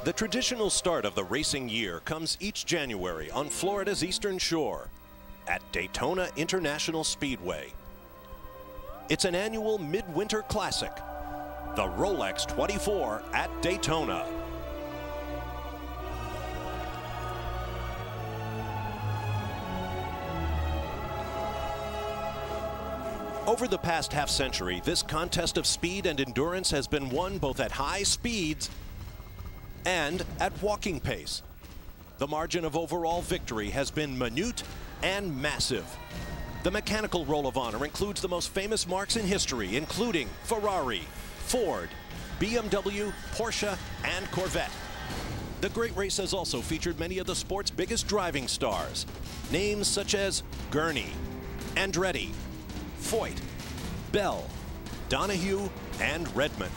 The traditional start of the racing year comes each January on Florida's Eastern Shore at Daytona International Speedway. It's an annual midwinter classic, the Rolex 24 at Daytona. Over the past half-century, this contest of speed and endurance has been won both at high speeds and at walking pace. The margin of overall victory has been minute and massive. The mechanical roll of honor includes the most famous marques in history, including Ferrari, Ford, BMW, Porsche, and Corvette. The Great Race has also featured many of the sport's biggest driving stars. Names such as Gurney, Andretti, Foyt, Bell, Donahue, and Redmond.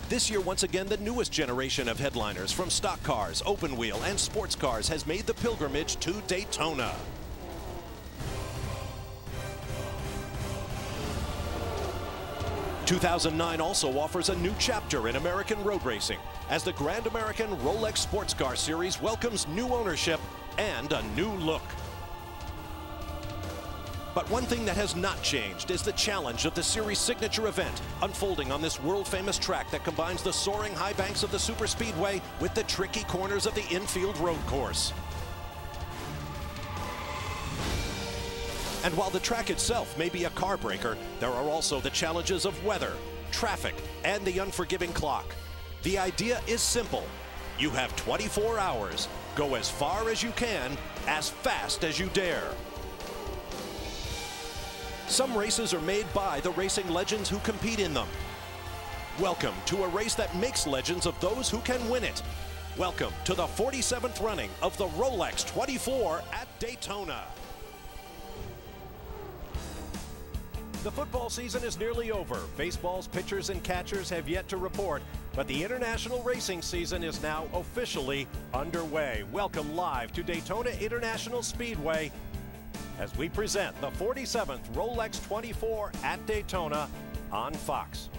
This year, once again, the newest generation of headliners from stock cars, open wheel, and sports cars has made the pilgrimage to Daytona. '09 also offers a new chapter in American road racing as the Grand American Rolex Sports Car Series welcomes new ownership and a new look. But one thing that has not changed is the challenge of the series' signature event, unfolding on this world-famous track that combines the soaring high banks of the superspeedway with the tricky corners of the infield road course. And while the track itself may be a car breaker, there are also the challenges of weather, traffic, and the unforgiving clock. The idea is simple. You have 24 hours. Go as far as you can, as fast as you dare. Some races are made by the racing legends who compete in them. Welcome to a race that makes legends of those who can win it. Welcome to the 47th running of the Rolex 24 at Daytona. The football season is nearly over. Baseball's pitchers and catchers have yet to report, but the international racing season is now officially underway. Welcome live to Daytona International Speedway as we present the 47th Rolex 24 at Daytona on Fox.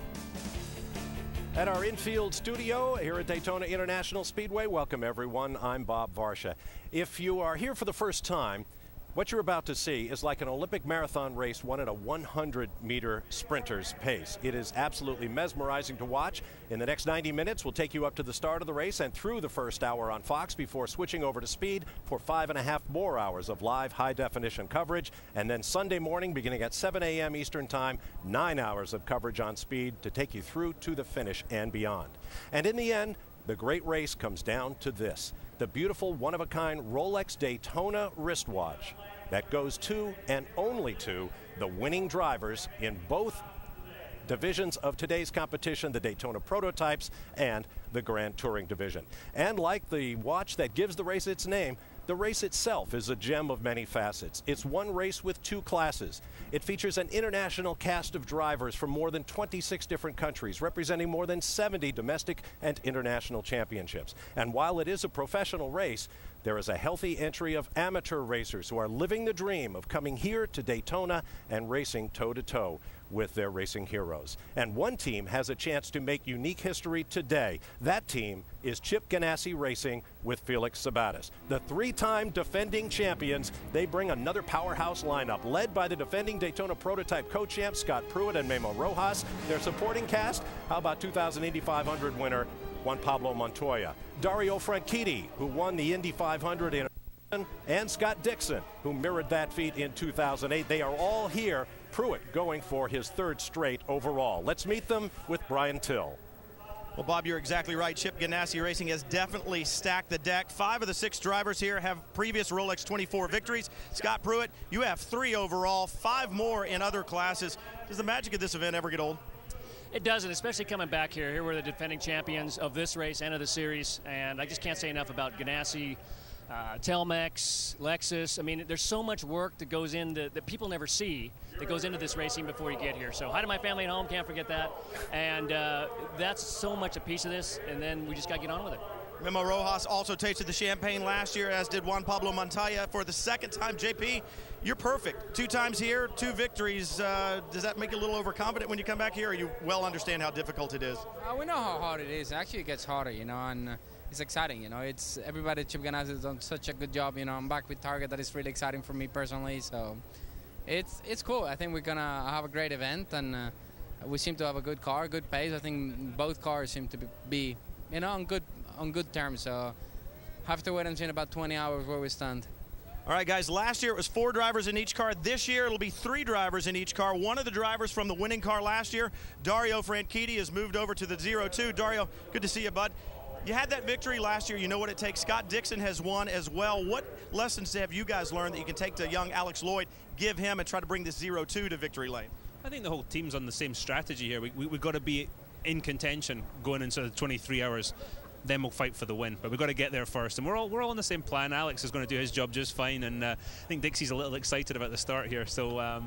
At our infield studio here at Daytona International Speedway, welcome everyone. I'm Bob Varsha. If you are here for the first time, what you're about to see is like an Olympic marathon race won at a 100-meter sprinter's pace. It is absolutely mesmerizing to watch. In the next 90 minutes, we'll take you up to the start of the race and through the first hour on Fox before switching over to Speed for 5.5 more hours of live high-definition coverage. And then Sunday morning, beginning at 7 a.m. Eastern Time, 9 hours of coverage on Speed to take you through to the finish and beyond. And in the end, the great race comes down to this: the beautiful one-of-a-kind Rolex Daytona wristwatch that goes to and only to the winning drivers in both divisions of today's competition, the Daytona Prototypes and the Grand Touring Division. And like the watch that gives the race its name, the race itself is a gem of many facets. It's one race with two classes. It features an international cast of drivers from more than 26 different countries, representing more than 70 domestic and international championships. And while it is a professional race, there is a healthy entry of amateur racers who are living the dream of coming here to Daytona and racing toe-to-toe with their racing heroes. And one team has a chance to make unique history today. That team is Chip Ganassi Racing with Felix Sabates. The three-time defending champions, they bring another powerhouse lineup led by the defending Daytona Prototype co-champs Scott Pruitt and Memo Rojas. Their supporting cast, how about 2000 Indy 500 winner Juan Pablo Montoya, Dario Franchitti, who won the Indy 500 in, and Scott Dixon, who mirrored that feat in 2008. They are all here. Pruitt going for his third straight overall. Let's meet them with Brian Till. Well, Bob, you're exactly right. Chip Ganassi Racing has definitely stacked the deck. 5 of the 6 drivers here have previous Rolex 24 victories. Scott Pruitt, you have 3 overall, 5 more in other classes. Does the magic of this event ever get old? It doesn't, especially coming back here. Here we're the defending champions of this race and of the series, and I just can't say enough about Ganassi, Telmex, Lexus. I mean, there's so much work that goes into that people never see that goes into this racing before you get here. So hi to my family at home, can't forget that. And that's so much a piece of this, and then we just got to get on with it. Memo Rojas also tasted the champagne last year, as did Juan Pablo Montoya for the second time. JP, you're perfect. 2 times here, 2 victories. Does that make you a little overconfident when you come back here, or you well understand how difficult it is? We know how hard it is. Actually, it gets harder, you know, and it's exciting. You know, it's everybody at Chip Ganassi has done such a good job. You know, I'm back with Target. That is really exciting for me personally. So it's cool. I think we're gonna have a great event, and we seem to have a good car, good pace. I think both cars seem to be you know, on good terms. So have to wait and see in about 20 hours where we stand. All right, guys, last year it was 4 drivers in each car. This year it'll be 3 drivers in each car. One of the drivers from the winning car last year, Dario Franchitti, has moved over to the 02. Dario, good to see you, bud. You had that victory last year. You know what it takes. Scott Dixon has won as well. What lessons have you guys learned that you can take to young Alex Lloyd, give him, and try to bring this 02 to victory lane? I think the whole team's on the same strategy here. We've got to be in contention going into the 23 hours. Then we'll fight for the win, but we've got to get there first, and we're all on the same plan. Alex is going to do his job just fine, and I think Dixie's a little excited about the start here, so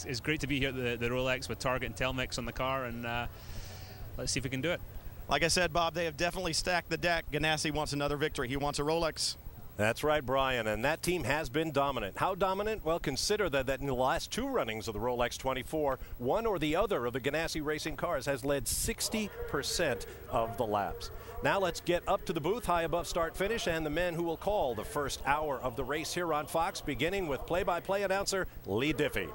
it's great to be here at the Rolex with Target and Telmex on the car, and let's see if we can do it. Like I said, Bob, they have definitely stacked the deck. Ganassi wants another victory. He wants a Rolex. That's right, Brian, and that team has been dominant. How dominant? Well, consider that in the last 2 runnings of the Rolex 24, one or the other of the Ganassi racing cars has led 60% of the laps. Now let's get up to the booth high above start finish and the men who will call the first hour of the race here on Fox, beginning with play-by-play announcer Lee Diffie.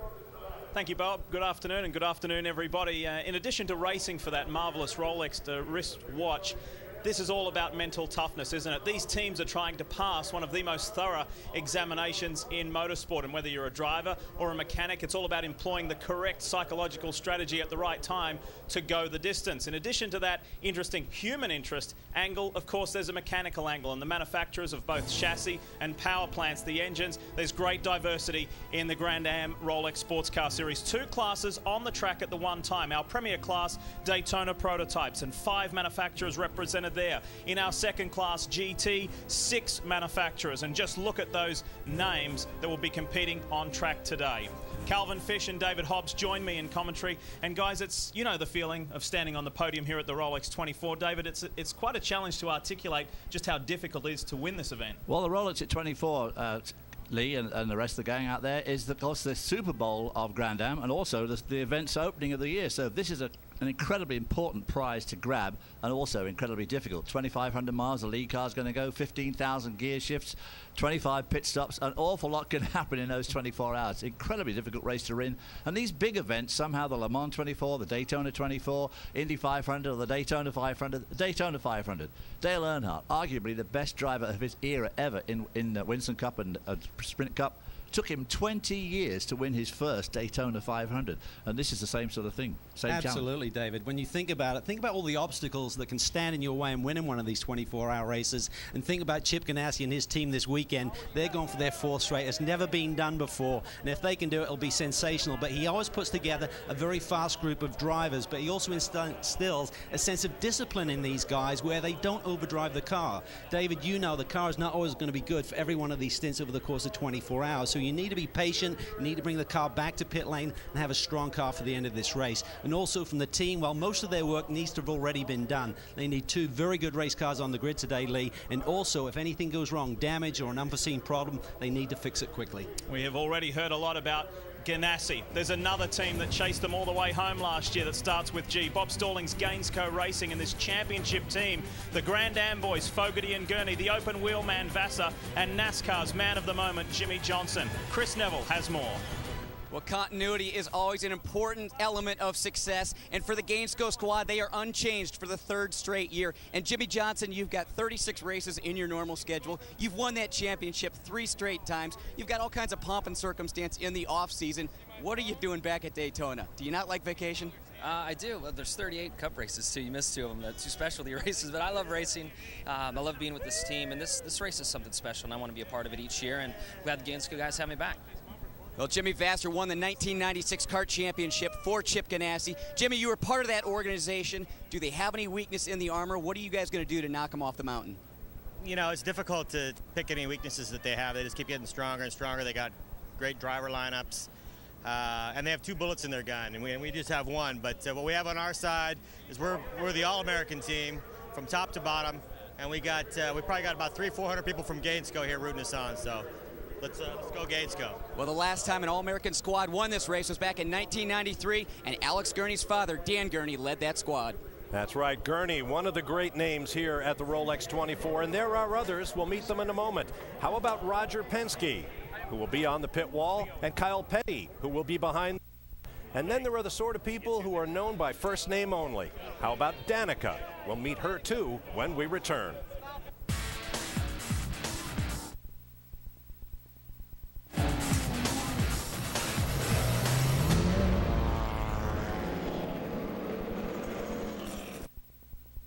Thank you, Bob. Good afternoon, and good afternoon, everybody. In addition to racing for that marvelous Rolex wristwatch, this is all about mental toughness, isn't it? These teams are trying to pass one of the most thorough examinations in motorsport, and whether you're a driver or a mechanic, it's all about employing the correct psychological strategy at the right time to go the distance. In addition to that interesting human interest angle, of course, there's a mechanical angle, and the manufacturers of both chassis and power plants, the engines, there's great diversity in the Grand Am Rolex Sports Car Series. 2 classes on the track at the one time. Our premier class, Daytona prototypes, and 5 manufacturers represented there. In our second class GT, 6 manufacturers, and just look at those names that will be competing on track today. Calvin Fish and David Hobbs join me in commentary, and guys, it's, you know, the feeling of standing on the podium here at the Rolex 24. David, it's quite a challenge to articulate just how difficult it is to win this event. Well, the Rolex at 24 Lee and the rest of the gang out there is, of course, the Super Bowl of Grand Am, and also the event's opening of the year. So this is an incredibly important prize to grab, and also incredibly difficult. 2,500 miles, the lead car's going to go, 15,000 gear shifts, 25 pit stops. An awful lot can happen in those 24 hours. Incredibly difficult race to win. And these big events, somehow the Le Mans 24, the Daytona 24, Indy 500, or the Daytona 500, the Daytona 500. Dale Earnhardt, arguably the best driver of his era ever in the Winston Cup and Sprint Cup. Took him 20 years to win his first Daytona 500, and this is the same sort of thing. Absolutely, David. When you think about it, think about all the obstacles that can stand in your way and winning one of these 24-hour races, and think about Chip Ganassi and his team this weekend. They're going for their 4th straight. It's never been done before, and if they can do it, it'll be sensational. But he always puts together a very fast group of drivers, but he also instills a sense of discipline in these guys where they don't overdrive the car. David, you know the car is not always going to be good for every one of these stints over the course of 24 hours, so you need to be patient, you need to bring the car back to pit lane and have a strong car for the end of this race. And also from the team, while most of their work needs to have already been done, they need 2 very good race cars on the grid today, Lee, and also if anything goes wrong, damage or an unforeseen problem, they need to fix it quickly. We have already heard a lot about Ganassi. There's another team that chased them all the way home last year that starts with G. Bob Stallings, Gainsco Racing, and this championship team, the Grand Am boys, Fogarty and Gurney, the open wheel man, Vassar, and NASCAR's man of the moment, Jimmy Johnson. Chris Neville has more. Well, continuity is always an important element of success, and for the Gainsco squad, they are unchanged for the 3rd straight year. And Jimmy Johnson, you've got 36 races in your normal schedule. You've won that championship 3 straight times. You've got all kinds of pomp and circumstance in the off-season. What are you doing back at Daytona? Do you not like vacation? I do. Well, there's 38 Cup races, too. You missed 2 of them. They're 2 specialty races, but I love racing. I love being with this team, and this race is something special, and I want to be a part of it each year, and I'm glad the Gainsco guys have me back. Well, Jimmy Vassar won the 1996 kart championship for Chip Ganassi. Jimmy, you were part of that organization. Do they have any weakness in the armor? What are you guys going to do to knock them off the mountain? You know, it's difficult to pick any weaknesses that they have. They just keep getting stronger and stronger. They got great driver lineups, and they have 2 bullets in their gun, and we just have 1. But what we have on our side is we're the All-American team from top to bottom, and we probably got about 300-400 people from Gainsco here rooting us on. So. Let's go Gainsco. Well, the last time an All-American squad won this race was back in 1993, and Alex Gurney's father, Dan Gurney, led that squad. That's right, Gurney, one of the great names here at the Rolex 24, and there are others. We'll meet them in a moment. How about Roger Penske, who will be on the pit wall, and Kyle Petty, who will be behind. And then there are the sort of people who are known by first name only. How about Danica? We'll meet her too when we return.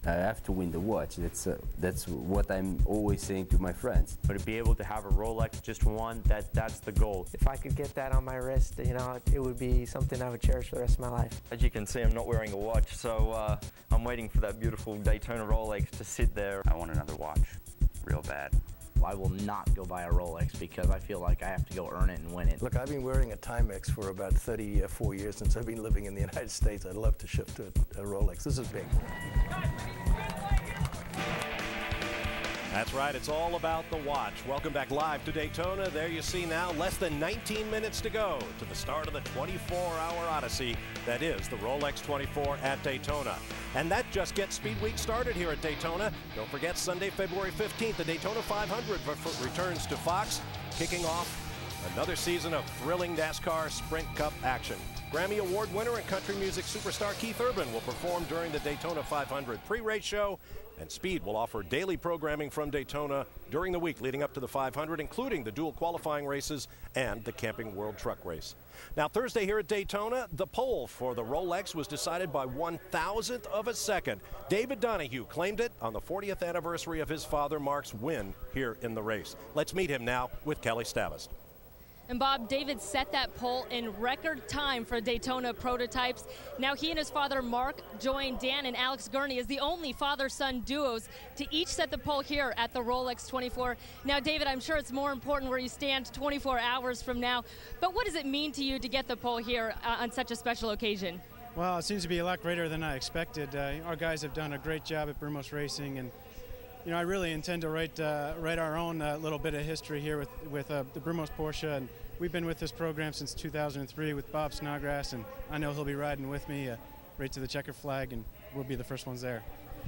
I have to win the watch. That's what I'm always saying to my friends. But to be able to have a Rolex, just one, that's the goal. If I could get that on my wrist, you know, it would be something I would cherish for the rest of my life. As you can see, I'm not wearing a watch, so I'm waiting for that beautiful Daytona Rolex to sit there. I want another watch, real bad. I will not go buy a Rolex because I feel like I have to go earn it and win it. Look, I've been wearing a Timex for about 34 years since I've been living in the United States. I'd love to shift to a Rolex. This is big. That's right, it's all about the watch. Welcome back live to Daytona. There you see now less than 19 minutes to go to the start of the 24-hour odyssey that is the Rolex 24 at Daytona. And that just gets Speed Week started here at Daytona. Don't forget, Sunday, February 15th, the Daytona 500 returns to Fox, kicking off another season of thrilling NASCAR Sprint Cup action. Grammy Award winner and country music superstar Keith Urban will perform during the Daytona 500 pre-race show, and Speed will offer daily programming from Daytona during the week leading up to the 500, including the dual qualifying races and the Camping World Truck Race. Now, Thursday here at Daytona, the pole for the Rolex was decided by 1,000th of a second. David Donahue claimed it on the 40th anniversary of his father Mark's win here in the race. Let's meet him now with Kelly Stavast. And Bob, David set that pole in record time for Daytona prototypes. Now he and his father Mark joined Dan and Alex Gurney as the only father-son duos to each set the pole here at the Rolex 24. Now, David, I'm sure it's more important where you stand 24 hours from now, but what does it mean to you to get the pole here on such a special occasion? Well, it seems to be a lot greater than I expected. Our guys have done a great job at Brumos Racing, and you know, I really intend to write our own little bit of history here with the Brumos Porsche, and we've been with this program since 2003 with Bob Snodgrass, and I know he'll be riding with me right to the checker flag, and we'll be the first ones there.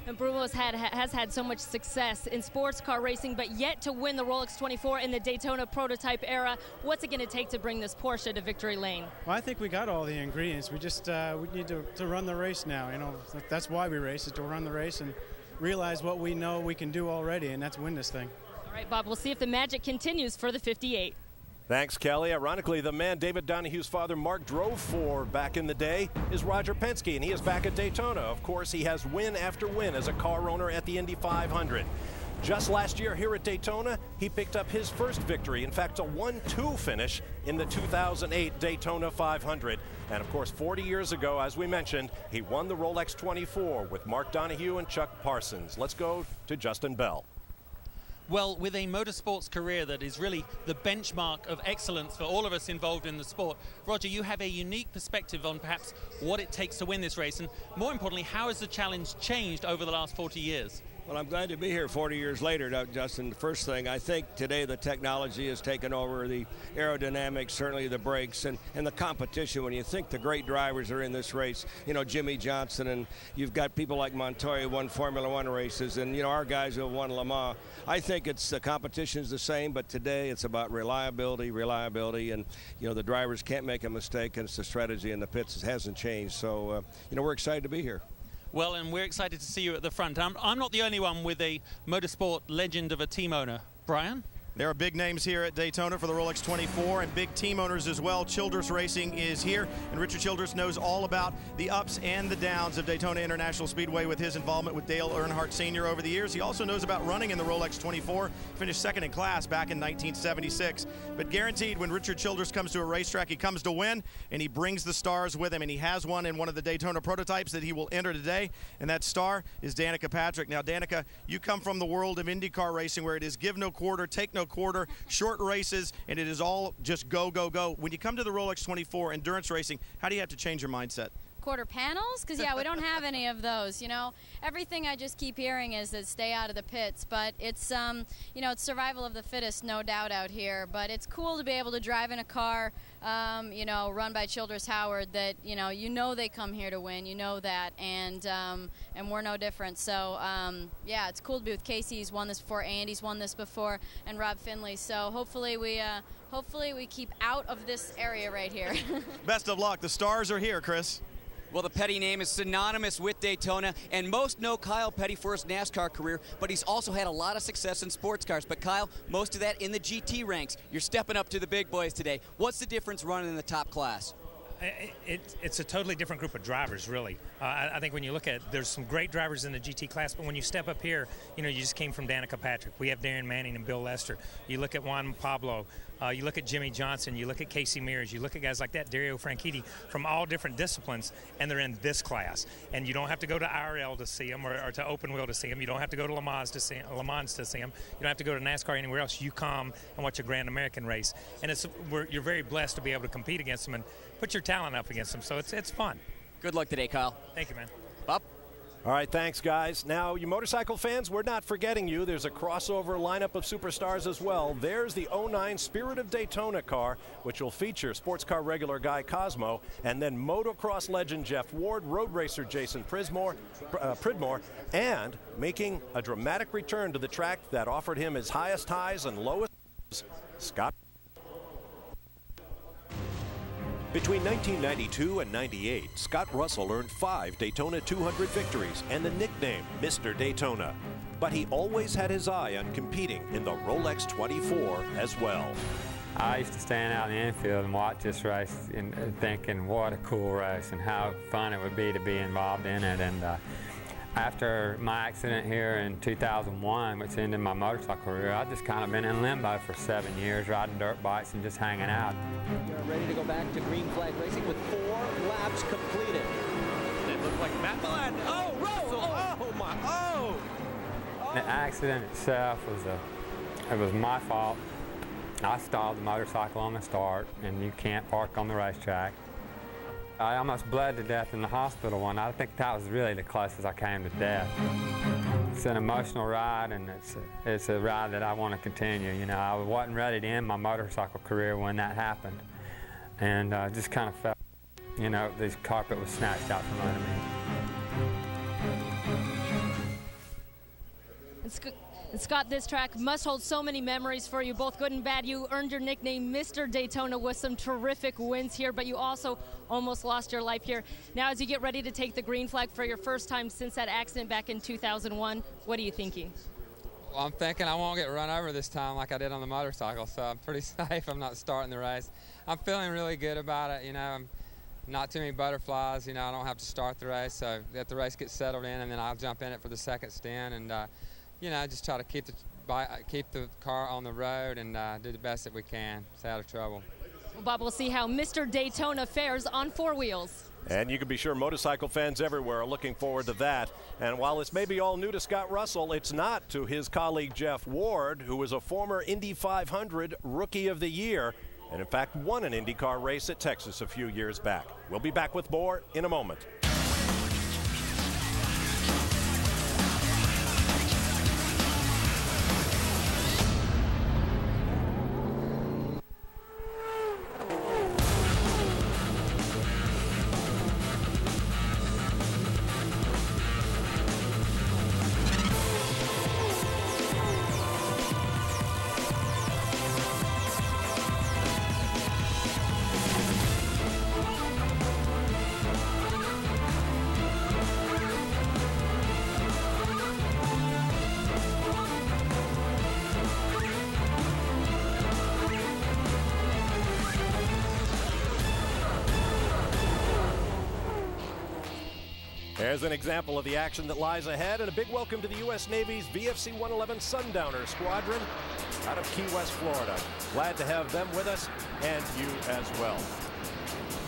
And Brumos has had so much success in sports car racing, but yet to win the Rolex 24 in the Daytona prototype era. What's it going to take to bring this Porsche to victory lane? Well, I think we got all the ingredients. We just we need to run the race now. You know, that's why we race, is to run the race and realize what we know we can do already, and that's win this thing. All right, Bob, we'll see if the magic continues for the 58. Thanks, Kelly. Ironically, the man David Donahue's father Mark drove for back in the day is Roger Penske, and he is back at Daytona. Of course, he has win after win as a car owner at the Indy 500. Just last year here at Daytona, he picked up his first victory. In fact, a 1-2 finish in the 2008 Daytona 500. And of course, 40 years ago, as we mentioned, he won the Rolex 24 with Mark Donohue and Chuck Parsons. Let's go to Justin Bell. Well, with a motorsports career that is really the benchmark of excellence for all of us involved in the sport, Roger, you have a unique perspective on perhaps what it takes to win this race, and more importantly, how has the challenge changed over the last 40 years? Well, I'm glad to be here 40 years later, Justin. The first thing, I think today the technology has taken over, the aerodynamics, certainly the brakes, and the competition. When you think the great drivers are in this race, you know, Jimmy Johnson, and you've got people like Montoya who won Formula One races, and, you know, our guys who have won Le Mans. I think it's the competition is the same, but today it's about reliability, and, you know, the drivers can't make a mistake, and it's the strategy in the pits. It hasn't changed. So, you know, we're excited to be here. Well, and we're excited to see you at the front. I'm not the only one with a motorsport legend of a team owner. Brian? There are big names here at Daytona for the Rolex 24 and big team owners as well. Childress Racing is here, and Richard Childress knows all about the ups and the downs of Daytona International Speedway with his involvement with Dale Earnhardt Sr. over the years. He also knows about running in the Rolex 24, finished second in class back in 1976. But guaranteed, when Richard Childress comes to a racetrack, he comes to win, and he brings the stars with him, and he has one in one of the Daytona prototypes that he will enter today, and that star is Danica Patrick. Now, Danica, you come from the world of IndyCar racing where it is give no quarter, take no quarter, short races, and it is all just go, go, go. When you come to the Rolex 24 endurance racing, how do you have to change your mindset? quarter panels? Because, yeah, we don't have any of those, you know. Everything I just keep hearing is that stay out of the pits. But it's, you know, it's survival of the fittest, no doubt, out here. But it's cool to be able to drive in a car, you know, run by Childress Howard that, you know they come here to win. You know that. And we're no different. So, yeah, it's cool to be with Casey. He's won this before. Andy's won this before. And Rob Finley. So hopefully we keep out of this area right here. Best of luck. The stars are here, Chris. Well, the Petty name is synonymous with Daytona, and most know Kyle Petty for his NASCAR career, but he's also had a lot of success in sports cars. But Kyle, most of that in the GT ranks. You're stepping up to the big boys today. What's the difference running in the top class? It's a totally different group of drivers, really. I think when you look at it, there's some great drivers in the GT class, but when you step up here, you know, you just came from Danica Patrick. We have Darren Manning and Bill Lester. You look at Juan Pablo. You look at Jimmy Johnson. You look at Casey Mears. You look at guys like that, Dario Franchitti, from all different disciplines, and they're in this class. And you don't have to go to IRL to see them or to open wheel to see them. You don't have to go to Le Mans to see them. You don't have to go to NASCAR anywhere else. You come and watch a Grand American race. And you're very blessed to be able to compete against them and put your talent up against them. So it's fun. Good luck today, Kyle. Thank you, man. Bob? All right, thanks, guys. Now, you motorcycle fans, we're not forgetting you. There's a crossover lineup of superstars as well. There's the 09 Spirit of Daytona car, which will feature sports car regular Guy Cosmo, and then motocross legend Jeff Ward, road racer Jason Pridmore, and making a dramatic return to the track that offered him his highest highs and lowest lows, Scott. Between 1992 and 98, Scott Russell earned 5 Daytona 200 victories and the nickname Mr. Daytona. But he always had his eye on competing in the Rolex 24 as well. I used to stand out in the infield and watch this race and thinking what a cool race and how fun it would be to be involved in it. And after my accident here in 2001, which ended my motorcycle career, I've just kind of been in limbo for 7 years, riding dirt bikes and just hanging out. We're ready to go back to green flag racing with 4 laps completed. It looked like Matt Milan. Oh, Russell! Oh, my! Oh! The accident itself was my fault. I stalled the motorcycle on the start, and you can't park on the racetrack. I almost bled to death in the hospital one. I think that was really the closest I came to death. It's an emotional ride, and it's a ride that I want to continue. You know, I wasn't ready to end my motorcycle career when that happened, and just kind of felt, you know, this carpet was snatched out from under me. And Scott, this track must hold so many memories for you, both good and bad. You earned your nickname Mr. Daytona with some terrific wins here, but you also almost lost your life here. Now, as you get ready to take the green flag for your first time since that accident back in 2001, what are you thinking? Well, I'm thinking I won't get run over this time like I did on the motorcycle, so I'm pretty safe. I'm not starting the race. I'm feeling really good about it. You know, not too many butterflies. You know, I don't have to start the race, so let the race get settled in, and then I'll jump in it for the second stint, and you know, just try to keep the car on the road and do the best that we can. Stay out of trouble. Well, Bob, we'll see how Mr. Daytona fares on 4 wheels. And you can be sure motorcycle fans everywhere are looking forward to that. And while this may be all new to Scott Russell, it's not to his colleague Jeff Ward, who was a former Indy 500 Rookie of the Year, and in fact won an IndyCar race at Texas a few years back. We'll be back with more in a moment. There's an example of the action that lies ahead, and a big welcome to the U.S. Navy's VFC 111 Sundowner Squadron out of Key West, Florida. Glad to have them with us, and you as well.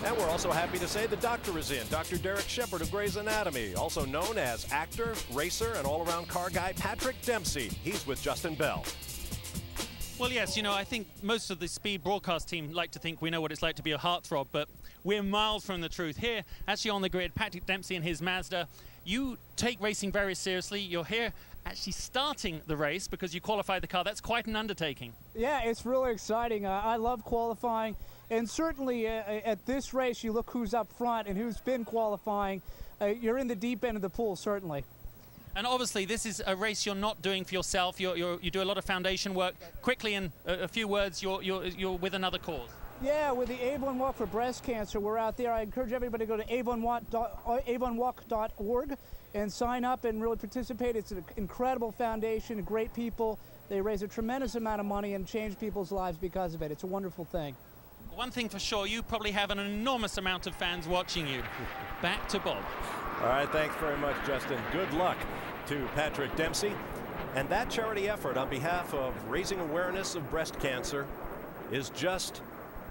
And we're also happy to say the doctor is in, Dr. Derek Shepard of Grey's Anatomy, also known as actor, racer, and all-around car guy Patrick Dempsey. He's with Justin Bell. Well, yes, you know, I think most of the speed broadcast team like to think we know what it's like to be a heartthrob, but we're miles from the truth. Here, actually on the grid, Patrick Dempsey and his Mazda. You take racing very seriously. You're here actually starting the race because you qualified the car. That's quite an undertaking. Yeah, it's really exciting. I love qualifying, and certainly at this race, you look who's up front and who's been qualifying. You're in the deep end of the pool, certainly. And obviously, this is a race you're not doing for yourself. You do a lot of foundation work. Quickly, in a few words, you're with another cause. Yeah, with the Avon Walk for Breast Cancer, we're out there. I encourage everybody to go to avonwalk.org and sign up and really participate. It's an incredible foundation, great people. They raise a tremendous amount of money and change people's lives because of it. It's a wonderful thing. One thing for sure, you probably have an enormous amount of fans watching you. Back to Bob. All right, thanks very much, Justin. Good luck to Patrick Dempsey. And that charity effort on behalf of raising awareness of breast cancer is just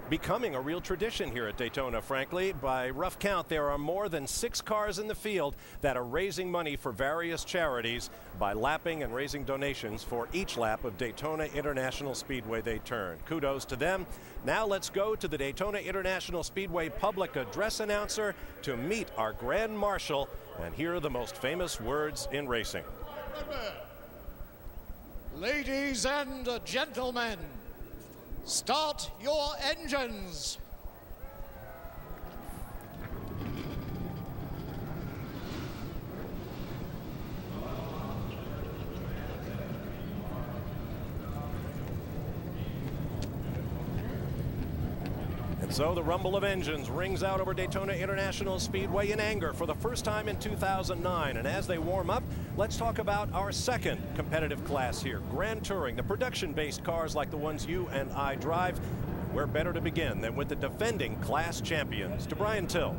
becoming a real tradition here at Daytona, frankly. By rough count, there are more than 6 cars in the field that are raising money for various charities by lapping and raising donations for each lap of Daytona International Speedway they turn. Kudos to them. Now let's go to the Daytona International Speedway public address announcer to meet our Grand Marshal and hear the most famous words in racing. Ladies and gentlemen, start your engines. And so the rumble of engines rings out over Daytona International Speedway in anger for the first time in 2009. And as they warm up, let's talk about our second competitive class here, Grand Touring, the production-based cars like the ones you and I drive. Where better to begin than with the defending class champions. To Brian Till.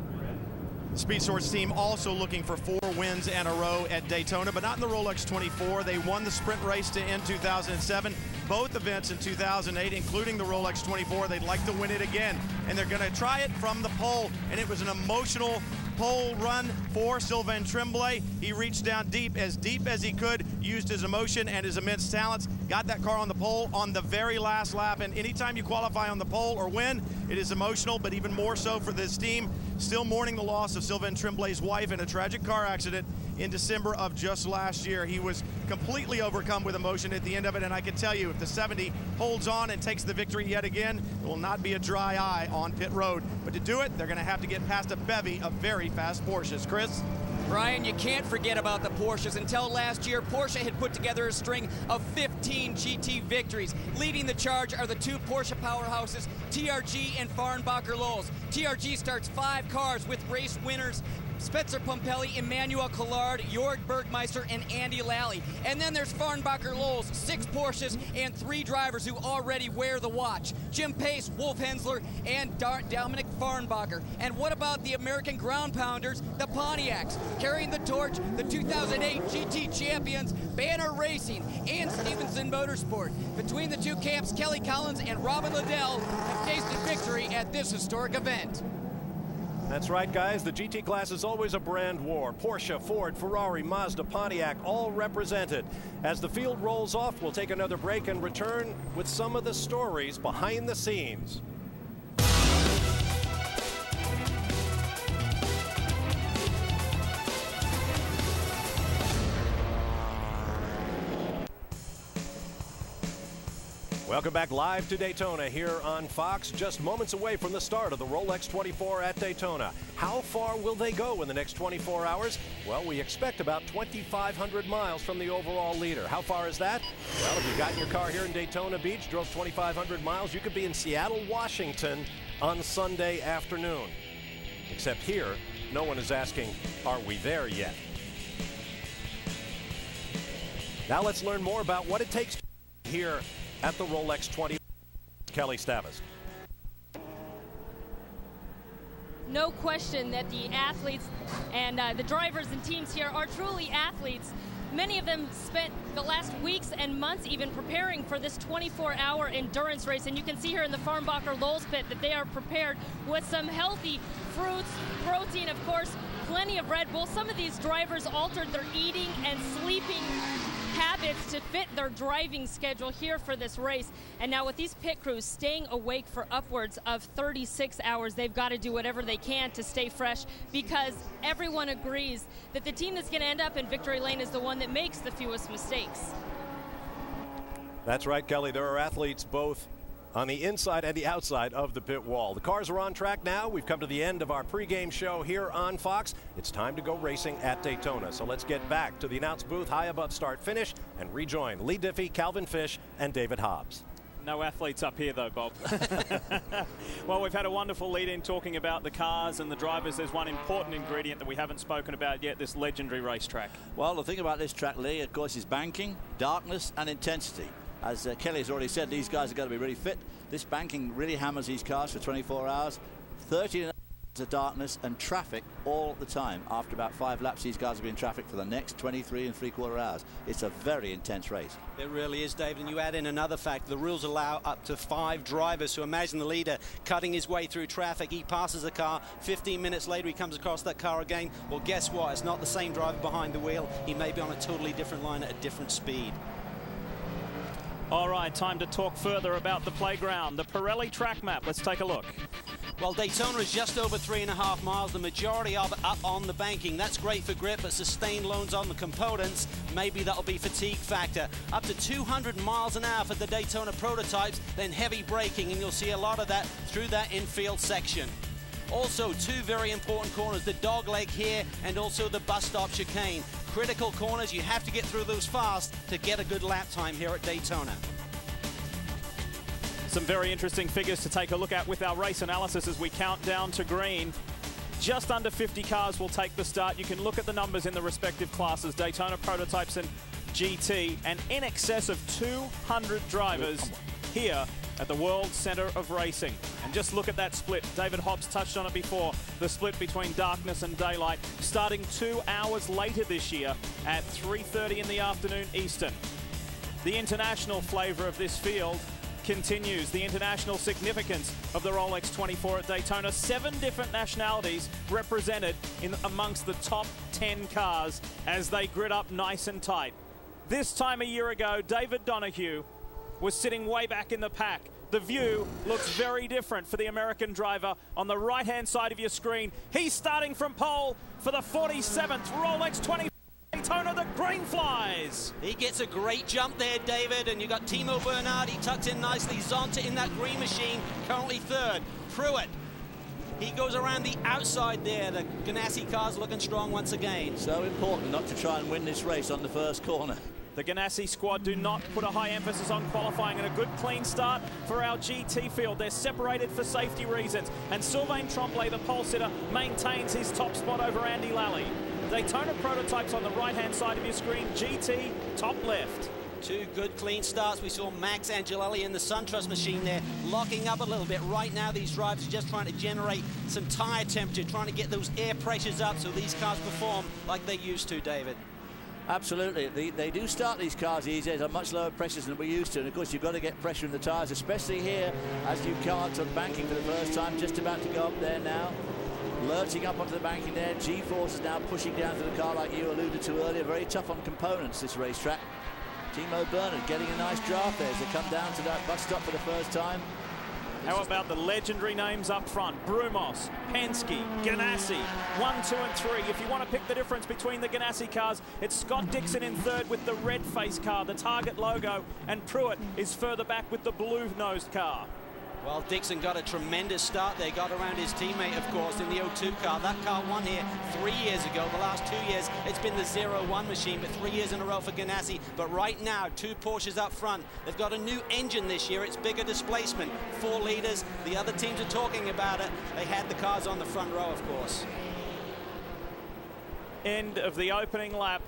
The Speed Source team also looking for 4 wins in a row at Daytona, but not in the Rolex 24. They won the sprint race to end 2007, both events in 2008, including the Rolex 24. They'd like to win it again, and they're going to try it from the pole, and it was an emotional pole run for Sylvain Tremblay. He reached down deep as he could, used his emotion and his immense talents, got that car on the pole on the very last lap. And anytime you qualify on the pole or win, it is emotional, but even more so for this team. Still mourning the loss of Sylvain Tremblay's wife in a tragic car accident in December of just last year. He was completely overcome with emotion at the end of it, and I can tell you, if the 70 holds on and takes the victory yet again, there will not be a dry eye on pit road. But to do it, they're going to have to get past a bevy of very fast Porsches. Chris? Brian, you can't forget about the Porsches. Until last year, Porsche had put together a string of 15 GT victories. Leading the charge are the 2 Porsche powerhouses, TRG and Farnbacher-Loos. TRG starts 5 cars with race winners Spencer Pumpelly, Emmanuel Collard, Jörg Bergmeister, and Andy Lally. And then there's Farnbacher-Loos, 6 Porsches and 3 drivers who already wear the watch. Jim Pace, Wolf Hensler, and Dominic Farnbacher. And what about the American ground pounders, the Pontiacs? Carrying the torch, the 2008 GT champions, Banner Racing, and Stevenson Motorsport. Between the 2 camps, Kelly Collins and Robin Liddell have tasted victory at this historic event. That's right, guys. The GT class is always a brand war. Porsche, Ford, Ferrari, Mazda, Pontiac, all represented. As the field rolls off, we'll take another break and return with some of the stories behind the scenes. Welcome back live to Daytona here on Fox, just moments away from the start of the Rolex 24 at Daytona. How far will they go in the next 24 hours? Well, we expect about 2,500 miles from the overall leader. How far is that? Well, if you got in your car here in Daytona Beach, drove 2,500 miles, you could be in Seattle, Washington on Sunday afternoon. Except here, no one is asking, are we there yet? Now let's learn more about what it takes here at the Rolex 20. Kelly Stavast. No question that the athletes and the drivers and teams here are truly athletes. Many of them spent the last weeks and months even preparing for this 24-hour endurance race. And you can see here in the Farnbacher-Loos pit that they are prepared with some healthy fruits, protein, of course, plenty of Red Bull. Some of these drivers altered their eating and sleeping habits to fit their driving schedule here for this race. And now with these pit crews staying awake for upwards of 36 hours, they've got to do whatever they can to stay fresh, because everyone agrees that the team that's going to end up in victory lane is the one that makes the fewest mistakes. That's right, Kelly. There are athletes both on the inside and the outside of the pit wall. The cars are on track now. We've come to the end of our pregame show here on Fox. It's time to go racing at Daytona. So let's get back to the announce booth high above start finish and rejoin Lee Diffie, Calvin Fish, and David Hobbs. No athletes up here, though, Bob. Well, we've had a wonderful lead-in talking about the cars and the drivers. There's one important ingredient that we haven't spoken about yet, this legendary racetrack. Well, the thing about this track, Lee, of course, is banking, darkness, and intensity. As Kelly has already said, these guys are going to be really fit. This banking really hammers these cars for 24 hours. 30 hours of darkness and traffic all the time. After about 5 laps, these guys will be in traffic for the next 23 3/4 hours. It's a very intense race. It really is, David. And you add in another fact. The rules allow up to 5 drivers. So imagine the leader cutting his way through traffic. He passes a car. 15 minutes later, he comes across that car again. Well, guess what? It's not the same driver behind the wheel. He may be on a totally different line at a different speed. All right, time to talk further about the playground, the Pirelli track map. Let's take a look. Well, Daytona is just over 3.5 miles, the majority of it up on the banking. That's great for grip, but sustained loads on the components, maybe that'll be fatigue factor. Up to 200 miles an hour for the Daytona prototypes, then heavy braking, and you'll see a lot of that through that infield section. Also, 2 very important corners, the dog leg here and also the bus stop chicane. Critical corners, you have to get through those fast to get a good lap time here at Daytona. Some very interesting figures to take a look at with our race analysis as we count down to green. Just under 50 cars will take the start. You can look at the numbers in the respective classes, Daytona prototypes and GT, and in excess of 200 drivers here at the World Center of Racing. And just look at that split. David Hobbs touched on it before, the split between darkness and daylight, starting 2 hours later this year at 3:30 in the afternoon Eastern. The international flavor of this field continues. The international significance of the Rolex 24 at Daytona. 7 different nationalities represented in amongst the top 10 cars as they grid up nice and tight. This time a year ago, David Donahue was sitting way back in the pack. The view looks very different for the American driver on the right-hand side of your screen. He's starting from pole for the 47th Rolex 24 Daytona, the green flies. He gets a great jump there, David, and you got Timo Bernard. He tucks in nicely. Zonta in that green machine, currently 3rd. Pruitt, he goes around the outside there. The Ganassi car's looking strong once again. So important not to try and win this race on the first corner. The Ganassi squad do not put a high emphasis on qualifying, and a good clean start for our GT field. They're separated for safety reasons, and Sylvain Tremblay, the pole sitter, maintains his top spot over Andy Lally. Daytona prototypes on the right-hand side of your screen, GT top left. 2 good clean starts. We saw Max Angelelli in the SunTrust machine there locking up a little bit. Right now these drivers are just trying to generate some tire temperature, trying to get those air pressures up so these cars perform like they used to, David. Absolutely. They do start these cars easy at much lower pressures than we used to. And, of course, you've got to get pressure in the tyres, especially here as you come up to the banking for the first time. Just about to go up there now. Lurching up onto the banking there. G-force is now pushing down to the car like you alluded to earlier. Very tough on components, this racetrack. Timo Bernard getting a nice draft there as they come down to that bus stop for the first time. How about the legendary names up front? Brumos, Penske, Ganassi, 1, 2, and 3. If you want to pick the difference between the Ganassi cars, it's Scott Dixon in 3rd with the red face car, the Target logo, and Pruitt is further back with the blue-nosed car. Well, Dixon got a tremendous start there, got around his teammate, of course, in the 02 car. That car won here 3 years ago. The last 2 years, it's been the 01 machine, but 3 years in a row for Ganassi. But right now, 2 Porsches up front. They've got a new engine this year. It's bigger displacement. 4 liters. The other teams are talking about it. They had the cars on the front row, of course. End of the opening lap,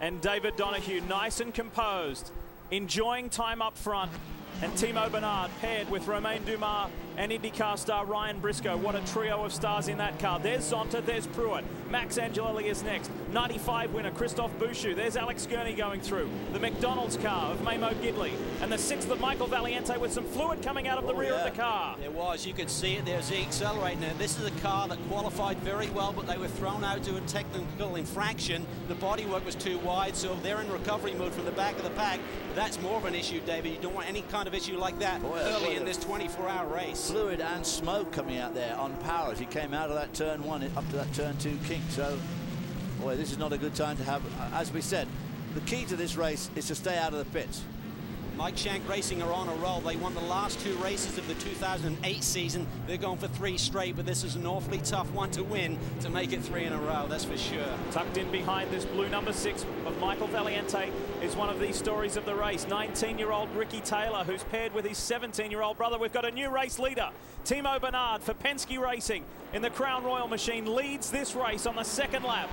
and David Donahue nice and composed, enjoying time up front. And Timo Bernard paired with Romain Dumas and IndyCar star Ryan Briscoe. What a trio of stars in that car. There's Zonta, there's Pruitt. Max Angelelli is next. 95 winner Christophe Bouchou. There's Alex Gurney going through. The McDonald's car of Mamo Gidley. And the 6th of Michael Valiente with some fluid coming out of the rear of the car. There was. You could see it there as he accelerated. Now, this is a car that qualified very well, but they were thrown out to a technical infraction. The bodywork was too wide, so they're in recovery mode from the back of the pack. That's more of an issue, David. You don't want any kind of issue like that early in this 24-hour race. Fluid and smoke coming out there on power as he came out of that turn 1 up to that turn 2 kink. So, boy, this is not a good time to have, as we said, the key to this race is to stay out of the pits. Mike Shank Racing are on a roll. They won the last 2 races of the 2008 season. They're going for 3 straight, but this is an awfully tough one to win to make it 3 in a row, that's for sure. Tucked in behind this blue number 6 of Michael Valiente is one of these stories of the race. 19-year-old Ricky Taylor, who's paired with his 17-year-old brother. We've got a new race leader. Timo Bernard for Penske Racing in the Crown Royal machine leads this race on the 2nd lap.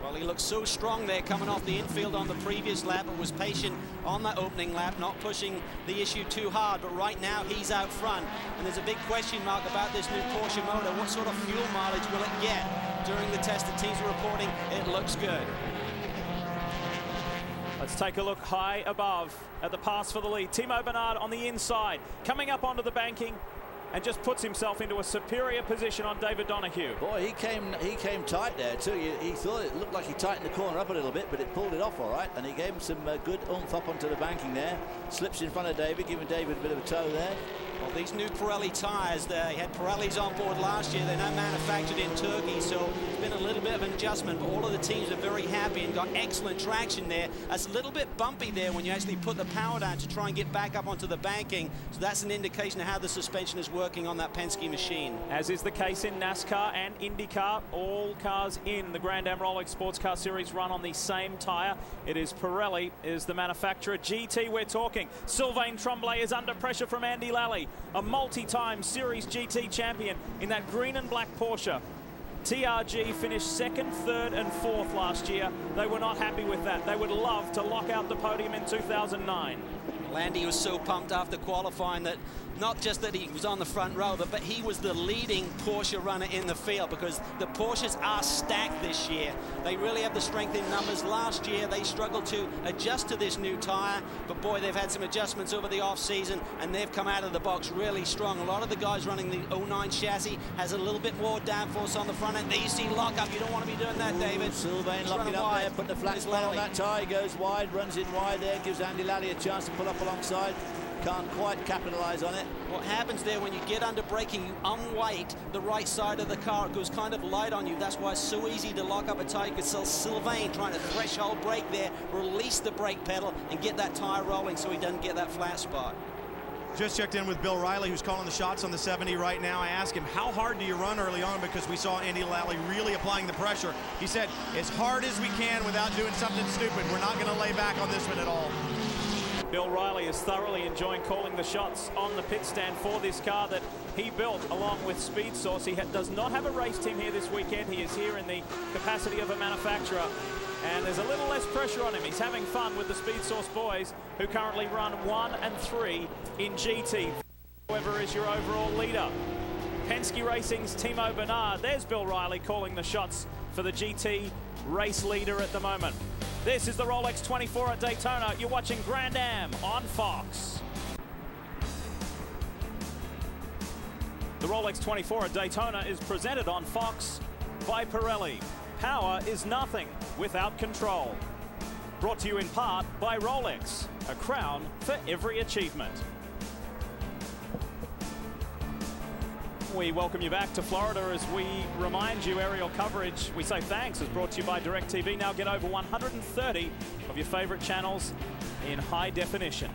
Well, he looked so strong there coming off the infield on the previous lap and was patient on that opening lap, not pushing the issue too hard. But right now, he's out front. And there's a big question mark about this new Porsche motor. What sort of fuel mileage will it get? During the test, the teams are reporting it looks good. Let's take a look high above at the pass for the lead. Timo Bernard on the inside, coming up onto the banking, and just puts himself into a superior position on David Donahue. Boy, he came tight there too. He thought it looked like he tightened the corner up a little bit, but it pulled it off all right, and he gave him some good oomph up onto the banking there. Slips in front of David, giving David a bit of a tow there. Well, these new Pirelli tyres, they had Pirellis on board last year. They're now manufactured in Turkey, so it's been a little bit of an adjustment, but all of the teams are very happy and got excellent traction there. That's a little bit bumpy there when you actually put the power down to try and get back up onto the banking, so that's an indication of how the suspension is working on that Penske machine. As is the case in NASCAR and IndyCar, all cars in the Grand Am Rolex Sports Car Series run on the same tyre. It is Pirelli is the manufacturer. GT we're talking. Sylvain Tremblay is under pressure from Andy Lally, a multi-time Series GT champion in that green and black Porsche. TRG finished 2nd, 3rd and 4th last year. They were not happy with that. They would love to lock out the podium in 2009. Landy was so pumped after qualifying that not just that he was on the front row, but he was the leading Porsche runner in the field, because the Porsches are stacked this year. They really have the strength in numbers. Last year they struggled to adjust to this new tire, but boy, they've had some adjustments over the off season and they've come out of the box really strong. A lot of the guys running the 09 chassis has a little bit more downforce on the front end. There you see lockup. You don't want to be doing that, David. Sylvain locking up there, putting the flat spot on that tire. He goes wide, runs in wide there, gives Andy Lally a chance to pull up alongside. Can't quite capitalize on it. What happens there when you get under braking, you unweight the right side of the car. It goes kind of light on you. That's why it's so easy to lock up a tire. You can see Sylvain trying to threshold brake there, release the brake pedal and get that tire rolling so he doesn't get that flat spot. Just checked in with Bill Riley, who's calling the shots on the 70 right now. I asked him, how hard do you run early on? Because we saw Andy Lally really applying the pressure. He said, as hard as we can without doing something stupid. We're not going to lay back on this one at all. Bill Riley is thoroughly enjoying calling the shots on the pit stand for this car that he built along with Speed Source. He does not have a race team here this weekend. He is here in the capacity of a manufacturer, and there's a little less pressure on him. He's having fun with the Speed Source boys, who currently run 1 and 3 in GT. However, is your overall leader. Penske Racing's Timo Bernard. There's Bill Riley calling the shots for the GT race leader at the moment. This is the Rolex 24 at Daytona. You're watching Grand Am on Fox. The Rolex 24 at Daytona is presented on Fox by Pirelli. Power is nothing without control. Brought to you in part by Rolex, a crown for every achievement. We welcome you back to Florida as we remind you aerial coverage, we say thanks, is brought to you by DirecTV. Now get over 130 of your favorite channels in high definition.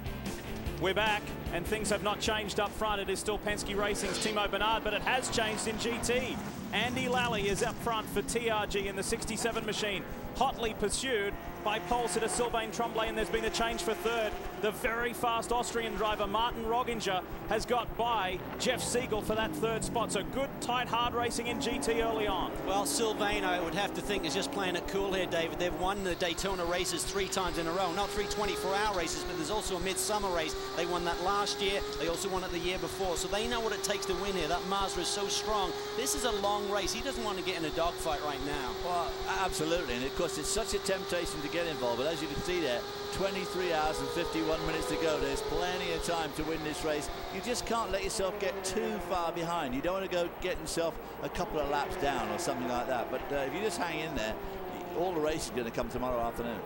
We're back, and things have not changed up front. It is still Penske Racing's Timo Bernard, but it has changed in GT. Andy Lally is up front for TRG in the 67 machine. Hotly pursued by pole sitter Sylvain Tremblay, and there's been a change for third. The very fast Austrian driver Martin Rogginger has got by Jeff Siegel for that third spot. So good, tight, hard racing in GT early on. Well, Sylvain, I would have to think, is just playing it cool here, David. They've won the Daytona races 3 times in a row. Not 3 24-hour races, but there's also a midsummer race. They won that last year. They also won it the year before. So they know what it takes to win here. That Mazda is so strong. This is a long race. He doesn't want to get in a dogfight right now. Well, absolutely. And of course, it's such a temptation to get involved. But as you can see there, 23 hours and 51 minutes to go. There's plenty of time to win this race. You just can't let yourself get too far behind. You don't want to go get yourself a couple of laps down or something like that. But if you just hang in there, all the race is going to come tomorrow afternoon.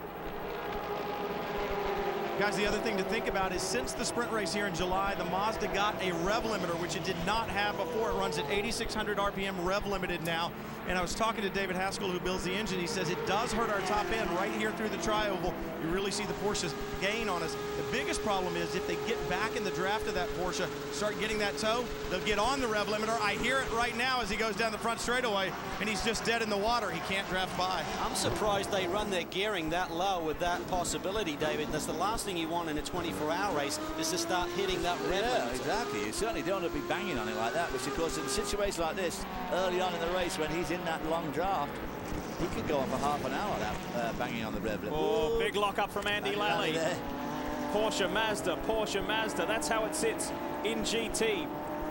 Guys, the other thing to think about is since the sprint race here in July, the Mazda got a rev limiter, which it did not have before. It runs at 8,600 RPM, rev limited now. And I was talking to David Haskell, who builds the engine. He says it does hurt our top end right here through the tri-oval. You really see the Porsches gain on us. The biggest problem is if they get back in the draft of that Porsche, start getting that toe, they'll get on the rev limiter. I hear it right now as he goes down the front straightaway, and he's just dead in the water. He can't draft by. I'm surprised they run their gearing that low with that possibility, David. That's the last thing you want in a 24-hour race, is to start hitting that rev limiter. Yeah, exactly. You certainly don't want to be banging on it like that, which of course in a situation like this, early on in the race when he's in that long draft, he could go on for half an hour that banging on the rev limiter. Oh, big lock up from Andy Lally. Porsche Mazda, that's how it sits in GT.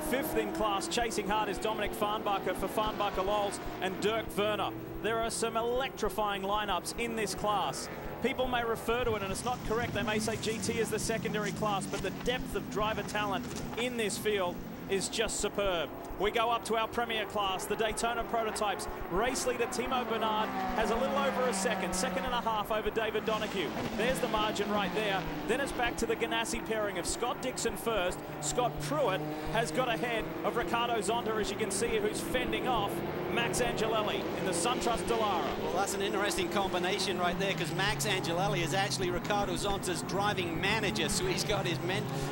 5th in class, chasing hard is Dominic Farnbacher for Farnbacher Lols and Dirk Werner. There are some electrifying lineups in this class. People may refer to it, and it's not correct. They may say GT is the secondary class, but the depth of driver talent in this field is just superb. We go up to our premier class, the Daytona prototypes. Race leader Timo Bernard has a little over a second and a half over David Donahue. There's the margin right there. Then it's back to the Ganassi pairing of Scott Dixon first. Scott Pruitt has got ahead of Ricardo Zonta, as you can see, who's fending off Max Angelelli in the SunTrust Dallara. Well, that's an interesting combination right there, because Max Angelelli is actually Ricardo Zonta's driving manager, so he's got his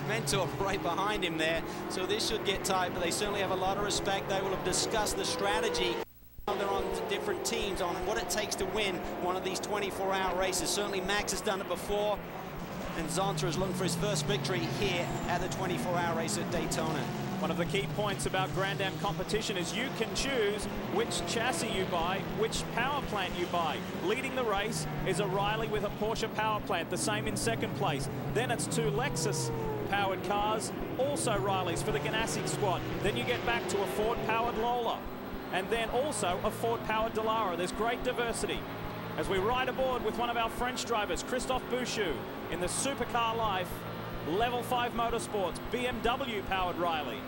mentor right behind him there. So this should get tight, but they certainly have a lot of respect. They will have discussed the strategy. They're on different teams on what it takes to win one of these 24-hour races. Certainly Max has done it before, and Zonta is looking for his first victory here at the 24-hour race at Daytona. One of the key points about Grand Am competition is you can choose which chassis you buy, which power plant you buy. Leading the race is a Riley with a Porsche power plant, the same in second place. Then it's 2 Lexus powered cars, also Rileys for the Ganassi squad. Then you get back to a Ford powered Lola, and then also a Ford powered Dallara. There's great diversity. As we ride aboard with one of our French drivers, Christophe Bouchou, in the Supercar Life Level 5 Motorsports BMW powered Riley.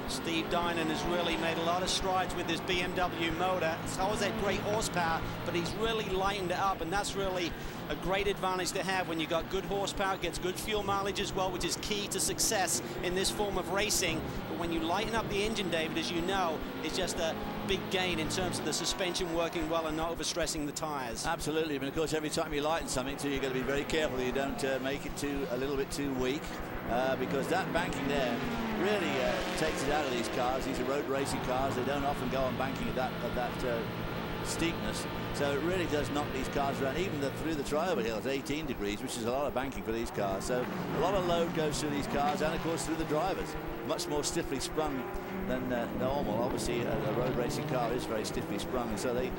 Steve Dinan has really made a lot of strides with his BMW motor. It's always had great horsepower, but he's really lightened it up, and that's really a great advantage to have when you got good horsepower, gets good fuel mileage as well, which is key to success in this form of racing. But when you lighten up the engine, David, as you know, it's just a big gain in terms of the suspension working well and not overstressing the tires. Absolutely, but of course every time you lighten something too, you've got to be very careful you don't make it a little bit too weak, because that banking there really takes it out of these cars. These are road racing cars. They don't often go on banking at that steepness, so it really does knock these cars around. Even through the tri-over hill, it's 18 degrees, which is a lot of banking for these cars, so a lot of load goes through these cars, and of course through the drivers. Much more stiffly sprung than normal. Obviously a road racing car is very stiffly sprung, and so they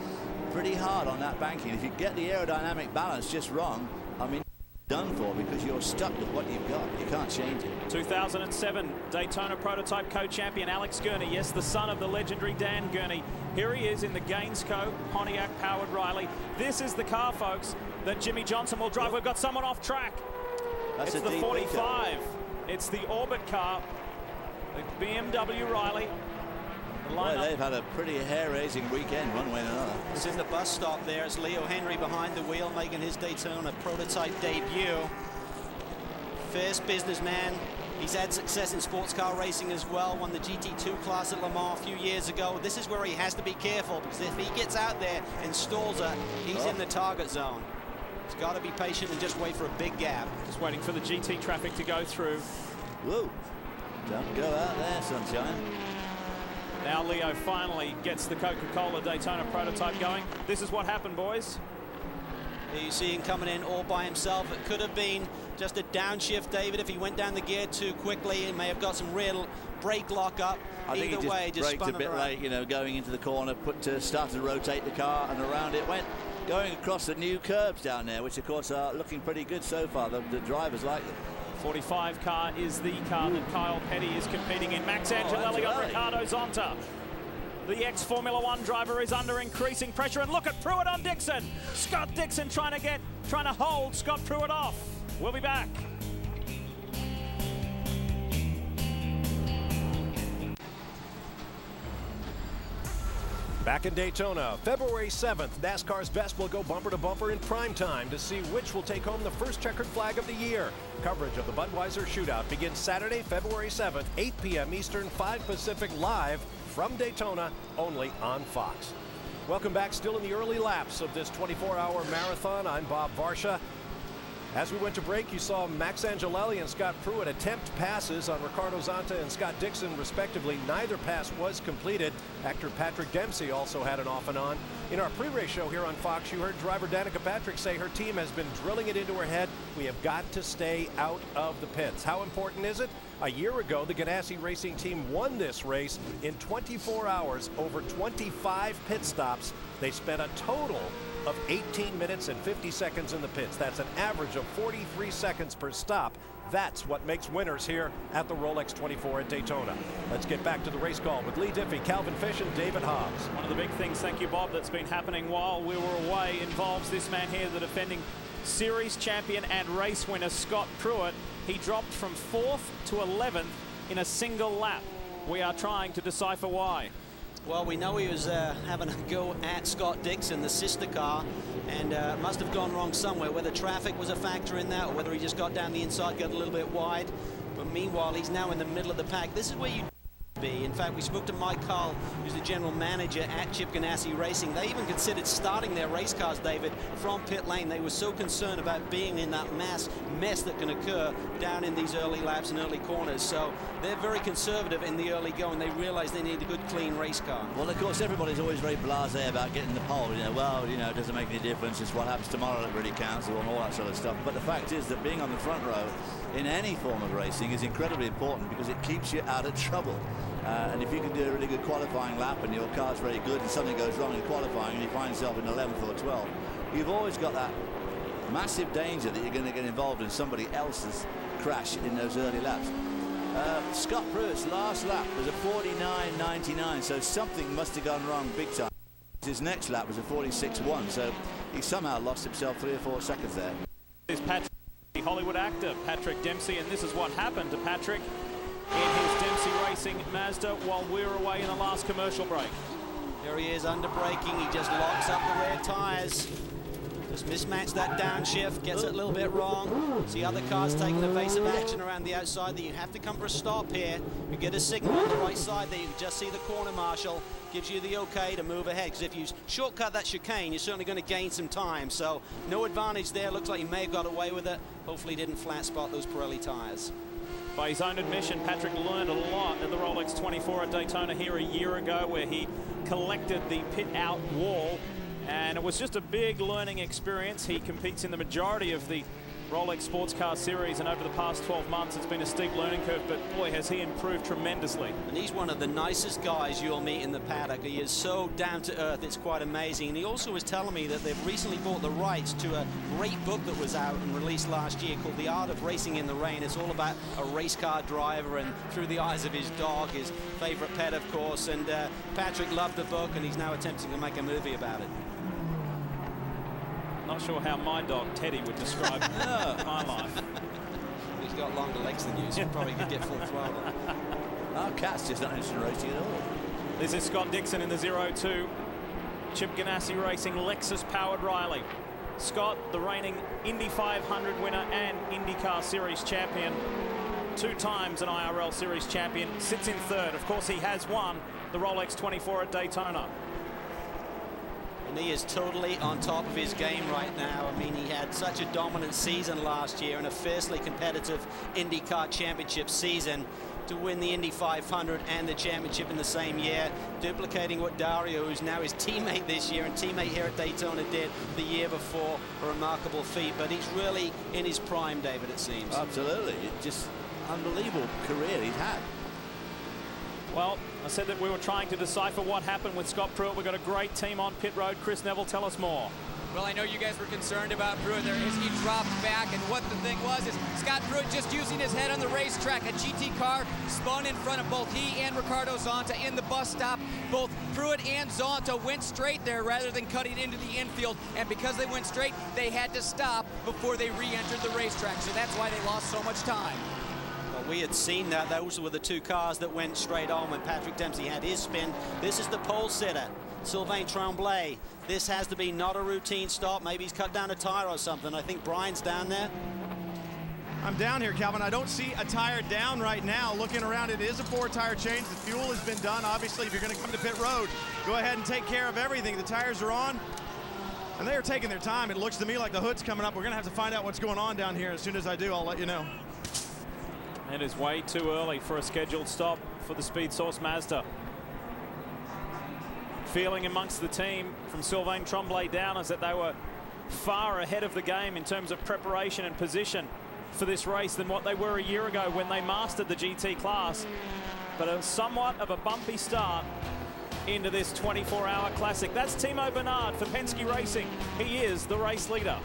pretty hard on that banking. If you get the aerodynamic balance just wrong, I mean, done for, because you're stuck with what you've got. You can't change it. 2007 Daytona prototype co-champion Alex Gurney, yes, the son of the legendary Dan Gurney. Here he is in the Gainsco Pontiac powered Riley. This is the car, folks, that Jimmy Johnson will drive. We've got someone off track. That's it's the 45. It's the Orbit car, the BMW Riley. Boy, they've had a pretty hair-raising weekend, one way or another. It's in the bus stop there. It's Leo Henry behind the wheel, making his Daytona prototype debut. Fierce businessman. He's had success in sports car racing as well. Won the GT2 class at Le Mans a few years ago. This is where he has to be careful, because if he gets out there and stalls her, he's in the target zone. He's got to be patient and just wait for a big gap. Just waiting for the GT traffic to go through. Whoa. Don't go out there, sunshine. Our Leo finally gets the Coca-Cola Daytona prototype going. This is what happened, boys. You see him coming in all by himself. It could have been just a downshift, David. If he went down the gear too quickly, he may have got some real brake lock up. I think Either way, just braked spun a bit late, you know, going into the corner, started to rotate the car, and around it went, going across the new curbs down there, which of course are looking pretty good so far. The drivers like them. 45 car is the car that Kyle Petty is competing in. Max Angelelli on Ricardo Zonta. The ex-Formula One driver is under increasing pressure, and look at Pruitt on Dixon. Scott Dixon trying to hold Scott Pruitt off. We'll be back. Back in Daytona, February 7th, NASCAR's best will go bumper to bumper in prime time to see which will take home the first checkered flag of the year. Coverage of the Budweiser Shootout begins Saturday, February 7th, 8 p.m. Eastern, 5 Pacific, live from Daytona, only on Fox. Welcome back, still in the early laps of this 24-hour marathon. I'm Bob Varsha. As we went to break, you saw Max Angelelli and Scott Pruitt attempt passes on Ricardo Zonta and Scott Dixon, respectively. Neither pass was completed. Actor Patrick Dempsey also had an off and on. In our pre-race show here on Fox, you heard driver Danica Patrick say her team has been drilling it into her head. We have got to stay out of the pits. How important is it? A year ago, the Ganassi Racing Team won this race in 24 hours, over 25 pit stops. They spent a total of 18 minutes and 50 seconds in the pits. That's an average of 43 seconds per stop. That's what makes winners here at the Rolex 24 at Daytona. Let's get back to the race call with Lee Diffie, Calvin Fish, and David Hobbs. One of the big things, thank you, Bob, that's been happening while we were away involves this man here, the defending series champion and race winner, Scott Pruitt. He dropped from 4th to 11th in a single lap. We are trying to decipher why. Well, we know he was having a go at Scott Dixon, the sister car, and must have gone wrong somewhere, whether traffic was a factor in that or whether he just got down the inside, got a little bit wide. But meanwhile, he's now in the middle of the pack. This is where you be. In fact, we spoke to Mike Carl, who's the general manager at Chip Ganassi Racing. They even considered starting their race cars, David, from pit lane. They were so concerned about being in that mess that can occur down in these early laps and early corners. So they're very conservative in the early going. They realize they need a good, clean race car. Well, of course, everybody's always very blasé about getting the pole. You know, well, you know, it doesn't make any difference. It's what happens tomorrow that really counts, and all that sort of stuff. But the fact is that being on the front row in any form of racing is incredibly important because it keeps you out of trouble. And if you can do a really good qualifying lap and your car's very good and something goes wrong in qualifying and you find yourself in 11th or 12th, you've always got that massive danger that you're going to get involved in somebody else's crash in those early laps. Scott Pruitt's last lap was a 49.99, so something must have gone wrong big time. His next lap was a 46.1, so he somehow lost himself 3 or 4 seconds there. This is Patrick, the Hollywood actor Patrick Dempsey, and this is what happened to Patrick in his Dempsey Racing Mazda while we were away in the last commercial break. There he is under braking. He just locks up the rear tires. Just mismatched that downshift, gets it a little bit wrong. See other cars taking evasive action around the outside that you have to come for a stop here. You get a signal on the right side there. You can just see the corner marshal. Gives you the okay to move ahead, because if you shortcut that chicane, you're certainly going to gain some time. So no advantage there. Looks like he may have got away with it. Hopefully he didn't flat spot those Pirelli tires. By his own admission, Patrick learned a lot at the Rolex 24 at Daytona here a year ago, where he collected the pit out wall, and it was just a big learning experience. He competes in the majority of the Rolex Sports Car Series, and over the past 12 months it's been a steep learning curve, but boy has he improved tremendously. And he's one of the nicest guys you'll meet in the paddock. He is so down to earth, it's quite amazing. And he also was telling me that they've recently bought the rights to a great book that was out and released last year called The Art of Racing in the Rain. It's all about a race car driver and through the eyes of his dog, his favorite pet, of course. And Patrick loved the book, and he's now attempting to make a movie about it. Not sure how my dog Teddy would describe my life. He's got longer legs than you, so probably could get full throttle. Our cat's just not interested in racing at all. This is Scott Dixon in the 02 Chip Ganassi Racing Lexus powered Riley. Scott, the reigning Indy 500 winner and IndyCar Series champion, 2 times an IRL Series champion, sits in 3rd. Of course, he has won the Rolex 24 at Daytona. And he is totally on top of his game right now. I mean, he had such a dominant season last year and a fiercely competitive IndyCar Championship season. to win the Indy 500 and the championship in the same year, duplicating what Dario, who's now his teammate this year and teammate here at Daytona, did the year before. A remarkable feat, but he's really in his prime, David, it seems. Absolutely. Just unbelievable career he's had. Well, I said that we were trying to decipher what happened with Scott Pruitt. We've got a great team on pit road. Chris Neville, tell us more. Well, I know you guys were concerned about Pruitt there as he dropped back, and what the thing was is Scott Pruitt just using his head on the racetrack. A GT car spun in front of both he and Ricardo Zonta in the bus stop. Both Pruitt and Zonta went straight there rather than cutting into the infield, and because they went straight, they had to stop before they re-entered the racetrack, so that's why they lost so much time. Well, we had seen that. Those were the two cars that went straight on when Patrick Dempsey had his spin. This is the pole sitter, Sylvain Tremblay. This has to be not a routine stop. Maybe he's cut down a tire or something. I think Brian's down there. I'm down here, Calvin. I don't see a tire down right now. Looking around, it is a 4-tire change. The fuel has been done. Obviously, if you're going to come to pit road, go ahead and take care of everything. The tires are on, and they are taking their time. It looks to me like the hood's coming up. We're going to have to find out what's going on down here. As soon as I do, I'll let you know. It is way too early for a scheduled stop for the Speed Source Mazda. Feeling amongst the team from Sylvain Tremblay down is that they were far ahead of the game in terms of preparation and position for this race than what they were a year ago when they mastered the GT class. But a somewhat of a bumpy start into this 24-hour classic. That's Timo Bernard for Penske Racing. He is the race leader.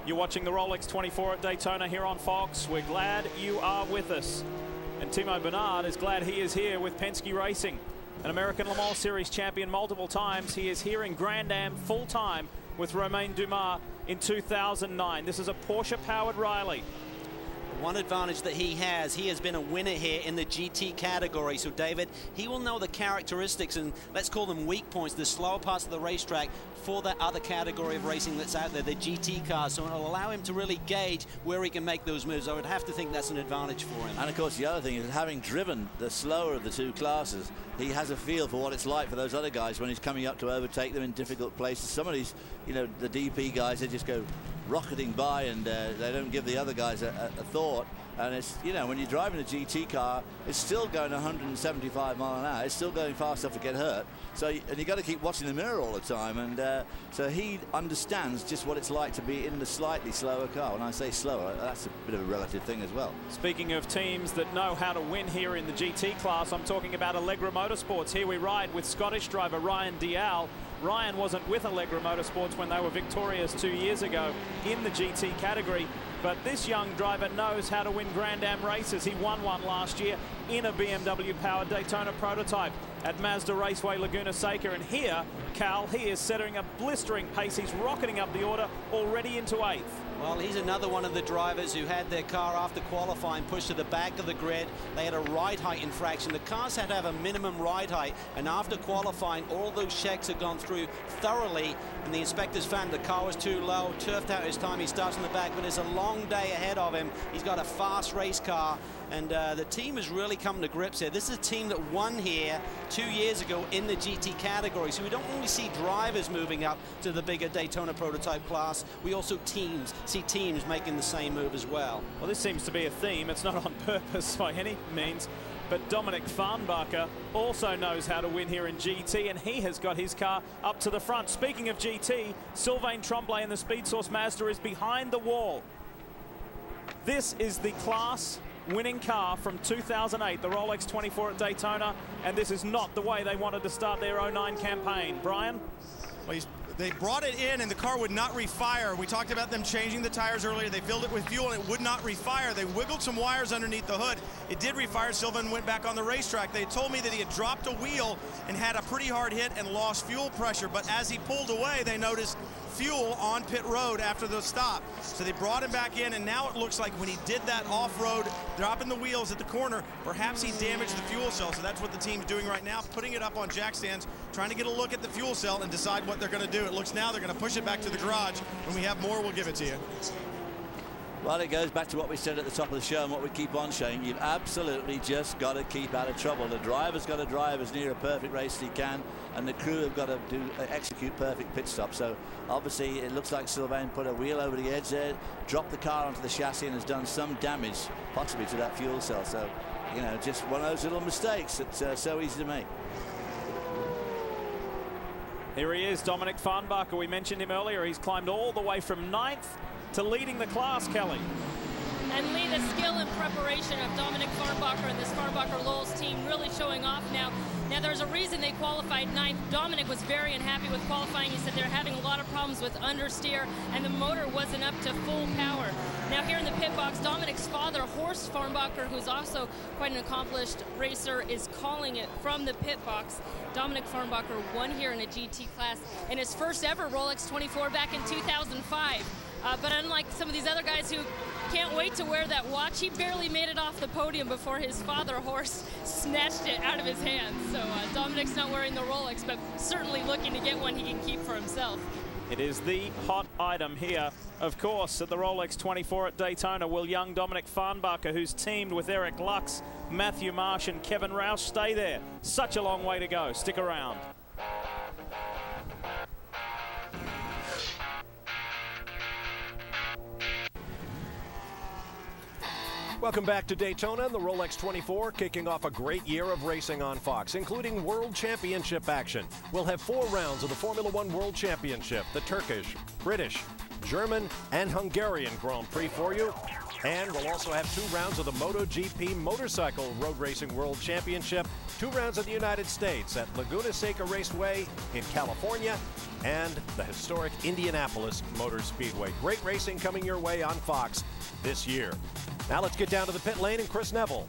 You're watching the Rolex 24 at Daytona here on Fox. We're glad you are with us. And Timo Bernard is glad he is here with Penske Racing. An American Le Mans Series champion multiple times. He is here in Grand Am full-time with Romain Dumas in 2009. This is a Porsche-powered Riley. One advantage that he has been a winner here in the GT category. So, David, he will know the characteristics and let's call them weak points, the slower parts of the racetrack for that other category of racing that's out there, the GT cars. So it'll allow him to really gauge where he can make those moves. I would have to think that's an advantage for him. And, of course, the other thing is having driven the slower of the two classes, he has a feel for what it's like for those other guys when he's coming up to overtake them in difficult places. Some of these, you know, the DP guys, they just go rocketing by and they don't give the other guys a thought. And it's, you know, when you're driving a GT car, it's still going 175 miles an hour. It's still going fast enough to get hurt. So, and you got to keep watching the mirror all the time. And so he understands just what it's like to be in the slightly slower car. When I say slower, that's a bit of a relative thing as well. Speaking of teams that know how to win here in the GT class, I'm talking about Allegra Motorsports. Here we ride with Scottish driver Ryan Dial. Ryan wasn't with Allegra Motorsports when they were victorious 2 years ago in the GT category, but this young driver knows how to win Grand Am races. He won one last year in a BMW-powered Daytona prototype at Mazda Raceway Laguna Seca, and here, Cal, he is setting a blistering pace. He's rocketing up the order, already into 8th. Well, he's another one of the drivers who had their car after qualifying pushed to the back of the grid. They had a ride height infraction. The cars had to have a minimum ride height, and after qualifying, all those checks had gone through thoroughly, and the inspectors found the car was too low, turfed out his time. He starts in the back, but there's a long day ahead of him. He's got a fast race car, and the team has really come to grips here. This is a team that won here 2 years ago in the GT category, so we don't only see drivers moving up to the bigger Daytona prototype class, we also see teams making the same move as well. Well, this seems to be a theme. It's not on purpose by any means, but Dominic Farnbacher also knows how to win here in GT, and he has got his car up to the front. Speaking of GT, Sylvain Tremblay in the Speed Source Mazda is behind the wall. This is the class winning car from 2008, the Rolex 24 at Daytona, and this is not the way they wanted to start their 09 campaign. Brian? Well, they brought it in and the car would not refire. We talked about them changing the tires earlier. They filled it with fuel and it would not refire. They wiggled some wires underneath the hood. It did refire. Sylvain went back on the racetrack. They told me that he had dropped a wheel and had a pretty hard hit and lost fuel pressure, but as he pulled away, they noticed fuel on pit road after the stop. So they brought him back in, and now it looks like when he did that off-road, dropping the wheels at the corner, perhaps he damaged the fuel cell. So that's what the team's doing right now, putting it up on jack stands, trying to get a look at the fuel cell and decide what they're going to do. It looks now they're going to push it back to the garage. When we have more, we'll give it to you. Well, it goes back to what we said at the top of the show and what we keep on saying. You've absolutely just got to keep out of trouble. The driver's got to drive as near a perfect race as he can, and the crew have got to execute perfect pit stops. So obviously it looks like Sylvain put a wheel over the edge there, dropped the car onto the chassis, and has done some damage possibly to that fuel cell. So, you know, just one of those little mistakes that's so easy to make. Here he is, Dominic Farnbacher. We mentioned him earlier. He's climbed all the way from 9th to leading the class, Kelly. And Lee, the skill and preparation of Dominic Farnbacher and this Farnbacher-Lowell's team really showing off now. Now, there's a reason they qualified 9th. Dominic was very unhappy with qualifying. He said they're having a lot of problems with understeer, and the motor wasn't up to full power. Now, here in the pit box, Dominic's father, Horst Farnbacher, who's also quite an accomplished racer, is calling it from the pit box. Dominic Farnbacher won here in a GT class in his first ever Rolex 24 back in 2005. But unlike some of these other guys who can't wait to wear that watch, he barely made it off the podium before his father, Horst, snatched it out of his hands. So Dominic's not wearing the Rolex, but certainly looking to get one he can keep for himself. It is the hot item here, of course, at the Rolex 24 at Daytona. Will young Dominic Farnbacher, who's teamed with Eric Lux, Matthew Marsh and Kevin Roush, stay there? Such a long way to go. Stick around. Welcome back to Daytona and the Rolex 24, kicking off a great year of racing on Fox, including World Championship action. We'll have 4 rounds of the Formula One World Championship, the Turkish, British, German, and Hungarian Grand Prix for you. And we'll also have 2 rounds of the MotoGP Motorcycle Road Racing World Championship, 2 rounds of the United States at Laguna Seca Raceway in California, and the historic Indianapolis Motor Speedway. Great racing coming your way on Fox this year. Now let's get down to the pit lane and Chris Neville.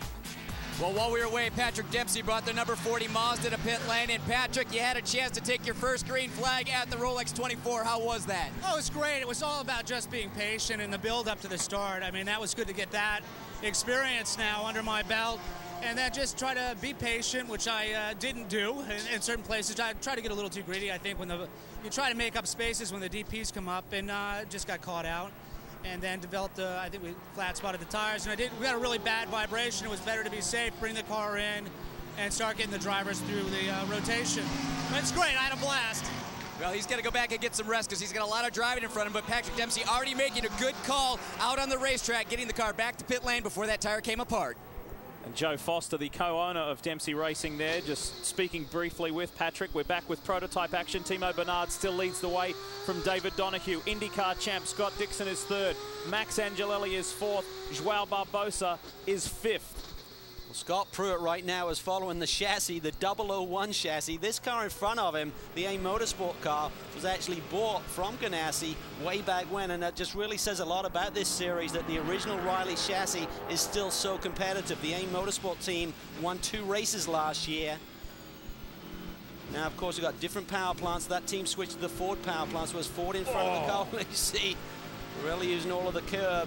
Well, while we were away, Patrick Dempsey brought the number 40 Mazda to pit lane. And Patrick, you had a chance to take your first green flag at the Rolex 24. How was that? Oh, it was great. It was all about just being patient and the build up to the start. I mean, that was good to get that experience now under my belt. And then just try to be patient, which I didn't do in certain places. I try to get a little too greedy, I think, when you try to make up spaces when the DPs come up, and just got caught out. And then developed, I think we flat spotted the tires, and we got a really bad vibration. It was better to be safe, bring the car in, and start getting the drivers through the rotation. But it's great, I had a blast. Well, he's got to go back and get some rest because he's got a lot of driving in front of him, but Patrick Dempsey already making a good call out on the racetrack, getting the car back to pit lane before that tire came apart. And Joe Foster, the co-owner of Dempsey Racing there, just speaking briefly with Patrick. We're back with prototype action. Timo Bernard still leads the way from David Donahue. IndyCar champ Scott Dixon is 3rd. Max Angelelli is 4th. Joao Barbosa is 5th. Well, Scott Pruitt right now is following the chassis, the 001 chassis. This car in front of him, the A Motorsport car, was actually bought from Ganassi way back when, and that just really says a lot about this series, that the original Riley chassis is still so competitive. The A Motorsport team won 2 races last year. Now, of course, we've got different power plants. That team switched to the Ford power plants, so it was Ford in front of the car. You see, really using all of the curb.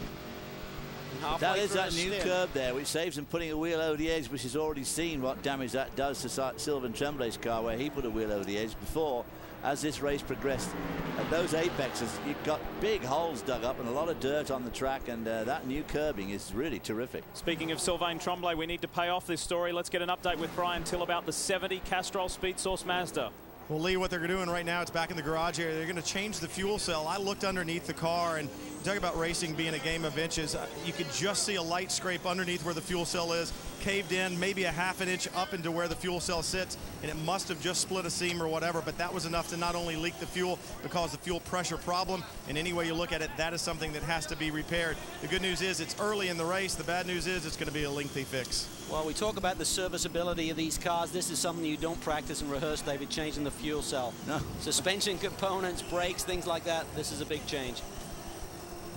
That is that new curb there, which saves him putting a wheel over the edge, which has already seen what damage that does to Sylvain Tremblay's car, where he put a wheel over the edge before. As this race progressed, at those apexes, you've got big holes dug up and a lot of dirt on the track, and that new curbing is really terrific. Speaking of Sylvain Tremblay, we need to pay off this story. Let's get an update with Brian Till about the 70 Castrol Speed Source Mazda. Well, Lee, what they're doing right now, it's back in the garage area. They're going to change the fuel cell. I looked underneath the car, and talk about racing being a game of inches. You could just see a light scrape underneath where the fuel cell is, caved in, maybe a ½ inch up into where the fuel cell sits, and it must have just split a seam or whatever, but that was enough to not only leak the fuel, but cause the fuel pressure problem. And any way you look at it, that is something that has to be repaired. The good news is it's early in the race. The bad news is it's going to be a lengthy fix. Well, we talk about the serviceability of these cars. This is something you don't practice and rehearse, David, changing the fuel cell. No. Suspension components, brakes, things like that. This is a big change.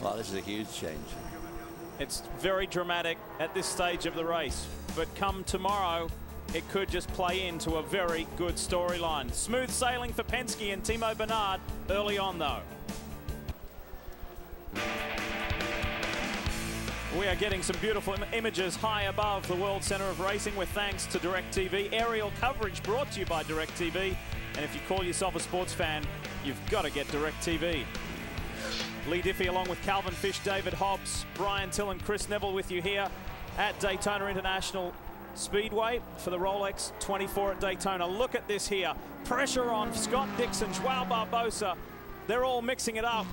Well, this is a huge change. It's very dramatic at this stage of the race, but come tomorrow, it could just play into a very good storyline. Smooth sailing for Penske and Timo Bernard early on, though. We are getting some beautiful images high above the World Center of Racing with thanks to DirecTV. Aerial coverage brought to you by DirecTV. And if you call yourself a sports fan, you've got to get DirecTV. Lee Diffie along with Calvin Fish, David Hobbs, Brian Till and Chris Neville with you here at Daytona International Speedway for the Rolex 24 at Daytona. Look at this here. Pressure on Scott Dixon, Joao Barbosa. They're all mixing it up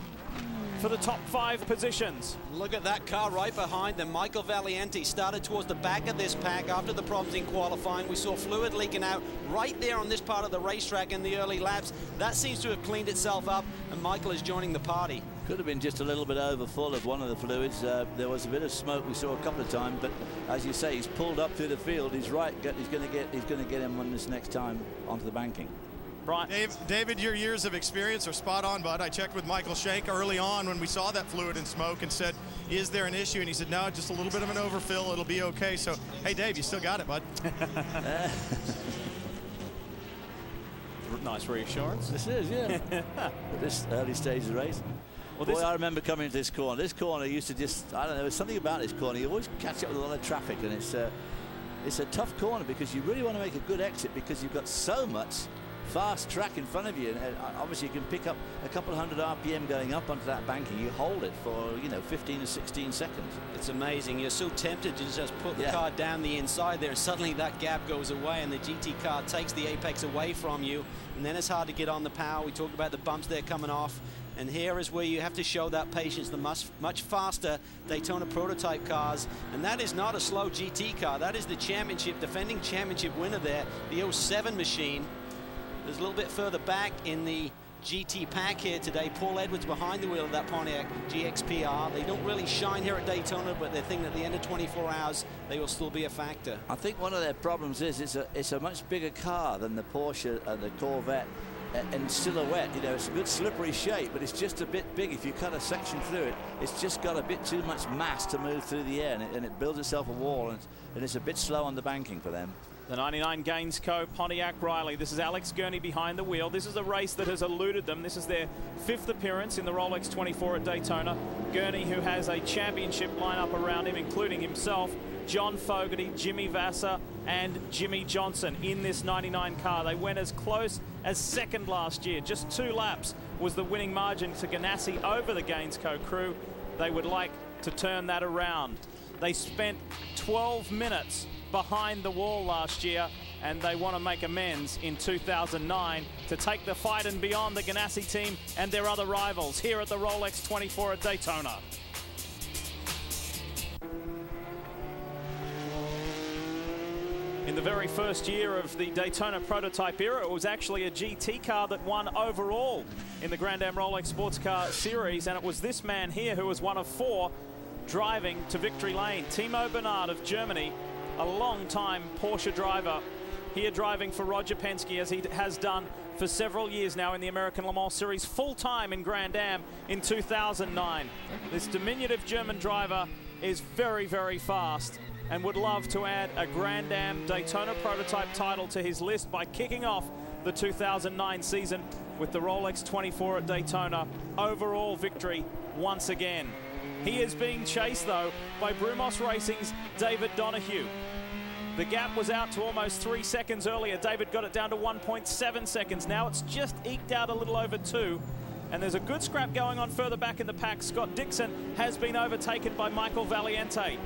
for the top 5 positions. Look at that car right behind them. Michael Valiente started towards the back of this pack after the problems in qualifying. We saw fluid leaking out right there on this part of the racetrack in the early laps. That seems to have cleaned itself up, and Michael is joining the party. Could have been just a little bit overfull of one of the fluids. There was a bit of smoke we saw a couple of times, but as you say, he's pulled up through the field. He's right. He's going to get him on this next time onto the banking. David, your years of experience are spot on, bud. I checked with Michael Shank early on when we saw that fluid and smoke and said, is there an issue? And he said, no, just a little bit of an overfill. It'll be okay. So, hey, Dave, you still got it, bud. Nice reassurance. This is, yeah. At this early stage of the race. Well, boy, I remember coming into this corner. This corner used to just, I don't know, there's something about this corner. You always catch up with a lot of traffic, and it's a tough corner because you really want to make a good exit because you've got so much fast track in front of you, and obviously you can pick up a couple hundred RPM going up onto that banking. You hold it for 15 to 16 seconds. It's amazing. You're so tempted to just put the car down the inside there, and suddenly that gap goes away and the GT car takes the apex away from you, and then it's hard to get on the power. We talked about the bumps there coming off, and here is where you have to show that patience. The much faster Daytona prototype cars, and that is not a slow GT car. That is the championship, defending championship winner there, the 07 machine. There's a little bit further back in the GT pack here today. Paul Edwards behind the wheel of that Pontiac GXPR. They don't really shine here at Daytona, but they think at the end of 24 hours, they will still be a factor. I think one of their problems is it's a much bigger car than the Porsche and the Corvette in silhouette. It's a good slippery shape, but it's just a bit big. If you cut a section through it, it's just got a bit too much mass to move through the air, and it builds itself a wall, and it's a bit slow on the banking for them. The 99 Gainsco Pontiac Riley. This is Alex Gurney behind the wheel. This is a race that has eluded them. This is their 5th appearance in the Rolex 24 at Daytona. Gurney, who has a championship lineup around him, including himself, John Fogarty, Jimmy Vasser, and Jimmy Johnson in this 99 car. They went as close as second last year. Just 2 laps was the winning margin to Ganassi over the Gainsco crew. They would like to turn that around. They spent 12 minutes behind the wall last year, and they want to make amends in 2009 to take the fight and beyond the Ganassi team and their other rivals here at the Rolex 24 at Daytona. In the very first year of the Daytona prototype era, it was actually a GT car that won overall in the Grand Am Rolex Sports Car Series, and it was this man here who was one of 4 driving to victory lane. Timo Bernard of Germany, a long-time Porsche driver, here driving for Roger Penske, as he has done for several years now in the American Le Mans Series, full-time in Grand Am in 2009. This diminutive German driver is very, very fast and would love to add a Grand Am Daytona prototype title to his list by kicking off the 2009 season with the Rolex 24 at Daytona. Overall victory once again. He is being chased, though, by Brumos Racing's David Donahue. The gap was out to almost 3 seconds earlier. David got it down to 1.7 seconds. Now it's just eked out a little over 2. And there's a good scrap going on further back in the pack. Scott Dixon has been overtaken by Michael Valiente.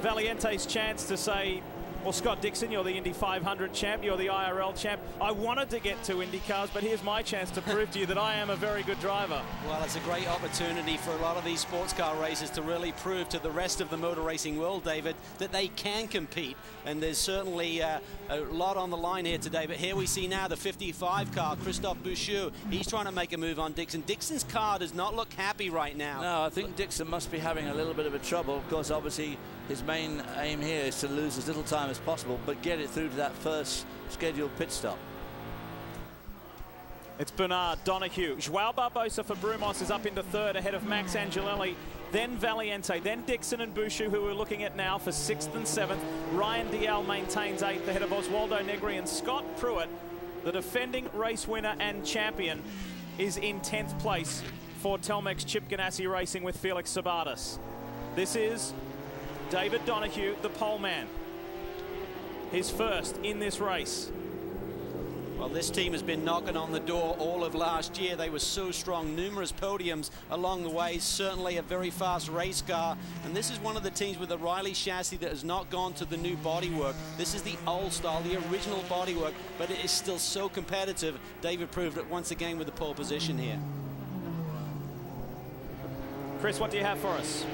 Valiente's chance to say, well, Scott Dixon, you're the Indy 500 champ, you're the IRL champ. I wanted to get 2 Indy cars, but here's my chance to prove to you that I am a very good driver. Well, it's a great opportunity for a lot of these sports car racers to really prove to the rest of the motor racing world, David, that they can compete. And there's certainly a lot on the line here today. But here we see now the 55 car, Christophe Bouchou. He's trying to make a move on Dixon. Dixon's car does not look happy right now. No, I think Dixon must be having a little bit of a trouble. Of course, obviously, his main aim here is to lose as little time as possible, but get it through to that first scheduled pit stop. It's Bernard, Donahue. Joao Barbosa for Brumos is up into 3rd ahead of Max Angelelli, then Valiente, then Dixon and Bouchou, who we're looking at now for 6th and 7th. Ryan Dial maintains 8th ahead of Oswaldo Negri, and Scott Pruitt, the defending race winner and champion, is in 10th place for Telmex Chip Ganassi Racing with Felix Sabates. This is David Donahue, the pole man. His first in this race. Well, this team has been knocking on the door all of last year. They were so strong, numerous podiums along the way, certainly a very fast race car. And this is one of the teams with the Riley chassis that has not gone to the new bodywork. This is the old style, the original bodywork, but it is still so competitive. David proved it once again with the pole position here. Chris, what do you have for us?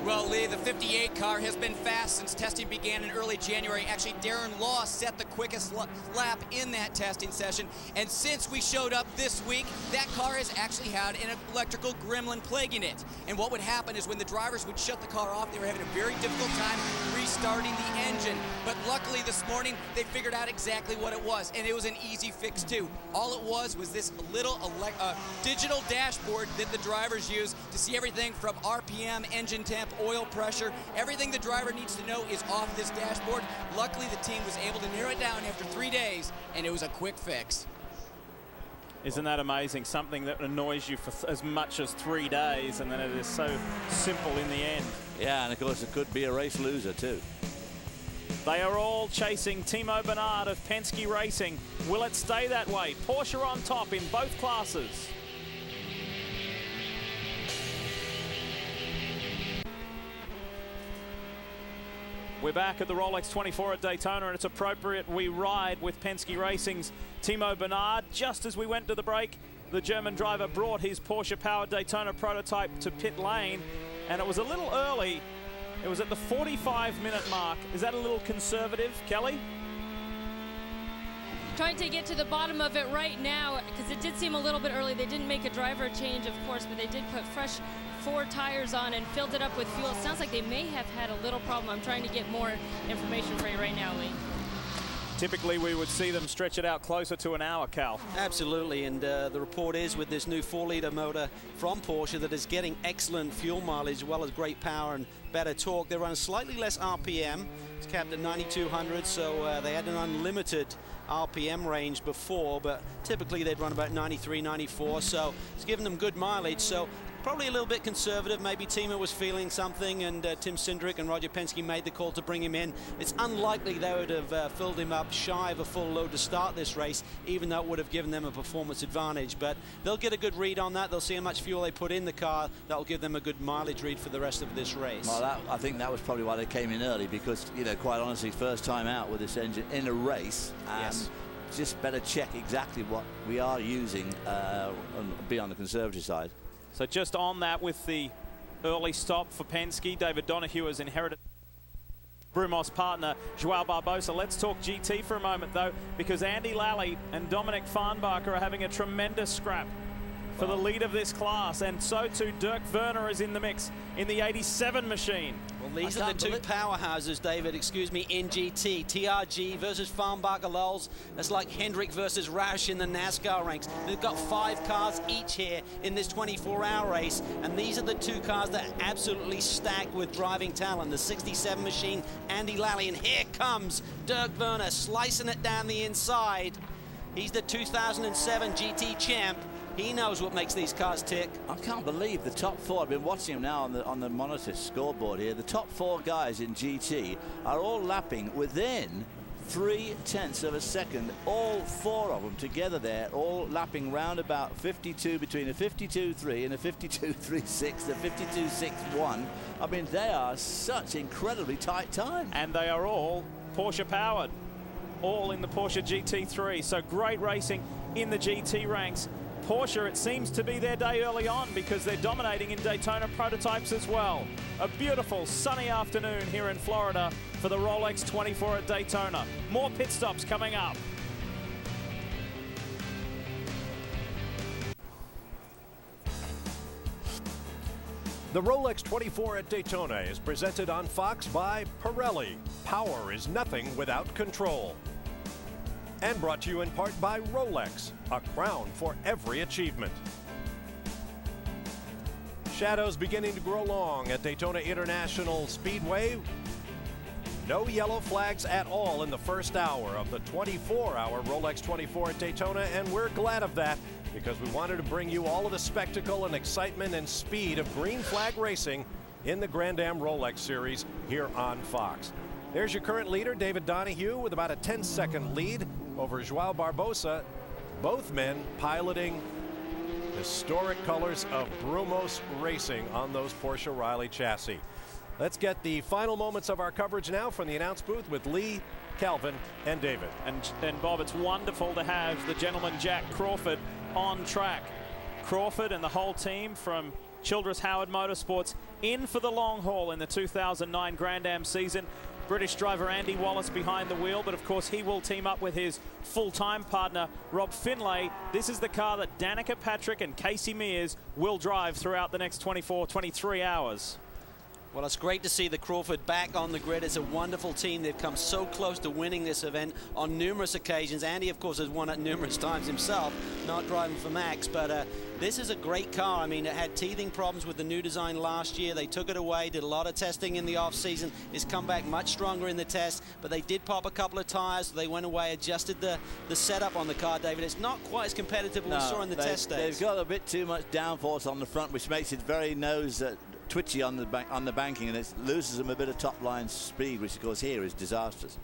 Well, Lee, the 58 car has been fast since testing began in early January. Actually, Darren Law set the quickest lap in that testing session. And since we showed up this week, that car has actually had an electrical gremlin plaguing it. And what would happen is when the drivers would shut the car off, they were having a very difficult time restarting the engine. But luckily this morning, they figured out exactly what it was. And it was an easy fix, too. All it was this little digital dashboard that the drivers use to see everything from RPM, engine temp, oil pressure. Everything the driver needs to know is off this dashboard. Luckily, the team was able to narrow it down after 3 days, and it was a quick fix. Isn't that amazing? Something that annoys you for as much as 3 days, and then it is so simple in the end. Yeah, and of course it could be a race loser too. They are all chasing Timo Bernard of Penske Racing. Will it stay that way? Porsche on top in both classes. We're back at the Rolex 24 at Daytona, and it's appropriate we ride with Penske Racing's Timo Bernard. Just as we went to the break, the German driver brought his Porsche-powered Daytona prototype to pit lane, and it was a little early. It was at the 45-minute mark. Is that a little conservative, Kelly? Trying to get to the bottom of it right now, because it did seem a little bit early. They didn't make a driver change, of course, but they did put fresh 4 tires on and filled it up with fuel. It sounds like they may have had a little problem. I'm trying to get more information for you right now, Lee. Typically, we would see them stretch it out closer to an hour, Cal. Absolutely, and the report is with this new 4-liter motor from Porsche that is getting excellent fuel mileage as well as great power and better torque. They run slightly less RPM. It's capped at 9,200, so they had an unlimited RPM range before, but typically they'd run about 93, 94, so it's giving them good mileage. So probably a little bit conservative. Maybe Timo was feeling something, and Tim Cindric and Roger Penske made the call to bring him in. It's unlikely they would have filled him up shy of a full load to start this race, even though it would have given them a performance advantage. But they'll get a good read on that. They'll see how much fuel they put in the car. That'll give them a good mileage read for the rest of this race. Well, I think that was probably why they came in early, because, you know, quite honestly, first time out with this engine in a race. Yes. Just better check exactly what we are using and be on the conservative side. So just on that, with the early stop for Penske, David Donahue has inherited Brumos partner Joao Barbosa. Let's talk GT for a moment, though, because Andy Lally and Dominic Farnbacher are having a tremendous scrap for the lead of this class, and so too Dirk Werner is in the mix in the 87 machine. Well, these are the two powerhouses, David, in GT. TRG versus Farnbacher Lulz. That's like Hendrick versus Roush in the NASCAR ranks. They've got 5 cars each here in this 24-hour race, and these are the 2 cars that are absolutely stacked with driving talent. The 67 machine, Andy Lally, and here comes Dirk Werner slicing it down the inside. He's the 2007 GT champ. He knows what makes these cars tick. I can't believe the top 4. I've been watching them now on the monitor scoreboard here. The top 4 guys in GT are all lapping within 0.3 of a second. All 4 of them together there, all lapping round about 52, between a 52.3 and a 52.36, a 52.61. I mean, they are such incredibly tight times. And they are all Porsche powered, all in the Porsche GT3. So great racing in the GT ranks. Porsche, it seems to be their day early on, because they're dominating in Daytona prototypes as well. A beautiful sunny afternoon here in Florida for the Rolex 24 at Daytona. More pit stops coming up. The Rolex 24 at Daytona is presented on Fox by Pirelli. Power is nothing without control. And brought to you in part by Rolex, a crown for every achievement. Shadows beginning to grow long at Daytona International Speedway. No yellow flags at all in the first hour of the 24-hour Rolex 24 at Daytona, and we're glad of that, because we wanted to bring you all of the spectacle and excitement and speed of green flag racing in the Grand Am Rolex Series here on Fox. There's your current leader, David Donahue, with about a 10-second lead. over Joao Barbosa. Both men piloting historic colors of Brumos Racing on those Porsche Riley chassis. Let's get the final moments of our coverage now from the announce booth with Lee, Calvin, and David. And Bob, it's wonderful to have the gentleman Jack Crawford on track. Crawford and the whole team from Childress Howard Motorsports in for the long haul in the 2009 Grand Am season. British driver Andy Wallace behind the wheel, but of course he will team up with his full-time partner Rob Finlay. This is the car that Danica Patrick and Casey Mears will drive throughout the next 23 hours. Well, it's great to see the Crawford back on the grid. It's a wonderful team. They've come so close to winning this event on numerous occasions. Andy, of course, has won it numerous times himself, not driving for Max. But this is a great car. I mean, it had teething problems with the new design last year. They took it away, did a lot of testing in the off-season. It's come back much stronger in the test. But they did pop a couple of tires. So they went away, adjusted the setup on the car, David. It's not quite as competitive as we saw in the test days. They've got a bit too much downforce on the front, which makes it very twitchy on the banking, and it loses them a bit of top line speed, which of course here is disastrous.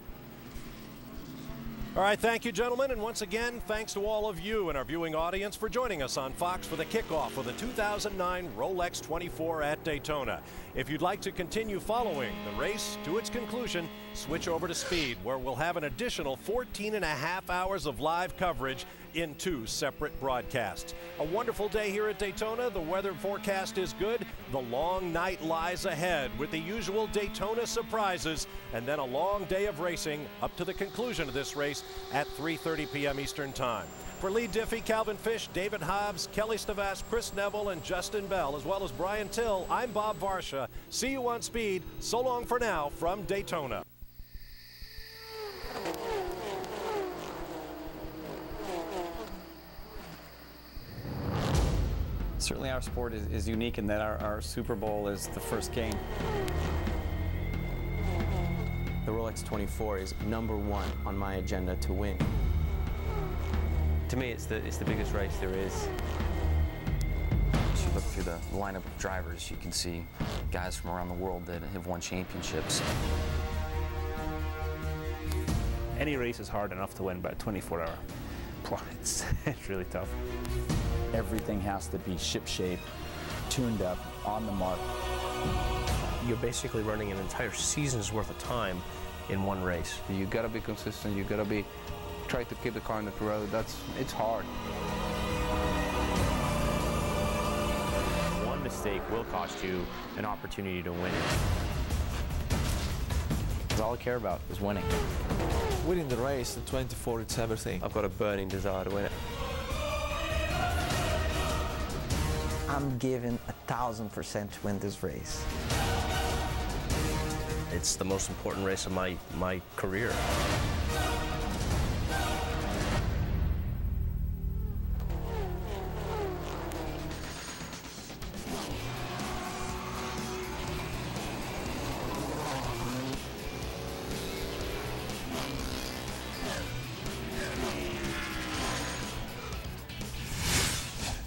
All right, thank you, gentlemen, and once again, thanks to all of you and our viewing audience for joining us on Fox for the kickoff of the 2009 Rolex 24 at Daytona. If you'd like to continue following the race to its conclusion, switch over to Speed, where we'll have an additional 14.5 hours of live coverage in 2 separate broadcasts. A wonderful day here at Daytona. The weather forecast is good. The long night lies ahead with the usual Daytona surprises, and then a long day of racing up to the conclusion of this race at 3:30 p.m. Eastern Time. For Lee Diffie, Calvin Fish, David Hobbs, Kelly Stavast, Chris Neville, and Justin Bell, as well as Brian Till, I'm Bob Varsha. See you on Speed. So long for now from Daytona. Certainly our sport is unique in that our Super Bowl is the first game. The Rolex 24 is #1 on my agenda to win. To me, it's the biggest race there is. As you look through the lineup of drivers, you can see guys from around the world that have won championships. Any race is hard enough to win, but 24-hour, it's really tough. Everything has to be ship-shape, tuned up, on the mark. You're basically running an entire season's worth of time in one race. You gotta be consistent. You gotta try to keep the car on the road. It's hard. One mistake will cost you an opportunity to win. Because all I care about is winning. Winning the race, the 24, it's everything. I've got a burning desire to win it. I'm giving 1,000% to win this race. It's the most important race of my career.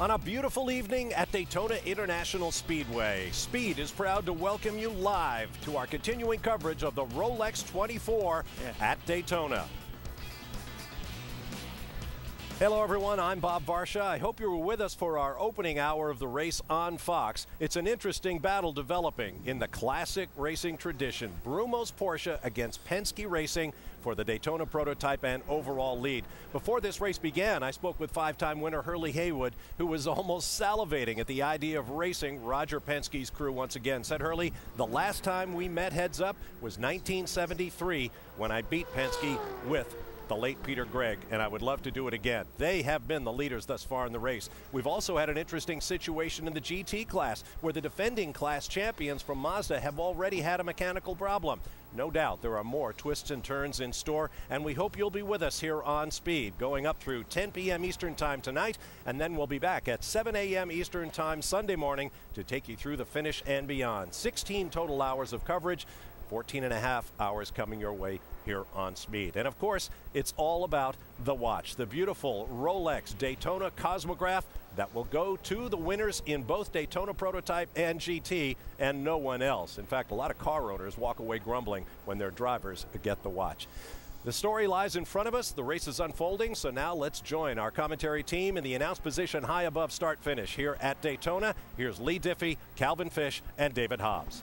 On a beautiful evening at Daytona International Speedway, Speed is proud to welcome you live to our continuing coverage of the Rolex 24 at Daytona. Hello everyone, I'm Bob Varsha. I hope you were with us for our opening hour of the race on Fox. It's an interesting battle developing in the classic racing tradition. Brumos Porsche against Penske Racing for the Daytona prototype and overall lead. Before this race began, I spoke with 5-time winner Hurley Haywood, who was almost salivating at the idea of racing Roger Penske's crew once again. Said Hurley, the last time we met heads up was 1973 when I beat Penske with the late Peter Gregg, and I would love to do it again. They have been the leaders thus far in the race. We've also had an interesting situation in the GT class where the defending class champions from Mazda have already had a mechanical problem. No doubt there are more twists and turns in store, and we hope you'll be with us here on Speed, going up through 10 p.m. Eastern Time tonight, and then we'll be back at 7 a.m. Eastern Time Sunday morning to take you through the finish and beyond. 16 total hours of coverage, 14.5 hours coming your way here on Speed. And of course, it's all about the watch, the beautiful Rolex Daytona Cosmograph that will go to the winners in both Daytona Prototype and GT and no one else. In fact, a lot of car owners walk away grumbling when their drivers get the watch. The story lies in front of us. The race is unfolding, so now let's join our commentary team in the announced position high above start-finish here at Daytona. Here's Lee Diffie, Calvin Fish, and David Hobbs.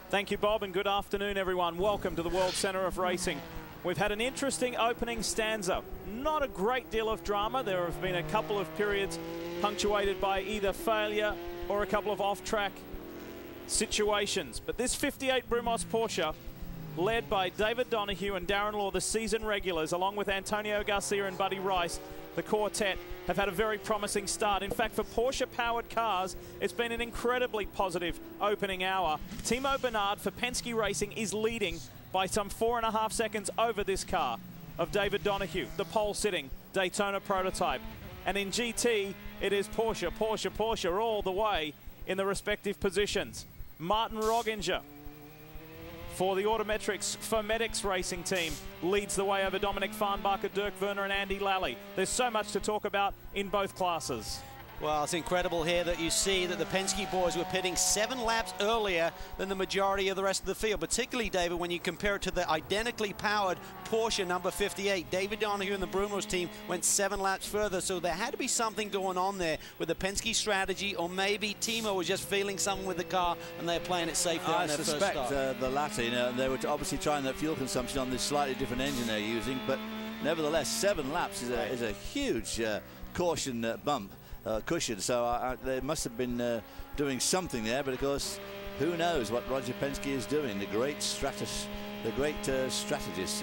Thank you, Bob, and good afternoon, everyone. Welcome to the World Center of Racing. We've had an interesting opening stanza. Not a great deal of drama. There have been a couple of periods punctuated by either failure or a couple of off-track situations. But this 58 Brumos Porsche, led by David Donahue and Darren Law, the season regulars, along with Antonio Garcia and Buddy Rice, the quartet, have had a very promising start. In fact, for Porsche-powered cars, it's been an incredibly positive opening hour. Timo Bernard for Penske Racing is leading by some 4.5 seconds over this car of David Donahue, the pole-sitting Daytona prototype. And in GT, it is Porsche, Porsche, Porsche all the way in the respective positions. Martin Rogginger for the Autometrics Fometics racing team leads the way over Dominic Farnbacher, Dirk Werner and Andy Lally. There's so much to talk about in both classes. Well, it's incredible here that you see that the Penske boys were pitting 7 laps earlier than the majority of the rest of the field, particularly, David, when you compare it to the identically powered Porsche number 58. David Donahue and the Brumos team went 7 laps further, so there had to be something going on there with the Penske strategy, or maybe Timo was just feeling something with the car and they're playing it safe there on their first start. I suspect the latter. You know, they were obviously trying that fuel consumption on this slightly different engine they're using, but nevertheless, 7 laps is a huge caution bump. Cushion, so they must have been doing something there, but of course who knows what Roger Penske is doing, the great strategist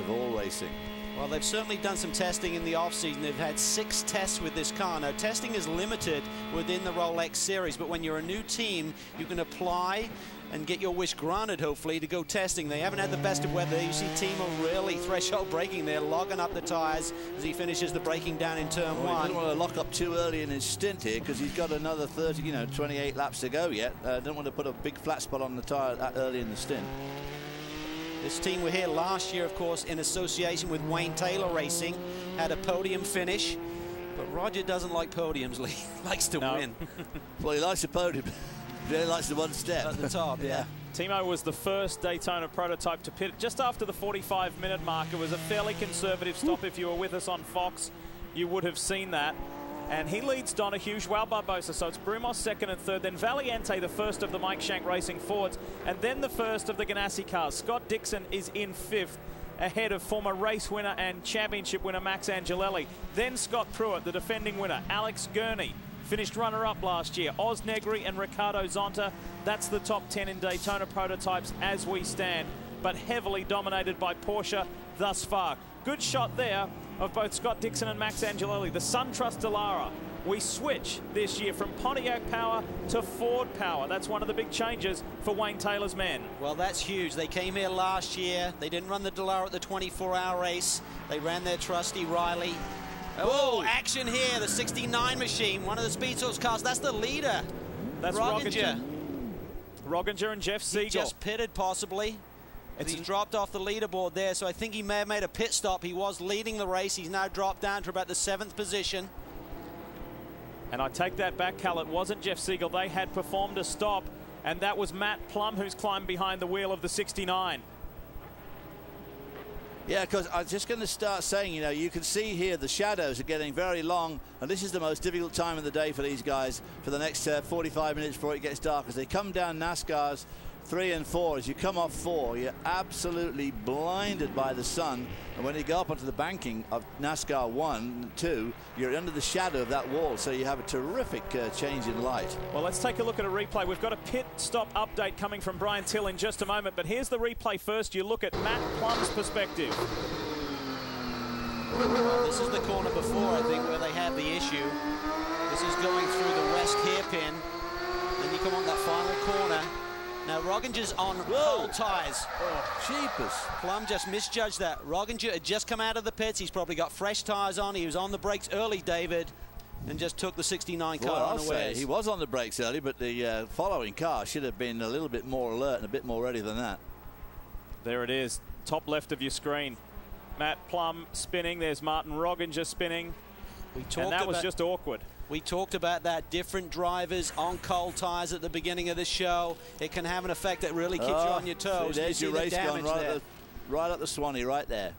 of all racing. Well, they've certainly done some testing in the off-season. They've had 6 tests with this car. Now, testing is limited within the Rolex series, but when you're a new team, you can apply and get your wish granted, hopefully, to go testing. They haven't had the best of weather. You see Timo really threshold braking there, logging up the tires as he finishes the braking down in turn 1. He doesn't want to lock up too early in his stint here because he's got another 28 laps to go yet. Don't want to put a big flat spot on the tire that early in the stint. This team were here last year, of course, in association with Wayne Taylor Racing, had a podium finish, but Roger doesn't like podiums, Lee. He likes to win. Well, he likes the podium. He really likes the one step. At the top, yeah. Timo was the first Daytona prototype to pit just after the 45-minute mark. It was a fairly conservative stop. If you were with us on Fox, you would have seen that. And he leads Donahue, João Barbosa, so it's Brumos second and third, then Valiente, the first of the Mike Shank Racing Fords, and then the first of the Ganassi cars. Scott Dixon is in 5th, ahead of former race winner and championship winner Max Angelelli. Then Scott Pruitt, the defending winner, Alex Gurney, finished runner-up last year. Oz Negri and Ricardo Zonta. That's the top 10 in Daytona prototypes as we stand, but heavily dominated by Porsche thus far. Good shot there of both Scott Dixon and Max Angelelli. The SunTrust Dallara. We switch this year from Pontiac power to Ford power. That's one of the big changes for Wayne Taylor's men. Well, that's huge. They came here last year. They didn't run the Dallara at the 24-hour race. They ran their trusty Riley. Oh, action here, the 69 machine, one of the Speed Source cars. That's the leader. That's Rogginger. Rogginger and Jeff Siegel. He just pitted, possibly. He's dropped off the leaderboard there, so I think he may have made a pit stop. He was leading the race. He's now dropped down to about the 7th position. And I take that back, Cal. It wasn't Jeff Siegel. They had performed a stop, and that was Matt Plum, who's climbed behind the wheel of the 69. Yeah, because I was just going to start saying, you know, you can see here the shadows are getting very long, and this is the most difficult time of the day for these guys for the next 45 minutes before it gets dark. As they come down NASCAR's 3 and 4, as you come off 4, you're absolutely blinded by the sun, and when you go up onto the banking of NASCAR 1 and 2, you're under the shadow of that wall, so you have a terrific change in light. Well, let's take a look at a replay. We've got a pit stop update coming from Brian Till in just a moment, but here's the replay first. You look at Matt Plum's perspective. Well, this is the corner before, I think, where they have the issue. This is going through the west hairpin, then you come on that final corner. Now, Rogginger's on cold tyres. Oh, jeepers. Plum just misjudged that. Rogginger had just come out of the pits. He's probably got fresh tyres on. He was on the brakes early, David, and just took the 69 car unawares. He was on the brakes early, but the following car should have been a little bit more alert and a bit more ready than that. There it is, top left of your screen. Matt Plum spinning. There's Martin Rogginger spinning. And that was just awkward. We talked about that, different drivers on cold tyres at the beginning of the show. It can have an effect that really keeps you on your toes. There's your race going right up the Swanee right there.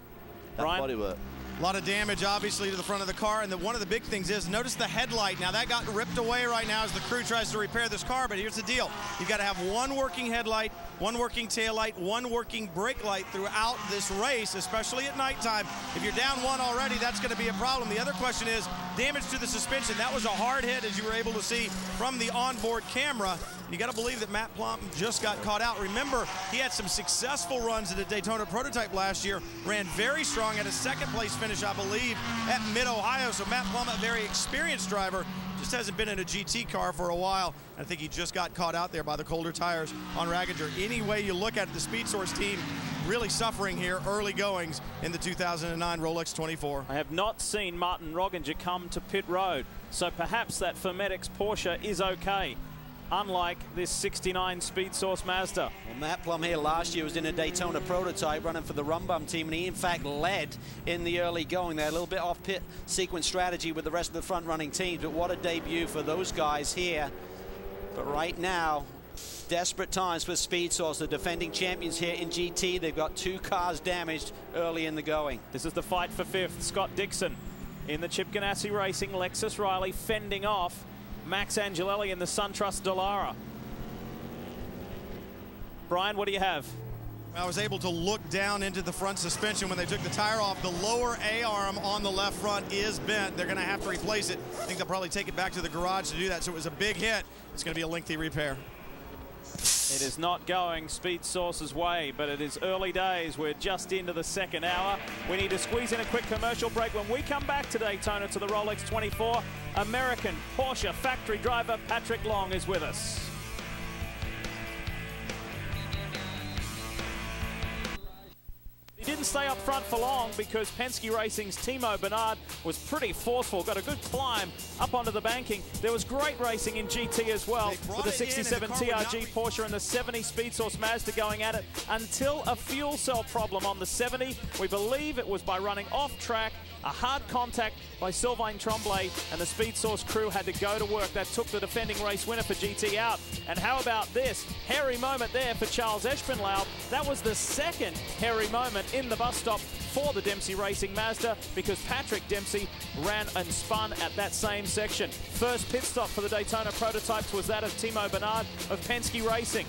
Tough bodywork. A lot of damage, obviously, to the front of the car, and one of the big things is, notice the headlight. Now, that got ripped away right now as the crew tries to repair this car, but here's the deal. You've got to have one working headlight, one working taillight, one working brake light throughout this race, especially at nighttime. If you're down one already, that's going to be a problem. The other question is damage to the suspension. That was a hard hit, as you were able to see from the onboard camera. You got to believe that Matt Plump just got caught out. Remember, he had some successful runs at the Daytona prototype last year, ran very strong at a second-place finish, I believe, at Mid-Ohio. So Matt Plump, a very experienced driver, just hasn't been in a GT car for a while. I think he just got caught out there by the colder tires on Ragginger. Any way you look at it, the Speed Source team really suffering here early goings in the 2009 Rolex 24. I have not seen Martin Rogginger come to pit road, so perhaps that Fermetics Porsche is okay, unlike this 69 Speed Source Mazda. Well, Matt Plum here last year was in a Daytona prototype running for the Rum Bum team, and he in fact led in the early going there. A little bit off pit sequence strategy with the rest of the front running teams, but what a debut for those guys here. But right now, desperate times for Speed Source, the defending champions here in GT. They've got 2 cars damaged early in the going. This is the fight for 5th. Scott Dixon in the Chip Ganassi Racing Lexus Riley fending off Max Angelelli in the SunTrust Dallara. Brian, what do you have? I was able to look down into the front suspension when they took the tire off. The lower A-arm on the left front is bent. They're going to have to replace it. I think they'll probably take it back to the garage to do that. So it was a big hit. It's going to be a lengthy repair. It is not going Speed Source's way, but it is early days. We're just into the 2nd hour. We need to squeeze in a quick commercial break. When we come back to Daytona to the Rolex 24, American Porsche factory driver Patrick Long is with us. He didn't stay up front for long because Penske Racing's Timo Bernard was pretty forceful, got a good climb up onto the banking. There was great racing in GT as well, with the 67 TRG Porsche and the 70 Speed Source Mazda going at it until a fuel cell problem on the 70. We believe it was by running off track, a hard contact by Sylvain Tremblay, and the Speed Source crew had to go to work. That took the defending race winner for GT out. And how about this? Hairy moment there for Charles Eschenlaub. That was the 2nd hairy moment in the bus stop for the Dempsey Racing Mazda, because Patrick Dempsey ran and spun at that same section. First pit stop for the Daytona prototypes was that of Timo Bernard of Penske Racing.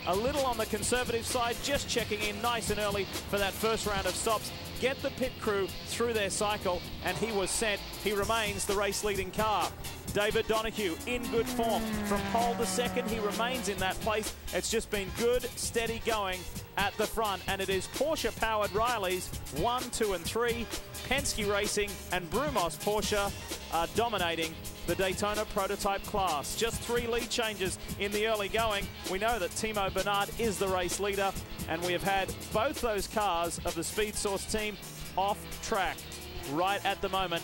A little on the conservative side, just checking in nice and early for that first round of stops. Get the pit crew through their cycle, and he was sent. He remains the race-leading car. David Donohue in good form. From pole to 2nd, he remains in that place. It's just been good, steady going at the front, and it is Porsche-powered Rileys 1, 2, and 3. Penske Racing and Brumos Porsche are dominating the Daytona prototype class. Just 3 lead changes in the early going. We know that Timo Bernard is the race leader, and we have had both those cars of the Speed Source team off track right at the moment,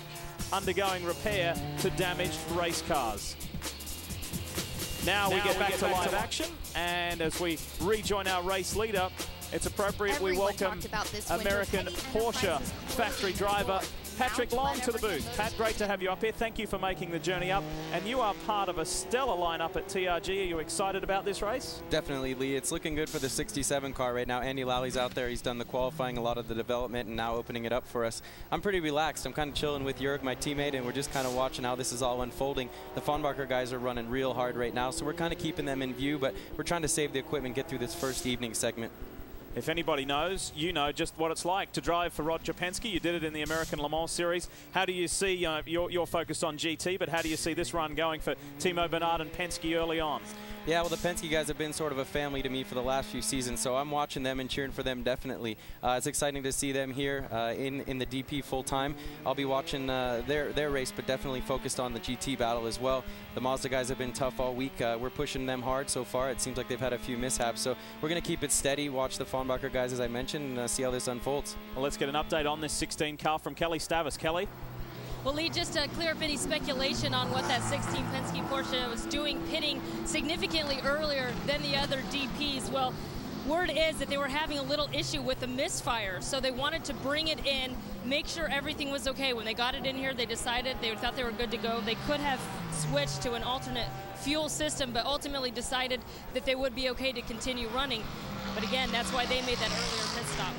undergoing repair to damaged race cars. Now we get back to live action, and as we rejoin our race leader, it's appropriate we welcome American Porsche factory driver Patrick Long to the booth. Pat, great to have you up here. Thank you for making the journey up. And you are part of a stellar lineup at TRG. Are you excited about this race? Definitely, Lee. It's looking good for the 67 car right now. Andy Lally's out there. He's done the qualifying, a lot of the development, and now opening it up for us. I'm pretty relaxed. I'm kind of chilling with Jörg, my teammate, and we're just kind of watching how this is all unfolding. The Fahnbacher guys are running real hard right now, so we're kind of keeping them in view, but we're trying to save the equipment, get through this first evening segment. If anybody knows, you know just what it's like to drive for Roger Penske. You did it in the American Le Mans Series. How do you see, you're focused on GT, but how do you see this run going for Timo Bernard and Penske early on? Yeah, well, the Penske guys have been sort of a family to me for the last few seasons, so I'm watching them and cheering for them definitely. It's exciting to see them here in the DP full-time. I'll be watching their race, but definitely focused on the GT battle as well. The Mazda guys have been tough all week. We're pushing them hard so far. It seems like they've had a few mishaps, so we're going to keep it steady, watch the Fahnbacher guys, as I mentioned, and see how this unfolds. Well, let's get an update on this 16 car from Kelly Stavis. Kelly? Well, Lee, just to clear up any speculation on what that 16 Penske Porsche was doing, pitting significantly earlier than the other DPs. Well, word is that they were having a little issue with the misfire, so they wanted to bring it in, make sure everything was okay. When they got it in here, they decided they thought they were good to go. They could have switched to an alternate fuel system, but ultimately decided that they would be okay to continue running. But again, that's why they made that earlier pit stop.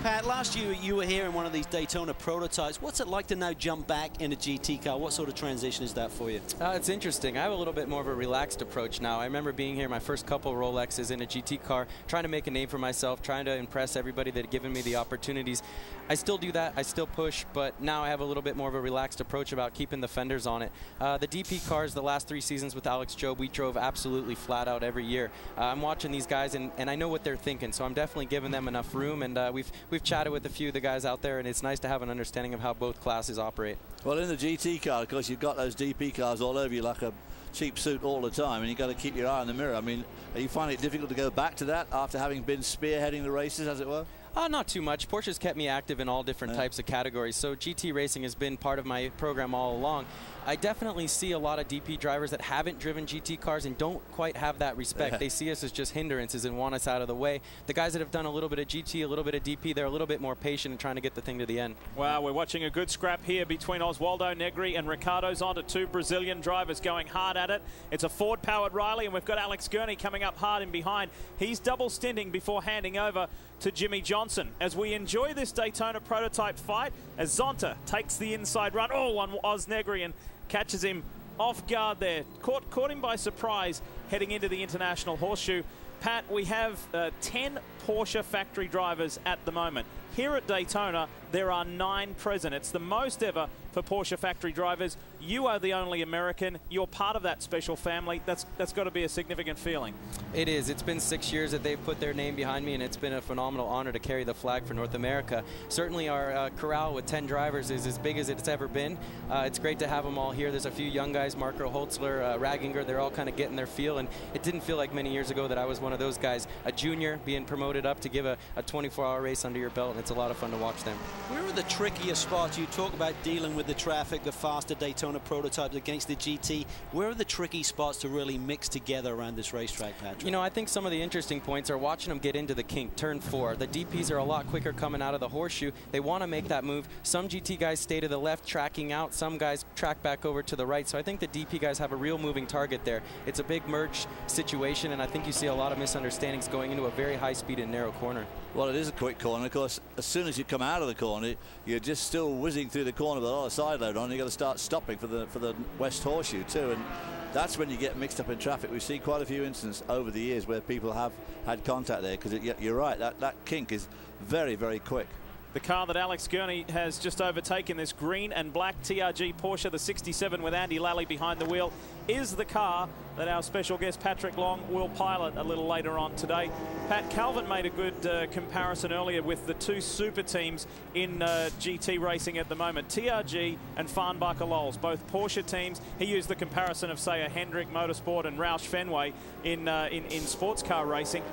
Pat, last year you were here in one of these Daytona prototypes. What's it like to now jump back in a GT car? What sort of transition is that for you? It's interesting. I have a little bit more of a relaxed approach now. I remember being here my first couple Rolexes in a GT car, trying to make a name for myself, trying to impress everybody that had given me the opportunities. I still do that. I still push, but now I have a little bit more of a relaxed approach about keeping the fenders on it. The DP cars, the last 3 seasons with Alex Job, we drove absolutely flat out every year. I'm watching these guys, and I know what they're thinking, so I'm definitely giving them enough room, and we've chatted with a few of the guys out there, and it's nice to have an understanding of how both classes operate. Well, in the GT car, of course, you've got those DP cars all over you like a cheap suit all the time, and you've got to keep your eye on the mirror. I mean, are you finding it difficult to go back to that after having been spearheading the races, as it were? Not too much. Porsche's kept me active in all different types of categories, so GT racing has been part of my program all along. I definitely see a lot of DP drivers that haven't driven GT cars and don't quite have that respect. They see us as just hindrances and want us out of the way. The guys that have done a little bit of GT, a little bit of DP, they're a little bit more patient in trying to get the thing to the end. Wow, we're watching a good scrap here between Oswaldo Negri and Ricardo Zonta, 2 Brazilian drivers going hard at it. It's a Ford-powered Riley, and we've got Alex Gurney coming up hard in behind. He's double stinting before handing over to Jimmy Johnson. As we enjoy this Daytona prototype fight, as Zonta takes the inside run. Oh, on Oz Negri and catches him off guard there. Caught him by surprise heading into the International Horseshoe. Pat, we have 10 Porsche factory drivers at the moment. Here at Daytona, there are 9 present. It's the most ever for Porsche factory drivers. You are the only American. You're part of that special family. That's got to be a significant feeling. It is. It's been 6 years that they've put their name behind me, and it's been a phenomenal honor to carry the flag for North America. Certainly our corral with 10 drivers is as big as it's ever been. It's great to have them all here. There's a few young guys, Marco Holtzler, Raginger, they're all kind of getting their feel, and it didn't feel like many years ago that I was one of those guys, a junior being promoted up to give a 24-hour race under your belt, and it's a lot of fun to watch them. Where are the trickier spots? You talk about dealing with the traffic, the faster Daytona prototypes against the GT. Where are the tricky spots to really mix together around this racetrack, Patrick? You know, I think some of the interesting points are watching them get into the kink, turn 4. The DPs are a lot quicker coming out of the horseshoe. They want to make that move. Some GT guys stay to the left, tracking out. Some guys track back over to the right. So I think the DP guys have a real moving target there. It's a big merge situation, and I think you see a lot of misunderstandings going into a very high speed and narrow corner. Well, it is a quick corner. Of course, as soon as you come out of the corner, you're just still whizzing through the corner with a lot of side load on. You've got to start stopping for the West Horseshoe too, and that's when you get mixed up in traffic. We've seen quite a few incidents over the years where people have had contact there, because you're right, that kink is very, very quick. The car that Alex Gurney has just overtaken, this green and black TRG Porsche, the 67 with Andy Lally behind the wheel, is the car that our special guest Patrick Long will pilot a little later on today. Pat, Calvin made a good comparison earlier with the 2 super teams in GT racing at the moment, TRG and Farnbacher Lowe's, both Porsche teams. He used the comparison of, say, a Hendrick Motorsport and Roush Fenway in sports car racing.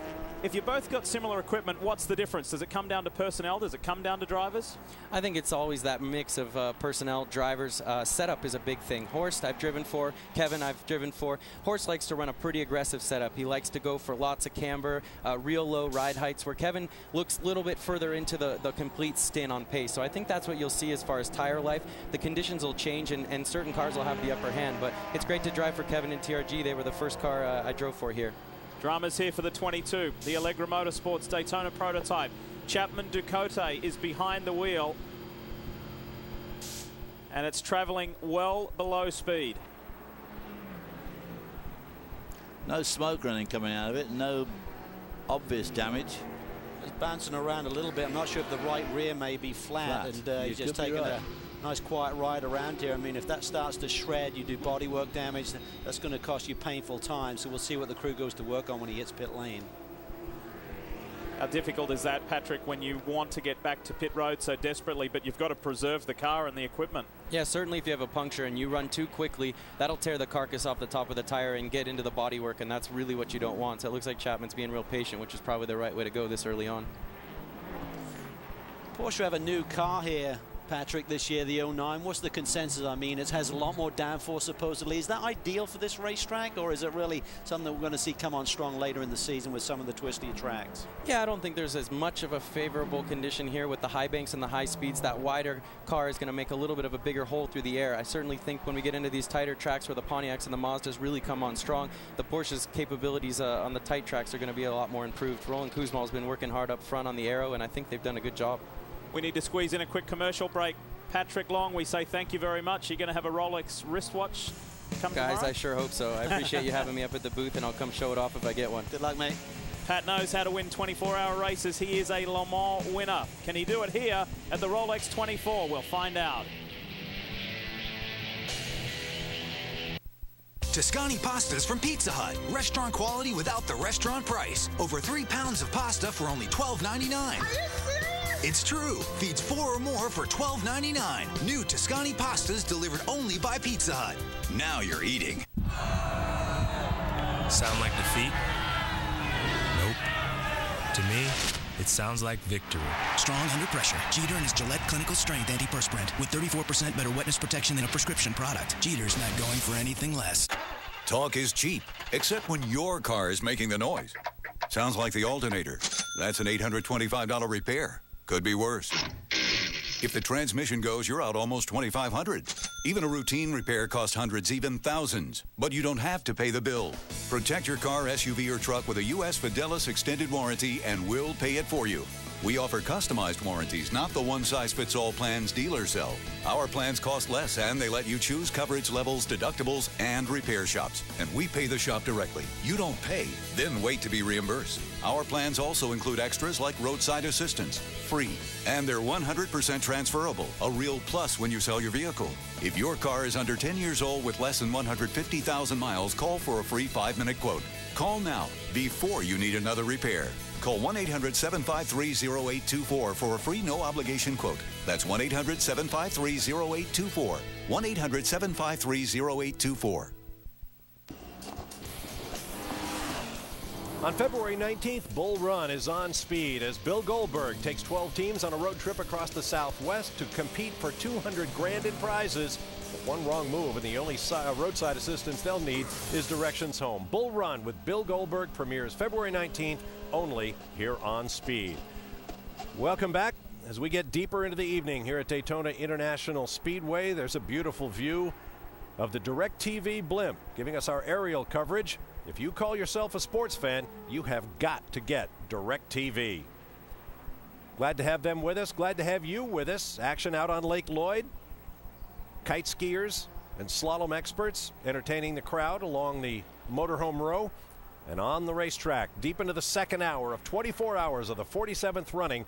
If you both got similar equipment, what's the difference? Does it come down to personnel? Does it come down to drivers? I think it's always that mix of personnel, drivers. Setup is a big thing. Horst, I've driven for. Kevin, I've driven for. Horst likes to run a pretty aggressive setup. He likes to go for lots of camber, real low ride heights, where Kevin looks a little bit further into the complete stint on pace. So I think that's what you'll see as far as tire life. The conditions will change, and certain cars will have the upper hand. But it's great to drive for Kevin and TRG. They were the first car I drove for here. Dramas here for the 22, the Allegra Motorsports Daytona prototype. Chapman Ducote is behind the wheel, and it's traveling well below speed. No smoke running coming out of it, no obvious damage. It's bouncing around a little bit. I'm not sure if the right rear may be flat. And he's just taking a nice quiet ride around here. I mean, if that starts to shred, you do bodywork damage, that's going to cost you painful time. So we'll see what the crew goes to work on when he hits pit lane. How difficult is that, Patrick, when you want to get back to pit road so desperately, but you've got to preserve the car and the equipment? Yeah, certainly if you have a puncture and you run too quickly, that'll tear the carcass off the top of the tire and get into the bodywork, and that's really what you don't want. So it looks like Chapman's being real patient, which is probably the right way to go this early on. Porsche have a new car here Patrick, this year, the 09. What's the consensus? I mean, it has a lot more downforce, supposedly. Is that ideal for this racetrack, or is it really something that we're going to see come on strong later in the season with some of the twistier tracks? Yeah, I don't think there's as much of a favorable condition here with the high banks and the high speeds. That wider car is going to make a little bit of a bigger hole through the air. I certainly think when we get into these tighter tracks where the Pontiacs and the Mazdas really come on strong, the Porsche's capabilities on the tight tracks are going to be a lot more improved. Roland Kuzma has been working hard up front on the aero, and I think they've done a good job. We need to squeeze in a quick commercial break. Patrick Long, we say thank you very much. You're going to have a Rolex wristwatch come Guys, tomorrow? I sure hope so. I appreciate you having me up at the booth, and I'll come show it off if I get one. Good luck, mate. Pat knows how to win 24-hour races. He is a Le Mans winner. Can he do it here at the Rolex 24? We'll find out. Tuscany pastas from Pizza Hut. Restaurant quality without the restaurant price. Over 3 pounds of pasta for only $12.99. It's true. Feeds 4 or more for $12.99. New Tuscany pastas delivered only by Pizza Hut. Now you're eating. Sound like defeat? Nope. To me, it sounds like victory. Strong under pressure. Jeter and his Gillette Clinical Strength Antiperspirant with 34% better wetness protection than a prescription product. Jeter's not going for anything less. Talk is cheap, except when your car is making the noise. Sounds like the alternator. That's an $825 repair. Could be worse. If the transmission goes, you're out almost $2,500. Even a routine repair costs hundreds, even thousands. But you don't have to pay the bill. Protect your car, SUV, or truck with a U.S. Fidelis extended warranty, and we'll pay it for you. We offer customized warranties, not the one-size-fits-all plans dealers sell. Our plans cost less, and they let you choose coverage levels, deductibles, and repair shops. And we pay the shop directly. You don't pay, then wait to be reimbursed. Our plans also include extras like roadside assistance, free. And they're 100% transferable, a real plus when you sell your vehicle. If your car is under 10 years old with less than 150,000 miles, call for a free 5-minute quote. Call now, before you need another repair. Call 1-800-753-0824 for a free no-obligation quote. That's 1-800-753-0824. 1-800-753-0824. On February 19th, Bull Run is on speed as Bill Goldberg takes 12 teams on a road trip across the Southwest to compete for $200,000 in prizes. But one wrong move, and the only roadside assistance they'll need is directions home. Bull Run with Bill Goldberg premieres February 19th, only here on Speed. Welcome back as we get deeper into the evening here at Daytona International Speedway. There's a beautiful view of the DirecTV blimp giving us our aerial coverage. If you call yourself a sports fan, you have got to get DirecTV. Glad to have them with us. Glad to have you with us. Action out on Lake Lloyd. Kite skiers and slalom experts entertaining the crowd along the motorhome row and on the racetrack deep into the second hour of 24 hours of the 47th running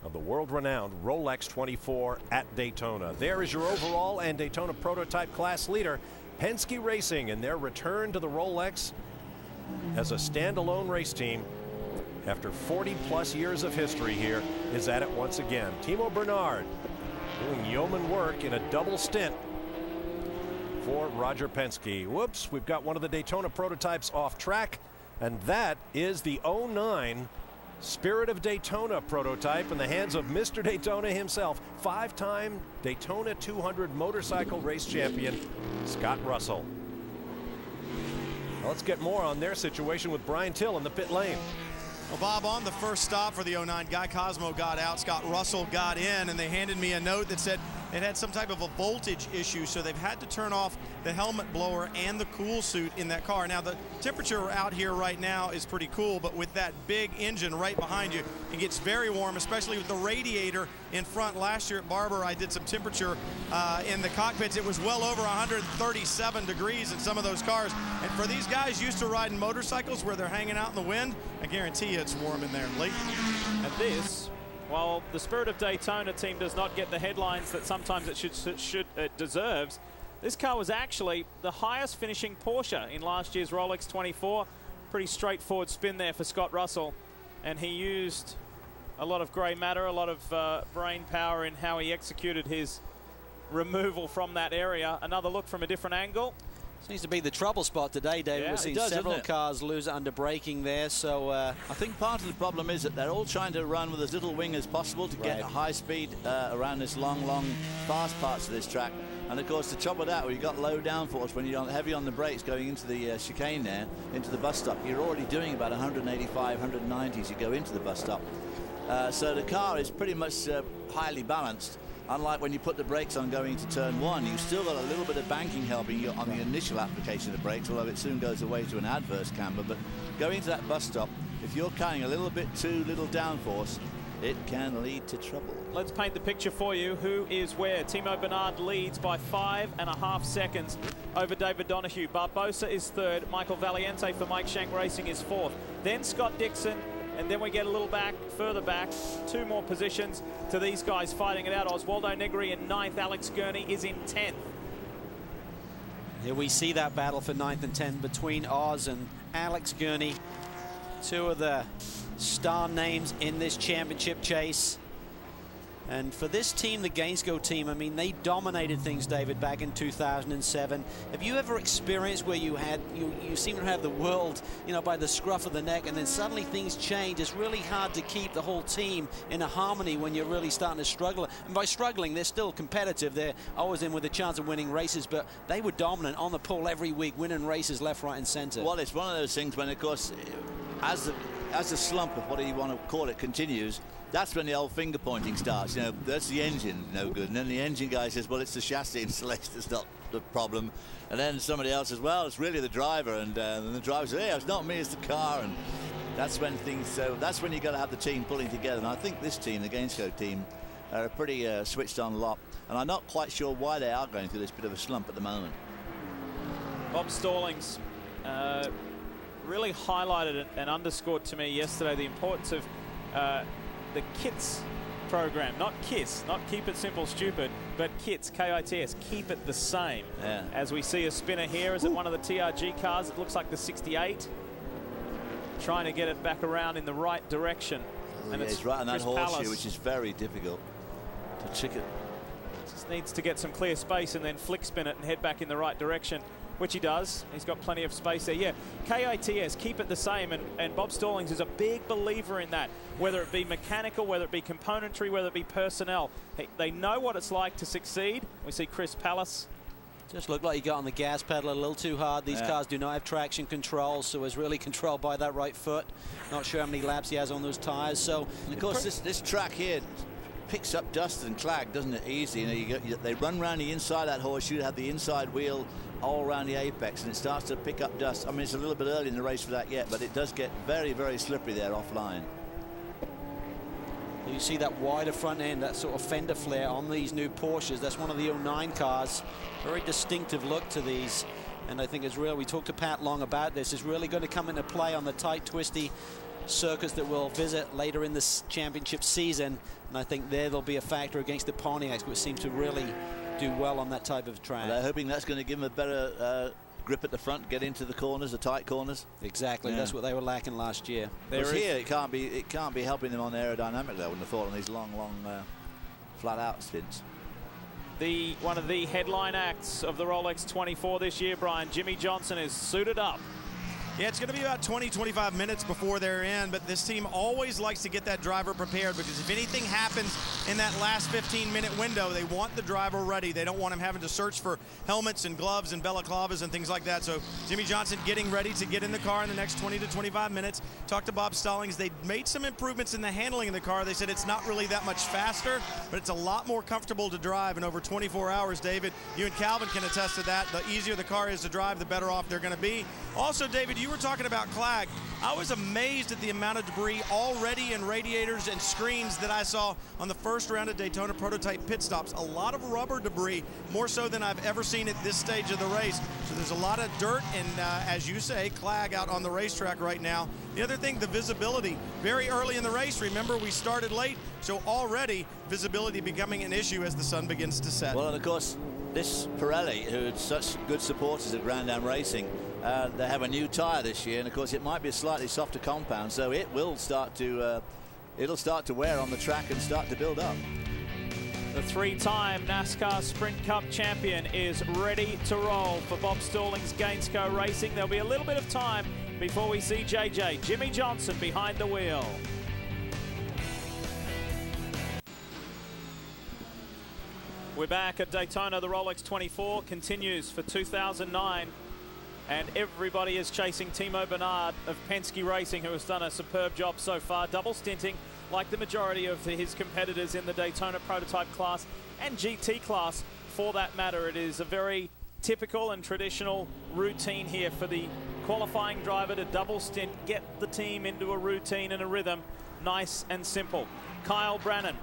of the world-renowned Rolex 24 at Daytona. There is your overall and Daytona prototype class leader, Penske Racing, and their return to the Rolex as a standalone race team after 40-plus years of history here is at it once again. Timo Bernard doing yeoman work in a double stint for Roger Penske. Whoops, we've got one of the Daytona prototypes off track, and that is the 09 Spirit of Daytona prototype in the hands of Mr. Daytona himself, 5-time Daytona 200 motorcycle race champion, Scott Russell. Well, let's get more on their situation with Brian Till in the pit lane. Well, Bob, on the first stop for the 09, Guy Cosmo got out, Scott Russell got in, and they handed me a note that said it had some type of a voltage issue, so they've had to turn off the helmet blower and the cool suit in that car. Now, the temperature out here right now is pretty cool, but with that big engine right behind you, it gets very warm, especially with the radiator in front. Last year at Barber, I did some temperature in the cockpits. It was well over 137 degrees in some of those cars. And for these guys used to riding motorcycles where they're hanging out in the wind, I guarantee you it's warm in there. Lee? And this, while the Spirit of Daytona team does not get the headlines that sometimes it deserves, this car was actually the highest finishing Porsche in last year's Rolex 24. Pretty straightforward spin there for Scott Russell, and he used a lot of grey matter, a lot of brain power in how he executed his removal from that area. Another look from a different angle. Seems to be the trouble spot today, David. Yeah, We've seen does, several cars lose it under braking there, so... I think part of the problem is that they're all trying to run with as little wing as possible to get a high speed around this long, fast parts of this track. And of course, the trouble with that, when you've got low downforce, when you're heavy on the brakes going into the chicane there, into the bus stop, you're already doing about 185, 190 as you go into the bus stop. So the car is pretty much highly balanced. Unlike when you put the brakes on going into turn 1, you've still got a little bit of banking helping you on the initial application of the brakes, although it soon goes away to an adverse camber. But going into that bus stop, if you're carrying a little bit too little downforce, it can lead to trouble. Let's paint the picture for you. Who is where? Timo Bernard leads by 5.5 seconds over David Donahue. Barbosa is third. Michael Valiente for Mike Shank Racing is fourth. Then Scott Dixon. And then we get a little further back, 2 more positions to these guys fighting it out. Oswaldo Negri in 9th, Alex Gurney is in 10th. Here we see that battle for 9th and 10th between Oz and Alex Gurney, 2 of the star names in this championship chase. And for this team, the Gainsco team, I mean, they dominated things, David, back in 2007. Have you ever experienced where you seem to have the world, you know, by the scruff of the neck, and then suddenly things change? It's really hard to keep the whole team in a harmony when you're really starting to struggle. And by struggling, they're still competitive. They're always in with a chance of winning races, but they were dominant on the pole every week, winning races left, right, and center. Well, it's one of those things when, of course, as the slump of what you want to call it continues, that's when the old finger pointing starts. You know, that's the engine, no good. And then the engine guy says, well, it's the chassis installation that's not the problem. And then somebody else says, well, it's really the driver. And the driver says, hey, it's not me, it's the car. And that's when that's when you got to have the team pulling together. And I think this team, the Gainsco team, are a pretty switched on lot. And I'm not quite sure why they are going through this bit of a slump at the moment. Bob Stallings really highlighted and underscored to me yesterday the importance of the KITS program, not KISS, not Keep It Simple Stupid, but KITS, K-I-T-S, keep it the same. Yeah. As we see a spinner here, is it one of the TRG cars? It looks like the 68. Trying to get it back around in the right direction. And it's right on that horseshoe, which is very difficult to chick it. Just needs to get some clear space and then flick spin it and head back in the right direction, which he does. He's got plenty of space there. Yeah, KITS, keep it the same, and Bob Stallings is a big believer in that, whether it be mechanical, whether it be componentry, whether it be personnel. They know what it's like to succeed. We see Chris Pallas. Just looked like he got on the gas pedal a little too hard. These cars do not have traction control, so is really controlled by that right foot. Not sure how many laps he has on those tires. So, and of course, this track here picks up dust and clag, doesn't it? Easy. You know, they run around the inside of that horseshoe to have the inside wheel all around the apex, and it starts to pick up dust. I mean, it's a little bit early in the race for that yet, but it does get very, very slippery there offline. You see that wider front end, that sort of fender flare on these new Porsches. That's one of the 09 cars. Very distinctive look to these. And I think it's real. We talked to Pat Long about this. It's really going to come into play on the tight, twisty circuits that we'll visit later in this championship season. And I think there'll be a factor against the Pontiacs, which seem to really do well on that type of track. Well, they're hoping that's going to give them a better grip at the front, get into the corners, the tight corners. Exactly. That's what they were lacking last year. Because here it can't be helping them on aerodynamically. I wouldn't have thought on these long flat out stints. One of the headline acts of the Rolex 24 this year, Brian, Jimmy Johnson is suited up. Yeah, it's going to be about 20-25 minutes before they're in, but this team always likes to get that driver prepared, because if anything happens in that last 15-minute window, they want the driver ready. They don't want him having to search for helmets and gloves and balaclavas and things like that. So Jimmy Johnson getting ready to get in the car in the next 20 to 25 minutes. Talked to Bob Stallings. They made some improvements in the handling of the car. They said it's not really that much faster, but it's a lot more comfortable to drive. And over 24 hours, David, you and Calvin can attest to that. The easier the car is to drive, the better off they're going to be. Also, David, you were talking about clag. I was amazed at the amount of debris already in radiators and screens that I saw on the first round of Daytona prototype pit stops. A lot of rubber debris, more so than I've ever seen at this stage of the race. So there's a lot of dirt and, as you say, clag out on the racetrack right now. The other thing, the visibility. Very early in the race, remember, we started late, so already visibility becoming an issue as the sun begins to set. Well, and of course, this Pirelli, who had such good supporters at Grand Am Racing, they have a new tyre this year, and of course it might be a slightly softer compound, so it will start to it'll start to wear on the track and start to build up. The three-time NASCAR Sprint Cup champion is ready to roll for Bob Stalling's Gainsco Racing. There'll be a little bit of time before we see JJ, Jimmy Johnson, behind the wheel. We're back at Daytona. The Rolex 24 continues for 2009. And everybody is chasing Timo Bernard of Penske Racing, who has done a superb job so far, double stinting like the majority of his competitors in the Daytona prototype class and GT class for that matter. It is a very typical and traditional routine here for the qualifying driver to double stint, get the team into a routine and a rhythm, nice and simple. Kyle Brannon,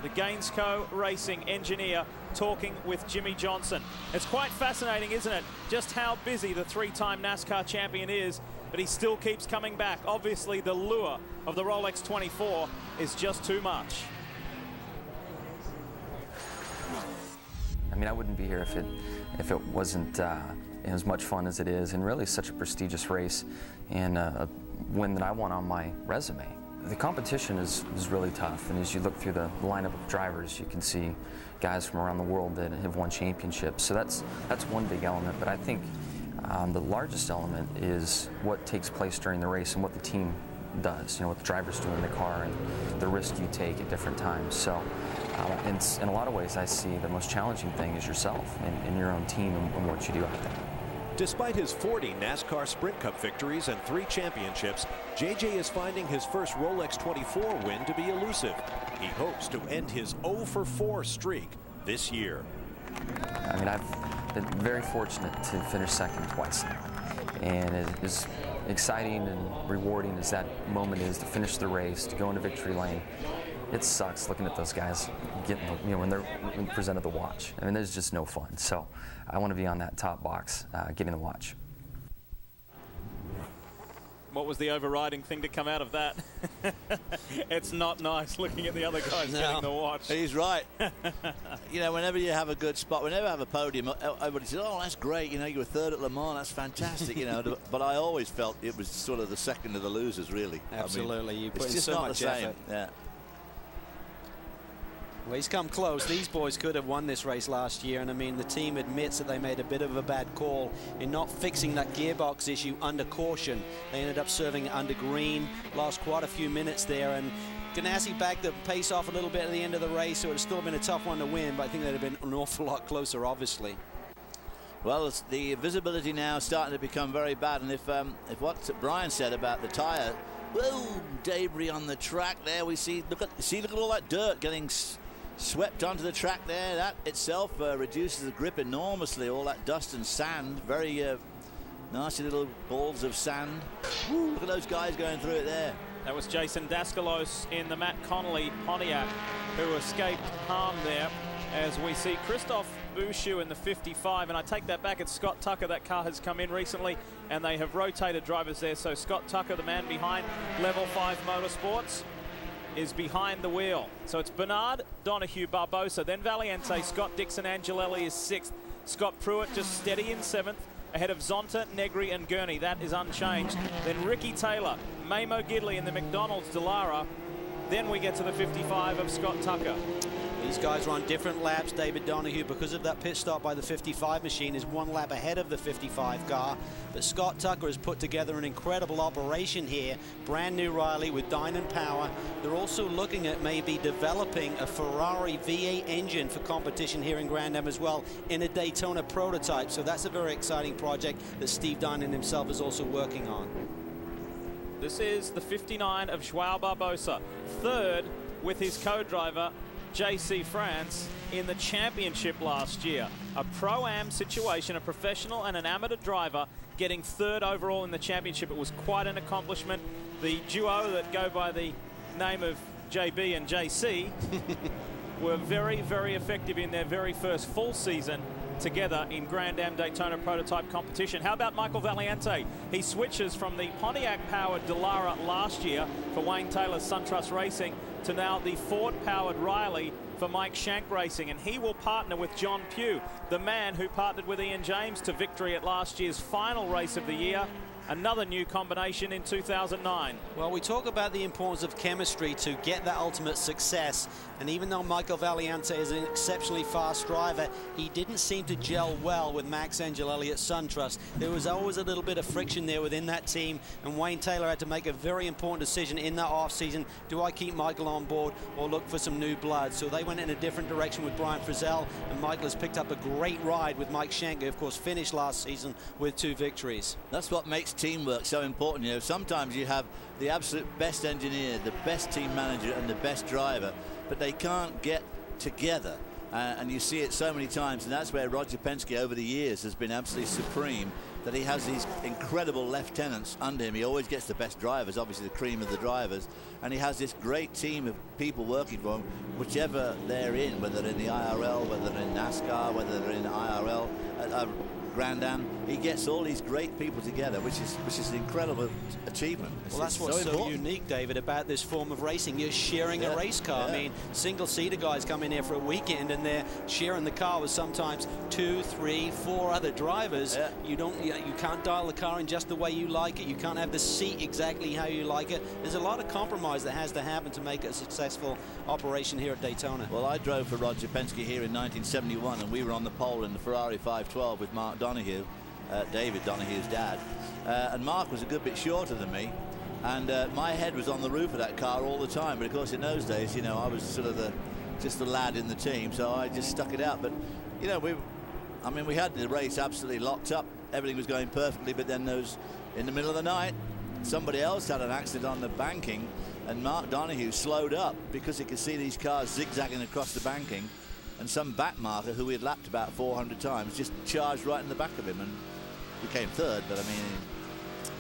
the Gainsco Racing engineer, talking with Jimmy Johnson. It's quite fascinating, isn't it, just how busy the three-time NASCAR champion is, but he still keeps coming back. Obviously, the lure of the Rolex 24 is just too much. I mean, I wouldn't be here if it wasn't as much fun as it is, and really such a prestigious race, and a win that I won on my resume. The competition is really tough, and as you look through the lineup of drivers, you can see guys from around the world that have won championships. So that's one big element, but I think the largest element is what takes place during the race and what the team does, you know, what the drivers do in the car and the risk you take at different times. So in a lot of ways, I see the most challenging thing is yourself and your own team and what you do out there. Despite his 40 NASCAR Sprint Cup victories and 3 championships, JJ is finding his first Rolex 24 win to be elusive. He hopes to end his 0-for-4 streak this year. I mean, I've been very fortunate to finish second twice now, and it is exciting and rewarding as that moment is to finish the race, to go into victory lane. It sucks looking at those guys getting, you know, when they're presented the watch. I mean, there's just no fun. So I want to be on that top box getting the watch. What was the overriding thing to come out of that? It's not nice looking at the other guys getting the watch. He's right. You know, whenever you have a good spot, whenever I have a podium, everybody says, oh, that's great, you know, you were third at Le Mans, that's fantastic, you know. But I always felt it was sort of the second of the losers, really. Absolutely. I mean, you put it's in just so not much the same. effort. Yeah. Well, he's come close. These boys could have won this race last year, and I mean, the team admits that they made a bit of a bad call in not fixing that gearbox issue under caution. They ended up serving it under green, lost quite a few minutes there, and Ganassi backed the pace off a little bit at the end of the race, so it would have still been a tough one to win, but I think they'd have been an awful lot closer, obviously. Well, it's the visibility now is starting to become very bad, and if what Brian said about the tire, whoa, debris on the track there, we see, look at all that dirt getting swept onto the track there. That itself reduces the grip enormously. All that dust and sand, very nasty little balls of sand. Woo, look at those guys going through it there. That was Jason Daskalos in the Matt Connolly Pontiac, who escaped harm there, as we see Christophe Bouchou in the 55, and I take that back, it's Scott Tucker. That car has come in recently, and they have rotated drivers there. So Scott Tucker, the man behind Level 5 Motorsports, is behind the wheel. So it's Bernard, Donahue, Barbosa, then Valiente, Scott Dixon, Angelelli is 6th. Scott Pruitt just steady in 7th, ahead of Zonta, Negri, and Gurney. That is unchanged. Then Ricky Taylor, Maymo Gidley in the McDonald's Dallara. Then we get to the 55 of Scott Tucker. These guys are on different laps. David Donahue, because of that pit stop by the 55 machine, is 1 lap ahead of the 55 car. But Scott Tucker has put together an incredible operation here. Brand new Riley with Dynon power. They're also looking at maybe developing a Ferrari V8 engine for competition here in Grand Am as well in a Daytona prototype. So that's a very exciting project that Steve Dynon himself is also working on. This is the 59 of Joao Barbosa, 3rd with his co-driver JC France in the championship last year. A Pro-Am situation, a professional and an amateur driver getting 3rd overall in the championship. It was quite an accomplishment. The duo that go by the name of JB and JC were very, very effective in their very first full season together in Grand Am Daytona prototype competition. How about Michael Valiente? He switches from the Pontiac-powered Dallara last year for Wayne Taylor's SunTrust Racing to now the Ford-powered Riley for Mike Shank Racing, and he will partner with John Pugh, the man who partnered with Ian James to victory at last year's final race of the year another new combination in 2009. Well, we talk about the importance of chemistry to get that ultimate success. And even though Michael Valiante is an exceptionally fast driver, he didn't seem to gel well with Max Angelelli at SunTrust. There was always a little bit of friction there within that team, and Wayne Taylor had to make a very important decision in that offseason. Do I keep Michael on board or look for some new blood? So they went in a different direction with Brian Frizzell, and Michael has picked up a great ride with Mike Schenker, of course, finished last season with 2 victories. That's what makes teamwork so important. You know, sometimes you have the absolute best engineer, the best team manager, and the best driver, but they can't get together. And you see it so many times, and that's where Roger Penske over the years has been absolutely supreme, that he has these incredible lieutenants under him. He always gets the best drivers, obviously the cream of the drivers, and he has this great team of people working for him, whichever they're in, whether they're in the IRL, whether they're in NASCAR, whether they're in IRL, Grand Am. He gets all these great people together, which is an incredible achievement. Well, that's what's so unique, David, about this form of racing. You're sharing a race car. I mean, single-seater guys come in here for a weekend and they're sharing the car with sometimes 2, 3, 4 other drivers. You can't dial the car in just the way you like it. You can't have the seat exactly how you like it. There's a lot of compromise that has to happen to make it a successful operation here at Daytona. Well, I drove for Roger Penske here in 1971, and we were on the pole in the Ferrari 512 with Mark Donohue, David Donohue's dad, and Mark was a good bit shorter than me, and my head was on the roof of that car all the time. But of course, in those days, you know, I was sort of just the lad in the team, so I just stuck it out. But you know, we had the race absolutely locked up. Everything was going perfectly, but then in the middle of the night, somebody else had an accident on the banking, and Mark Donohue slowed up because he could see these cars zigzagging across the banking, and some back marker who we had lapped about 400 times just charged right in the back of him, and we came third. But I mean,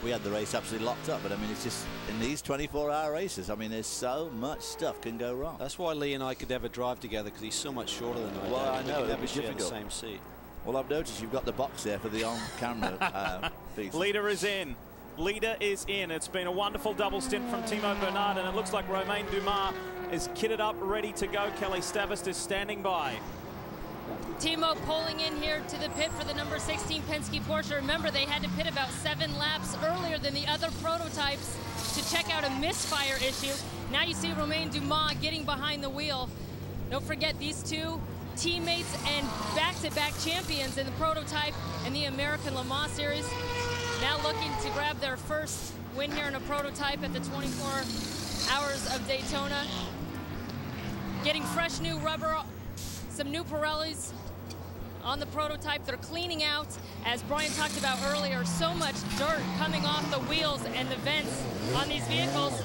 we had the race absolutely locked up. But I mean, it's just in these 24-hour races, I mean, there's so much stuff can go wrong. That's why Lee and I could never drive together, because he's so much shorter than I. Well, I know that was difficult. difficult. The same seat. Well, I've noticed you've got the box there for the on-camera piece. Leader is in. Leader is in. It's been a wonderful double stint from Timo Bernard, and it looks like Romain Dumas is kitted up, ready to go. Kelly Stavist is standing by. Timo pulling in here to the pit for the number 16 Penske Porsche. Remember, they had to pit about 7 laps earlier than the other prototypes to check out a misfire issue. Now you see Romain Dumas getting behind the wheel. Don't forget, these two teammates and back-to-back champions in the prototype and the American Le Mans Series. Now looking to grab their first win here in a prototype at the 24 Hours of Daytona. Getting fresh new rubber, some new Pirellis on the prototype. They're cleaning out, as Brian talked about earlier, so much dirt coming off the wheels and the vents on these vehicles,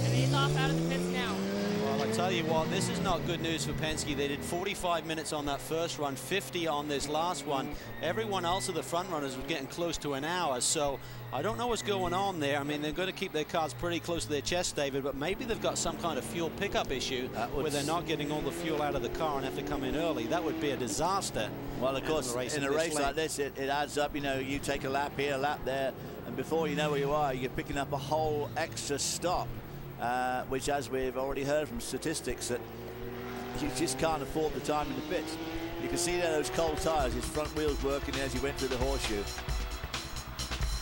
and he's off out of the pits now. Well, I tell you what, this is not good news for Penske. They did 45 minutes on that first run, 50 on this last one. Everyone else of the front runners was getting close to an hour, so I don't know what's going on there. I mean, they're going to keep their cars pretty close to their chest, David, but maybe they've got some kind of fuel pickup issue where they're not getting all the fuel out of the car and have to come in early. That would be a disaster. Well, of course, in a race like this, it adds up. You know, you take a lap here, a lap there, and before you know where you are, you're picking up a whole extra stop. Which, as we've already heard from statistics, that you just can't afford the time in the pits. You can see there those cold tyres, his front wheels working as he went through the horseshoe.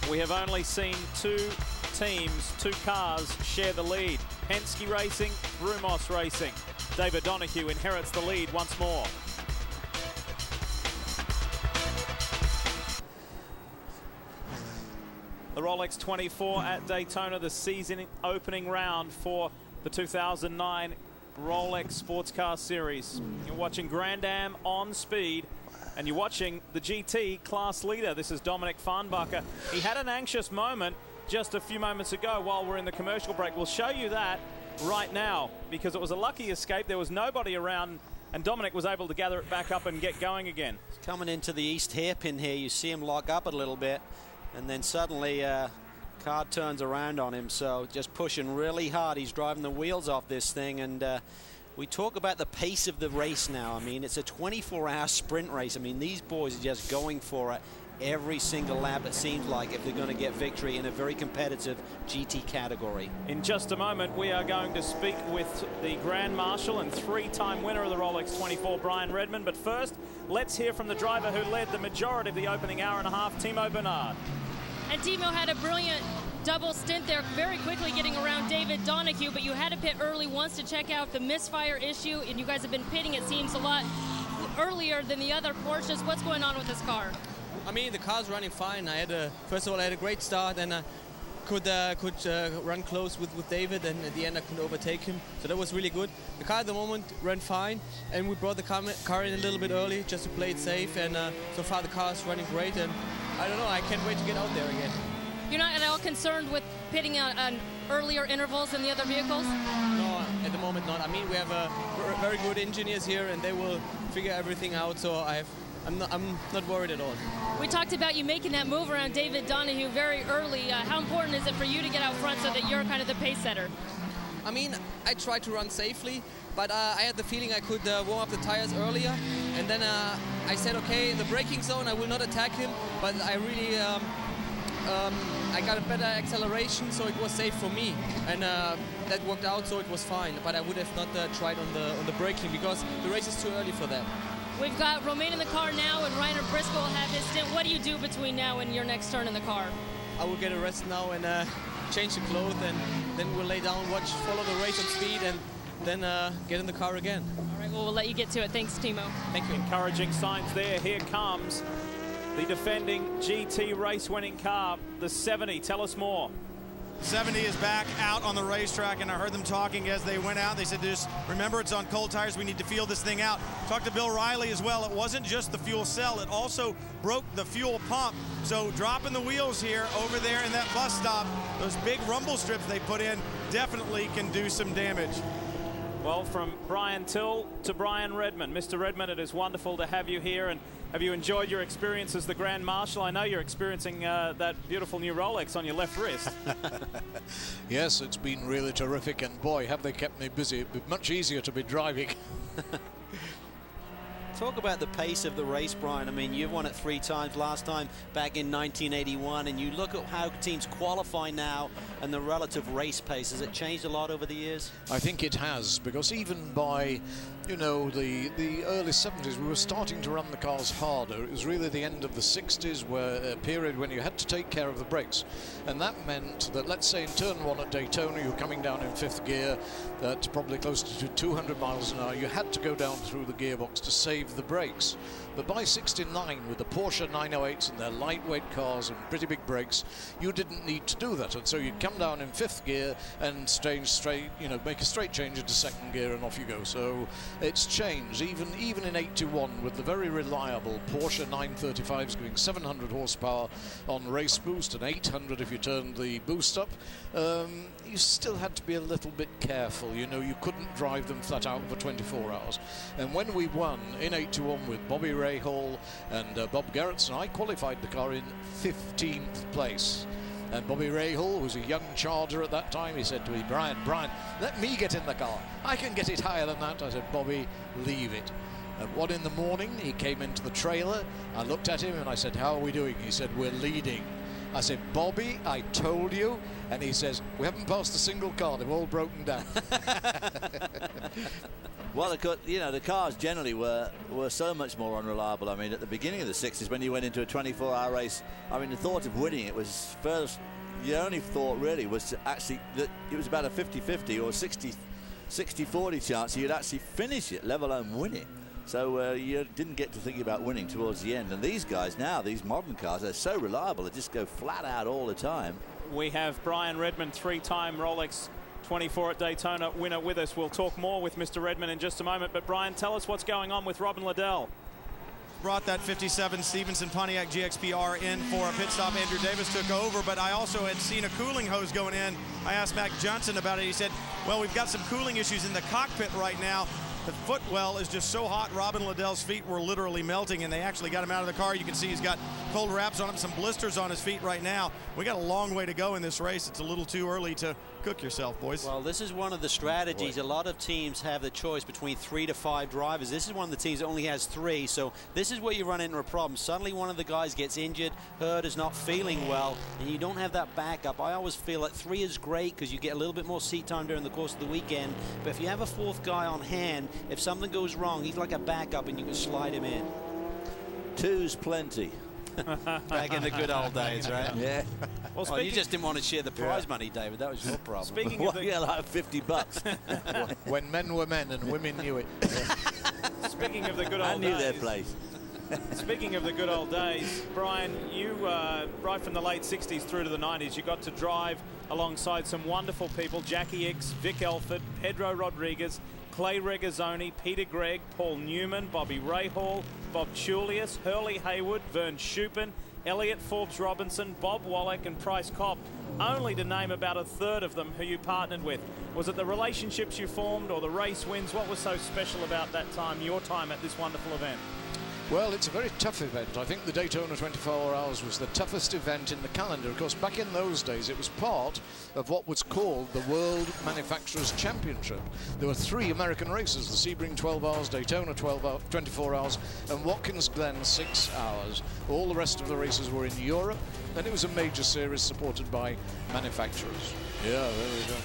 We have only seen 2 teams, 2 cars share the lead. Penske Racing, Brumos Racing. David Donohue inherits the lead once more. The Rolex 24 at Daytona, the season opening round for the 2009 Rolex Sports Car Series. You're watching Grand Am on speed, and you're watching the GT class leader. This is Dominic Farnbacher. He had an anxious moment just a few moments ago while we're in the commercial break. We'll show you that right now, because it was a lucky escape. There was nobody around, and Dominic was able to gather it back up and get going again. Coming into the east hairpin here, you see him lock up a little bit, and then suddenly car turns around on him, so just pushing really hard. He's driving the wheels off this thing, and we talk about the pace of the race now. I mean, it's a 24-hour sprint race. I mean, these boys are just going for it every single lap, it seems like, if they're going to get victory in a very competitive GT category. In just a moment, we are going to speak with the Grand Marshal and 3-time winner of the Rolex 24, Brian Redmond. But first, let's hear from the driver who led the majority of the opening hour and a half, Timo Bernard. And Timo had a brilliant double stint there, very quickly getting around David Donahue, but you had to pit early once to check out the misfire issue, and you guys have been pitting, it seems, a lot earlier than the other Porsches. What's going on with this car? I mean, the car's running fine. First of all, I had a great start, and could run close with David, and at the end I could overtake him, so that was really good. The car at the moment ran fine, and we brought the car in a little bit early just to play it safe, and so far the car is running great, and I don't know, I can't wait to get out there again. You're not at all concerned with pitting on earlier intervals than the other vehicles? No, at the moment not. I mean, we have very good engineers here, and they will figure everything out, so I'm not worried at all. We talked about you making that move around David Donahue very early. How important is it for you to get out front so that you're kind of the pace setter? I mean, I tried to run safely, but I had the feeling I could warm up the tires earlier, and then I said, okay, in the braking zone I will not attack him, but I really I got a better acceleration, so it was safe for me, and that worked out, so it was fine. But I would have not tried on the braking because the race is too early for that. We've got Romain in the car now, and Reiner Briscoe will have his stint. What do you do between now and your next turn in the car? I will get a rest now and change the clothes, and then we'll lay down, follow the race on speed, and then get in the car again. All right, well, we'll let you get to it. Thanks, Timo. Thank you. Encouraging signs there. Here comes the defending GT race-winning car, the 70. Tell us more. 70 is back out on the racetrack, and I heard them talking as they went out. They said, just remember, it's on cold tires. We need to feel this thing out. Talked to Bill Riley as well. It wasn't just the fuel cell. It also broke the fuel pump. So dropping the wheels here over there in that bus stop, those big rumble strips they put in definitely can do some damage. Well, from Brian Till to Brian Redman. Mr. Redman, it is wonderful to have you here. And have you enjoyed your experience as the Grand Marshal? I know you're experiencing that beautiful new Rolex on your left wrist. Yes, it's been really terrific, and boy, have they kept me busy. It'd be much easier to be driving. Talk about the pace of the race, Brian. I mean, you've won it 3 times, last time back in 1981, and you look at how teams qualify now and the relative race pace. Has it changed a lot over the years? I think it has, because even by, you know, the early 70s, we were starting to run the cars harder. It was really the end of the 60s, where a period when you had to take care of the brakes. And that meant that, let's say in turn 1 at Daytona, you were coming down in 5th gear at probably close to 200 miles an hour. You had to go down through the gearbox to save the brakes. But by 69, with the Porsche 908s and their lightweight cars and pretty big brakes, you didn't need to do that. And so you'd come down in 5th gear and stay straight, you know, make a straight change into 2nd gear, and off you go. So it's changed. Even in 81, with the very reliable Porsche 935s giving 700 horsepower on race boost and 800 if you turned the boost up, you still had to be a little bit careful. You know, you couldn't drive them flat out for 24 hours. And when we won in 81 with Bobby Rahal and Bob Gerritsen, I qualified the car in 15th place. And Bobby Rahal was a young charger at that time. He said to me, Brian, let me get in the car. I can get it higher than that. I said, Bobby, leave it. At 1 in the morning, he came into the trailer. I looked at him and I said, how are we doing? He said, we're leading. I said, Bobby, I told you. And he says, we haven't passed a single car. They've all broken down. Well, you know, the cars generally were so much more unreliable. I mean, at the beginning of the 60s, when you went into a 24-hour race, I mean, the thought of winning it was first, your only thought really was to actually that it was about a 50-50 or 60-40 chance you'd actually finish it, let alone win it. So you didn't get to thinking about winning towards the end. And these guys now, these modern cars, they're so reliable. They just go flat out all the time. We have Brian Redman, 3-time Rolex 24 at Daytona winner, with us. We'll talk more with Mr. Redman in just a moment. But Brian, tell us what's going on with Robin Liddell. Brought that 57 Stevenson Pontiac GXP-R in for a pit stop. Andrew Davis took over, but I also had seen a cooling hose going in. I asked Mac Johnson about it. He said, well, we've got some cooling issues in the cockpit right now. The footwell is just so hot. Robin Liddell's feet were literally melting, and they actually got him out of the car. You can see he's got cold wraps on him, some blisters on his feet right now. We got a long way to go in this race. It's a little too early to cook yourself, boys. Well, this is one of the strategies. A lot of teams have the choice between 3 to 5 drivers. This is one of the teams that only has 3, so this is where you run into a problem. Suddenly one of the guys gets injured, hurt, is not feeling well, and you don't have that backup. I always feel like 3 is great because you get a little bit more seat time during the course of the weekend, but if you have a 4th guy on hand, if something goes wrong, he's like a backup and you can slide him in. 2's plenty. Back in the good old days, right? Yeah. Well, you just didn't want to share the prize money, David. That was your problem. Speaking of yeah, like $50. When men were men and women knew it. Speaking of the good old I knew days, their place. Speaking of the good old days, Brian, you, right from the late 60s through to the 90s, you got to drive alongside some wonderful people, Jackie Ickx, Vic Elford, Pedro Rodriguez, Clay Regazzoni, Peter Gregg, Paul Newman, Bobby Rahal, Bob Chulius, Hurley Haywood, Vern Schuppen, Elliot Forbes Robinson, Bob Wallach and Price Cobb, only to name about a third of them who you partnered with. Was it the relationships you formed or the race wins? What was so special about that time, your time at this wonderful event? Well, it's a very tough event. I think the Daytona 24 Hours was the toughest event in the calendar. Of course, back in those days, it was part of what was called the World Manufacturers' Championship. There were 3 American races, the Sebring 12 Hours, Daytona 24 Hours, and Watkins Glen 6 Hours. All the rest of the races were in Europe, and it was a major series supported by manufacturers. Yeah, there we go.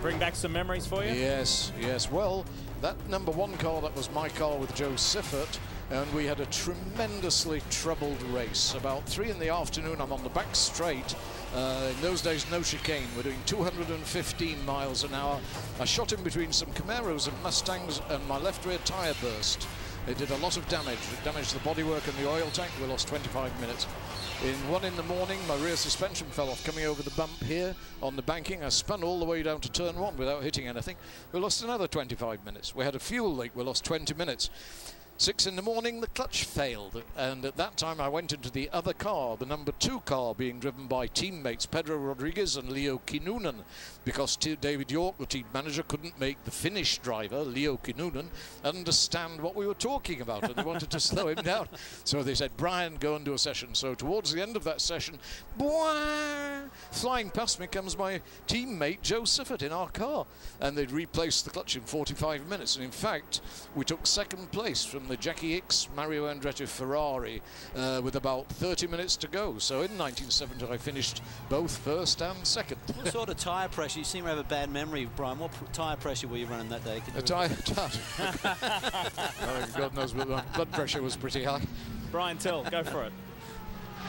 Bring back some memories for you? Yes, yes. Well, that #1 car, that was my car with Joe Siffert, and we had a tremendously troubled race. About 3 in the afternoon, I'm on the back straight. In those days, no chicane. We're doing 215 miles an hour. I shot in between some Camaros and Mustangs, and my left rear tyre burst. It did a lot of damage. It damaged the bodywork and the oil tank. We lost 25 minutes. In 1 in the morning, my rear suspension fell off coming over the bump here on the banking. I spun all the way down to turn 1 without hitting anything. We lost another 25 minutes. We had a fuel leak. We lost 20 minutes. 6 in the morning, the clutch failed, and at that time I went into the other car, the #2 car, being driven by teammates Pedro Rodriguez and Leo Kinnunen, because David York, the team manager, couldn't make the Finnish driver, Leo Kinnunen, understand what we were talking about, and they wanted to slow him down. So they said, Brian, go and do a session. So towards the end of that session, flying past me comes my teammate Joe Siffert in our car, and they'd replaced the clutch in 45 minutes, and in fact, we took 2nd place from the Jackie Ickx Mario Andretti Ferrari with about 30 minutes to go. So in 1970 I finished both 1st and 2nd. What sort of tyre pressure? You seem to have a bad memory, Brian. What tyre pressure were you running that day? A tyre oh, God knows, but my blood pressure was pretty high. Brian Till, go for it.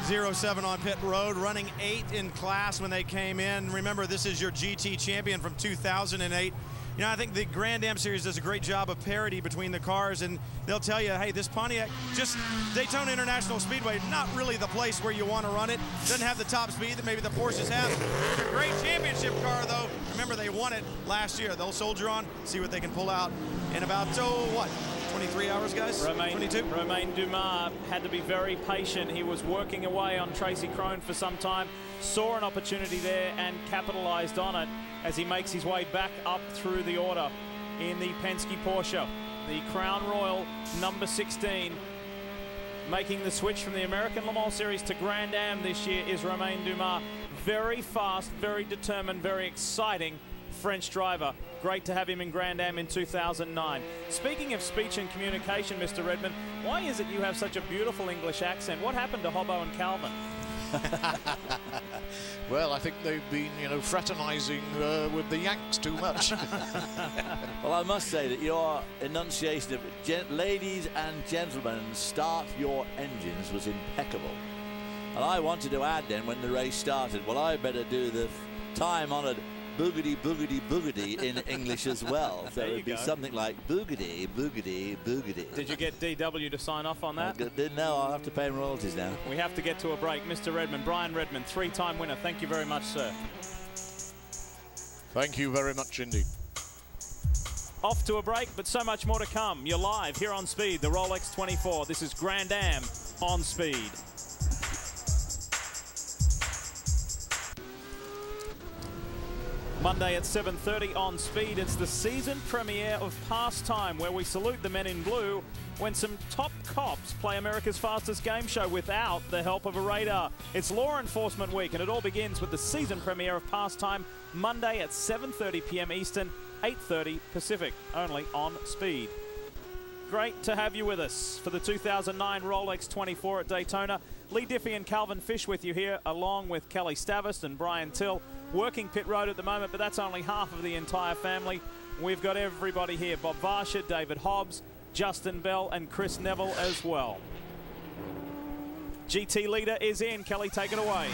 07 on pit road, running 8th in class when they came in. Remember, this is your GT champion from 2008. You know, I think the Grand Am Series does a great job of parity between the cars, and they'll tell you, hey, this Pontiac, just Daytona International Speedway, not really the place where you want to run it. Doesn't have the top speed that maybe the Porsches have. It's a great championship car, though. Remember, they won it last year. They'll soldier on, see what they can pull out in about, 23 hours, guys? 22? Romain Dumas had to be very patient. He was working away on Tracy Crone for some time, saw an opportunity there and capitalized on it as he makes his way back up through the order in the Penske Porsche. The Crown Royal #16. Making the switch from the American Le Mans Series to Grand Am this year is Romain Dumas. Very fast, very determined, very exciting French driver. Great to have him in Grand Am in 2009. Speaking of speech and communication, Mr. Redman, why is it you have such a beautiful English accent? What happened to Hobbo and Calvin? Well, I think they've been, fraternizing with the Yanks too much. Well, I must say that your enunciation of ladies and gentlemen, start your engines was impeccable. And I wanted to add then when the race started, well, I better do the time-honored boogity, boogity, boogity in English as well. So it'd be something like boogity, boogity, boogity. Did you get DW to sign off on that? No, I'll have to pay him royalties now. We have to get to a break. Mr. Redman, Brian Redman, 3-time winner. Thank you very much, sir. Thank you very much indeed. Off to a break, but so much more to come. You're live here on Speed, the Rolex 24. This is Grand Am on Speed. Monday at 7:30 on Speed. It's the season premiere of Pastime, where we salute the men in blue when some top cops play America's fastest game show without the help of a radar. It's Law Enforcement Week, and it all begins with the season premiere of Pastime, Monday at 7:30 p.m. Eastern, 8:30 Pacific, only on Speed. Great to have you with us for the 2009 Rolex 24 at Daytona. Lee Diffie and Calvin Fish with you here, along with Kelly Stavist and Brian Till. Working pit road at the moment, but that's only half of the entire family. We've got everybody here. Bob Varsha, David Hobbs, Justin Bell, and Chris Neville as well. GT leader is in. Kelly, take it away.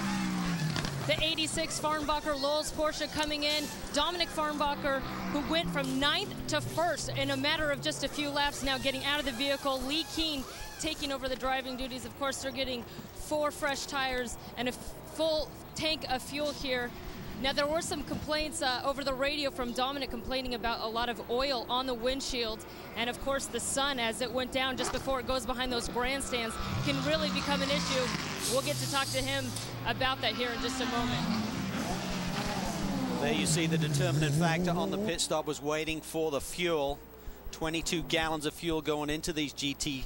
The 86 Farnbacher Lowell's Porsche coming in. Dominic Farnbacher, who went from 9th to 1st in a matter of just a few laps, now getting out of the vehicle. Lee Keen taking over the driving duties. Of course, they're getting 4 fresh tires and a full tank of fuel here. Now, there were some complaints over the radio from Dominic complaining about a lot of oil on the windshield. And, of course, the sun, as it went down just before it goes behind those grandstands, can really become an issue. We'll get to talk to him about that here in just a moment. There you see the determinant factor on the pit stop was waiting for the fuel. 22 gallons of fuel going into these GT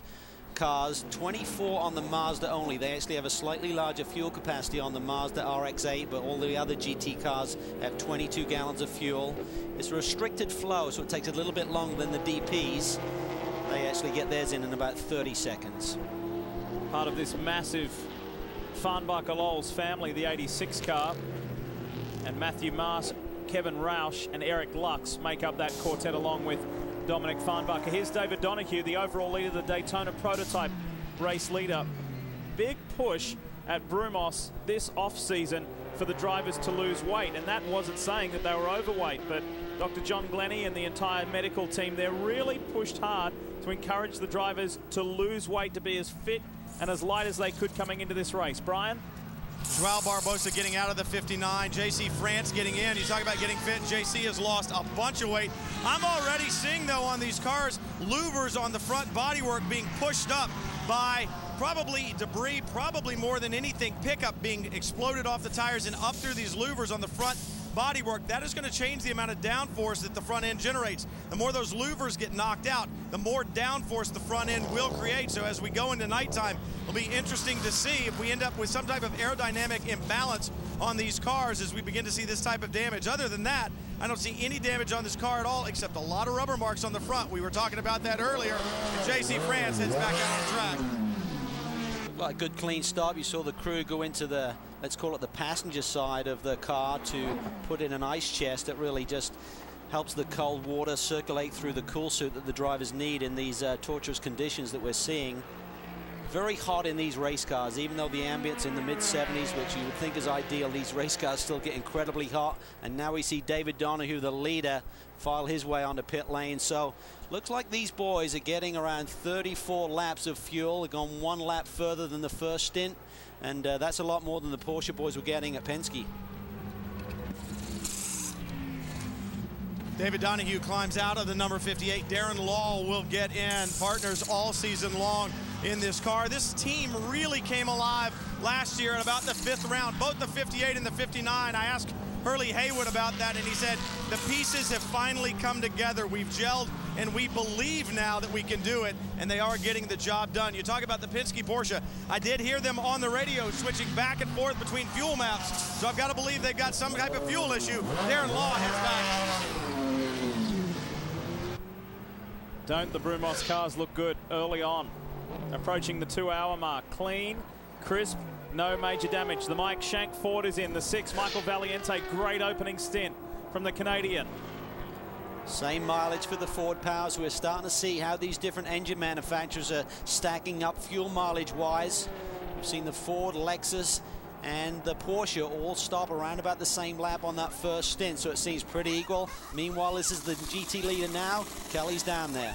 cars, 24 on the Mazda only. They actually have a slightly larger fuel capacity on the Mazda RX-8, but all the other GT cars have 22 gallons of fuel. It's a restricted flow, so it takes a little bit longer than the DPs. They actually get theirs in about 30 seconds. Part of this massive Farnbacher Lowell's family, the 86 car, and Matthew Mars, Kevin Roush and Eric Lux make up that quartet along with Dominic Farnbacher. Here's David Donahue, the overall leader, the Daytona prototype race leader. Big push at Brumos this off-season for the drivers to lose weight, and that wasn't saying that they were overweight, but Dr. John Glennie and the entire medical team, they're really pushed hard to encourage the drivers to lose weight, to be as fit and as light as they could coming into this race. Brian? Joao Barbosa getting out of the 59. JC France getting in. You talk about getting fit. JC has lost a bunch of weight. I'm already seeing, though, on these cars, louvers on the front bodywork being pushed up by probably debris, probably more than anything, pickup being exploded off the tires and up through these louvers on the front bodywork. That is going to change the amount of downforce that the front end generates. The more those louvers get knocked out, the more downforce the front end will create. So as we go into nighttime, it'll be interesting to see if we end up with some type of aerodynamic imbalance on these cars as we begin to see this type of damage. Other than that, I don't see any damage on this car at all, except a lot of rubber marks on the front. We were talking about that earlier. And JC France heads back out on the track. Well, a good clean stop. You saw the crew go into the, let's call it the passenger side of the car to put in an ice chest that really just helps the cold water circulate through the cool suit that the drivers need in these torturous conditions that we're seeing. Very hot in these race cars, even though the ambient's in the mid-70s, which you would think is ideal. These race cars still get incredibly hot. And now we see David Donahue, the leader, file his way onto pit lane. So looks like these boys are getting around 34 laps of fuel. They've gone 1 lap further than the first stint. And that's a lot more than the Porsche boys were getting at Penske. David Donahue climbs out of the number 58. Darren Law will get in. Partners all season long in this car. This team really came alive last year at about the 5th round, both the 58 and the 59. I asked Hurley Haywood about that, and he said the pieces have finally come together. We've gelled, and we believe now that we can do it, and they are getting the job done. You talk about the Penske Porsche. I did hear them on the radio switching back and forth between fuel maps, so I've got to believe they've got some type of fuel issue. Darren Law heads back. Don't the Brumos cars look good early on? Approaching the 2-hour mark. Clean, crisp, no major damage. The Mike Shank Ford is in. The 6, Michael Valiente, great opening stint from the Canadian. Same mileage for the Ford Powers. We're starting to see how these different engine manufacturers are stacking up fuel mileage-wise. We've seen the Ford, Lexus, and the Porsche all stop around about the same lap on that first stint, so it seems pretty equal. Meanwhile, this is the GT leader now. Kelly's down there.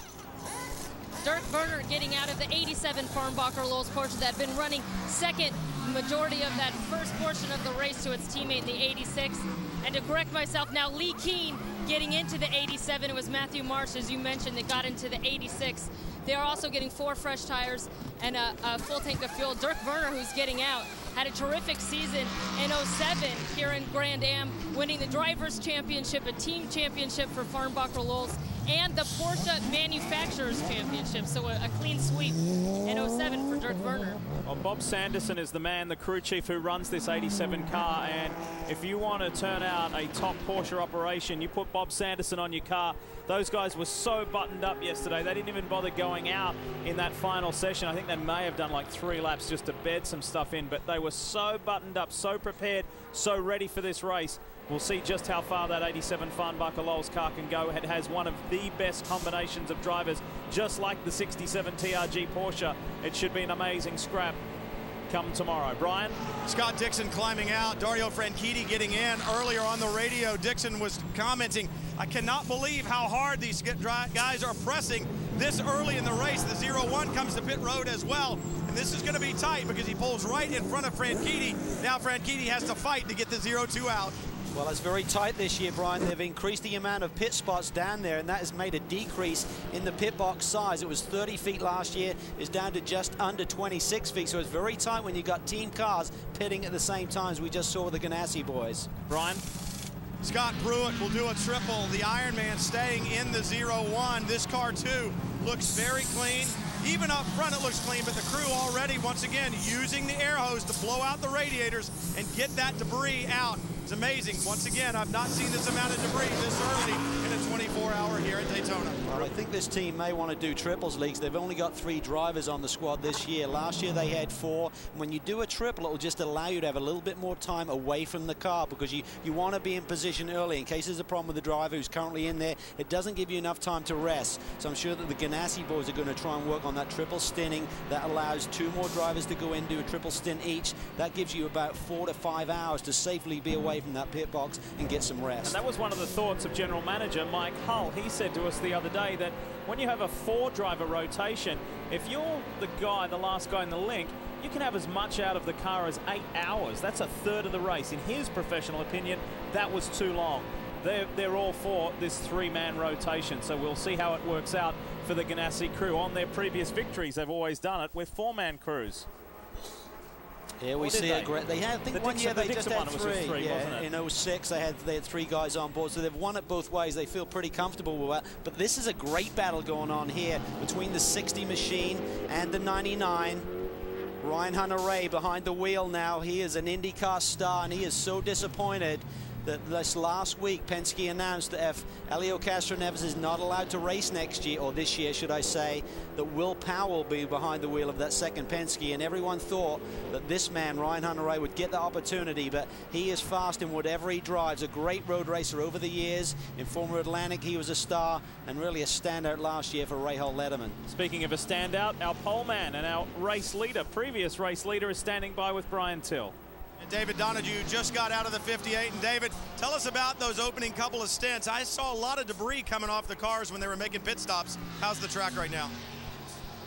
Dirk Werner getting out of the 87 Farnbacher Lowell's Porsche that had been running second majority of that first portion of the race to its teammate, the 86. And to correct myself now, Lee Keen getting into the 87. It was Matthew Marsh, as you mentioned, that got into the 86. They are also getting 4 fresh tires and a full tank of fuel. Dirk Werner, who's getting out, had a terrific season in 07 here in Grand Am, winning the Drivers' Championship, a team championship for Farnbacher Lowell's, and the Porsche Manufacturers Championship. So a clean sweep in 07 for Dirk Werner. Well, Bob Sanderson is the man, the crew chief who runs this 87 car, and if you want to turn out a top Porsche operation, you put Bob Sanderson on your car. Those guys were so buttoned up yesterday, they didn't even bother going out in that final session. I think they may have done like 3 laps just to bed some stuff in, but they were so buttoned up, so prepared, so ready for this race. We'll see just how far that 87 Farnbacher Lowell's car can go. It has one of the best combinations of drivers, just like the 67 TRG Porsche. It should be an amazing scrap. come tomorrow. Brian? Scott Dixon climbing out, Dario Franchitti getting in. Earlier on the radio, Dixon was commenting, I cannot believe how hard these guys are pressing this early in the race. The 0-1 comes to pit road as well. And this is going to be tight because he pulls right in front of Franchitti. Now Franchitti has to fight to get the 0-2 out. Well, it's very tight this year, Brian. They've increased the amount of pit spots down there, and that has made a decrease in the pit box size. It was 30 feet last year. It's down to just under 26 feet, so it's very tight when you've got team cars pitting at the same time as we just saw with the Ganassi boys. Brian? Scott Pruitt will do a triple. The Ironman staying in the 0-1. This car, too, looks very clean. Even up front, it looks clean, but the crew already, once again, using the air hose to blow out the radiators and get that debris out. It's amazing. Once again, I've not seen this amount of debris this early in a 24-hour here at Daytona. Well, I think this team may want to do triples leagues. They've only got 3 drivers on the squad this year. Last year they had 4. And when you do a triple, it will just allow you to have a little bit more time away from the car because you want to be in position early in case there's a problem with the driver who's currently in there. It doesn't give you enough time to rest. So I'm sure that the Ganassi boys are going to try and work on that triple stinting. That allows 2 more drivers to go in, do a triple stint each. That gives you about 4 to 5 hours to safely be away from that pit box and get some rest. And that was one of the thoughts of General Manager Mike Hull. He said to us the other day that when you have a 4-driver rotation, if you're the last guy in the link, you can have as much out of the car as 8 hours. That's a third of the race. In his professional opinion, that was too long. They're all for this 3-man rotation, so we'll see how it works out for the Ganassi crew. On their previous victories, they've always done it with 4-man crews. Here we see a great. They had, I think, one year they just had 3. Yeah, in 06 they had 3 guys on board, so they've won it both ways. They feel pretty comfortable with that. But this is a great battle going on here between the 60 machine and the 99. Ryan Hunter-Reay behind the wheel now. He is an IndyCar star, and he is so disappointed that this last week Penske announced that if Helio Castroneves is not allowed to race next year, or this year should I say, that Will Powell will be behind the wheel of that second Penske, and everyone thought that this man Ryan Hunter-Reay would get the opportunity, but he is fast in whatever he drives. A great road racer over the years. In former Atlantic he was a star and really a standout last year for Rahal Letterman. Speaking of a standout, our pole man and our race leader, previous race leader, is standing by with Brian Till. And David Donahue just got out of the 58. And David, tell us about those opening couple of stints. I saw a lot of debris coming off the cars when they were making pit stops. How's the track right now?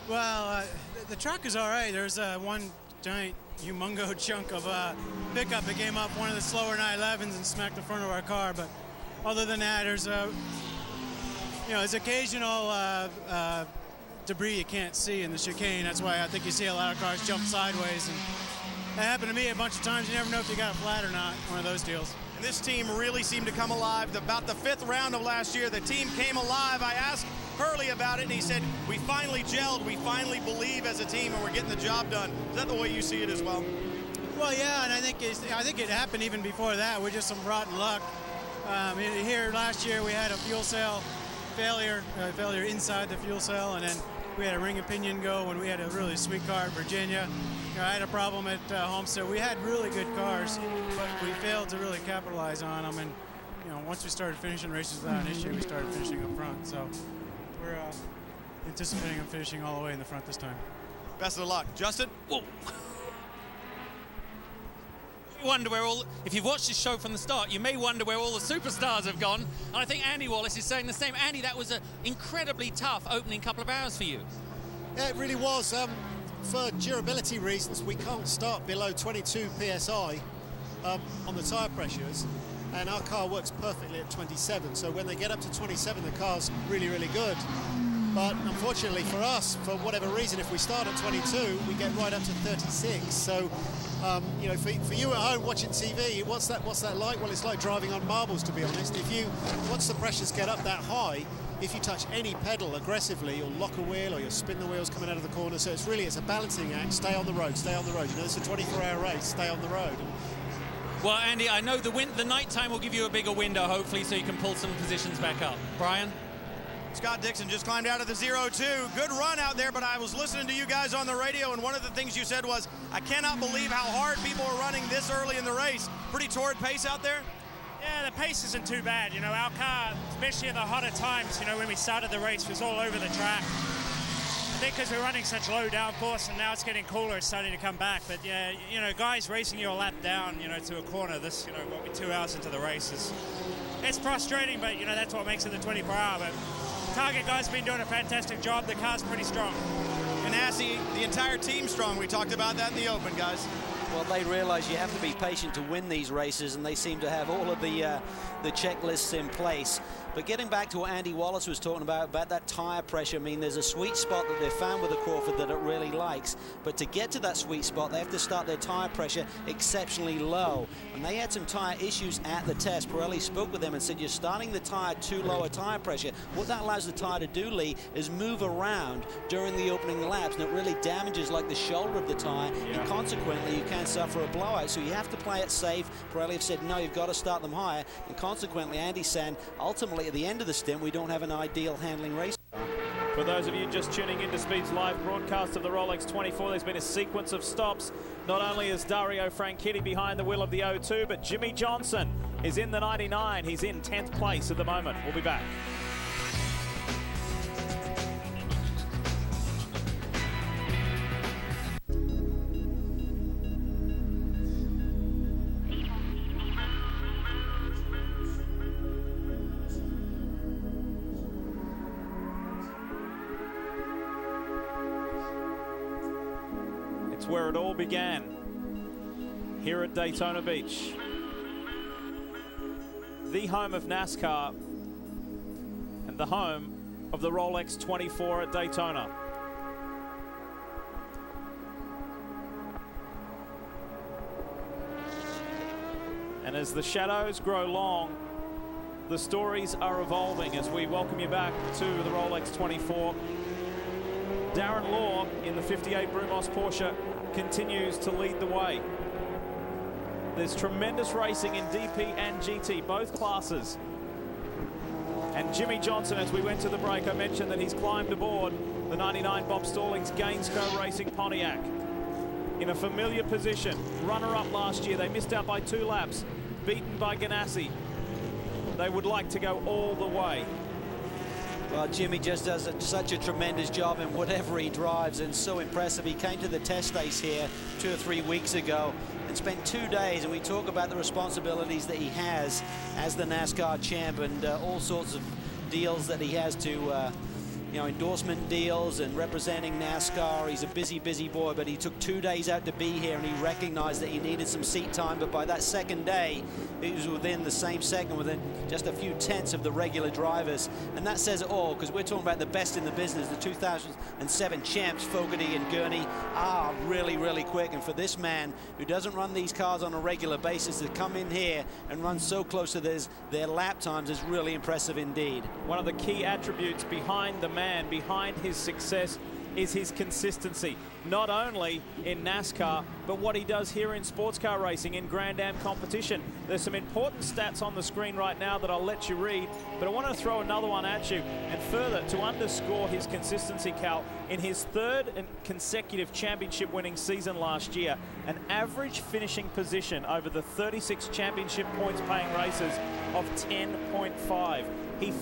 Well, the track is all right. There's one giant humongo chunk of pickup that came up one of the slower 911s and smacked the front of our car. But other than that, there's there's occasional debris you can't see in the chicane. That's why I think you see a lot of cars jump sideways. And that happened to me a bunch of times. You never know if you got a flat or not, one of those deals. And this team really seemed to come alive. About the 5th round of last year, the team came alive. I asked Hurley about it, and he said, we finally gelled, we finally believe as a team, and we're getting the job done. Is that the way you see it as well? Well, yeah, and I think it happened even before that. We're just some rotten luck. Here last year, we had a fuel cell failure inside the fuel cell, and then we had a ring and pinion go when we had a really sweet car at Virginia. I had a problem at Homestead. We had really good cars, but we failed to really capitalize on them. And once we started finishing races without an issue, we started finishing up front. So we're anticipating on finishing all the way in the front this time. Best of luck, Justin. Whoa. Wonder where if you've watched this show from the start, you may wonder where all the superstars have gone. And I think Andy Wallace is saying the same. Andy, that was an incredibly tough opening couple of hours for you. Yeah, it really was. For durability reasons, we can't start below 22 psi on the tyre pressures, and our car works perfectly at 27. So when they get up to 27, the car's really, really good. But unfortunately for us, for whatever reason, if we start at 22, we get right up to 36. So, for you at home watching TV, what's that like? Well, it's like driving on marbles, to be honest. Once the pressures get up that high, if you touch any pedal aggressively, you'll lock a wheel or you'll spin the wheels coming out of the corner. So it's a balancing act. Stay on the road, stay on the road. It's a 24-hour race. Stay on the road. Well, Andy, I know the night time will give you a bigger window, hopefully, so you can pull some positions back up. Brian? Scott Dixon just climbed out of the 0-2. Good run out there, but I was listening to you guys on the radio, and one of the things you said was, I cannot believe how hard people are running this early in the race. Pretty torrid pace out there? Yeah, the pace isn't too bad. Our car, especially in the hotter times, when we started the race, was all over the track. think because we're running such low downforce and now it's getting cooler, it's starting to come back. But yeah, you know, guys racing you a lap down, you know, to a corner, this, you know, got me 2 hours into the race. It's frustrating, but, you know, that's what makes it the 24-hour. But Target guys have been doing a fantastic job. The car's pretty strong. Ganassi, the entire team's strong. We talked about that in the open, guys. Well, they realize you have to be patient to win these races, and they seem to have all of the checklists in place. But getting back to what Andy Wallace was talking about that tire pressure, I mean, there's a sweet spot that they've found with the Crawford that it really likes. But to get to that sweet spot, they have to start their tire pressure exceptionally low. And they had some tire issues at the test. Pirelli spoke with them and said, you're starting the tire too low a tire pressure. What that allows the tire to do, Lee, is move around during the opening laps, and it really damages like the shoulder of the tire, and consequently you can suffer a blowout. So you have to play it safe. Pirelli have said, no, you've got to start them higher. And consequently, Andy's saying, ultimately, at the end of the stint, we don't have an ideal handling race. For those of you just tuning into Speed's live broadcast of the Rolex 24, there's been a sequence of stops. Not only is Dario Franchitti behind the wheel of the 02, but Jimmy Johnson is in the 99. He's in 10th place at the moment. We'll be back. Where it all began, here at Daytona Beach, the home of NASCAR and the home of the Rolex 24 at Daytona. And as the shadows grow long, the stories are evolving as we welcome you back to the Rolex 24. Darren Law in the 58 Brumos Porsche continues to lead the way. There's tremendous racing in DP and GT, both classes. And Jimmy Johnson, as we went to the break, I mentioned that he's climbed aboard the 99 Bob Stallings Gainsco Racing Pontiac in a familiar position. Runner-up last year. They missed out by 2 laps, beaten by Ganassi. They would like to go all the way. Well, Jimmy just does such a tremendous job in whatever he drives, and so impressive. He came to the test race here 2 or 3 weeks ago and spent 2 days, and we talk about the responsibilities that he has as the NASCAR champ and all sorts of deals that he has to you know, endorsement deals and representing NASCAR. He's a busy, busy boy, but he took 2 days out to be here, and he recognized that he needed some seat time. But by that second day, he was within the same second, within just a few tenths of the regular drivers. And that says it all, because we're talking about the best in the business. The 2007 champs, Fogarty and Gurney, are really, really quick. And for this man who doesn't run these cars on a regular basis, to come in here and run so close to their lap times is really impressive indeed. One of the key attributes behind the man, behind his success, is his consistency, not only in NASCAR, but what he does here in sports car racing, in Grand Am competition. There's some important stats on the screen right now that I'll let you read, but I want to throw another one at you. And further, to underscore his consistency, Cal, in his 3rd consecutive championship winning season last year, an average finishing position over the 36 championship points paying races of 10.5. He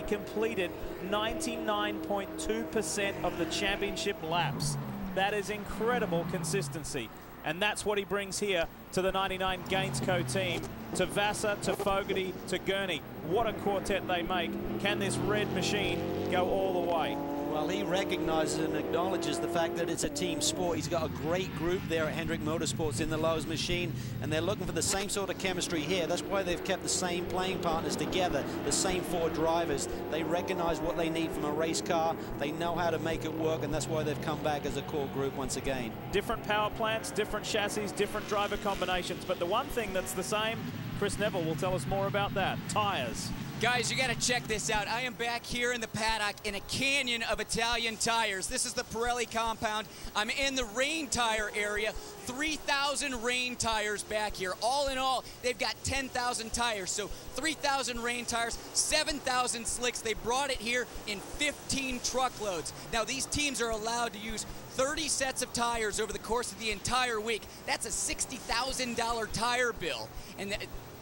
completed 99.2% of the championship laps. That is incredible consistency. And that's what he brings here to the 99 Gainsco team, to Vassar, to Fogarty, to Gurney. What a quartet they make. Can this red machine go all the way? Well, he recognizes and acknowledges the fact that it's a team sport. He's got a great group there at Hendrick Motorsports in the Lowe's machine, and they're looking for the same sort of chemistry here. That's why they've kept the same playing partners together, the same 4 drivers. They recognize what they need from a race car. They know how to make it work, and that's why they've come back as a core group once again. Different power plants, different chassis, different driver combinations, but the one thing that's the same, Chris Neville will tell us more about that: tires. Guys, you got to check this out. I am back here in the paddock in a canyon of Italian tires. This is the Pirelli compound. I'm in the rain tire area. 3,000 rain tires back here. All in all, they've got 10,000 tires. So 3,000 rain tires, 7,000 slicks. They brought it here in 15 truckloads. Now, these teams are allowed to use 30 sets of tires over the course of the entire week. That's a $60,000 tire bill. And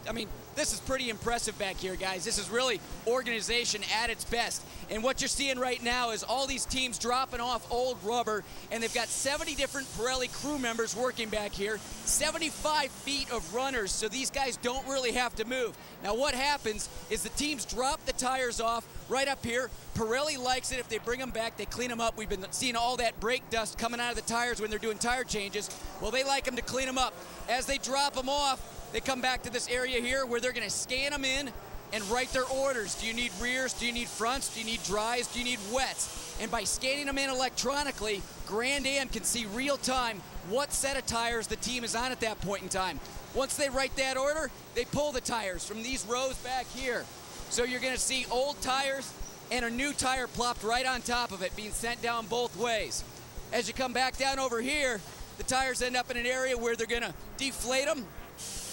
I mean, this is pretty impressive back here, guys. This is really organization at its best. And what you're seeing right now is all these teams dropping off old rubber, and they've got 70 different Pirelli crew members working back here, 75 feet of runners, so these guys don't really have to move. Now what happens is the teams drop the tires off right up here. Pirelli likes it if they bring them back, they clean them up. We've been seeing all that brake dust coming out of the tires when they're doing tire changes. Well, they like them to clean them up. As they drop them off, they come back to this area here where they're going to scan them in and write their orders. Do you need rears? Do you need fronts? Do you need dries? Do you need wets? And by scanning them in electronically, Grand Am can see real time what set of tires the team is on at that point in time. Once they write that order, they pull the tires from these rows back here. So you're going to see old tires and a new tire plopped right on top of it, being sent down both ways. As you come back down over here, the tires end up in an area where they're going to deflate them,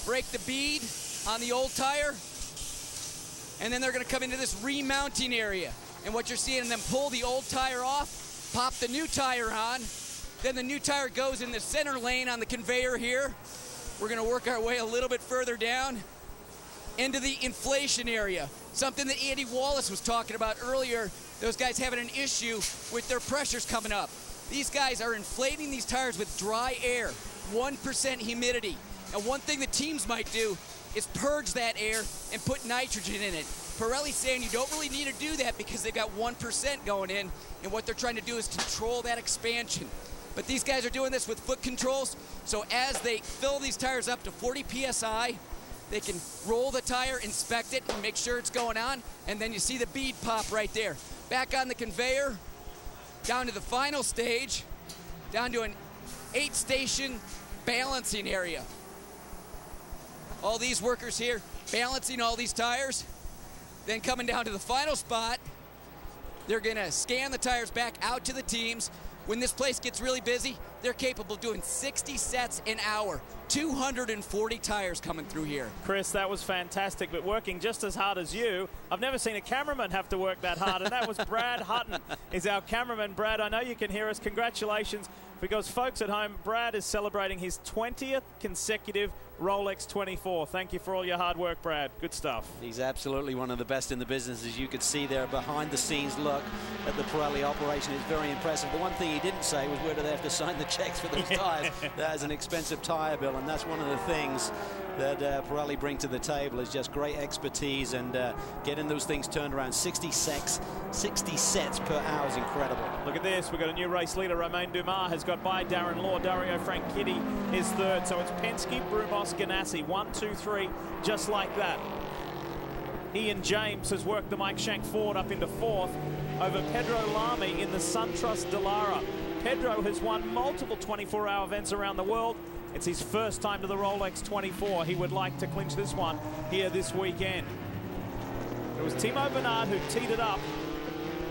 break the bead on the old tire, and then they're going to come into this remounting area. And what you're seeing them pull the old tire off, pop the new tire on, then the new tire goes in the center lane on the conveyor here. We're going to work our way a little bit further down into the inflation area, something that Andy Wallace was talking about earlier. Those guys having an issue with their pressures coming up. These guys are inflating these tires with dry air, 1% humidity. And one thing the teams might do is purge that air and put nitrogen in it. Pirelli's saying you don't really need to do that because they've got 1% going in, and what they're trying to do is control that expansion. But these guys are doing this with foot controls, so as they fill these tires up to 40 PSI, they can roll the tire, inspect it, and make sure it's going on, and then you see the bead pop right there. Back on the conveyor, down to the final stage, down to an 8-station balancing area. All these workers here balancing all these tires. Then coming down to the final spot, they're gonna scan the tires back out to the teams. When this place gets really busy, they're capable of doing 60 sets an hour. 240 tires coming through here. Chris, that was fantastic, but working just as hard as you. I've never seen a cameraman have to work that hard, and that was Brad Hutton is our cameraman. Brad, I know you can hear us. Congratulations, because folks at home, Brad is celebrating his 20th consecutive Rolex 24. Thank you for all your hard work, Brad. Good stuff. He's absolutely one of the best in the business, as you could see there. Behind the scenes look at the Pirelli operation is very impressive. The one thing he didn't say was where do they have to sign the checks for those tires. That is an expensive tire bill, and that's one of the things that Pirelli bring to the table is just great expertise, and getting those things turned around. 60 sets per hour is incredible. Look at this. We've got a new race leader. Romain Dumas has got by Darren Law. Dario Franchitti is third. So it's Penske, Brumos, Ganassi. 1, 2, 3, just like that. Ian James has worked the Mike Shank Ford up into fourth over Pedro Lamy in the SunTrust Dallara. Pedro has won multiple 24-hour events around the world. It's his first time to the Rolex 24. He would like to clinch this one here this weekend. It was Timo Bernard who teed it up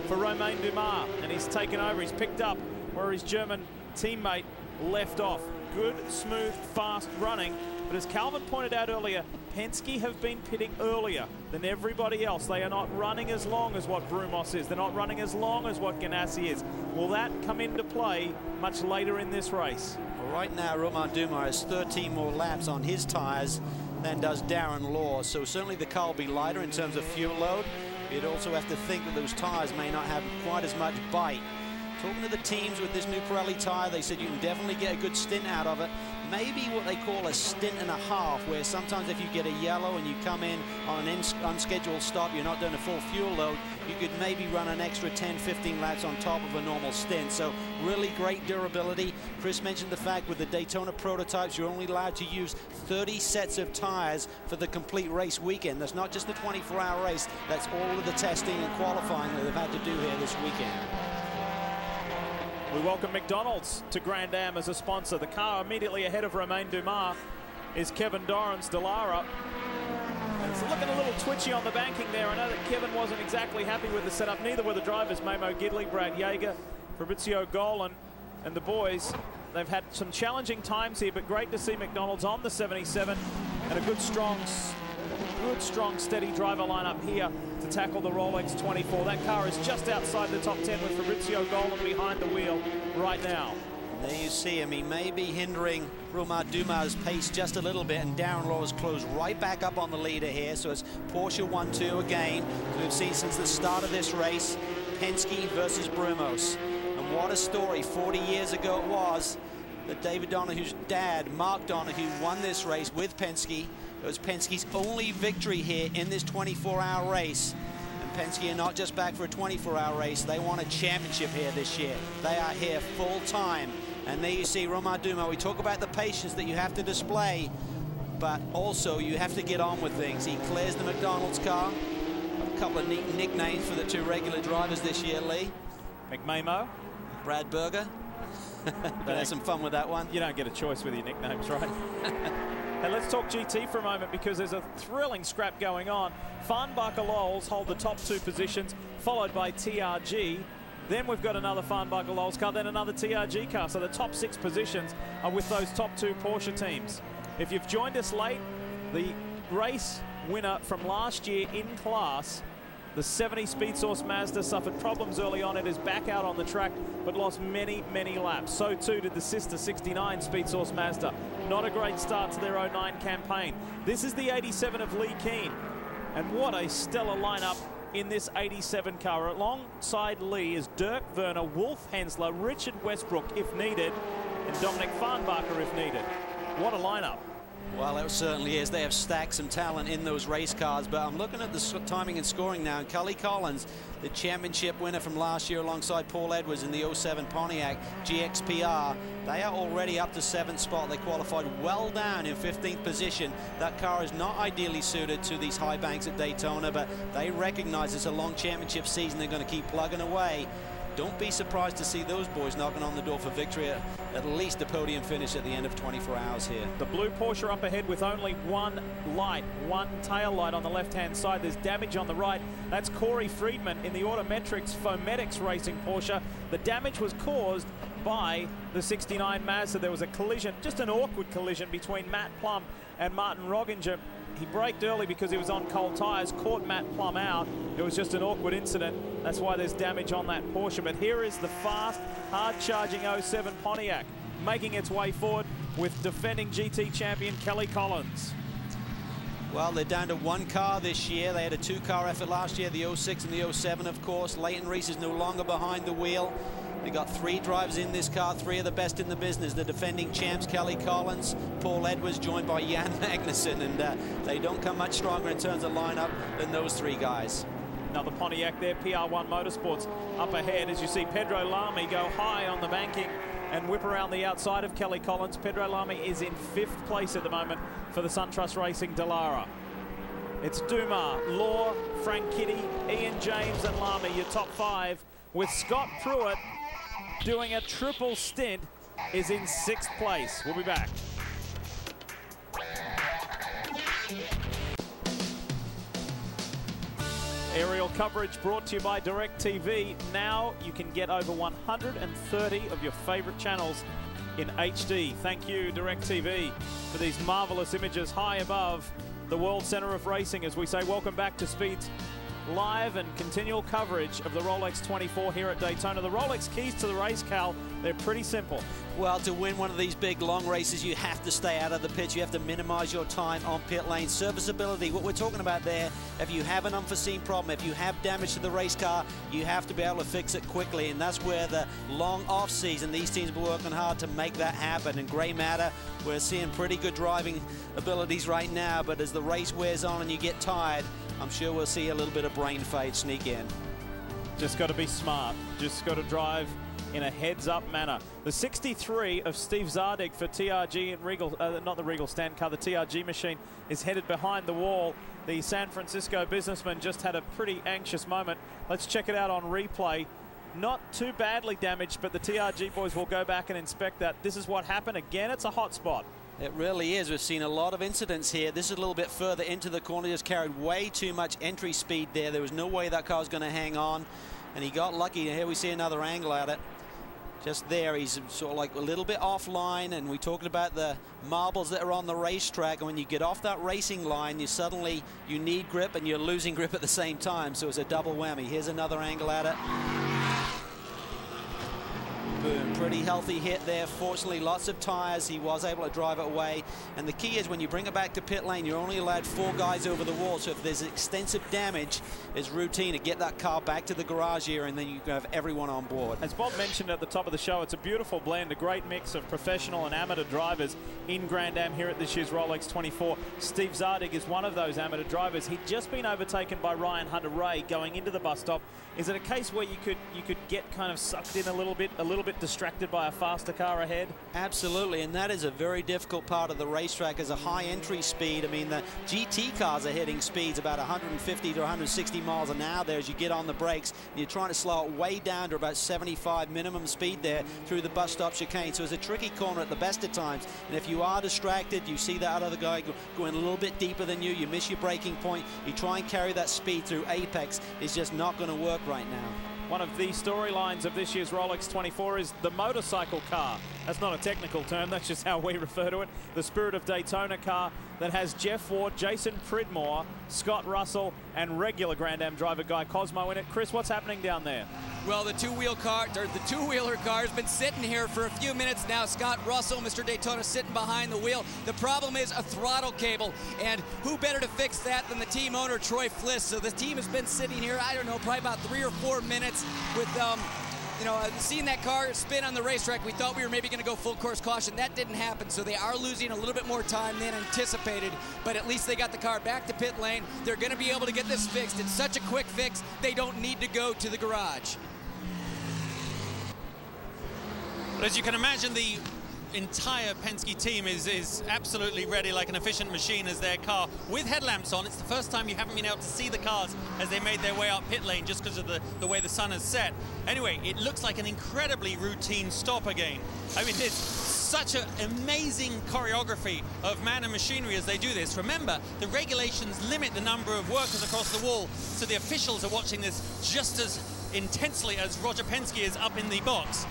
for Romain Dumas, and he's taken over. He's picked up where his German teammate left off. Good, smooth, fast running. But as Calvin pointed out earlier, Penske have been pitting earlier than everybody else. They are not running as long as what Brumos is. They're not running as long as what Ganassi is. Will that come into play much later in this race? Well, right now, Romain Dumas has 13 more laps on his tires than does Darren Law. So certainly the car will be lighter in terms of fuel load. You'd also have to think that those tires may not have quite as much bite. Talking to the teams with this new Pirelli tire, they said you can definitely get a good stint out of it. Maybe what they call a stint and a half, where sometimes if you get a yellow and you come in on an unscheduled stop, you're not doing a full fuel load, you could maybe run an extra 10-15 laps on top of a normal stint. So really great durability. Chris mentioned the fact with the Daytona prototypes, you're only allowed to use 30 sets of tires for the complete race weekend. That's not just the 24-hour race, that's all of the testing and qualifying that they've had to do here this weekend. We welcome McDonald's to Grand Am as a sponsor. The car immediately ahead of Romain Dumas is Kevin Doran's Dallara. And it's looking a little twitchy on the banking there. I know that Kevin wasn't exactly happy with the setup. Neither were the drivers, Mamo Gidley, Brad Yeager, Fabrizio Golan, and the boys. They've had some challenging times here, but great to see McDonald's on the 77 and a good, strong, steady driver lineup here to tackle the Rolex 24. That car is just outside the top 10 with Fabrizio Golan behind the wheel right now. And there you see him. He may be hindering Romain Dumas' pace just a little bit, and Darren Lawler's closed right back up on the leader here. So it's Porsche 1-2 again. So we've seen since the start of this race, Penske versus Brumos. And what a story 40 years ago it was that David Donahue's dad, Mark Donohue, won this race with Penske. It was Penske's only victory here in this 24-hour race. And Penske are not just back for a 24-hour race, they won a championship here this year. They are here full time. And there you see Romain Dumas. We talk about the patience that you have to display, but also you have to get on with things. He clears the McDonald's car. A couple of neat nicknames for the two regular drivers this year, Lee. McMamo. Brad Berger. Gonna have some fun with that one. You don't get a choice with your nicknames, right? And let's talk GT for a moment, because there's a thrilling scrap going on. Farnbacher Lowells hold the top 2 positions, followed by TRG. Then we've got another Farnbacher Lowells car, then another TRG car. So the top 6 positions are with those top 2 Porsche teams. If you've joined us late, the race winner from last year in class, the 70 Speed Source Mazda, suffered problems early on. It is back out on the track, but lost many, many laps. So too did the sister 69 Speed Source Mazda. Not a great start to their 09 campaign. This is the 87 of Lee Keen. And what a stellar lineup in this 87 car. Alongside Lee is Dirk Werner, Wolf Hensler, Richard Westbrook if needed, and Dominic Farnbacher if needed. What a lineup. Well, it certainly is. They have stacked some talent in those race cars, but I'm looking at the timing and scoring now. And Kelly Collins, the championship winner from last year alongside Paul Edwards in the 07 Pontiac GXPR, they are already up to 7th spot. They qualified well down in 15th position. That car is not ideally suited to these high banks at Daytona, but they recognize it's a long championship season. They're going to keep plugging away. Don't be surprised to see those boys knocking on the door for victory, at least a podium finish at the end of 24 hours here. The blue Porsche up ahead with only one light, one tail light on the left-hand side. There's damage on the right. That's Corey Friedman in the Autometrics Fometics Racing Porsche. The damage was caused by the 69 Mazda. There was a collision, just an awkward collision between Matt Plum and Martin Rogginger. He braked early because he was on cold tyres, caught Matt Plum out. It was just an awkward incident. That's why there's damage on that Porsche. But here is the fast, hard-charging 07 Pontiac making its way forward with defending GT champion Kelly Collins. Well, they're down to 1 car this year. They had a 2-car effort last year, the 06 and the 07, of course. Leighton Reese is no longer behind the wheel. They got 3 drivers in this car, 3 of the best in the business. The defending champs, Kelly Collins, Paul Edwards, joined by Jan Magnussen, and they don't come much stronger in terms of lineup than those 3 guys. Another Pontiac there, PR1 Motorsports up ahead as you see Pedro Lamy go high on the banking and whip around the outside of Kelly Collins. Pedro Lamy is in 5th place at the moment for the SunTrust Racing Dallara. It's Dumas, Law, Frank Kitty, Ian James and Lamy, your top 5, with Scott Pruitt doing a triple stint, is in 6th place. We'll be back. Aerial coverage brought to you by DirecTV. Now you can get over 130 of your favorite channels in HD. Thank you, DirecTV, for these marvelous images high above the World Center of Racing as we say welcome back to Speed's live and continual coverage of the Rolex 24 here at Daytona. The Rolex keys to the race, Cal, they're pretty simple. Well, to win one of these big long races, you have to stay out of the pits. You have to minimize your time on pit lane. Serviceability, what we're talking about there, if you have an unforeseen problem, if you have damage to the race car, you have to be able to fix it quickly. And that's where the long off season, these teams are working hard to make that happen. In gray matter, we're seeing pretty good driving abilities right now, but as the race wears on and you get tired, I'm sure we'll see a little bit of brain fade sneak in. Just got to be smart. Just got to drive in a heads-up manner. The 63 of Steve Zardig for TRG and Regal, not the Regal stand car, the TRG machine is headed behind the wall. The San Francisco businessman just had a pretty anxious moment. Let's check it out on replay. Not too badly damaged, but the TRG boys will go back and inspect that. This is what happened. Again, it's a hot spot. It really is. We've seen a lot of incidents here. This is a little bit further into the corner. Just carried way too much entry speed there. There was no way that car was going to hang on. And he got lucky. Here we see another angle at it. Just there, he's sort of like a little bit offline. And we talked about the marbles that are on the racetrack. And when you get off that racing line, you need grip and you're losing grip at the same time. So it's a double whammy. Here's another angle at it. Boom. Pretty healthy hit there. Fortunately, lots of tires. He was able to drive it away. And the key is when you bring it back to pit lane, you're only allowed 4 guys over the wall. So if there's extensive damage, it's routine to get that car back to the garage here, and then you can have everyone on board. As Bob mentioned at the top of the show, it's a beautiful blend, a great mix of professional and amateur drivers in Grand Am here at this year's Rolex 24. Steve Zardig is one of those amateur drivers. He'd just been overtaken by Ryan Hunter-Reay going into the bus stop. Is it a case where you could get kind of sucked in a little bit distracted by a faster car ahead? Absolutely, and that is a very difficult part of the racetrack. As a high entry speed, I mean, the GT cars are hitting speeds about 150 to 160 miles an hour there as you get on the brakes. And you're trying to slow it way down to about 75 minimum speed there through the bus stop chicane. So it's a tricky corner at the best of times. And if you are distracted, you see that other guy going a little bit deeper than you, you miss your braking point, you try and carry that speed through apex, it's just not going to work right now. One of the storylines of this year's Rolex 24 is the motorcycle car. That's not a technical term, that's just how we refer to it. The Spirit of Daytona car that has Jeff Ward, Jason Pridmore, Scott Russell, and regular Grand Am driver Guy Cosmo in it. Chris, what's happening down there? Well, the two-wheeler car has been sitting here for a few minutes now. Scott Russell, Mr. Daytona, sitting behind the wheel. The problem is a throttle cable, and who better to fix that than the team owner, Troy Fliss? So the team has been sitting here, I don't know, probably about 3 or 4 minutes with seeing that car spin on the racetrack. We thought we were maybe going to go full course caution. That didn't happen, so they are losing a little bit more time than anticipated, but at least they got the car back to pit lane. They're going to be able to get this fixed. It's such a quick fix, they don't need to go to the garage. But as you can imagine, the entire Penske team is absolutely ready, like an efficient machine, as their car with headlamps on. It's the first time you haven't been able to see the cars as they made their way up pit lane just because of the way the sun has set. Anyway, it looks like an incredibly routine stop again. I mean, it's such an amazing choreography of man and machinery as they do this. Remember, the regulations limit the number of workers across the wall, so the officials are watching this just as intensely as Roger Penske is up in the box.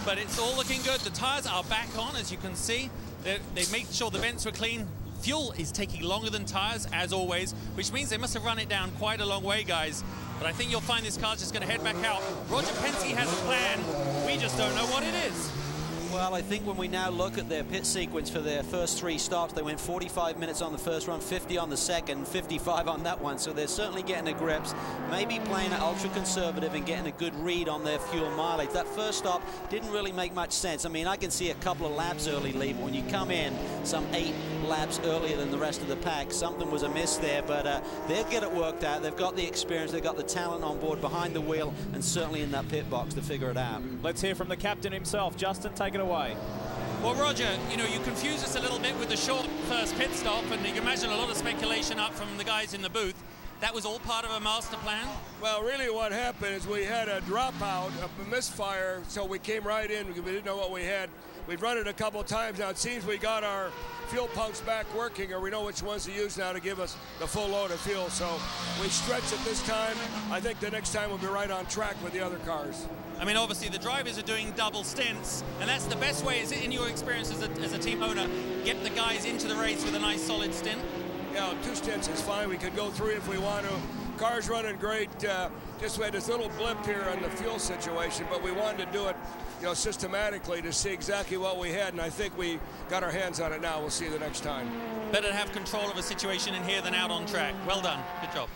But it's all looking good. The tires are back on, as you can see. They made sure the vents were clean. Fuel is taking longer than tires, as always, which means they must have run it down quite a long way, guys. But I think you'll find this car's just going to head back out. Roger Penske has a plan. We just don't know what it is. Well, I think when we now look at their pit sequence for their first 3 stops, they went 45 minutes on the first run, 50 on the second, 55 on that one. So they're certainly getting the grips, maybe playing it ultra conservative and getting a good read on their fuel mileage. That first stop didn't really make much sense. I mean, I can see a couple of laps early, Lee, but when you come in some 8 laps earlier than the rest of the pack, something was amiss there. But they'll get it worked out. They've got the experience, they've got the talent on board behind the wheel and certainly in that pit box to figure it out. Let's hear from the captain himself. Justin, take it away. Well, Roger, you confuse us a little bit with the short first pit stop, and you can imagine a lot of speculation up from the guys in the booth. That was all part of a master plan? Well, really what happened is we had a dropout, a misfire, so we came right in because we didn't know what we had. We've run it a couple times now. It seems we got our fuel pumps back working, or we know which ones to use now to give us the full load of fuel. So we stretched it this time. I think the next time we'll be right on track with the other cars. I mean, obviously the drivers are doing double stints, and that's the best way, is it, in your experience as a team owner, get the guys into the race with a nice solid stint? Yeah, 2 stints is fine. We could go 3 if we want to. Car's running great. Just we had this little blip here on the fuel situation, but we wanted to do it, systematically to see exactly what we had, and I think we got our hands on it now. We'll see you the next time. Better to have control of a situation in here than out on track. Well done. Good job.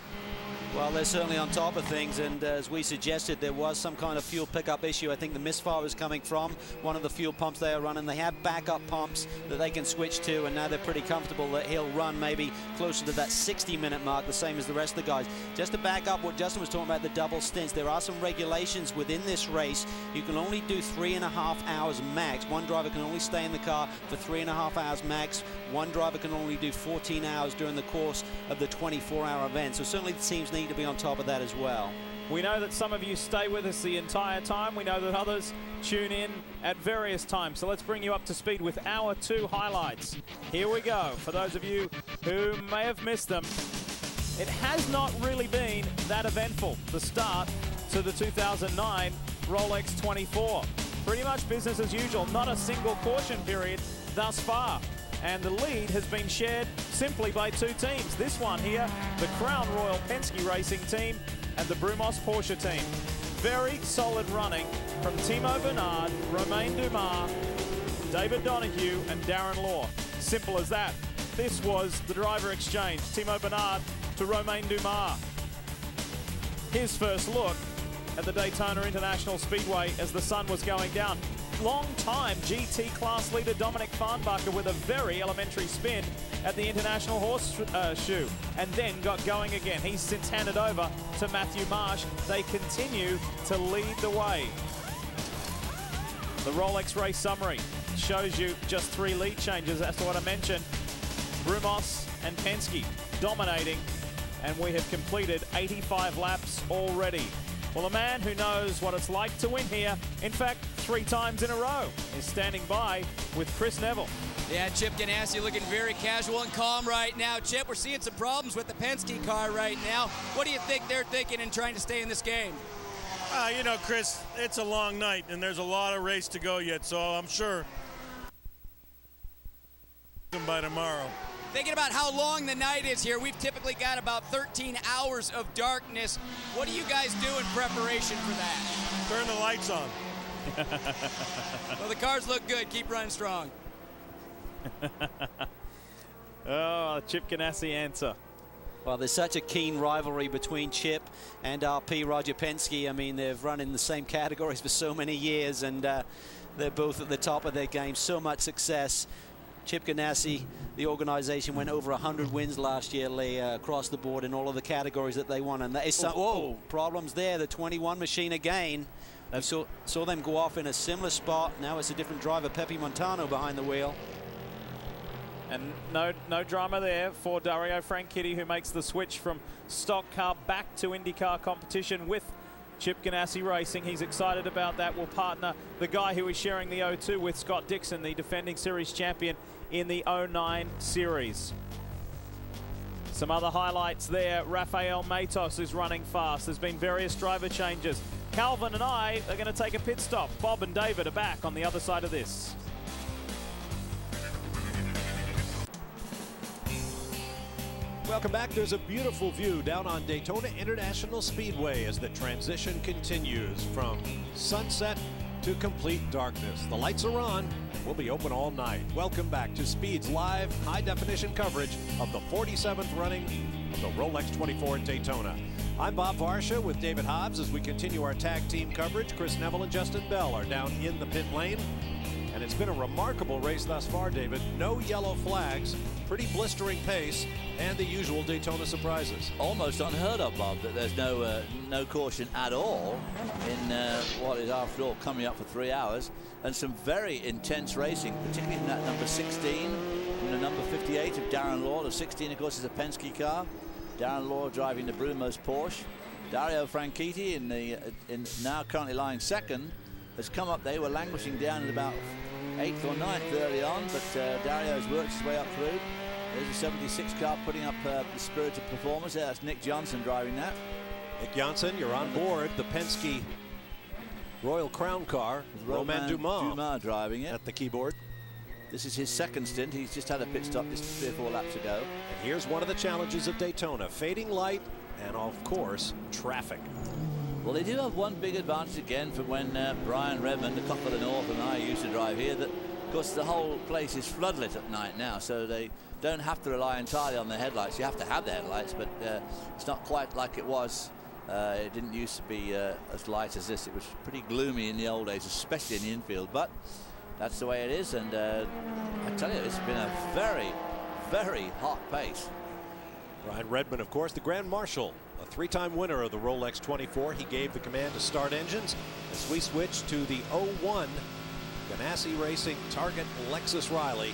Well, they're certainly on top of things, and as we suggested, there was some kind of fuel pickup issue. I think the misfire was coming from one of the fuel pumps they are running. They have backup pumps that they can switch to, and now they're pretty comfortable that he'll run maybe closer to that 60-minute mark, the same as the rest of the guys. Just to back up what Justin was talking about, the double stints, there are some regulations within this race. You can only do 3.5 hours max. One driver can only stay in the car for 3.5 hours max. One driver can only do 14 hours during the course of the 24-hour event. So certainly the teams need to be on top of that as well. We know that some of you stay with us the entire time. We know that others tune in at various times. So let's bring you up to speed with our 2 highlights. Here we go. For those of you who may have missed them, it has not really been that eventful, the start to the 2009 Rolex 24. Pretty much business as usual. Not a single caution period thus far. And the lead has been shared simply by 2 teams. This one here, the Crown Royal Penske Racing team and the Brumos Porsche team. very solid running from Timo Bernard, Romain Dumas, David Donahue, and Darren Law. Simple as that. This was the driver exchange. Timo Bernard to Romain Dumas. His first look at the Daytona International Speedway as the sun was going down. Long-time GT class leader Dominic Farnbacher with a very elementary spin at the International Horseshoe, and then got going again. He's since handed over to Matthew Marsh. They continue to lead the way. The Rolex race summary shows you just 3 lead changes. That's what I mentioned. Brumos and Penske dominating, and we have completed 85 laps already. Well, a man who knows what it's like to win here, in fact, 3 times in a row, is standing by with Chris Neville. Yeah, Chip Ganassi looking very casual and calm right now. Chip, we're seeing some problems with the Penske car right now. What do you think they're thinking in trying to stay in this game? You know, Chris, it's a long night, and there's a lot of race to go yet, so I'm sure by tomorrow. Thinking about how long the night is here, we've typically got about 13 hours of darkness. What do you guys do in preparation for that? Turn the lights on. Well, the cars look good. Keep running strong. Oh, Chip Ganassi answer. Well, there's such a keen rivalry between Chip and RP Roger Penske. I mean, they've run in the same categories for so many years, and they're both at the top of their game. So much success. Chip Ganassi, the organization, went over 100 wins last year across the board in all of the categories that they won. And that is some problems there. The 21 machine again. I saw them go off in a similar spot. Now it's a different driver, Pepe Montano, behind the wheel. And no drama there for Dario Franchitti, who makes the switch from stock car back to IndyCar competition with Chip Ganassi Racing. He's excited about that. Will partner the guy who is sharing the 02 with Scott Dixon, the defending series champion in the 09 series. Some other highlights there. Rafael Matos is running fast. There's been various driver changes. Calvin and I are going to take a pit stop. Bob and David are back on the other side of this. Welcome back. There's a beautiful view down on Daytona International Speedway as the transition continues from sunset to complete darkness. The lights are on, and we'll be open all night. Welcome back to Speed's live, high-definition coverage of the 47th running of the Rolex 24 at Daytona. I'm Bob Varsha with David Hobbs as we continue our tag team coverage. Chris Neville and Justin Bell are down in the pit lane. And it's been a remarkable race thus far, David. No yellow flags, pretty blistering pace, and the usual Daytona surprises. Almost unheard of, Bob, that there's no caution at all in what is, after all, coming up for 3 hours. And some very intense racing, particularly in that number 16 and the number 58 of Darren Law. The 16, of course, is a Penske car. Darren Law driving the Brumos Porsche. Dario Franchitti in now currently lying second has come up. They were languishing down at about 8th or 9th early on, but Dario has worked his way up through. There's a 76 car putting up the spirit of performance. That's Nick Johnson driving that. Nick Johnson, you're on board the Penske Royal Crown car. Romain Dumas driving it at the keyboard. This is his second stint. He's just had a pit stop just 3 or 4 laps ago. And here's one of the challenges of Daytona: fading light and, of course, traffic. Well, they do have one big advantage again from when Brian Redmond, the Cock of the North, and I used to drive here, that, of course, the whole place is floodlit at night now, so they don't have to rely entirely on their headlights. You have to have the headlights, but it's not quite like it was. It didn't used to be as light as this. It was pretty gloomy in the old days, especially in the infield, but that's the way it is, and I tell you, it's been a very, very hot pace. Brian Redmond, of course, the Grand Marshal, a 3-time winner of the Rolex 24. He gave the command to start engines as we switch to the 01 Ganassi Racing Target Lexus Riley,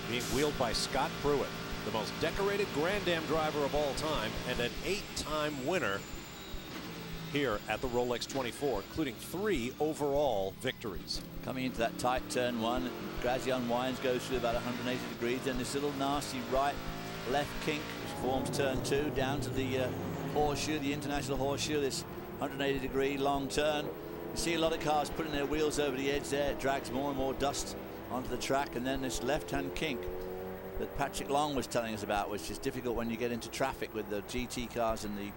being wheeled by Scott Pruitt, the most decorated Grand Am driver of all time and an 8-time winner here at the Rolex 24, including 3 overall victories. Coming into that tight turn 1, gradually unwinds, goes through about 180 degrees, then this little nasty right-left kink, which forms turn 2, down to the horseshoe, the International Horseshoe, this 180-degree long turn. You see a lot of cars putting their wheels over the edge there. It drags more and more dust onto the track, and then this left-hand kink that Patrick Long was telling us about, which is difficult when you get into traffic with the GT cars and the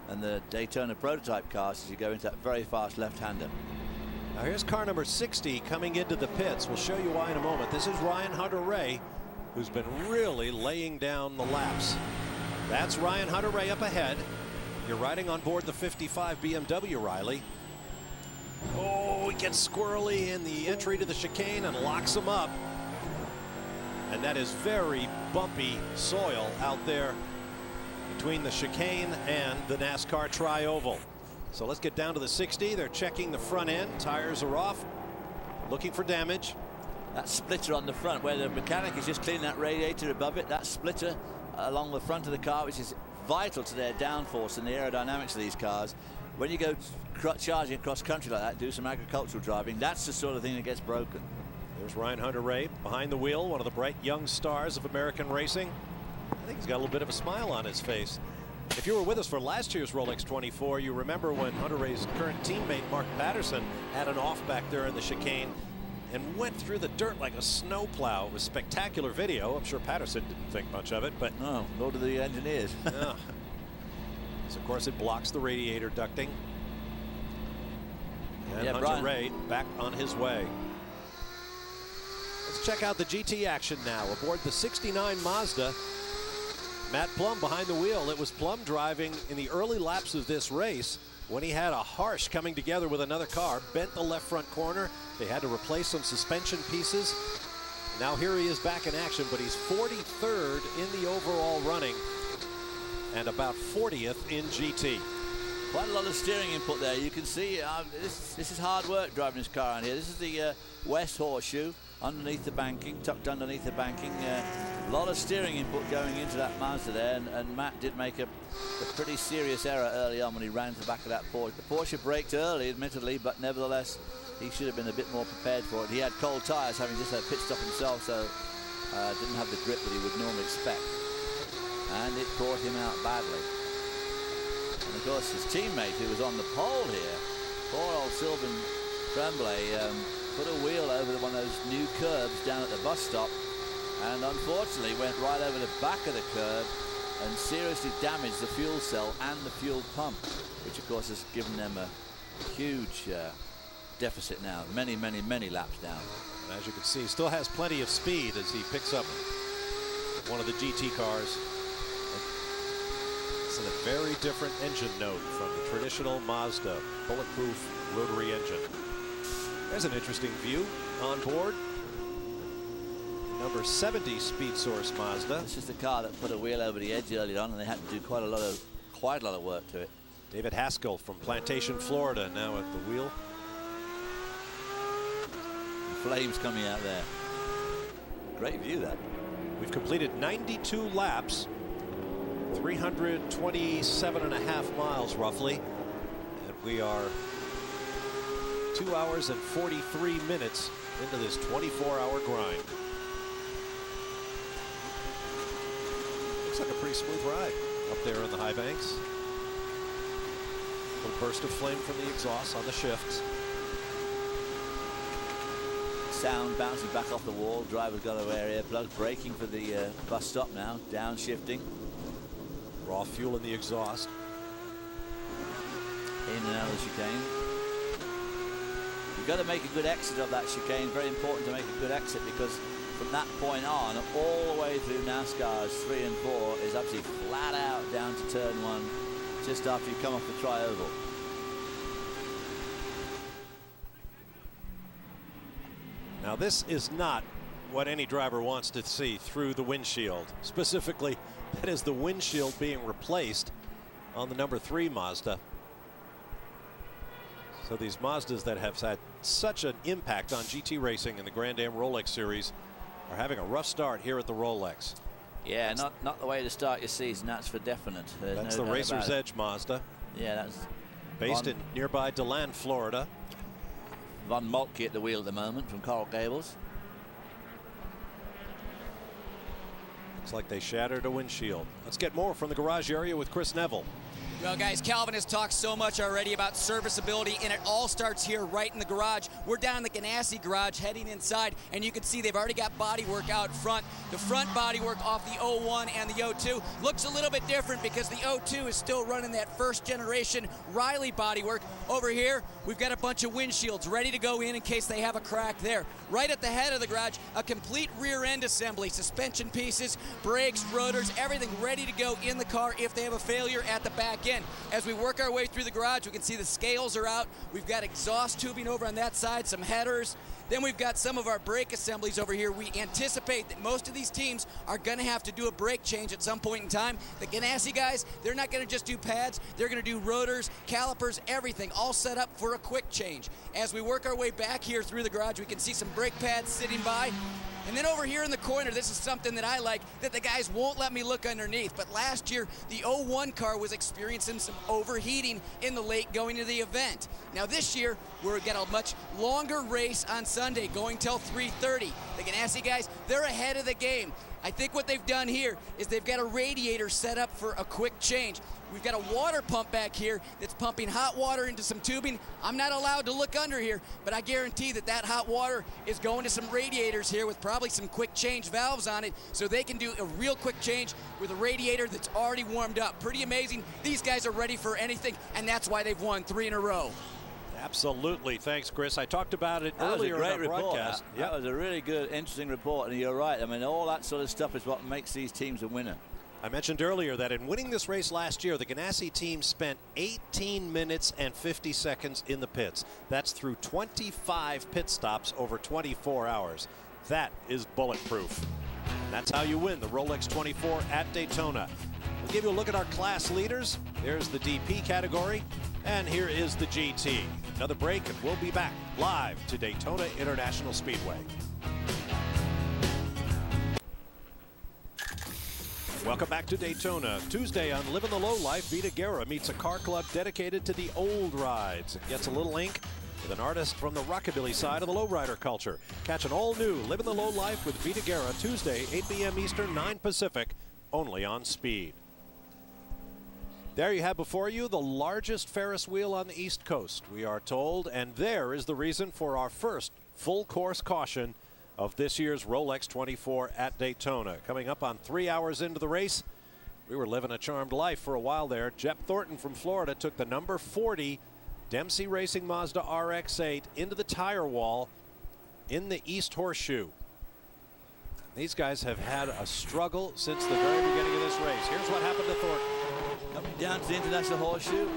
and the Daytona prototype cars as you go into that very fast left-hander. Now here's car number 60 coming into the pits. We'll show you why in a moment. This is Ryan Hunter-Reay, who's been really laying down the laps. That's Ryan Hunter-Reay up ahead. You're riding on board the 55 BMW, Riley. Oh, he gets squirrely in the entry to the chicane and locks him up. And that is very bumpy soil out there between the chicane and the NASCAR Tri-Oval. So let's get down to the 60. They're checking the front end. Tires are off. Looking for damage. That splitter on the front where the mechanic is just cleaning that radiator above it. That splitter along the front of the car, which is vital to their downforce and the aerodynamics of these cars. When you go charging across country like that, do some agricultural driving, that's the sort of thing that gets broken. There's Ryan Hunter-Reay behind the wheel, one of the bright young stars of American racing. I think he's got a little bit of a smile on his face. If you were with us for last year's Rolex 24, you remember when Hunter-Reay's current teammate Mark Patterson had an off back there in the chicane and went through the dirt like a snowplow. It was spectacular video. I'm sure Patterson didn't think much of it, but no, nor do the engineers. Yeah. So of course it blocks the radiator ducting. And yeah, Hunter-Reay back on his way. Let's check out the GT action now aboard the 69 Mazda. Matt Plum behind the wheel. It was Plum driving in the early laps of this race when he had a harsh coming together with another car, bent the left front corner. They had to replace some suspension pieces. Now here he is back in action, but he's 43rd in the overall running and about 40th in GT. Quite a lot of steering input there. You can see this is hard work driving this car on here. This is the West Horseshoe underneath the banking, tucked underneath the banking. A lot of steering input going into that Mazda there, and Matt did make a pretty serious error early on when he ran to the back of that Porsche. The Porsche braked early, admittedly, but nevertheless, he should have been a bit more prepared for it. He had cold tyres, having just had a pit stop himself, so didn't have the grip that he would normally expect. And it caught him out badly. And of course, his teammate, who was on the pole here, poor old Sylvain Tremblay, put a wheel over one of those new curbs down at the bus stop, and unfortunately went right over the back of the curb and seriously damaged the fuel cell and the fuel pump, which of course has given them a huge deficit now, many laps down. And as you can see, still has plenty of speed as he picks up one of the GT cars. It's in a very different engine note from the traditional Mazda bulletproof rotary engine. There's an interesting view on board. Number 70 Speed Source Mazda. This is the car that put a wheel over the edge early on, and they had to do quite a lot of work to it. David Haskell from Plantation, Florida, now at the wheel. The flames coming out there. Great view, that. We've completed 92 laps, 327.5 miles roughly, and we are 2 hours and 43 minutes into this 24-hour grind. Looks like a pretty smooth ride up there in the high banks. A little burst of flame from the exhaust on the shifts. Sound bouncing back off the wall. Driver's got to wear earplugs. Braking for the bus stop now. Downshifting. Raw fuel in the exhaust. In and out of the chicane. You've got to make a good exit of that chicane. Very important to make a good exit, because from that point on, all the way through NASCAR's 3 and 4 is absolutely flat out down to turn 1 just after you come off the Tri-Oval. Now this is not what any driver wants to see through the windshield. Specifically, that is the windshield being replaced on the number 3 Mazda. So these Mazdas that have had such an impact on GT racing in the Grand Am Rolex series are having a rough start here at the Rolex. Yeah, not the way to start your season, that's for definite. That's the Racer's Edge Mazda. Yeah, that's based in nearby DeLand, Florida. Von Moltke at the wheel at the moment from Coral Gables. Looks like they shattered a windshield. Let's get more from the garage area with Chris Neville. Well, guys, Calvin has talked so much already about serviceability, and it all starts here right in the garage. We're down in the Ganassi garage heading inside, and you can see they've already got bodywork out front. The front bodywork off the 01 and the 02 looks a little bit different because the 02 is still running that first-generation Riley bodywork. Over here, we've got a bunch of windshields ready to go in case they have a crack there. Right at the head of the garage, a complete rear-end assembly, suspension pieces, brakes, rotors, everything ready to go in the car if they have a failure at the back end. As we work our way through the garage, we can see the scales are out. We've got exhaust tubing over on that side, some headers. Then we've got some of our brake assemblies over here. We anticipate that most of these teams are going to have to do a brake change at some point in time. The Ganassi guys, they're not going to just do pads. They're going to do rotors, calipers, everything, all set up for a quick change. As we work our way back here through the garage, we can see some brake pads sitting by. And then over here in the corner, this is something that I like, that the guys won't let me look underneath. But last year, the 01 car was experiencing some overheating in the late going to the event. Now this year, we've got a much longer race on Sunday, going till 3:30. The Ganassi guys, they're ahead of the game. I think what they've done here is they've got a radiator set up for a quick change. We've got a water pump back here that's pumping hot water into some tubing. I'm not allowed to look under here, but I guarantee that that hot water is going to some radiators here with probably some quick change valves on it, so they can do a real quick change with a radiator that's already warmed up. Pretty amazing. These guys are ready for anything, and that's why they've won 3 in a row. Absolutely. Thanks, Chris. I talked about it earlier in the broadcast. That was a really good, interesting report, and you're right. I mean, all that sort of stuff is what makes these teams a winner. I mentioned earlier that in winning this race last year, the Ganassi team spent 18 minutes and 50 seconds in the pits. That's through 25 pit stops over 24 hours. That is bulletproof. And that's how you win the Rolex 24 at Daytona. We'll give you a look at our class leaders. There's the DP category, and here is the GT. Another break, and we'll be back live to Daytona International Speedway. Welcome back to Daytona. Tuesday on Living the Low Life, Vita Guerra meets a car club dedicated to the old rides and gets a little ink with an artist from the rockabilly side of the lowrider culture. Catch an all-new Living the Low Life with Vita Guerra Tuesday, 8 p.m. Eastern, 9 Pacific, only on Speed. There you have before you the largest Ferris wheel on the East Coast, we are told, and there is the reason for our first full course caution of this year's Rolex 24 at Daytona. Coming up on 3 hours into the race, we were living a charmed life for a while there. Jep Thornton from Florida took the number 40 Dempsey Racing Mazda RX-8 into the tire wall in the East Horseshoe. These guys have had a struggle since the very beginning of this race. Here's what happened to Thornton. Coming down to the International Horseshoe.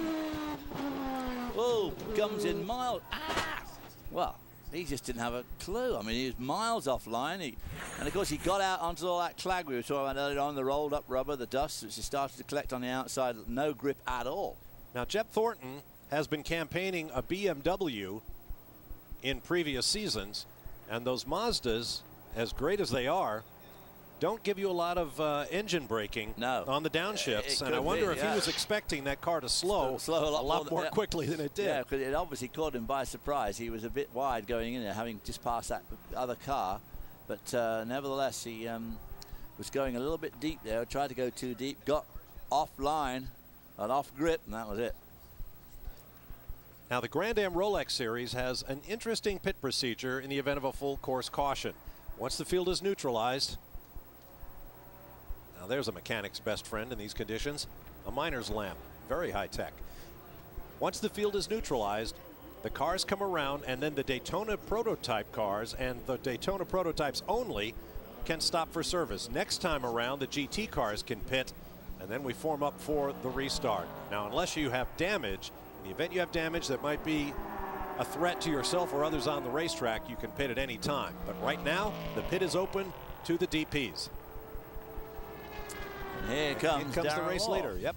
Oh, comes in miles. Ah! Well, he just didn't have a clue. I mean, he was miles offline. And, of course, he got out onto all that clag we were talking about earlier on, the rolled-up rubber, the dust, which he started to collect on the outside. No grip at all. Now, Jep Thornton has been campaigning a BMW in previous seasons, and those Mazdas, as great as they are, don't give you a lot of engine braking on the downshifts, and I wonder if he was expecting that car to slow a lot more quickly than it did. Yeah, because it obviously caught him by surprise. He was a bit wide going in there, having just passed that other car, but nevertheless, he was going a little bit deep there, tried to go too deep, got offline and off grip, and that was it. Now, the Grand Am Rolex Series has an interesting pit procedure in the event of a full course caution. Once the field is neutralized, now there's a mechanic's best friend in these conditions, a miner's lamp, very high tech. Once the field is neutralized, the cars come around, and then the Daytona prototype cars and the Daytona prototypes only can stop for service. Next time around, the GT cars can pit, and then we form up for the restart. Now, unless you have damage, in the event you have damage that might be a threat to yourself or others on the racetrack, you can pit at any time. But right now, the pit is open to the DPs. Here comes the race leader. Yep.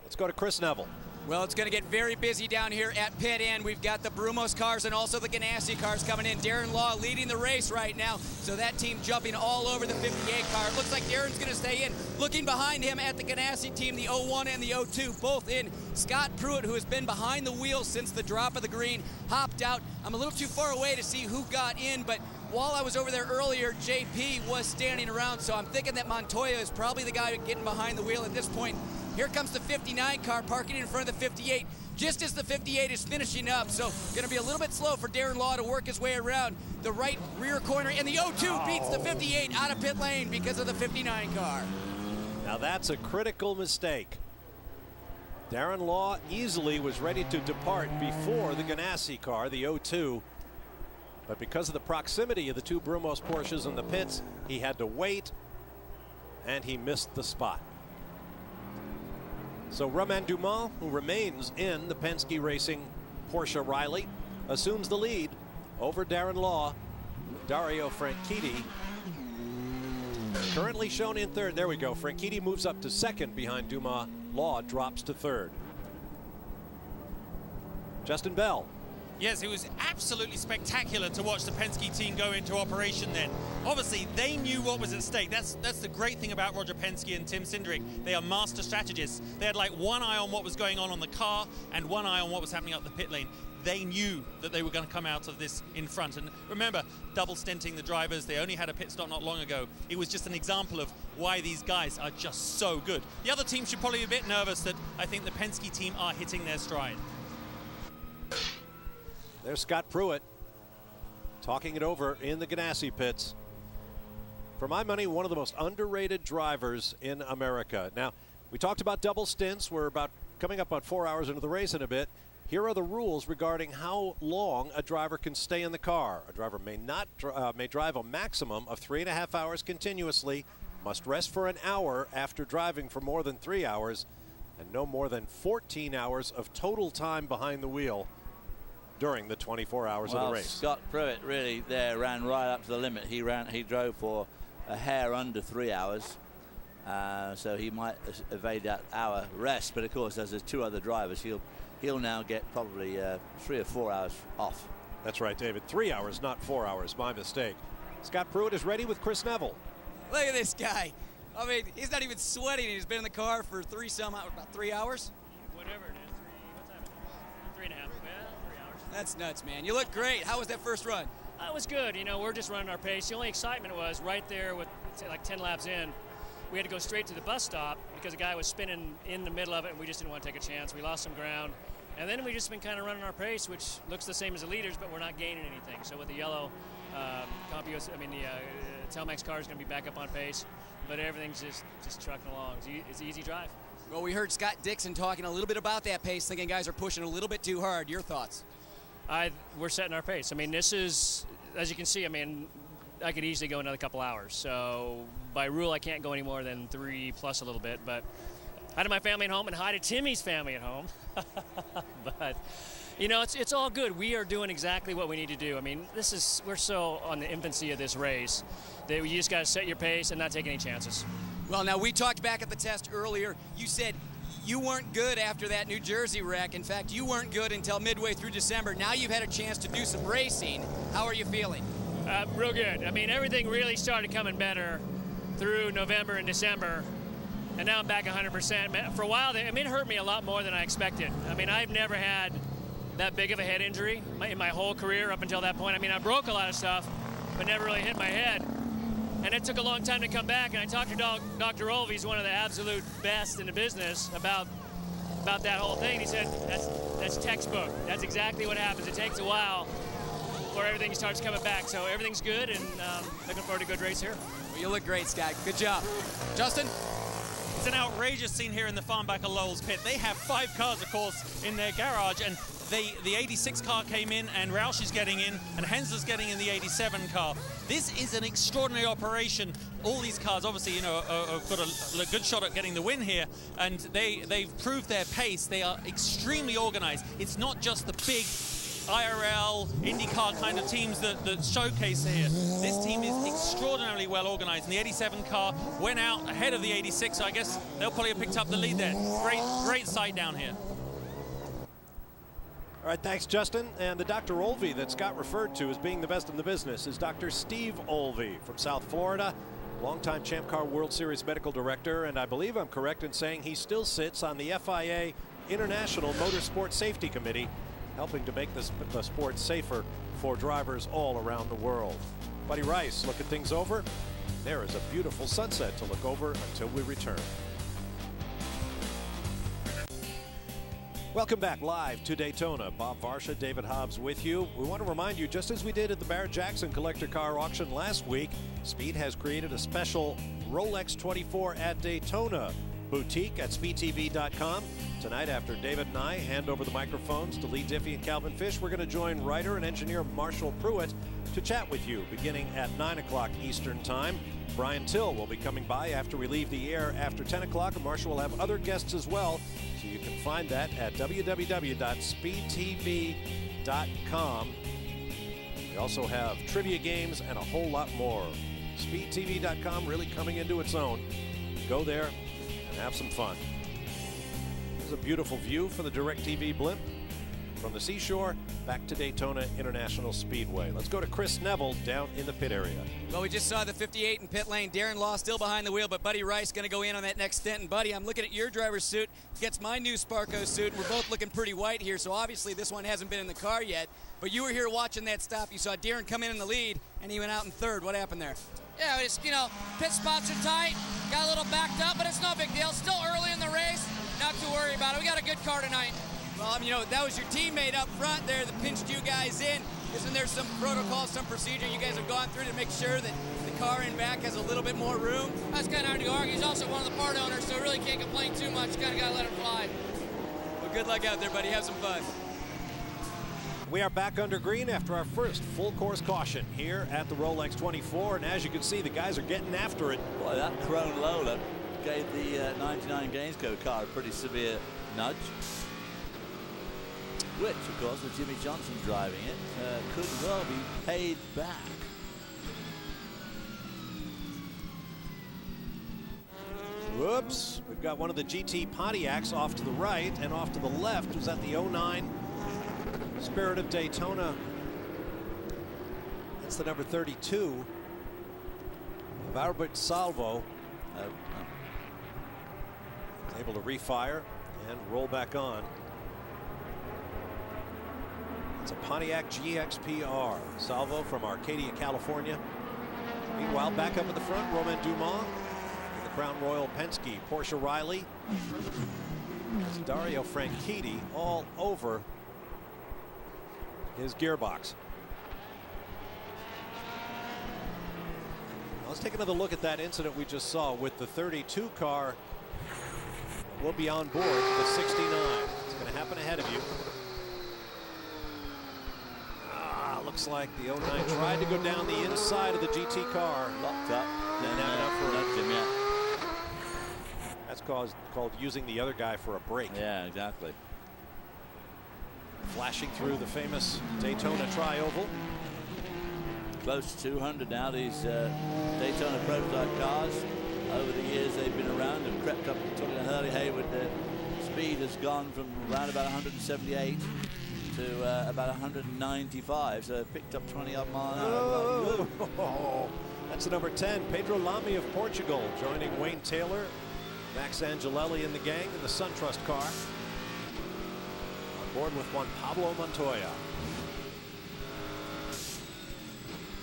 Let's go to Chris Neville. Well, it's going to get very busy down here at pit end. We've got the Brumos cars and also the Ganassi cars coming in. Darren Law leading the race right now, so that team jumping all over the 58 car. It looks like Darren's going to stay in. Looking behind him at the Ganassi team, the 01 and the 02, both in. Scott Pruitt, who has been behind the wheel since the drop of the green, hopped out. I'm a little too far away to see who got in, but while I was over there earlier, JP was standing around, so I'm thinking that Montoya is probably the guy getting behind the wheel at this point. Here comes the 59 car parking in front of the 58. Just as the 58 is finishing up, so going to be a little bit slow for Darren Law to work his way around the right rear corner, and the 02 beats the 58 out of pit lane because of the 59 car. Now that's a critical mistake. Darren Law easily was ready to depart before the Ganassi car, the 02, but because of the proximity of the two Brumos Porsches in the pits, he had to wait, and he missed the spot. So Romain Dumas, who remains in the Penske Racing Porsche Riley, assumes the lead over Darren Law. Dario Franchitti currently shown in third. There we go. Franchitti moves up to second behind Dumas. Law drops to third. Justin Bell. Yes, it was absolutely spectacular to watch the Penske team go into operation then. Obviously, they knew what was at stake. That's the great thing about Roger Penske and Tim Cindric. They are master strategists. They had like one eye on what was going on the car and one eye on what was happening up the pit lane. They knew that they were going to come out of this in front. And remember, double stinting the drivers. They only had a pit stop not long ago. It was just an example of why these guys are just so good. The other team should probably be a bit nervous that I think the Penske team are hitting their stride. There's Scott Pruitt talking it over in the Ganassi pits. For my money, one of the most underrated drivers in America. Now, we talked about double stints. We're coming up on 4 hours into the race in a bit. Here are the rules regarding how long a driver can stay in the car. A driver may drive a maximum of 3.5 hours continuously, must rest for an hour after driving for more than 3 hours, and no more than 14 hours of total time behind the wheel during the 24 hours of the race. Scott Pruitt really there ran right up to the limit. He drove for a hair under 3 hours, so he might evade that hour rest. But of course, as there's two other drivers, he'll now get probably 3 or 4 hours off. That's right, David. 3 hours, not 4 hours. My mistake. Scott Pruitt is ready with Chris Neville. Look at this guy. I mean, he's not even sweating. He's been in the car for about 3 hours. Whatever it is. What time is it? 3.5. Yeah, 3 hours. That's nuts, man. You look great. How was that first run? It was good. You know, we're just running our pace. The only excitement was right there with like 10 laps in. We had to go straight to the bus stop because a guy was spinning in the middle of it, and we just didn't want to take a chance. We lost some ground. And then we just been kind of running our pace, which looks the same as the leaders, but we're not gaining anything. So with the yellow Telmax car is going to be back up on pace, but everything's just trucking along. It's an easy drive. Well, we heard Scott Dixon talking a little bit about that pace, thinking guys are pushing a little bit too hard. Your thoughts? We're setting our pace. I mean, this is, as you can see, I mean, I could easily go another couple hours. So by rule, I can't go any more than 3 plus a little bit. But hi to my family at home and hi to Timmy's family at home. But, you know, it's all good. We are doing exactly what we need to do. I mean, we're so on the infancy of this race that you just got to set your pace and not take any chances. Well, now, we talked back at the test earlier. You said you weren't good after that New Jersey wreck. In fact, you weren't good until midway through December. Now you've had a chance to do some racing. How are you feeling? Real good. I mean, everything really started coming better through November and December, and now I'm back 100%. For a while, it hurt me a lot more than I expected. I mean, I've never had that big of a head injury in my whole career up until that point. I mean, I broke a lot of stuff, but never really hit my head. And it took a long time to come back, and I talked to Dr. Olvey, he's one of the absolute best in the business, about that whole thing. He said, that's textbook. That's exactly what happens. It takes a while before everything starts coming back. So everything's good, and looking forward to a good race here. Well, you look great, Scott. Good job. Justin? It's an outrageous scene here in the Farnbacher Lowell's pit. They have 5 cars, of course, in their garage, and the 86 car came in, and Roush is getting in, and Hensler's getting in the 87 car. This is an extraordinary operation. All these cars, obviously, you know, have got a good shot at getting the win here, and they've proved their pace. They are extremely organized. It's not just the big IRL, IndyCar kind of teams that showcase here. This team is extraordinarily well organized, and the 87 car went out ahead of the 86, so I guess they'll probably have picked up the lead there. Great sight down here. All right, thanks, Justin. And the Dr. Olvey that Scott referred to as being the best in the business is Dr. Steve Olvey from South Florida, longtime Champ Car World Series medical director, and I believe I'm correct in saying he still sits on the FIA International Motorsport Safety Committee, helping to make the sport safer for drivers all around the world. Buddy Rice, looking things over. There is a beautiful sunset to look over until we return. Welcome back live to Daytona. Bob Varsha, David Hobbs with you. We want to remind you, just as we did at the Barrett-Jackson collector car auction last week, Speed has created a special Rolex 24 at Daytona boutique at speedtv.com. Tonight, after David and I hand over the microphones to Lee Diffie and Calvin Fish, we're going to join writer and engineer Marshall Pruitt to chat with you beginning at 9 o'clock Eastern Time. Brian Till will be coming by after we leave the air after 10 o'clock, and Marshall will have other guests as well. So you can find that at www.speedtv.com. We also have trivia games and a whole lot more. Speedtv.com really coming into its own. Go there and have some fun. There's a beautiful view for the DirecTV blimp from the seashore back to Daytona International Speedway. Let's go to Chris Neville down in the pit area. Well, we just saw the 58 in pit lane. Darren Law still behind the wheel, but Buddy Rice going to go in on that next stint. And Buddy, I'm looking at your driver's suit against my new Sparco suit. We're both looking pretty white here, so obviously this one hasn't been in the car yet. But you were here watching that stop. You saw Darren come in the lead, and he went out in third. What happened there? Yeah, it's, pit spots are tight. Got a little backed up, but it's no big deal. Still early in the race. Not to worry about it. We got a good car tonight. Well, that was your teammate up front there that pinched you guys in. Isn't there some protocol, some procedure you guys have gone through to make sure that the car in back has a little bit more room? That's kind of hard to argue. He's also one of the part owners, so really can't complain too much. Kind of got to let him fly. Well, good luck out there, buddy. Have some fun. We are back under green after our first full course caution here at the Rolex 24, and as you can see, the guys are getting after it. Boy, that Chrome Lola gave the 99 Gainsco car a pretty severe nudge, which, of course, with Jimmy Johnson driving it, could well be paid back. Whoops. We've got one of the GT Pontiacs off to the right, and off to the left was at the 09 Spirit of Daytona. That's the number 32 of Albert Salvo. Able to refire and roll back on. It's a Pontiac GXPR. Salvo from Arcadia, California. Meanwhile, back up at the front, Romain Dumas in the Crown Royal Penske. Porsche Riley. It's Dario Franchitti all over his gearbox. Now let's take another look at that incident we just saw with the 32 car. Will be on board the 69. It's going to happen ahead of you. Looks like the 09 tried to go down the inside of the GT car. Locked up. Didn't have enough for him yet. That's called using the other guy for a break. Yeah, exactly. Flashing through the famous Daytona tri-oval. Close to 200 now, these Daytona prototype cars. Over the years they've been around and crept up. Talking to Hurley Haywood, the speed has gone from around about 178 to about 195, so it picked up 20 odd miles an hour. Oh, that's the number 10, Pedro Lamy of Portugal, joining Wayne Taylor, Max Angelelli in the gang in the SunTrust car. On board with Juan Pablo Montoya.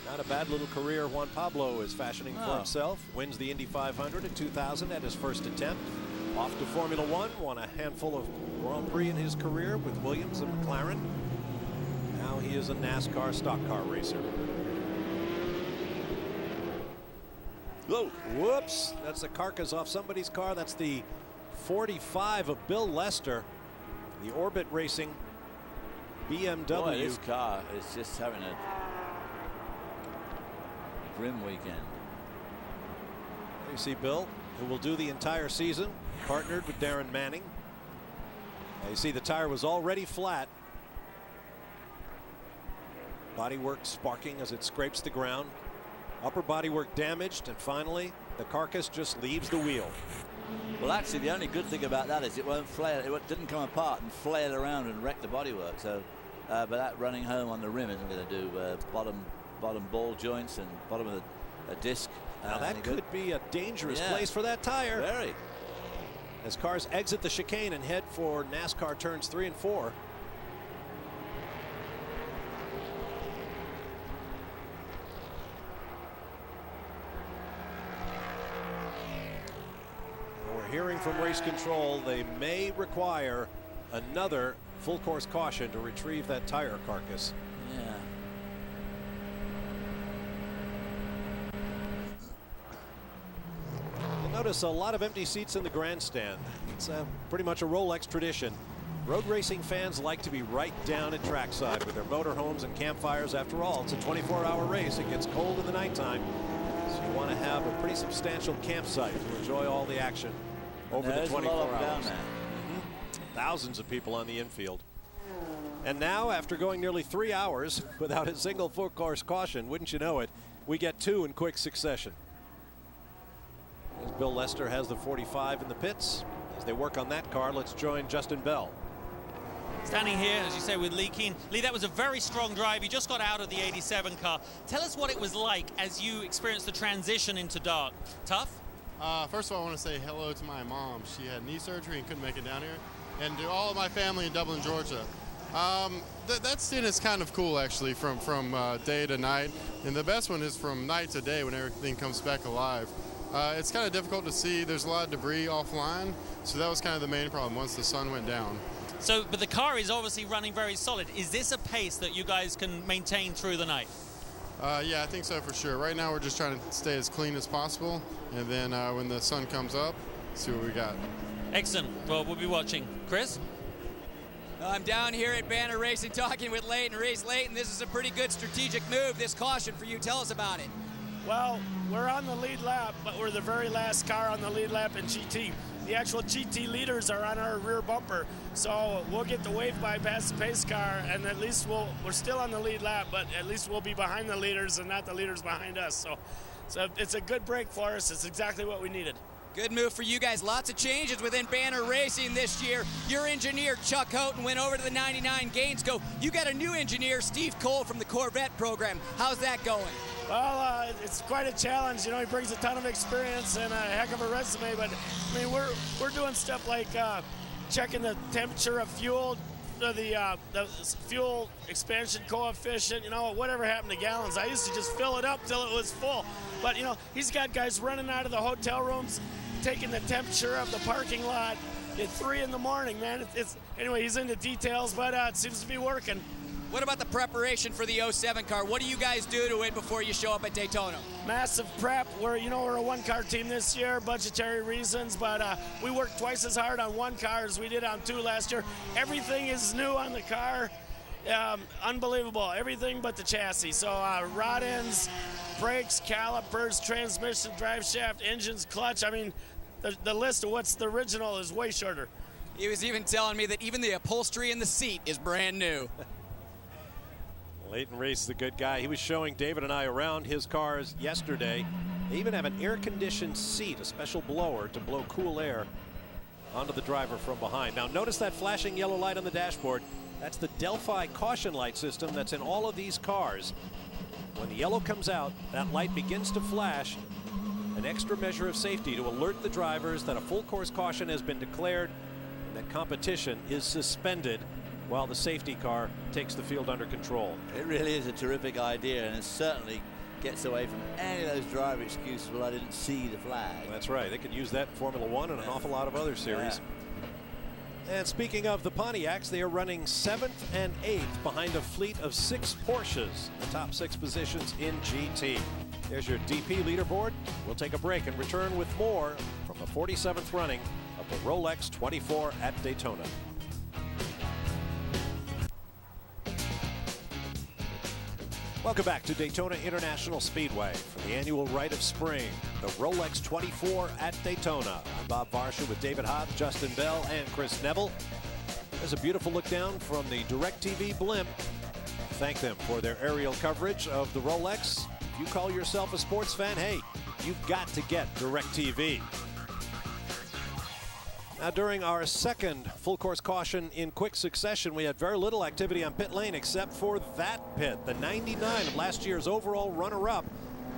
Not a bad little career Juan Pablo is fashioning for himself. Wins the Indy 500 in 2000 at his first attempt. Off to Formula One, won a handful of Grand Prix in his career with Williams and McLaren. Now he is a NASCAR stock car racer. Whoa, whoops, that's the carcass off somebody's car. That's the 45 of Bill Lester, the Orbit Racing BMW. Boy, this car is just having a grim weekend. There you see Bill, who will do the entire season, partnered with Darren Manning. Now you see the tire was already flat. Bodywork sparking as it scrapes the ground. Upper bodywork damaged, and finally the carcass just leaves the wheel. Well, actually, the only good thing about that is it won't flare. It didn't come apart and flail around and wreck the bodywork. So, but that running home on the rim isn't going to do bottom ball joints and bottom of the disc. Now that could be a dangerous place for that tire. Very. As cars exit the chicane and head for NASCAR turns 3 and 4. We're hearing from race control they may require another full course caution to retrieve that tire carcass. Yeah. You'll notice a lot of empty seats in the grandstand. It's pretty much a Rolex tradition. Road racing fans like to be right down at trackside with their motorhomes and campfires. After all, it's a 24-hour race. It gets cold in the nighttime, so you want to have a pretty substantial campsite to enjoy all the action over the 24 hours. Thousands of people on the infield. And now, after going nearly 3 hours without a single full course caution, wouldn't you know it, we get two in quick succession. As Bill Lester has the 45 in the pits. As they work on that car, let's join Justin Bell. Standing here, as you say, with Lee Keen. Lee, that was a very strong drive. You just got out of the 87 car. Tell us what it was like as you experienced the transition into dark. Tough? First of all, I want to say hello to my mom. She had knee surgery and couldn't make it down here. And to all of my family in Dublin, Georgia. That stint is kind of cool, actually, from day to night. And the best one is from night to day when everything comes back alive. It's kind of difficult to see. There's a lot of debris offline. So that was kind of the main problem once the sun went down. So, but the car is obviously running very solid. Is this a pace that you guys can maintain through the night? Yeah, I think so for sure. Right now we're just trying to stay as clean as possible. And then when the sun comes up, see what we got. Excellent. Well, we'll be watching. Chris? I'm down here at Banner Racing talking with Leighton. Leighton, this is a pretty good strategic move, this caution for you. Tell us about it. Well, we're on the lead lap, but we're the very last car on the lead lap in GT. The actual GT leaders are on our rear bumper, so we'll get the wave bypass the pace car, and at least we're still on the lead lap, but at least we'll be behind the leaders and not the leaders behind us. So it's a good break for us. It's exactly what we needed. Good move for you guys. Lots of changes within Banner Racing this year. Your engineer, Chuck Houghton, went over to the 99 Gainesco. You got a new engineer, Steve Cole, from the Corvette program. How's that going? Well, it's quite a challenge. You know, he brings a ton of experience and a heck of a resume, but I mean, we're doing stuff like checking the temperature of fuel, the fuel expansion coefficient, you know, whatever happened to gallons. I used to just fill it up till it was full. But, you know, he's got guys running out of the hotel rooms, taking the temperature of the parking lot at 3 in the morning, man. Anyway, he's into details, but it seems to be working. What about the preparation for the 07 car? What do you guys do to it before you show up at Daytona? Massive prep. We're a one-car team this year, budgetary reasons, but we work twice as hard on one car as we did on 2 last year. Everything is new on the car. Unbelievable. Everything but the chassis. So rod ends, brakes, calipers, transmission, drive shaft, engines, clutch. I mean, the list of what's the original is way shorter. He was even telling me that even the upholstery in the seat is brand new. Leighton Reese is a good guy. He was showing David and I around his cars yesterday. They even have an air-conditioned seat, a special blower to blow cool air onto the driver from behind. Now notice that flashing yellow light on the dashboard. That's the Delphi caution light system that's in all of these cars. When the yellow comes out, that light begins to flash, an extra measure of safety to alert the drivers that a full course caution has been declared and that competition is suspended while the safety car takes the field under control. It really is a terrific idea, and it certainly gets away from any of those driver excuses. Well, I didn't see the flag. That's right. They could use that in Formula One and an awful lot of other series. Yeah. And speaking of the Pontiacs, they are running 7th and 8th behind a fleet of 6 Porsches, the top 6 positions in GT. There's your DP leaderboard. We'll take a break and return with more from the 47th running of the Rolex 24 at Daytona. Welcome back to Daytona International Speedway for the annual Rite of Spring, the Rolex 24 at Daytona. I'm Bob Varsha with David Hobbs, Justin Bell, and Chris Neville. There's a beautiful look down from the DirecTV blimp. Thank them for their aerial coverage of the Rolex. If you call yourself a sports fan, hey, you've got to get DirecTV. Now, during our second full course caution in quick succession, we had very little activity on pit lane except for that pit, the 99 of last year's overall runner-up,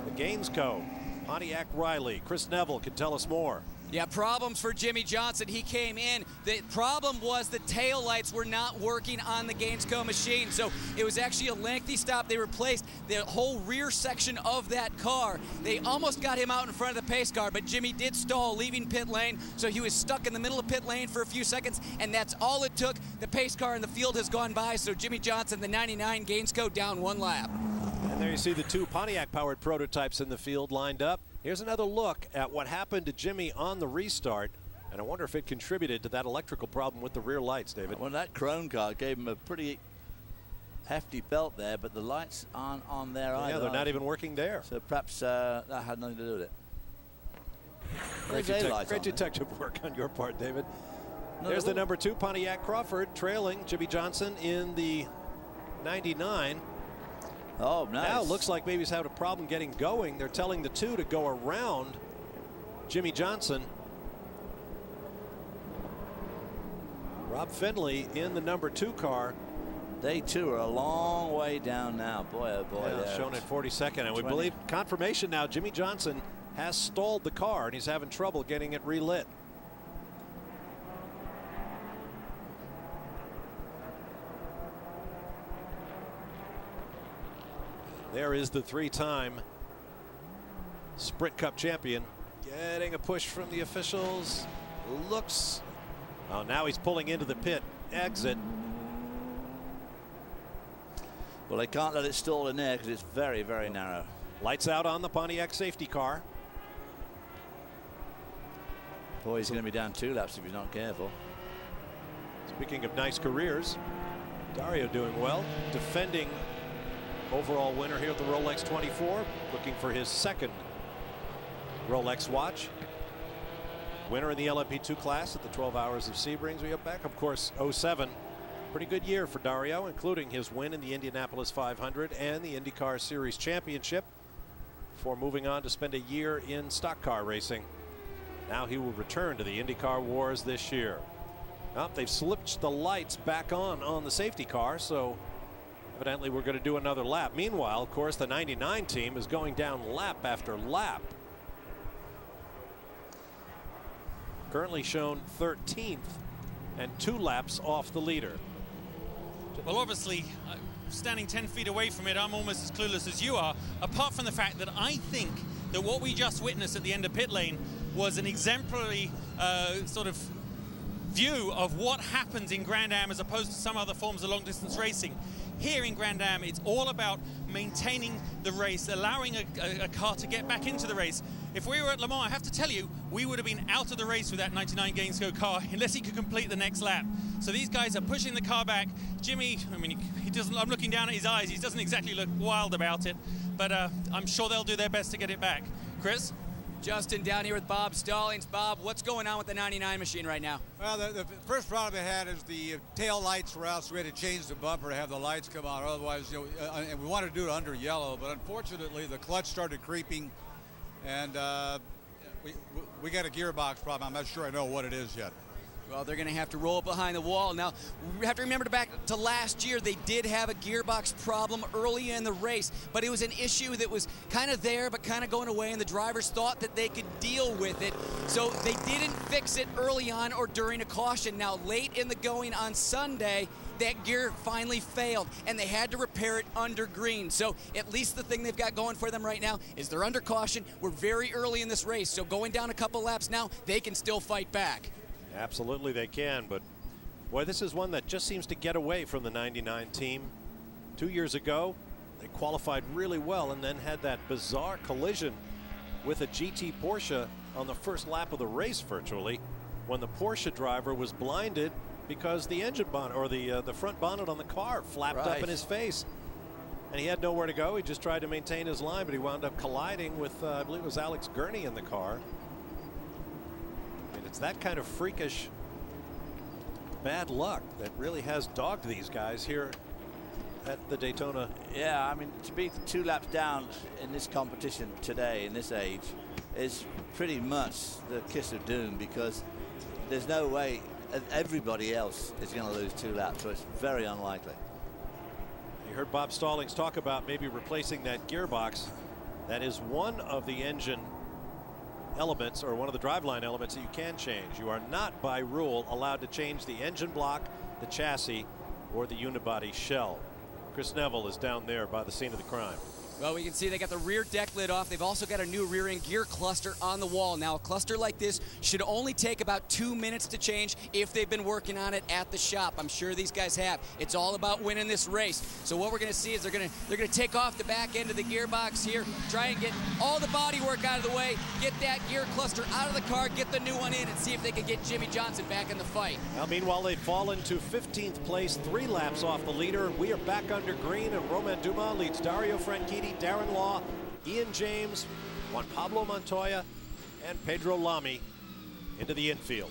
the Gainesco Pontiac Riley. Chris Neville can tell us more. Yeah, problems for Jimmy Johnson. He came in. The problem was the tail lights were not working on the Gainsco machine. So it was actually a lengthy stop. They replaced the whole rear section of that car. They almost got him out in front of the pace car, but Jimmy did stall, leaving pit lane. So he was stuck in the middle of pit lane for a few seconds, and that's all it took. The pace car in the field has gone by, so Jimmy Johnson, the 99 Gainsco, down 1 lap. And there you see the 2 Pontiac-powered prototypes in the field lined up. Here's another look at what happened to Jimmy on the restart, and I wonder if it contributed to that electrical problem with the rear lights, David. Well, that Krone car gave him a pretty hefty belt there, but the lights aren't on there either. Yeah, they're not even working there. So perhaps that had nothing to do with it. Great detective work on your part, David. There's the number 2 Pontiac Crawford trailing Jimmy Johnson in the 99. Oh, nice. Now it looks like maybe he's having a problem getting going. They're telling the 2 to go around Jimmy Johnson. Rob Finley in the number 2 car. They too are a long way down now. Boy, oh boy. Yeah, shown at 42nd. And we believe confirmation now Jimmy Johnson has stalled the car and he's having trouble getting it relit. There is the 3-time Sprint Cup champion getting a push from the officials. Looks, oh, now he's pulling into the pit exit. Well, they can't let it stall in there because it's very, very narrow. Lights out on the Pontiac safety car. Boy, he's going to be down 2 laps if he's not careful. Speaking of nice careers, Dario doing well, defending overall winner here at the Rolex 24, looking for his 2nd Rolex watch. Winner in the LMP2 class at the 12 Hours of Sebring. We have back, of course, 07. Pretty good year for Dario, including his win in the Indianapolis 500 and the IndyCar Series Championship, before moving on to spend a year in stock car racing. Now he will return to the IndyCar wars this year. Well, they've switched the lights back on the safety car, so evidently we're going to do another lap. Meanwhile, of course, the 99 team is going down lap after lap. Currently shown 13th and 2 laps off the leader. Well, obviously, standing 10 feet away from it, I'm almost as clueless as you are, apart from the fact that I think that what we just witnessed at the end of pit lane was an exemplary sort of view of what happens in Grand Am as opposed to some other forms of long-distance racing. Here in Grand Am, it's all about maintaining the race, allowing a car to get back into the race. If we were at Le Mans, I have to tell you, we would have been out of the race with that 99 Gainsco car unless he could complete the next lap. So these guys are pushing the car back. Jimmy, I mean, he doesn't. I'm looking down at his eyes. He doesn't exactly look wild about it, but I'm sure they'll do their best to get it back. Chris? Justin down here with Bob Stallings. Bob, what's going on with the 99 machine right now? Well, the first problem they had is the tail lights were out, so we had to change the bumper to have the lights come on. Otherwise, you know, and we wanted to do it under yellow, but unfortunately the clutch started creeping, and we got a gearbox problem. I'm not sure I know what it is yet. Well, they're going to have to roll it behind the wall. Now, we have to remember back to last year, they did have a gearbox problem early in the race, but it was an issue that was kind of there but kind of going away, and the drivers thought that they could deal with it. So they didn't fix it early on or during a caution. Now, late in the going on Sunday, that gear finally failed, and they had to repair it under green. So at least the thing they've got going for them right now is they're under caution. We're very early in this race, so going down a couple laps now, they can still fight back. Absolutely they can, but boy, this is one that just seems to get away from the 99 team. 2 years ago, they qualified really well and then had that bizarre collision with a GT Porsche on the first lap of the race virtually, when the Porsche driver was blinded because the engine bonnet, or the front bonnet on the car, flapped up in his face. And he had nowhere to go. He just tried to maintain his line, but he wound up colliding with, I believe it was Alex Gurney in the car. It's that kind of freakish bad luck that really has dogged these guys here at the Daytona. Yeah, I mean, to be 2 laps down in this competition today, in this age, is pretty much the kiss of doom, because there's no way everybody else is going to lose 2 laps, so it's very unlikely. You heard Bob Stallings talk about maybe replacing that gearbox. That is one of the engine elements, or one of the driveline elements that you can change. You are not by rule allowed to change the engine block, the chassis, or the unibody shell. Chris Neville is down there by the scene of the crime. Well, we can see they got the rear deck lid off. They've also got a new rear end gear cluster on the wall. Now, a cluster like this should only take about 2 minutes to change if they've been working on it at the shop. I'm sure these guys have. It's all about winning this race. So what we're going to see is they're going to take off the back end of the gearbox here, try and get all the body work out of the way, get that gear cluster out of the car, get the new one in, and see if they can get Jimmy Johnson back in the fight. Now, meanwhile, they fall into 15th place, 3 laps off the leader. We are back under green, and Romain Dumas leads Dario Franchitti, Darren Law, Ian James, Juan Pablo Montoya, and Pedro Lamy into the infield.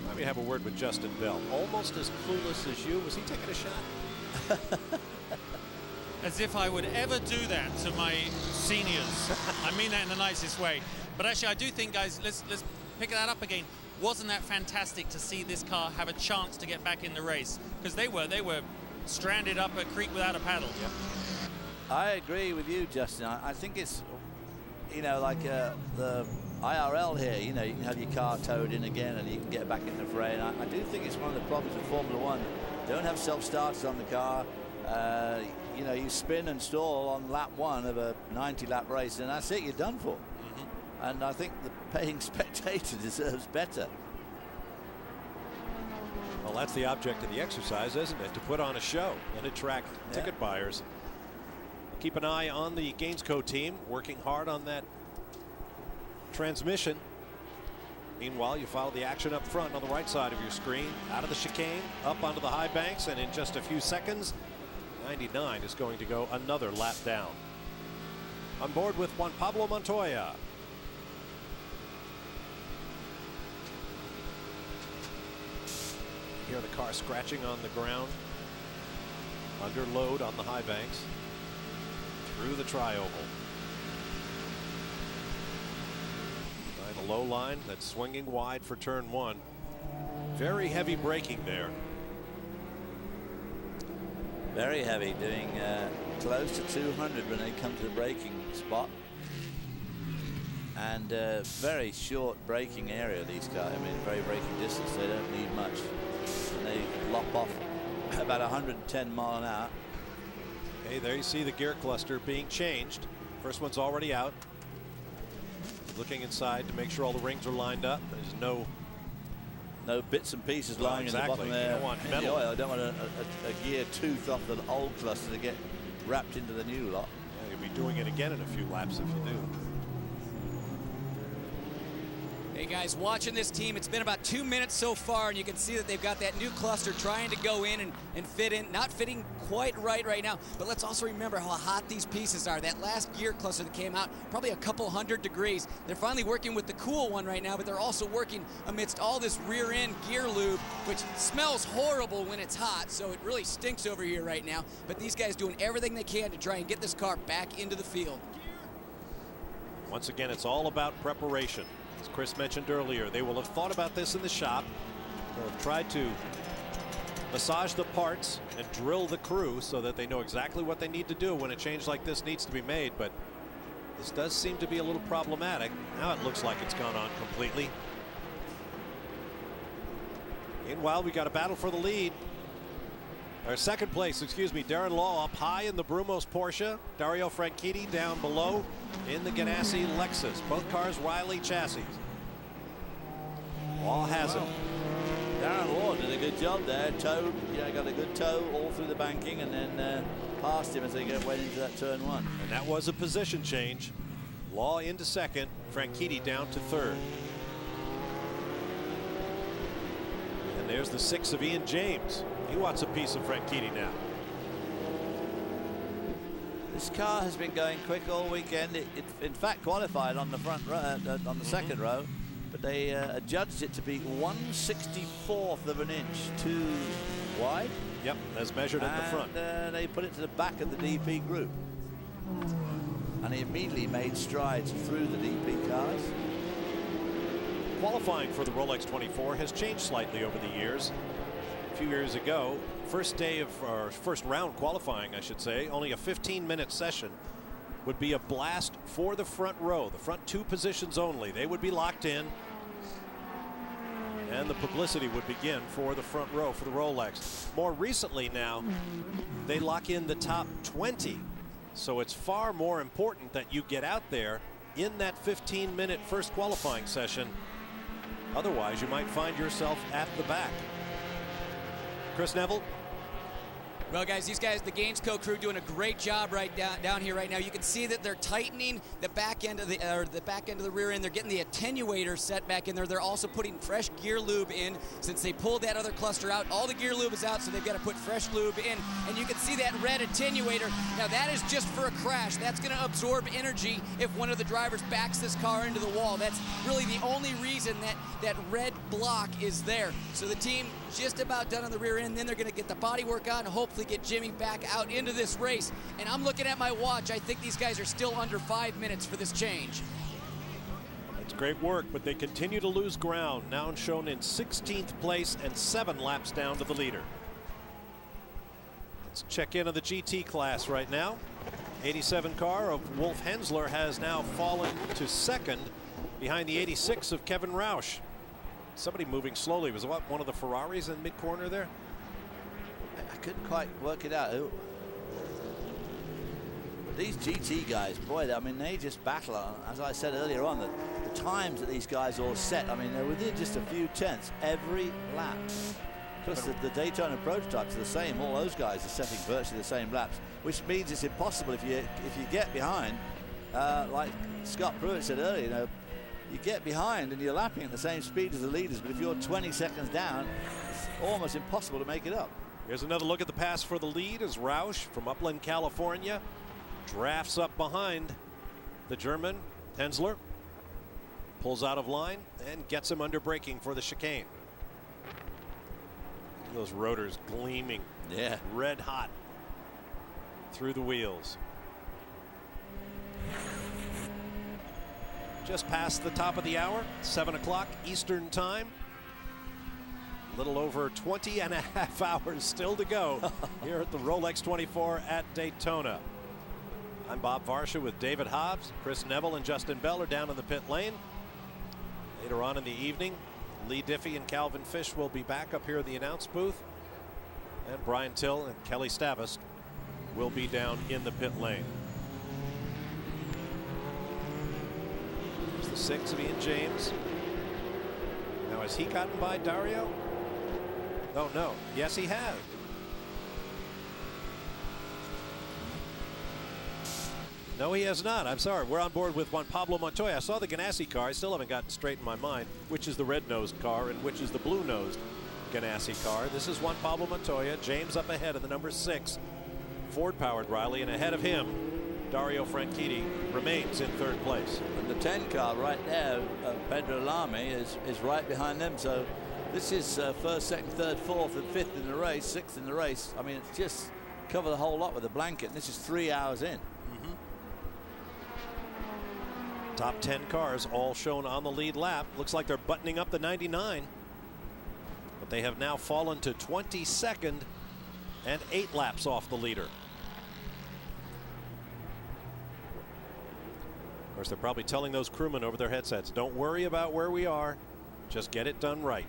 Let me have a word with Justin Bell. Almost as clueless as you. Was he taking a shot? As if I would ever do that to my seniors. I mean that in the nicest way. But actually, I do think, guys, let's pick that up again. Wasn't that fantastic to see this car have a chance to get back in the race? Because they were stranded up a creek without a paddle. Yep. I agree with you, Justin. I think it's, you know, like the IRL here. You know, you can have your car towed in again and you can get back in the fray. And I do think it's one of the problems with Formula One. Don't have self-starters on the car. You know, you spin and stall on lap 1 of a 90-lap race, and that's it. You're done for. And I think the paying spectator deserves better. Well, that's the object of the exercise, isn't it? To put on a show and attract ticket buyers. Keep an eye on the Gainsco team, working hard on that transmission. Meanwhile, you follow the action up front on the right side of your screen. Out of the chicane, up onto the high banks, and in just a few seconds, 99 is going to go another lap down. On board with Juan Pablo Montoya. Hear the car scratching on the ground. Under load on the high banks. Through the tri-oval. The low line that's swinging wide for turn 1. Very heavy braking there. Very heavy, doing close to 200 when they come to the braking spot. And very short braking area, these cars. I mean, very braking distance. They don't need much. And they lop off about 110 mile an hour. Okay, there you see the gear cluster being changed. First one's already out. Looking inside to make sure all the rings are lined up. There's no bits and pieces lying in the bottom there. You don't want metal. I don't want a gear tooth off the old cluster to get wrapped into the new lot. Yeah, you'll be doing it again in a few laps if you do. Hey guys, watching this team, it's been about 2 minutes so far, and you can see that they've got that new cluster trying to go in and fit in. Not fitting quite right now, but let's also remember how hot these pieces are. That last gear cluster that came out, probably a couple 100 degrees. They're finally working with the cool one right now, but they're also working amidst all this rear end gear lube, which smells horrible when it's hot, so it really stinks over here right now. But these guys doing everything they can to try and get this car back into the field. Once again, it's all about preparation. As Chris mentioned earlier, they will have thought about this in the shop. They'll have tried to massage the parts and drill the crew so that they know exactly what they need to do when a change like this needs to be made. But this does seem to be a little problematic. Now it looks like it's gone on completely. Meanwhile, we got a battle for the lead. Or second place, excuse me. Darren Law up high in the Brumos Porsche. Dario Franchitti down below in the Ganassi Lexus. Both cars Riley chassis. Law has it. Darren Law did a good job there. Towed, got a good tow all through the banking, and then passed him as they went into that turn 1. And that was a position change. Law into second, Franchitti down to third. And there's the 6 of Ian James. He wants a piece of Franchitti now. This car has been going quick all weekend. It in fact qualified on the front row, on the second row, but they adjudged it to be 1/64th of an inch too wide. Yep, as measured at the front. They put it to the back of the DP group, and he immediately made strides through the DP cars. Qualifying for the Rolex 24 has changed slightly over the years. A few years ago, first round qualifying, I should say, only a 15-minute session. would be a blast for the front row. The front 2 positions only. They would be locked in. And the publicity would begin for the front row for the Rolex. More recently now, they lock in the top 20. So it's far more important that you get out there in that 15-minute first qualifying session. Otherwise, you might find yourself at the back. Chris Neville. Well, guys, these guys, the Gainesco crew, doing a great job right down here right now. You can see that they're tightening the back end of the rear end. They're getting the attenuator set back in there. They're also putting fresh gear lube in since they pulled that other cluster out. All the gear lube is out, so they've got to put fresh lube in. And you can see that red attenuator. Now, that is just for a crash. That's going to absorb energy if one of the drivers backs this car into the wall. That's really the only reason that red block is there. So the team just about done on the rear end. Then they're going to get the body work on and hopefully get Jimmy back out into this race. And I'm looking at my watch. I think these guys are still under 5 minutes for this change. That's great work, but they continue to lose ground. Now shown in 16th place and 7 laps down to the leader. Let's check in on the GT class right now. 87 car of Wolf Hensler has now fallen to second behind the 86 of Kevin Roush. Somebody moving slowly. Was what, one of the Ferraris in mid-corner there? I couldn't quite work it out. These GT guys, boy, I mean, they just battle. As I said earlier on, the times that these guys all set, I mean, they're within just a few tenths every lap. Plus, the Daytona prototypes are the same. All those guys are setting virtually the same laps, which means it's impossible if you get behind, like Scott Pruitt said earlier, you know, you get behind and you're lapping at the same speed as the leaders, but if you're 20 seconds down, it's almost impossible to make it up. Here's another look at the pass for the lead as Roush from Upland, California, drafts up behind the German Hensler, pulls out of line and gets him under braking for the chicane. Those rotors gleaming, yeah, red hot through the wheels. Just past the top of the hour, 7 o'clock Eastern time. A little over 20 and a half hours still to go here at the Rolex 24 at Daytona. I'm Bob Varsha with David Hobbs. Chris Neville and Justin Bell are down in the pit lane. Later on in the evening, Lee Diffie and Calvin Fish will be back up here in the announce booth. And Brian Till and Kelly Stavis will be down in the pit lane. There's the 6 of Ian James. Now, has he gotten by Dario? Oh, no. Yes, he has. No, he has not. I'm sorry. We're on board with Juan Pablo Montoya. I saw the Ganassi car. I still haven't gotten straight in my mind which is the red-nosed car and which is the blue-nosed Ganassi car. This is Juan Pablo Montoya. James up ahead of the number 6 Ford-powered Riley, and ahead of him, Dario Franchitti remains in 3rd place. And the 10 car right there, Pedro Lamy, is right behind them. So this is 1st, 2nd, 3rd, 4th, and 5th in the race, 6th in the race. I mean, it's just covered the whole lot with a blanket. And this is 3 hours in. Top 10 cars all shown on the lead lap. Looks like they're buttoning up the 99. But they have now fallen to 22nd and 8 laps off the leader. Of course, they're probably telling those crewmen over their headsets, don't worry about where we are, just get it done right.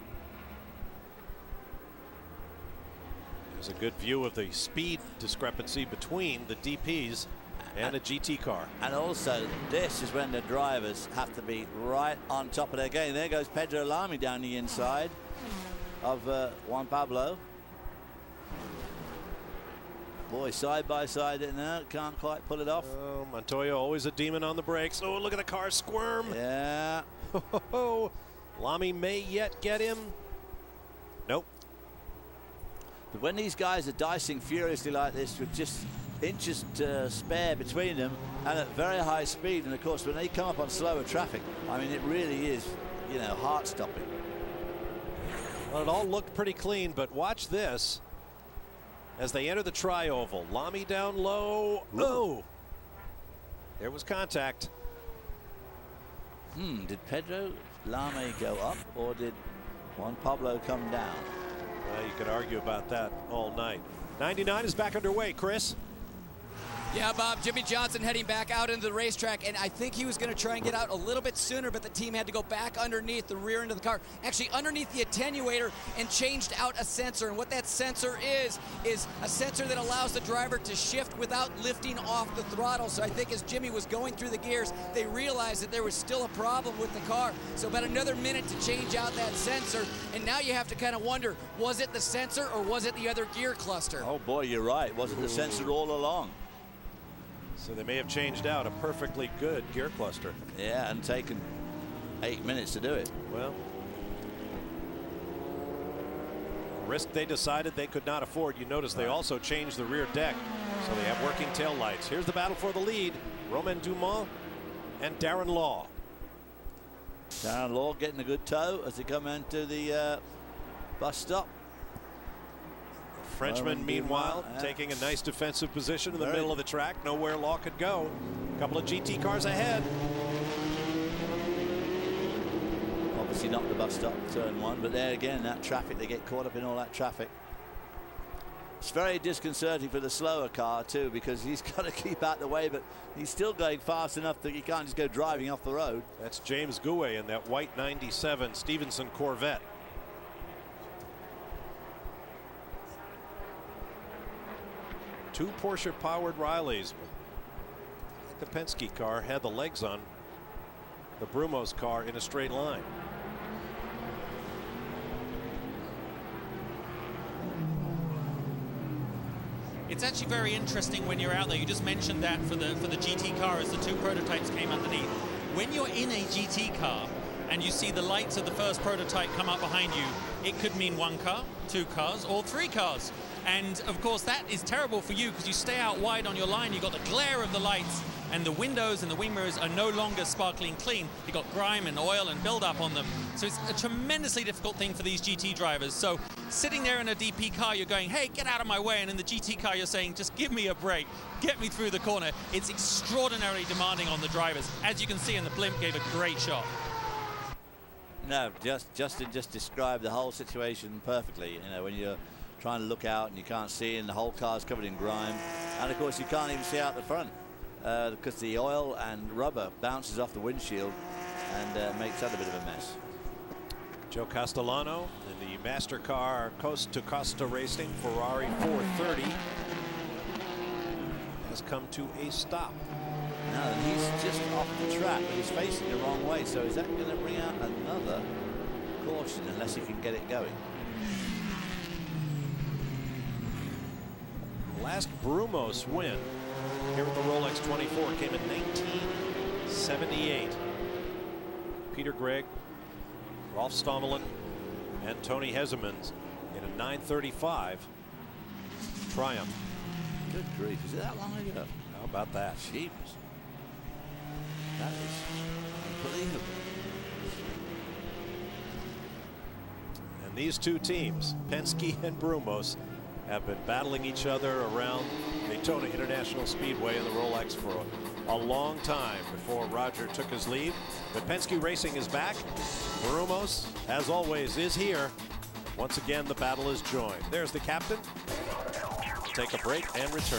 There's a good view of the speed discrepancy between the DPs and a GT car. And also, this is when the drivers have to be right on top of their game. There goes Pedro Lamy down the inside of Juan Pablo. Boy, side by side in there, can't quite pull it off. Oh, Montoya always a demon on the brakes. Oh, look at the car squirm. Yeah. Lamy may yet get him. Nope. But when these guys are dicing furiously like this with just inches to spare between them and at very high speed, and of course when they come up on slower traffic, I mean, it really is, you know, heart-stopping. Well, it all looked pretty clean, but watch this as they enter the tri-oval. Lamy down low. Oh, there was contact. Did Pedro Lamy go up, or did Juan Pablo come down? Well, you could argue about that all night. 99 is back underway, Chris. Yeah, Bob, Jimmy Johnson heading back out into the racetrack, and I think he was going to try and get out a little bit sooner, but the team had to go back underneath the rear end of the car, actually underneath the attenuator, and changed out a sensor. And what that sensor is a sensor that allows the driver to shift without lifting off the throttle. So I think as Jimmy was going through the gears, they realized that there was still a problem with the car. So about another minute to change out that sensor, and now you have to kind of wonder, was it the sensor or was it the other gear cluster? Oh boy, you're right. Was it the sensor all along? So they may have changed out a perfectly good gear cluster. Yeah, and taken 8 minutes to do it. Well, risk they decided they could not afford. You notice they also changed the rear deck, so they have working tail lights. Here's the battle for the lead. Romain Dumont and Darren Law. Darren Law getting a good tow as they come into the bus stop. Frenchman, meanwhile, taking a nice defensive position in the middle of the track. Nowhere Law could go. A couple of GT cars ahead. Obviously not the bus stop, turn 1, but there again, that traffic, they get caught up in all that traffic. It's very disconcerting for the slower car too, because he's got to keep out the way, but he's still going fast enough that he can't just go driving off the road. That's James Gouet in that white 97 Stevenson Corvette. Two Porsche-powered Rileys. The Penske car had the legs on the Brumos car in a straight line. It's actually very interesting when you're out there. You just mentioned that for the GT car as the two prototypes came underneath. When you're in a GT car and you see the lights of the first prototype come up behind you, it could mean 1 car, 2 cars, or 3 cars. And of course that is terrible for you because you stay out wide on your line. You've got the glare of the lights, and the windows and the wing mirrors are no longer sparkling clean. You've got grime and oil and build-up on them. So it's a tremendously difficult thing for these GT drivers. So sitting there in a DP car, you're going, hey, get out of my way. And in the GT car, you're saying, just give me a break. Get me through the corner. It's extraordinarily demanding on the drivers. As you can see, and the blimp gave a great shot. No, Justin just described the whole situation perfectly. You know, when you're trying to look out and you can't see, and the whole car's covered in grime, and of course you can't even see out the front because the oil and rubber bounces off the windshield and makes that a bit of a mess. Joe Castellano in the master car Coast to Costa Racing Ferrari 430 has come to a stop. Now he's just off the track, but he's facing the wrong way, so is that going to bring out another caution unless he can get it going? Last Brumos win here at the Rolex 24 came in 1978. Peter Gregg, Rolf Stommelen, and Tony Hezemans in a 935 Triumph. Good grief, is it that long ago? How about that? Jeez. That is unbelievable. And these two teams, Penske and Brumos, have been battling each other around Daytona International Speedway and the Rolex for a long time before Roger took his leave. But Penske Racing is back. Brumos, as always, is here. Once again, the battle is joined. There's the captain. Let's take a break and return.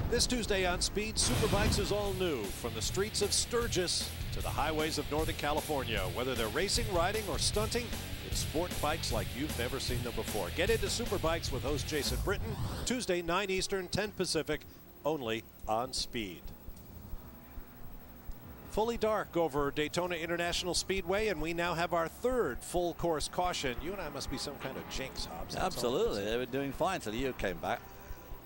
This Tuesday on Speed, Superbikes is all new. From the streets of Sturgis to the highways of Northern California. Whether they're racing, riding, or stunting, it's sport bikes like you've never seen them before. Get into Superbikes with host Jason Britton. Tuesday, 9 Eastern, 10 Pacific, only on Speed. Fully dark over Daytona International Speedway, and we now have our third full course caution. You and I must be some kind of jinx, Hobbs. Absolutely. They were doing fine until you came back.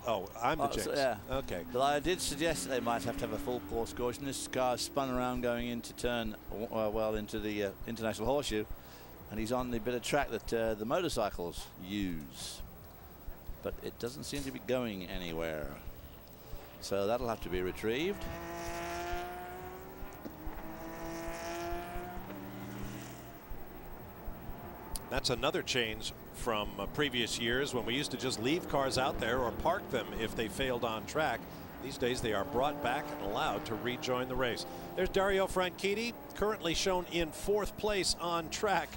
Oh, I'm the jinx. So, yeah. Okay. But I did suggest that they might have to have a full course caution. This car spun around going into turn, well, into the International Horseshoe, and he's on the bit of track that the motorcycles use. But it doesn't seem to be going anywhere. So that'll have to be retrieved. That's another change from previous years when we used to just leave cars out there or park them if they failed on track. These days they are brought back and allowed to rejoin the race. There's Dario Franchitti, currently shown in 4th place on track.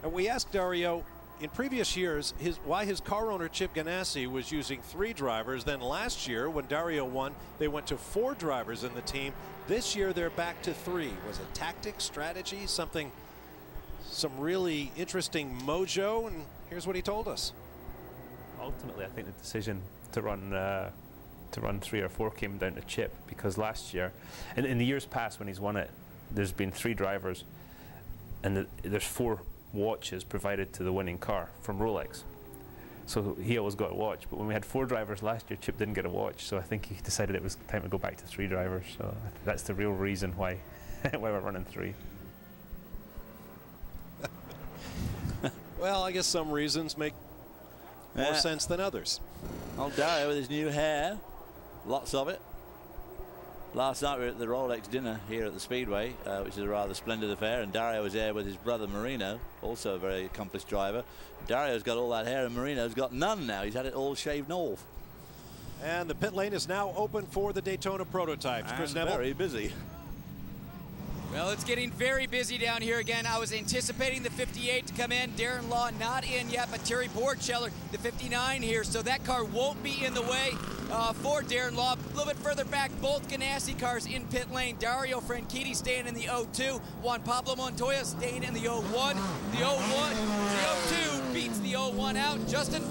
And we asked Dario, in previous years, why his car owner Chip Ganassi was using 3 drivers. Then last year, when Dario won, they went to 4 drivers in the team. This year, they're back to 3. Was it tactic, strategy, something, some really interesting mojo? And here's what he told us. Ultimately, I think the decision to run 3 or 4 came down to Chip, because last year, in the years past when he's won it, there's been 3 drivers, and there's 4 watches provided to the winning car from Rolex. So he always got a watch, but when we had 4 drivers last year, Chip didn't get a watch, so I think he decided it was time to go back to 3 drivers. So that's the real reason why why we're running 3. Well, I guess some reasons make more sense than others. Old Dario with his new hair, lots of it. Last night we were at the Rolex dinner here at the Speedway, which is a rather splendid affair, and Dario was there with his brother Marino, also a very accomplished driver. Dario's got all that hair and Marino's got none now. He's had it all shaved off. And the pit lane is now open for the Daytona prototypes. Chris Neville. Very busy. Well, it's getting very busy down here again. I was anticipating the 58 to come in. Darren Law not in yet, but Terry Borcheller, the 59 here, so that car won't be in the way for Darren Law. A little bit further back, both Ganassi cars in pit lane. Dario Franchitti staying in the 02. Juan Pablo Montoya staying in the 01. The 02 beats the 01 out. Justin?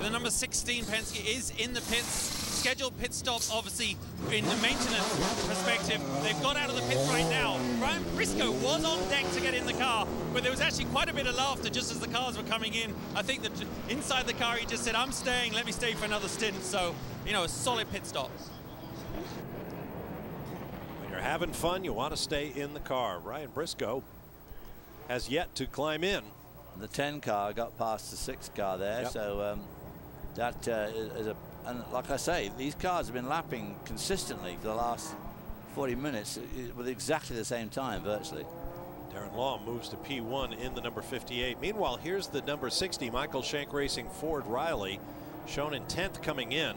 The number 16 Penske is in the pits. Scheduled pit stop, obviously, in the maintenance perspective. They've got out of the pits right now. Ryan Briscoe was on deck to get in the car, but there was actually quite a bit of laughter just as the cars were coming in. I think that inside the car, he just said, I'm staying, let me stay for another stint. So, you know, a solid pit stop. When you're having fun, you want to stay in the car. Ryan Briscoe has yet to climb in. The 10 car got past the 6 car there, yep. So that is a. And like I say, these cars have been lapping consistently for the last 40 minutes with exactly the same time, virtually. Darren Law moves to P1 in the number 58. Meanwhile, here's the number 60, Michael Shank Racing Ford Riley, shown in 10th coming in,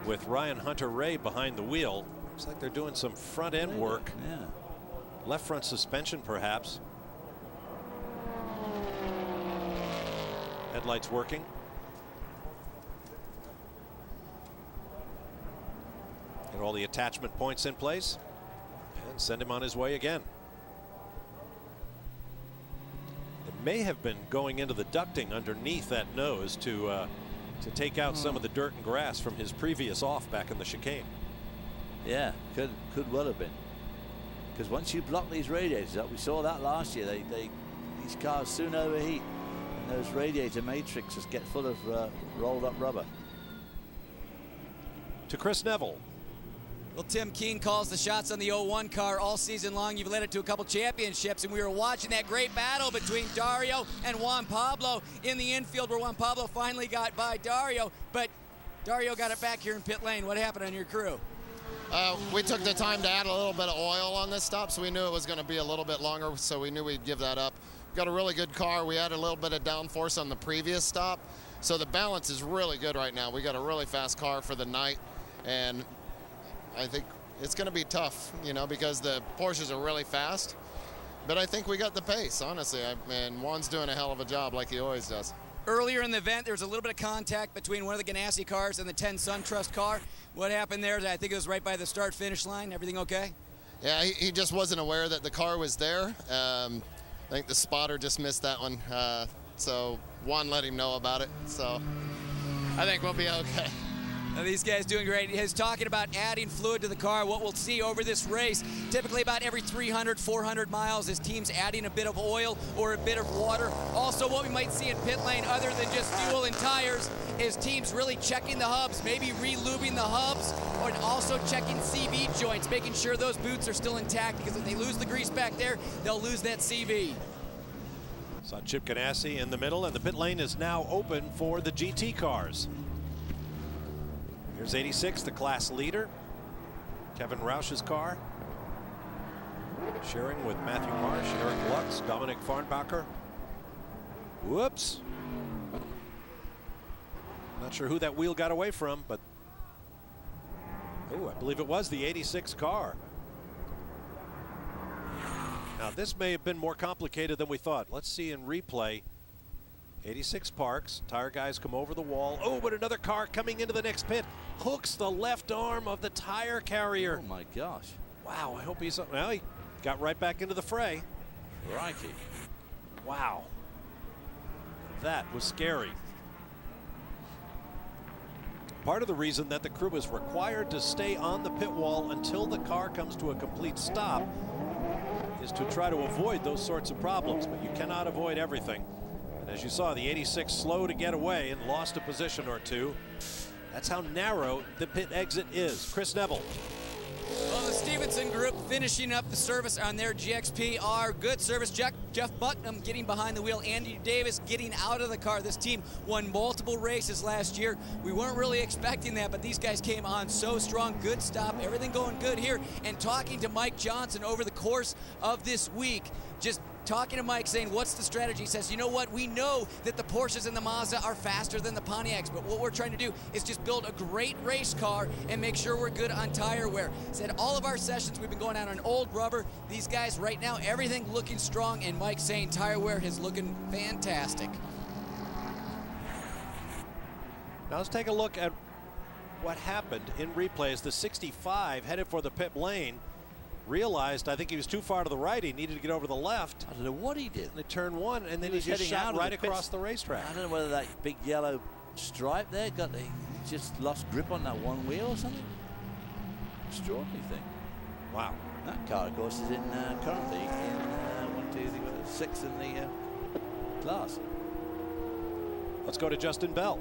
with Ryan Hunter-Ray behind the wheel. Looks like they're doing some front end work. Yeah. Left front suspension, perhaps. Headlights working. Get all the attachment points in place and send him on his way again. It may have been going into the ducting underneath that nose to take out some of the dirt and grass from his previous off back in the chicane. Yeah, could well have been. Because once you block these radiators up, we saw that last year. These cars soon overheat, and those radiator matrices get full of rolled up rubber. To Chris Neville. Well, Tim Keene calls the shots on the 01 car all season long. You've led it to a couple championships, and we were watching that great battle between Dario and Juan Pablo in the infield, where Juan Pablo finally got by Dario, but Dario got it back here in pit lane. What happened on your crew? We took the time to add a little bit of oil on this stop, so we knew it was going to be a little bit longer, so we knew we'd give that up. Got a really good car. We had a little bit of downforce on the previous stop, so the balance is really good right now. We got a really fast car for the night, and I think it's going to be tough, you know, because the Porsches are really fast. But I think we got the pace, honestly. And Juan's doing a hell of a job like he always does. Earlier in the event, there was a little bit of contact between one of the Ganassi cars and the 10 SunTrust car. What happened there? I think it was right by the start-finish line. Everything okay? Yeah, he just wasn't aware that the car was there. I think the spotter just missed that one. So Juan let him know about it. So I think we'll be okay. Now, these guys doing great. He's talking about adding fluid to the car. What we'll see over this race, typically about every 300, 400 miles, is teams adding a bit of oil or a bit of water. Also, what we might see in pit lane, other than just fuel and tires, is teams really checking the hubs, maybe re-lubing the hubs, and also checking CV joints, making sure those boots are still intact, because if they lose the grease back there, they'll lose that CV. Saw Chip Ganassi in the middle, and the pit lane is now open for the GT cars. Here's 86, the class leader. Kevin Roush's car. Sharing with Matthew Marsh, Eric Lux, Dominic Farnbacher. Whoops. Not sure who that wheel got away from, but oh, I believe it was the 86 car. Now, this may have been more complicated than we thought. Let's see in replay. 86 parks. Tire guys come over the wall. Oh, but another car coming into the next pit hooks the left arm of the tire carrier. Oh, my gosh. Wow, I hope he's... Well, he got right back into the fray. Crikey. Wow. That was scary. Part of the reason that the crew is required to stay on the pit wall until the car comes to a complete stop is to try to avoid those sorts of problems, but you cannot avoid everything. And as you saw, the 86 slow to get away and lost a position or two. That's how narrow the pit exit is. Chris Neville. Well, the Stevenson group finishing up the service on their GXP-R. Good service. Jeff Bucknam getting behind the wheel. Andy Davis getting out of the car. This team won multiple races last year. We weren't really expecting that, but these guys came on so strong. Good stop. Everything going good here. And talking to Mike Johnson over the course of this week, just talking to Mike saying, what's the strategy? He says, you know what? We know that the Porsches and the Mazda are faster than the Pontiacs, but what we're trying to do is just build a great race car and make sure we're good on tire wear. Said all of our sessions, we've been going out on old rubber. These guys right now, everything looking strong, and Mike saying tire wear is looking fantastic. Now let's take a look at what happened in replays. The 65 headed for the pit lane. Realized, I think he was too far to the right. He needed to get over the left. I don't know what he did. In turn one, and then he just shot right across the racetrack. I don't know whether that big yellow stripe there he just lost grip on that one wheel or something. Extraordinary thing. Wow. That car, of course, is in currently in 6th in the class. Let's go to Justin Bell.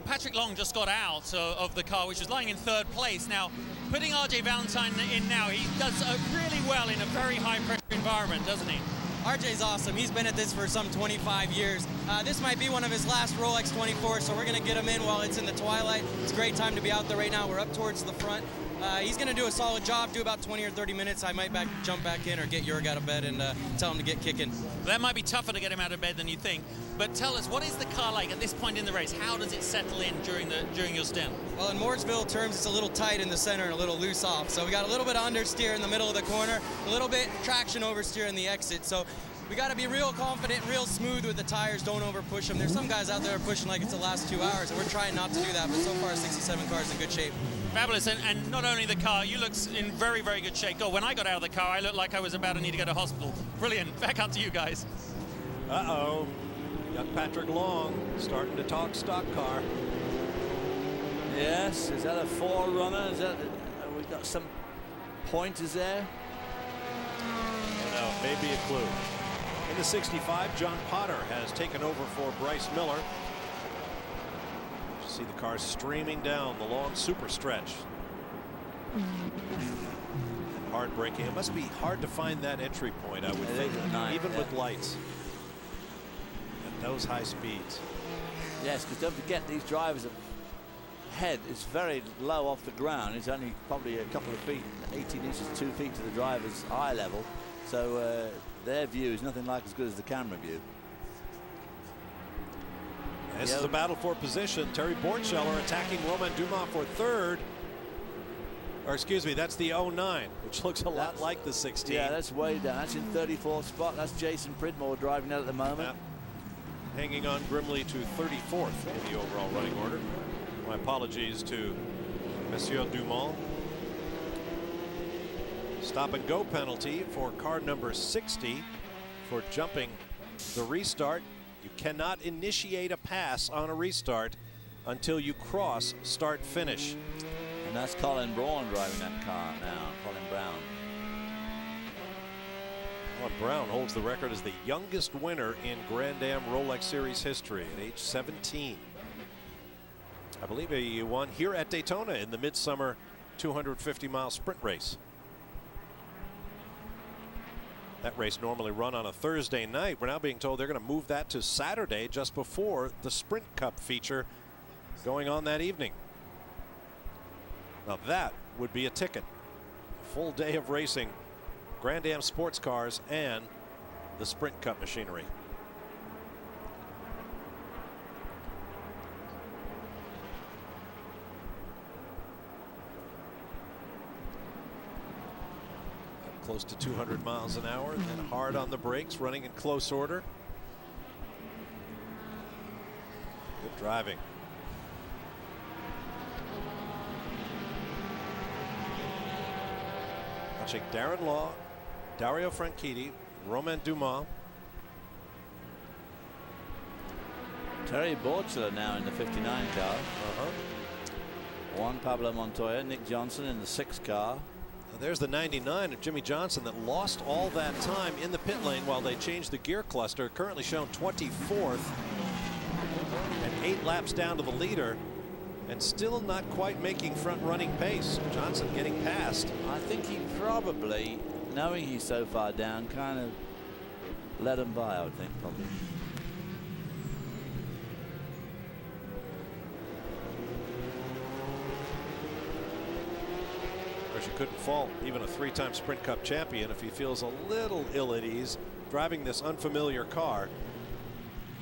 Patrick Long just got out of the car, which was lying in 3rd place. Now, putting RJ Valentine in now, he does really well in a very high-pressure environment, doesn't he? RJ's awesome. He's been at this for some 25 years. This might be one of his last Rolex 24, so we're going to get him in while it's in the twilight. It's a great time to be out there right now. We're up towards the front. He's going to do a solid job, do about 20 or 30 minutes. I might jump back in or get Jurg out of bed and tell him to get kicking. That might be tougher to get him out of bed than you think. But tell us, what is the car like at this point in the race? How does it settle in during your stint? Well, in Mooresville terms, it's a little tight in the center and a little loose off. So we got a little bit of understeer in the middle of the corner, a little bit traction oversteer in the exit. So we got to be real confident, real smooth with the tires. Don't over push them. There's some guys out there pushing like it's the last 2 hours, and we're trying not to do that. But so far, 67 cars in good shape. Fabulous, and not only the car, you look in very, very good shape. God, when I got out of the car, I looked like I was about to need to go to hospital. Brilliant. Back up to you guys. Uh-oh. Got Patrick Long starting to talk stock car. Yes, is that a 4Runner? Is that we've got some pointers there? No, maybe a clue. In the 65, John Potter has taken over for Bryce Miller. You see the car streaming down the long super stretch. Hard braking. It must be hard to find that entry point, I would think, even with lights. At those high speeds. Yes, because don't forget, these drivers' head is very low off the ground. It's only probably a couple of feet, 18 inches, 2 feet to the driver's eye level. So their view is nothing like as good as the camera view. This is a battle for position. Terry Bortscheller attacking Romain Dumas for 3rd. Or excuse me, that's the 09, which looks a lot like the 16. Yeah, that's way down. That's in 34th spot. That's Jason Pridmore driving out at the moment. Hanging on grimly to 34th in the overall running order. My apologies to Monsieur Dumont. Stop and go penalty for car number 60 for jumping the restart. You cannot initiate a pass on a restart until you cross start finish. And that's Colin Braun driving that car now. Colin Brown. Colin Brown holds the record as the youngest winner in Grand Am Rolex Series history at age 17. I believe he won here at Daytona in the midsummer 250-mile sprint race. That race normally run on a Thursday night. We're now being told they're going to move that to Saturday just before the Sprint Cup feature going on that evening. Now that would be a ticket. A full day of racing, Grand Am sports cars and the Sprint Cup machinery. close to 200 miles an hour, and then hard on the brakes, running in close order. Good driving. Watching Darren Law, Dario Franchitti, Romain Dumas. Terry Borchler now in the 59 car. Juan Pablo Montoya, Nick Johnson in the 6 car. There's the 99 of Jimmy Johnson that lost all that time in the pit lane while they changed the gear cluster. Currently shown 24th and 8 laps down to the leader, and still not quite making front running pace. Johnson getting past. I think he probably, knowing he's so far down, kind of let him by, I would think, probably. You couldn't fault even a 3-time Sprint Cup champion if he feels a little ill at ease driving this unfamiliar car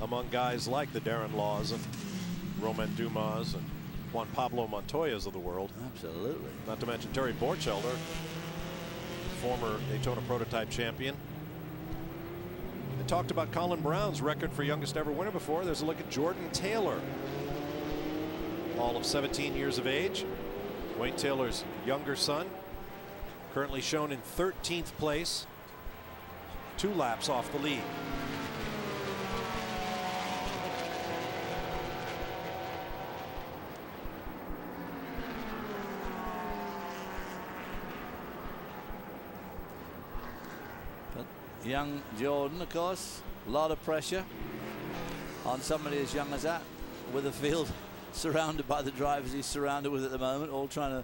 among guys like the Darren Laws and Romain Dumas and Juan Pablo Montoyas of the world. Absolutely. Not to mention Terry Borchelder, former Daytona prototype champion. We talked about Colin Brown's record for youngest ever winner before. There's a look at Jordan Taylor, all of 17 years of age. Wayne Taylor's younger son, currently shown in 13th place, 2 laps off the lead. But young Jordan, of course, a lot of pressure on somebody as young as that, with a field surrounded by the drivers he's surrounded with at the moment, all trying to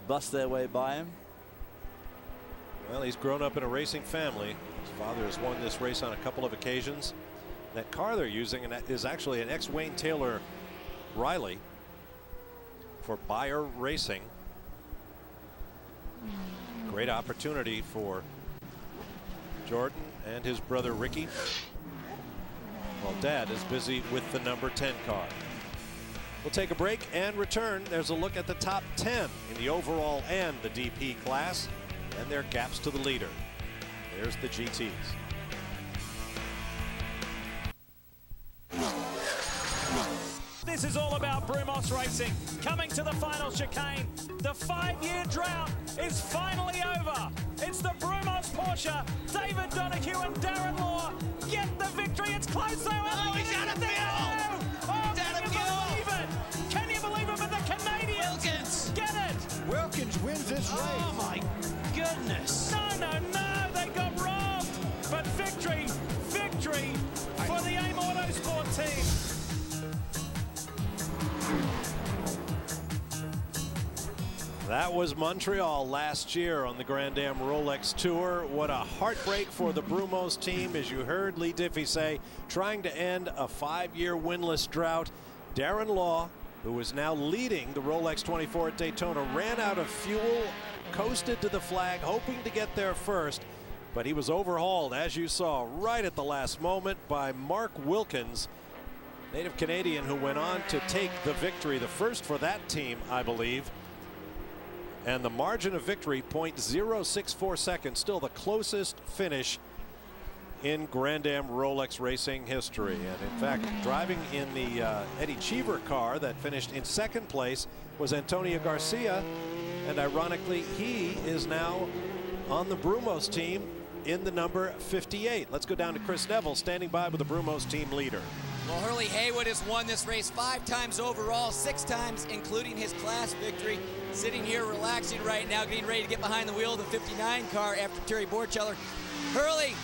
bust their way by him. Well, he's grown up in a racing family. His father has won this race on a couple of occasions. That car they're using is actually an ex-Wayne Taylor Riley for Bayer Racing. Great opportunity for Jordan and his brother Ricky, while Dad is busy with the number 10 car. We'll take a break and return. There's a look at the top 10 in the overall and the DP class and their gaps to the leader. There's the GTs. This is all about Brumos Racing. Coming to the final chicane. The 5-year drought is finally over. It's the Brumos Porsche. David Donahue and Darren Law get the victory. It's close though. Oh, he's out of fuel! Oh, He's out of fuel! Can you believe it? But the Canadians Wilkins get it. Wilkins wins this race. Oh my goodness! No, they got robbed. But victory for the AIM Autosport team. That was Montreal last year on the Grand Am Rolex Tour. What a heartbreak for the Brumos team, as you heard Lee Diffie say, trying to end a 5-year winless drought. Darren Law, who is now leading the Rolex 24 at Daytona, ran out of fuel, coasted to the flag, hoping to get there first, but he was overhauled, as you saw, right at the last moment by Mark Wilkins, native Canadian, who went on to take the victory, the first for that team, I believe. And the margin of victory, 0.064 seconds, still the closest finish in Grand Am Rolex racing history. And in fact, driving in the Eddie Cheever car that finished in 2nd place was Antonio Garcia. And ironically, he is now on the Brumos team in the number 58. Let's go down to Chris Neville, standing by with the Brumos team leader. Well, Hurley Haywood has won this race 5 times overall, 6 times including his class victory. Sitting here relaxing right now, getting ready to get behind the wheel of the 59 car after Terry Borchelder. Hurley,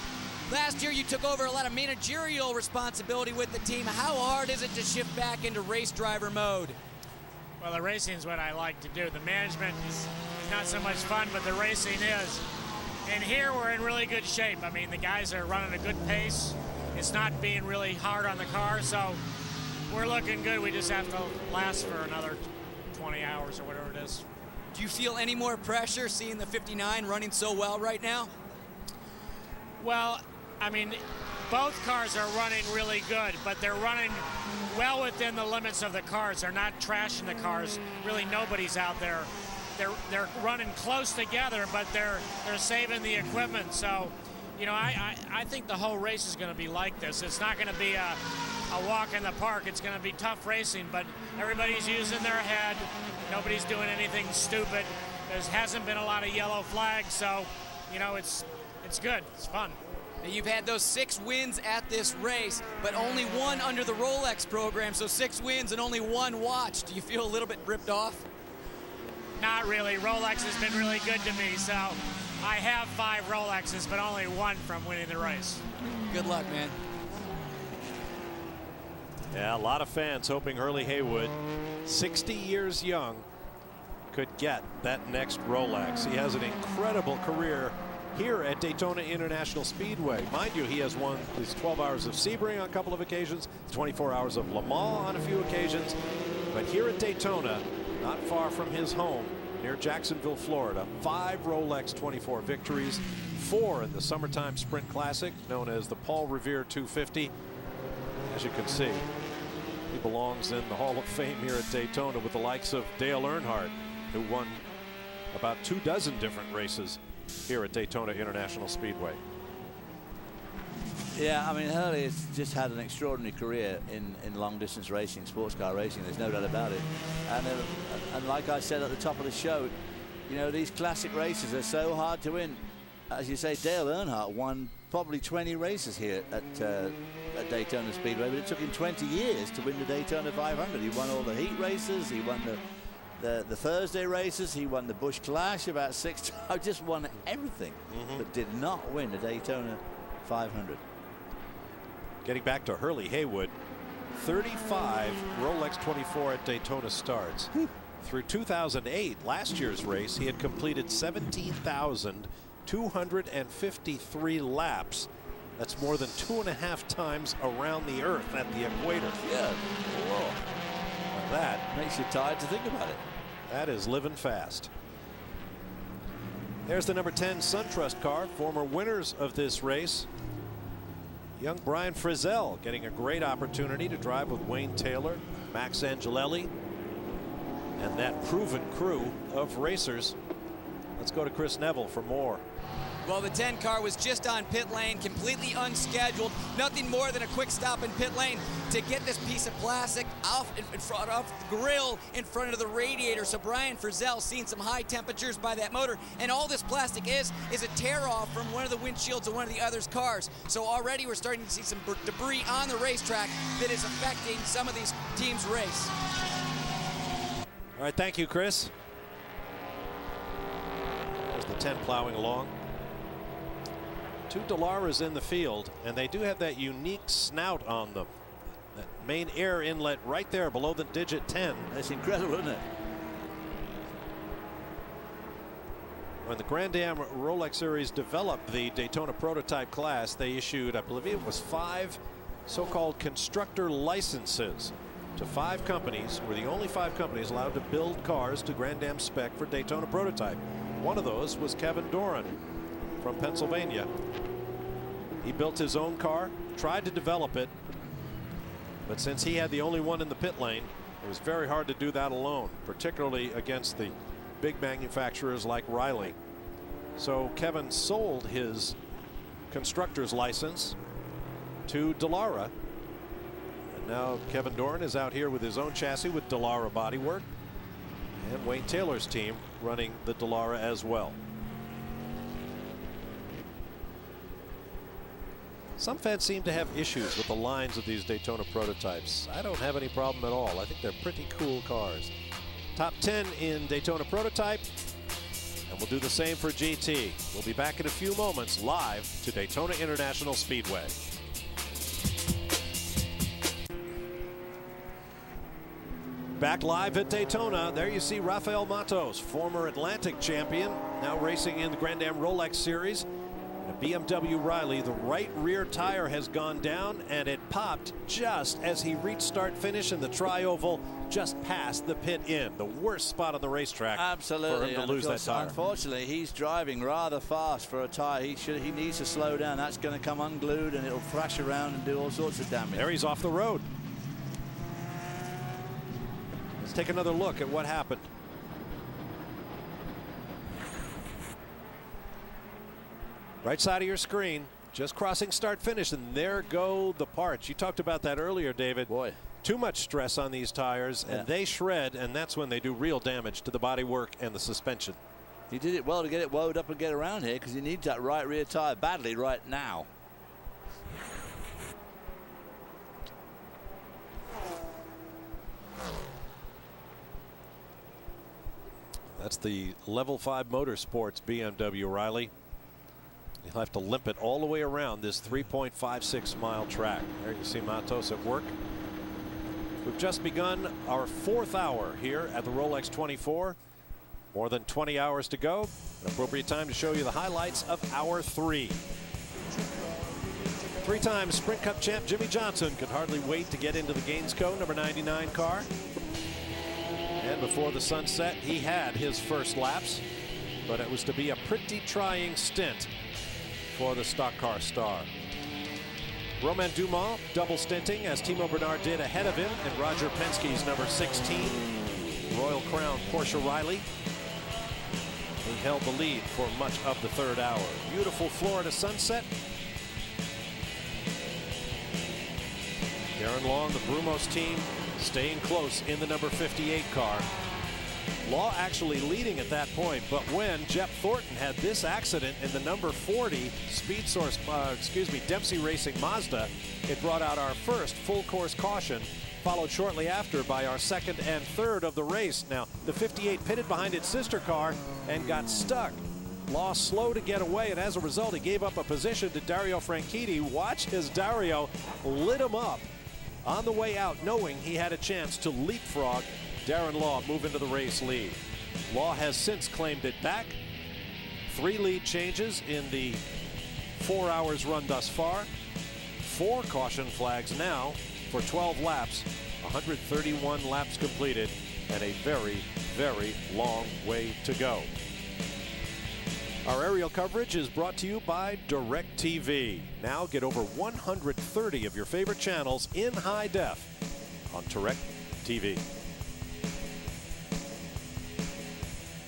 last year you took over a lot of managerial responsibility with the team. How hard is it to shift back into race driver mode? Well, the racing is what I like to do. The management is not so much fun, but the racing is. And here we're in really good shape. I mean, the guys are running a good pace. It's not being really hard on the car, so we're looking good. We just have to last for another 20 hours or whatever it is. Do you feel any more pressure seeing the 59 running so well right now? Well, I mean, both cars are running really good, but they're running well within the limits of the cars. They're not trashing the cars. Really, nobody's out there they're running close together, but they're saving the equipment. So, you know, I think the whole race is going to be like this. It's not going to be a walk in the park. It's going to be tough racing, but everybody's using their head. Nobody's doing anything stupid. There hasn't been a lot of yellow flags, so, you know, it's good. It's fun. You've had those 6 wins at this race, but only 1 under the Rolex program, so 6 wins and only 1 watch. Do you feel a little bit ripped off? Not really. Rolex has been really good to me, so I have 5 Rolexes, but only 1 from winning the race. Good luck, man. Yeah, a lot of fans hoping Hurley Haywood, 60 years young, could get that next Rolex. He has an incredible career here at Daytona International Speedway. Mind you, he has won his 12 hours of Sebring on a couple of occasions, 24 hours of Le Mans on a few occasions. But here at Daytona, not far from his home, near Jacksonville, Florida, 5 Rolex 24 victories, 4 in the Summertime Sprint Classic, known as the Paul Revere 250. As you can see, he belongs in the Hall of Fame here at Daytona with the likes of Dale Earnhardt, who won about 24 different races here at Daytona International Speedway. Yeah, I mean, Hurley has just had an extraordinary career in long distance racing, sports car racing. There's no doubt about it. And like I said at the top of the show, you know, these classic races are so hard to win. As you say, Dale Earnhardt won probably 20 races here at Daytona Speedway, but it took him 20 years to win the Daytona 500. He won all the heat races. He won the Thursday races. He won the Busch Clash about 6 times. Just won everything, but did not win the Daytona 500. Getting back to Hurley Haywood, 35 Rolex 24 at Daytona starts. Through 2008, last year's race, he had completed 17,253 laps. That's more than 2.5 times around the Earth at the equator. Yeah. Whoa. That makes you tired to think about it. That is living fast. There's the number 10 SunTrust car, former winners of this race. Young Brian Frizzell getting a great opportunity to drive with Wayne Taylor, Max Angelelli, and that proven crew of racers. Let's go to Chris Neville for more. Well, the 10 car was just on pit lane, completely unscheduled. Nothing more than a quick stop in pit lane to get this piece of plastic off in front of the grill, in front of the radiator. So Brian Frizzell seen some high temperatures by that motor, and all this plastic is a tear off from one of the windshields of one of the other's cars. So already we're starting to see some debris on the racetrack that is affecting some of these teams' race. All right, thank you, Chris. There's the 10 plowing along. 2 Dalaras in the field, and they do have that unique snout on them. That main air inlet right there below the digit 10. That's incredible, isn't it? When the Grand Am Rolex Series developed the Daytona prototype class, they issued, I believe it was 5 so-called constructor licenses to 5 companies. Were the only 5 companies allowed to build cars to Grand Am spec for Daytona prototype. One of those was Kevin Doran from Pennsylvania. He built his own car, tried to develop it, but since he had the only one in the pit lane, it was very hard to do that alone, particularly against the big manufacturers like Riley. So Kevin sold his constructor's license to Dallara, and now Kevin Doran is out here with his own chassis with Dallara bodywork, and Wayne Taylor's team running the Dallara as well. Some fans seem to have issues with the lines of these Daytona prototypes. I don't have any problem at all. I think they're pretty cool cars. Top 10 in Daytona prototype, and we'll do the same for GT. We'll be back in a few moments live to Daytona International Speedway. Back live at Daytona. There you see Rafael Matos, former Atlantic champion, now racing in the Grand Am Rolex Series. A BMW Riley, the right rear tire has gone down, and it popped just as he reached start finish in the tri-oval, just past the pit in. The worst spot on the racetrack. Absolutely. For him to lose that tire. Unfortunately, he's driving rather fast for a tire. He needs to slow down. That's going to come unglued, and it'll thrash around and do all sorts of damage. There he's off the road. Let's take another look at what happened. Right side of your screen, just crossing start-finish, and there go the parts. You talked about that earlier, David. Boy. Too much stress on these tires, and they shred, and that's when they do real damage to the bodywork and the suspension. He did it well to get it wound up and get around here, because he needs that right rear tire badly right now. That's the Level 5 Motorsports BMW, Riley. You'll have to limp it all the way around this 3.56 mile track. There you see Matos at work. We've just begun our 4th hour here at the Rolex 24. More than 20 hours to go. An appropriate time to show you the highlights of hour 3. 3-time Sprint Cup champ Jimmy Johnson could hardly wait to get into the Gainesco number 99 car. And before the sunset, he had his first laps, but it was to be a pretty trying stint for the stock car star. Romain Dumas double stinting, as Timo Bernard did ahead of him, and Roger Penske's number 16, Royal Crown Porsche Riley. He held the lead for much of the 3rd hour. Beautiful Florida sunset. Darren Law and the Brumos team staying close in the number 58 car. Law actually leading at that point, but when Jeff Thornton had this accident in the number 40 Speed Source, Dempsey Racing Mazda, it brought out our first full course caution, followed shortly after by our 2nd and 3rd of the race. Now, the 58 pitted behind its sister car and got stuck. Law slow to get away, and as a result, he gave up a position to Dario Franchitti. Watch as Dario lit him up on the way out, knowing he had a chance to leapfrog Darren Law, move into the race lead. Law has since claimed it back. 3 lead changes in the 4 hours run thus far. 4 caution flags now for 12 laps. 131 laps completed, and a very, very long way to go. Our aerial coverage is brought to you by DirecTV. Now get over 130 of your favorite channels in high def on DirecTV.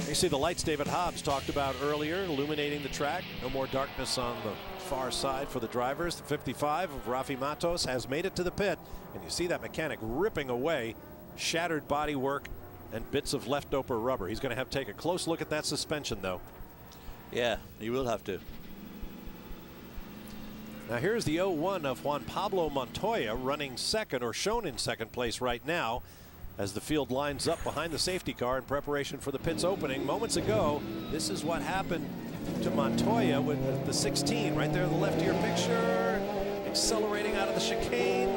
You see the lights David Hobbs talked about earlier, illuminating the track. No more darkness on the far side for the drivers. The 55 of Rafi Matos has made it to the pit, and you see that mechanic ripping away shattered bodywork and bits of leftover rubber. He's going to have to take a close look at that suspension, though. Yeah, he will have to. Now here's the 01 of Juan Pablo Montoya, running 2nd, or shown in 2nd place right now, as the field lines up behind the safety car in preparation for the pits opening. Moments ago, this is what happened to Montoya with the 16 right there in the left of your picture, accelerating out of the chicane,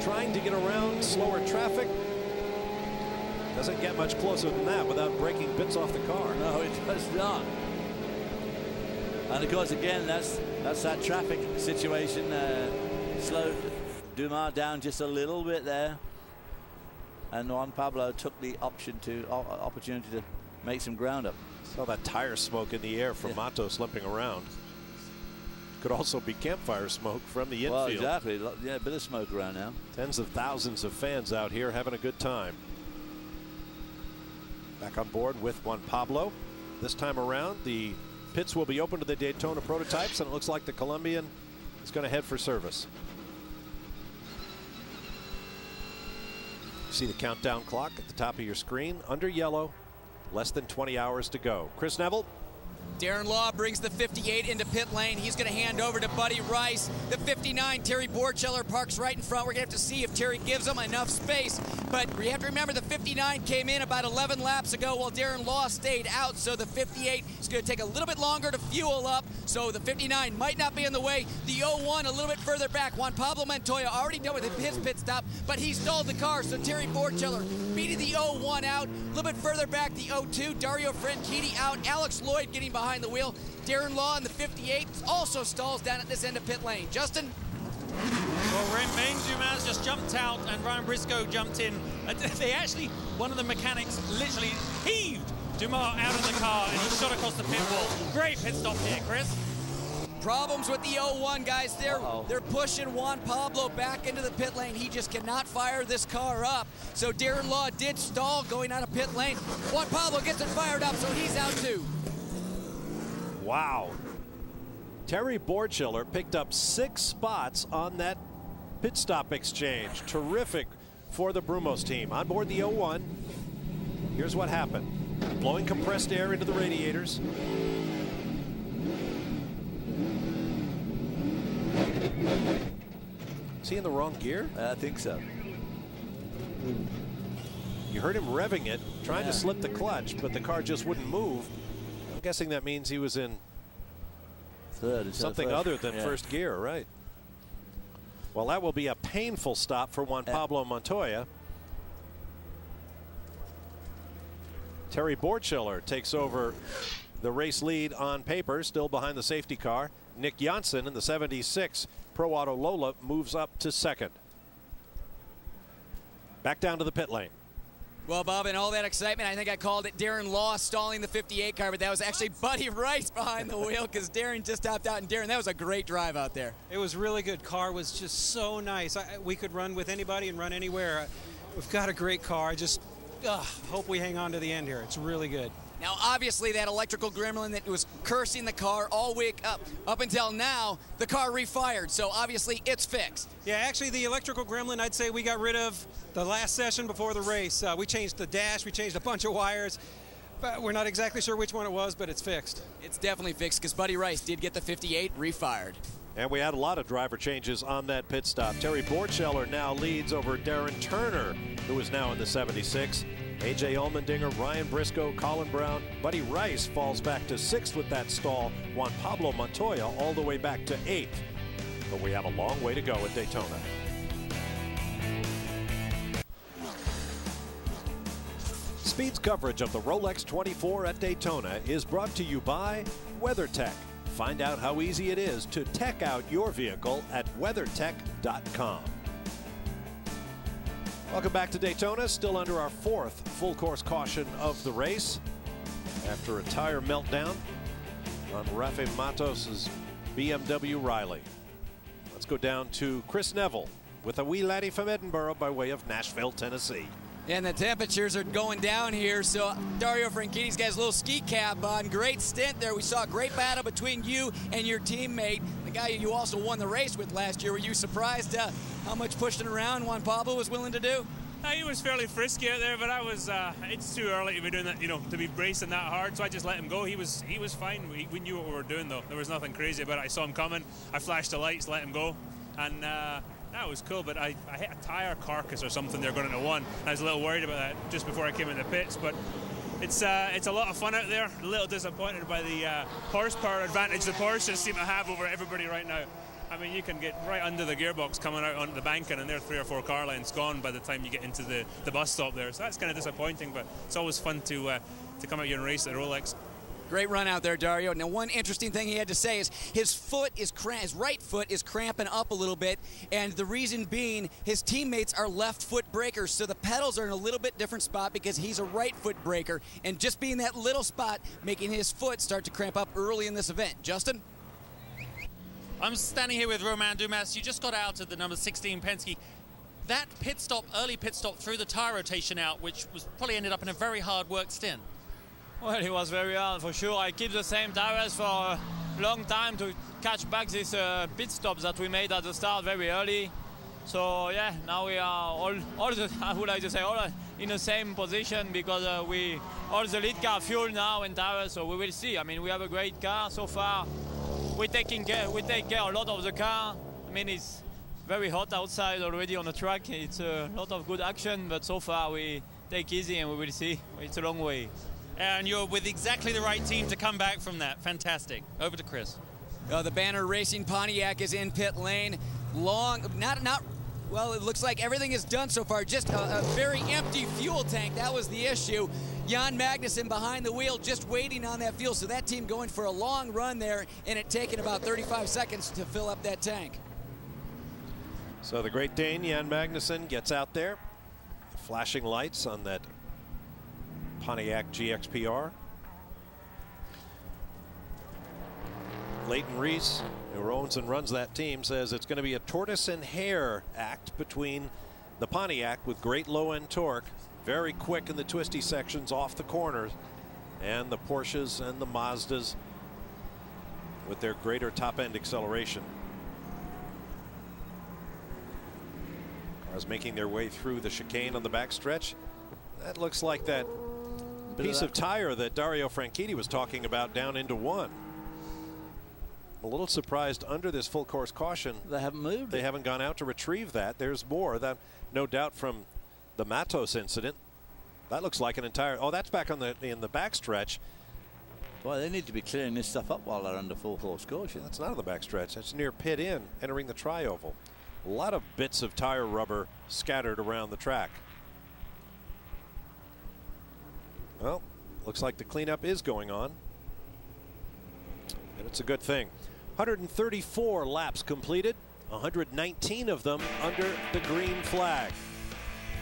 trying to get around slower traffic. Doesn't get much closer than that without breaking bits off the car. No, it does not. And of course, again, that's that traffic situation. Slowed Dumas down just a little bit there, and Juan Pablo took the opportunity to make some ground up. Saw that tire smoke in the air from Matos limping around. Could also be campfire smoke from the infield. Well, exactly. Yeah, a bit of smoke around now. Tens of thousands of fans out here having a good time. Back on board with Juan Pablo. This time around, the pits will be open to the Daytona prototypes, and it looks like the Colombian is going to head for service. See the countdown clock at the top of your screen. Under yellow, less than 20 hours to go. Chris Neville. Darren Law brings the 58 into pit lane. He's going to hand over to Buddy Rice. The 59, Terry Borcheller, parks right in front. We're going to have to see if Terry gives him enough space. But we have to remember the 59 came in about 11 laps ago while Darren Law stayed out. So the 58 is going to take a little bit longer to fuel up. So the 59 might not be in the way. The 01 a little bit further back. Juan Pablo Montoya already done with his pit stop, but he stalled the car. So Terry Borcheller beating the 01 out. A little bit further back, the 02, Dario Franchitti out. Alex Lloyd getting behind the wheel. Darren Law in the 58 also stalls down at this end of pit lane. Justin? Well, Romain Dumas just jumped out and Ryan Briscoe jumped in. They actually, one of the mechanics literally heaved Dumas out of the car and he shot across the pit wall. Great pit stop here, Chris. Problems with the 01, guys. They're pushing Juan Pablo back into the pit lane. He just cannot fire this car up. So Darren Law did stall going out of pit lane. Juan Pablo gets it fired up, so he's out too. Wow. Terry Borchiller picked up 6 spots on that pit stop exchange. Terrific for the Brumos team. On board the 01, here's what happened. Blowing compressed air into the radiators. Is he in the wrong gear? I think so. You heard him revving it, trying to slip the clutch, but the car just wouldn't move. I'm guessing that means he was in third, something other than first gear, right? Well, that will be a painful stop for Juan Pablo Montoya. Terry Borchiller takes over the race lead on paper, still behind the safety car. Nick Janssen in the 76 Pro Auto Lola moves up to second. Back down to the pit lane. Well, Bob, in all that excitement, I think I called it Darren Law stalling the 58 car, but that was actually Buddy Rice behind the wheel because Darren just topped out. And Darren, that was a great drive out there. It was really good. Car was just so nice. We could run with anybody and run anywhere. We've got a great car. I just hope we hang on to the end here. It's really good. Now, obviously, that electrical gremlin that was cursing the car all week up until now, the car refired. So, obviously, it's fixed. Yeah, actually, the electrical gremlin, I'd say we got rid of the last session before the race. We changed the dash. We changed a bunch of wires. But we're not exactly sure which one it was, but it's fixed. It's definitely fixed because Buddy Rice did get the 58 refired. And we had a lot of driver changes on that pit stop. Terry Borchiller now leads over Darren Turner, who is now in the 76. A.J. Allmendinger, Ryan Briscoe, Colin Brown. Buddy Rice falls back to 6th with that stall. Juan Pablo Montoya all the way back to 8th. But we have a long way to go at Daytona. Speed's coverage of the Rolex 24 at Daytona is brought to you by WeatherTech. Find out how easy it is to tech out your vehicle at weathertech.com. Welcome back to Daytona, still under our 4th full course caution of the race after a tire meltdown on Rafe Matos' BMW Riley. Let's go down to Chris Neville with a wee laddie from Edinburgh by way of Nashville, Tennessee. And the temperatures are going down here, so Dario Franchitti's got his little ski cap on. Great stint there. We saw a great battle between you and your teammate, the guy you also won the race with last year. Were you surprised how much pushing around Juan Pablo was willing to do? He was fairly frisky out there, but I was. It's too early to be doing that, to be racing that hard. So I just let him go. He was fine. We knew what we were doing, though. There was nothing crazy about it. I saw him coming. I flashed the lights, let him go, and that was cool. But I hit a tire carcass or something there going into one. I was a little worried about that just before I came in the pits, but. It's a lot of fun out there. A little disappointed by the horsepower advantage the Porsches seem to have over everybody right now. I mean, you can get right under the gearbox coming out onto the banking, and they're 3 or 4 car lengths gone by the time you get into the bus stop there. So that's kind of disappointing, but it's always fun to come out here and race at Rolex. Great run out there, Dario. Now, one interesting thing he had to say is his right foot is cramping up a little bit, and the reason being his teammates are left foot breakers, so the pedals are in a little bit different spot because he's a right foot breaker, and just being that little spot making his foot start to cramp up early in this event. Justin? I'm standing here with Romain Dumas. You just got out of the number 16 Penske. That pit stop, early pit stop, threw the tire rotation out, which was probably ended up in a very hard work stint. Well, it was very hard for sure. I keep the same tires for a long time to catch back this pit stop that we made at the start very early. So yeah, now we are all I would like to say all in the same position because all the lead car fuel now and tires. So we will see. I mean, we have a great car so far. We take care a lot of the car. I mean, it's very hot outside already on the track. It's a lot of good action, but so far we take easy and we will see. It's a long way. And you're with exactly the right team to come back from that. Fantastic. Over to Chris. The Banner Racing Pontiac is in pit lane. Well, it looks like everything is done so far. Just a very empty fuel tank. That was the issue. Jan Magnussen behind the wheel just waiting on that fuel. So that team going for a long run there, and it taking about 35 seconds to fill up that tank. So the Great Dane, Jan Magnussen, gets out there. Flashing lights on that Pontiac GXPR. Leighton Reese, who owns and runs that team, says it's going to be a tortoise and hare act between the Pontiac with great low-end torque, very quick in the twisty sections off the corners, and the Porsches and the Mazdas. with their greater top-end acceleration. Cars making their way through the chicane on the backstretch. That looks like that piece of tire that Dario Franchitti was talking about down into one. A little surprised under this full course caution. They haven't moved. They haven't gone out to retrieve that. There's more. That no doubt from the Matos incident. That looks like an entire. Oh, that's back on in the backstretch. Well, they need to be clearing this stuff up while they're under full course caution. That's not on the backstretch. That's near pit in, entering the tri-oval. A lot of bits of tire rubber scattered around the track. Well, looks like the cleanup is going on. And it's a good thing. 134 laps completed, 119 of them under the green flag.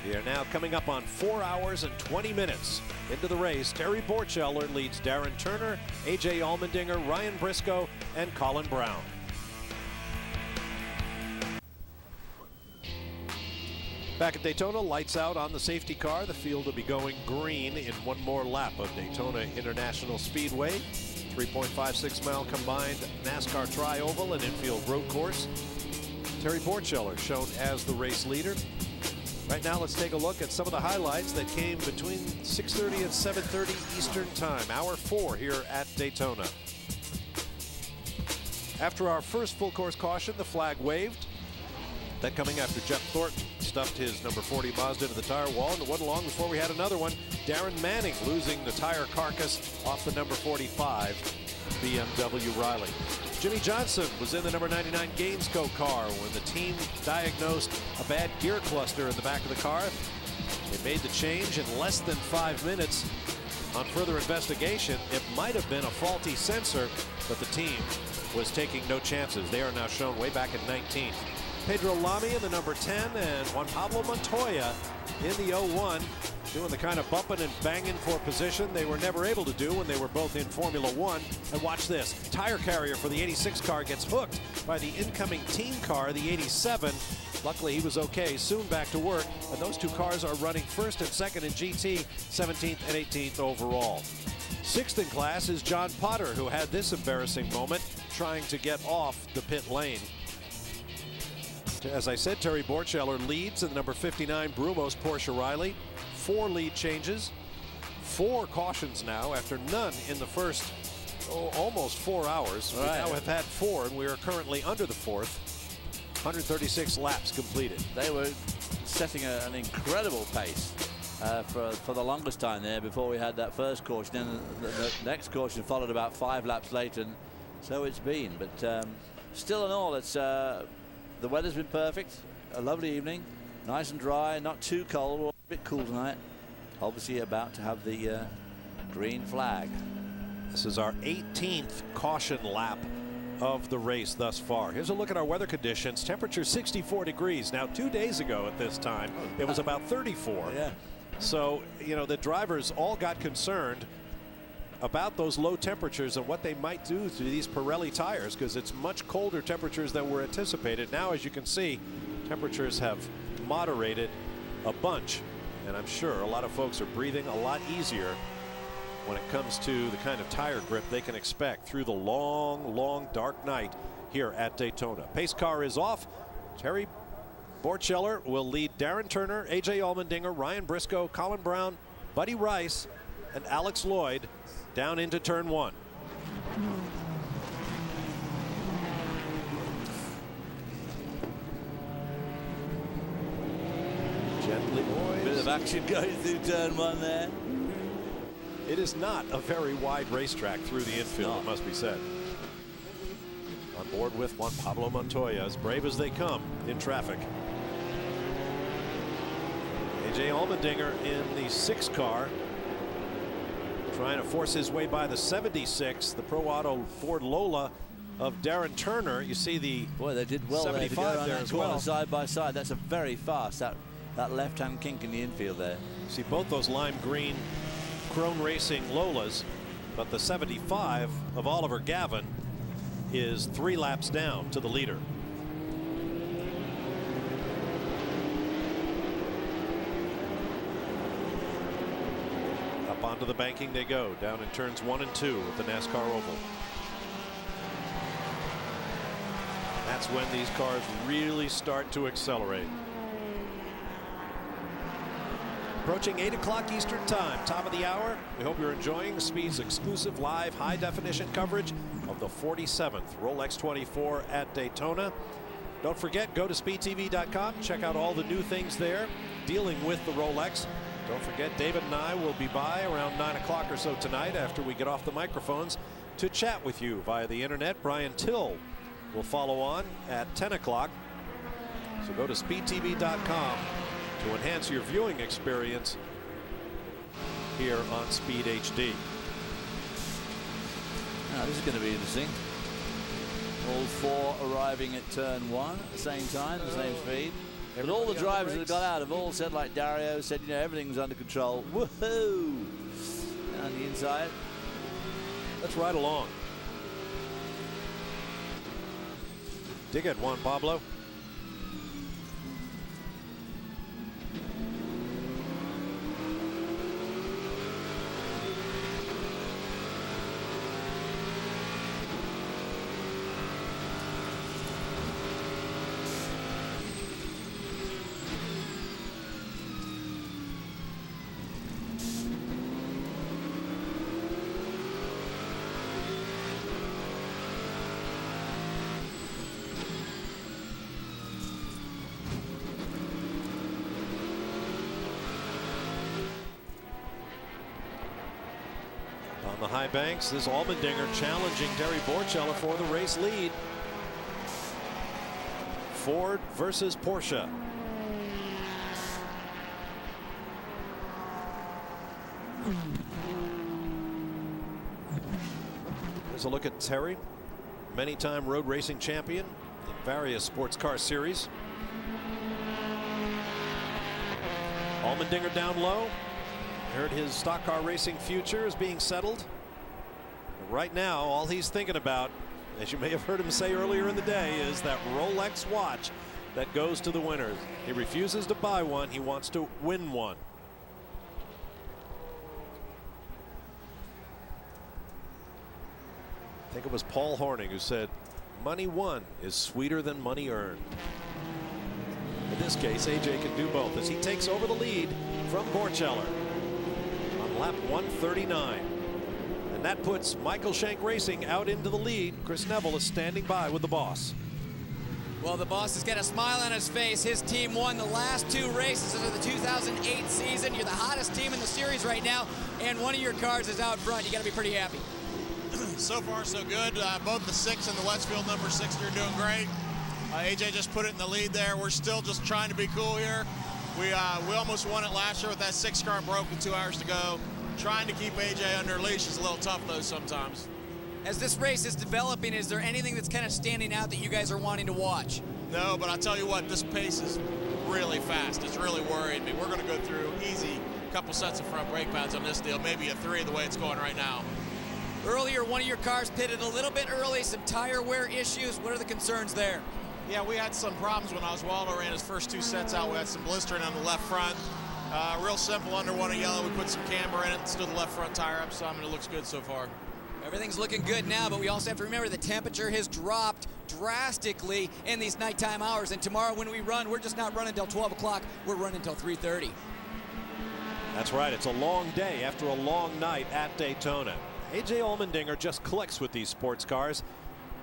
We are now coming up on 4 hours and 20 minutes into the race. Terry Borcheller leads Darren Turner, A.J. Allmendinger, Ryan Briscoe, and Colin Brown. Back at Daytona, lights out on the safety car. The field will be going green in one more lap of Daytona International Speedway. 3.56 mile combined NASCAR Tri-Oval and infield road course. Terry Borcheller shown as the race leader. Right now, let's take a look at some of the highlights that came between 6:30 and 7:30 Eastern Time. Hour 4 here at Daytona. After our first full course caution, the flag waved. That coming after Jeff Thornton stuffed his number 40 Mazda into the tire wall, and it wasn't long before we had another one. Darren Manning losing the tire carcass off the number 45 BMW Riley. Jimmy Johnson was in the number 99 Gainsco car when the team diagnosed a bad gear cluster in the back of the car. They made the change in less than 5 minutes. On further investigation, it might have been a faulty sensor, but the team was taking no chances. They are now shown way back at 19th. Pedro Lamy in the number 10 and Juan Pablo Montoya in the 01 doing the kind of bumping and banging for position they were never able to do when they were both in Formula One. And watch this. Tire carrier for the 86 car gets hooked by the incoming team car, the 87. Luckily, he was okay. Soon back to work. And those two cars are running first and second in GT, 17th and 18th overall. Sixth in class is John Potter, who had this embarrassing moment trying to get off the pit lane. As I said, Terry Borcheller leads in the number 59 Brumos Porsche Riley. 4 lead changes, 4 cautions now after none in the first almost 4 hours. We now have had 4, and we are currently under the 4th. 136 laps completed. They were setting an incredible pace for the longest time there before we had that first caution. Then the next caution followed about 5 laps later, and so it's been. But still in all, it's the weather's been perfect. A lovely evening, nice and dry, not too cold, a bit cool tonight. Obviously about to have the green flag. This is our 18th caution lap of the race thus far. Here's a look at our weather conditions. Temperature 64 degrees. Now 2 days ago at this time, it was about 34. Yeah. So, you know, the drivers all got concerned about those low temperatures and what they might do to these Pirelli tires, because it's much colder temperatures than were anticipated. Now, as you can see, temperatures have moderated a bunch, and I'm sure a lot of folks are breathing a lot easier when it comes to the kind of tire grip they can expect through the long, long, dark night here at Daytona. Pace car is off. Terry Borcheller will lead Darren Turner, A.J. Allmendinger, Ryan Briscoe, Colin Brown, Buddy Rice, and Alex Lloyd down into turn 1. Gently, boys. Bit of action going through turn 1 there. It is not a very wide racetrack through the infield, it must be said. On board with Juan Pablo Montoya, as brave as they come in traffic. A.J. Allmendinger in the 6 car, trying to force his way by the 76, the Pro Auto Ford Lola of Darren Turner. You see the they did well 75 there as well. Side by side, that's a very fast that left-hand kink in the infield there. See both those lime green Chrome Racing Lolas, but the 75 of Oliver Gavin is 3 laps down to the leader. Up onto the banking they go, down in turns 1 and 2 of the NASCAR Oval. That's when these cars really start to accelerate. Approaching 8 o'clock Eastern Time, top of the hour. We hope you're enjoying Speed's exclusive live high-definition coverage of the 47th Rolex 24 at Daytona. Don't forget, go to speedtv.com. Check out all the new things there dealing with the Rolex. Don't forget, David and I will be by around 9 o'clock or so tonight after we get off the microphones to chat with you via the internet. Brian Till will follow on at 10 o'clock. So go to speedtv.com to enhance your viewing experience here on Speed HD. Now, this is going to be interesting. All four arriving at turn one at the same time, the same speed. But all the drivers that got out have all said, like Dario said, you know, everything's under control. Woohoo! On the inside. Let's ride along. Dig it, Juan Pablo. The high banks, this Allmendinger challenging Terry Borchella for the race lead. Ford versus Porsche. There's a look at Terry, many-time road racing champion in various sports car series. Allmendinger down low. Heard his stock car racing future is being settled. And right now, all he's thinking about, as you may have heard him say earlier in the day, is that Rolex watch that goes to the winners. He refuses to buy one. He wants to win one. I think it was Paul Horning who said, money won is sweeter than money earned. In this case, AJ can do both as he takes over the lead from Borchella on lap 139. And that puts Michael Shank Racing out into the lead. Chris Neville is standing by with the boss. Well, the boss has got a smile on his face. His team won the last two races of the 2008 season. You're the hottest team in the series right now, and one of your cars is out front. You got to be pretty happy. So far, so good. Both the 6 and the Westfield number 6 are doing great. AJ just put it in the lead there. We're still just trying to be cool here. We almost won it last year with that 6 car broke with 2 hours to go. Trying to keep AJ under leash is a little tough, though, sometimes. As this race is developing, is there anything that's kind of standing out that you guys are wanting to watch? No, but I'll tell you what, this pace is really fast. It's really worried me. We're going to go through easy a couple sets of front brake pads on this deal, maybe a 3 the way it's going right now. Earlier, one of your cars pitted a little bit early, some tire wear issues. What are the concerns there? Yeah, we had some problems when Oswaldo ran his first 2 sets out. We had some blistering on the left front. Real simple under one of yellow. We put some camber in it, stood the left front tire up some, and it looks good so far. Everything's looking good now, but we also have to remember the temperature has dropped drastically in these nighttime hours. And tomorrow when we run, we're just not running until 12 o'clock. We're running until 3:30. That's right. It's a long day after a long night at Daytona. AJ Allmendinger just clicks with these sports cars.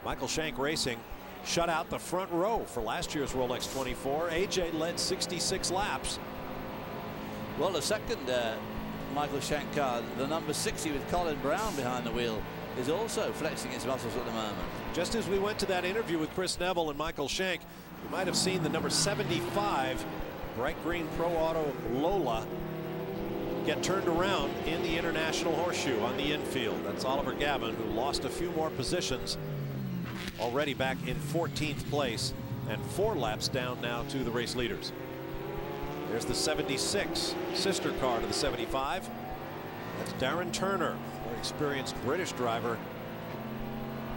Michael Shank Racing shut out the front row for last year's Rolex 24. AJ led 66 laps. Well, the second Michael Shank car, the number 60 with Colin Brown behind the wheel, is also flexing its muscles at the moment. Just as we went to that interview with Chris Neville and Michael Shank, you might have seen the number 75 bright green Pro Auto Lola get turned around in the International Horseshoe on the infield. That's Oliver Gavin, who lost a few more positions, already back in 14th place and 4 laps down now to the race leaders. There's the 76, sister car to the 75. That's Darren Turner, very experienced British driver.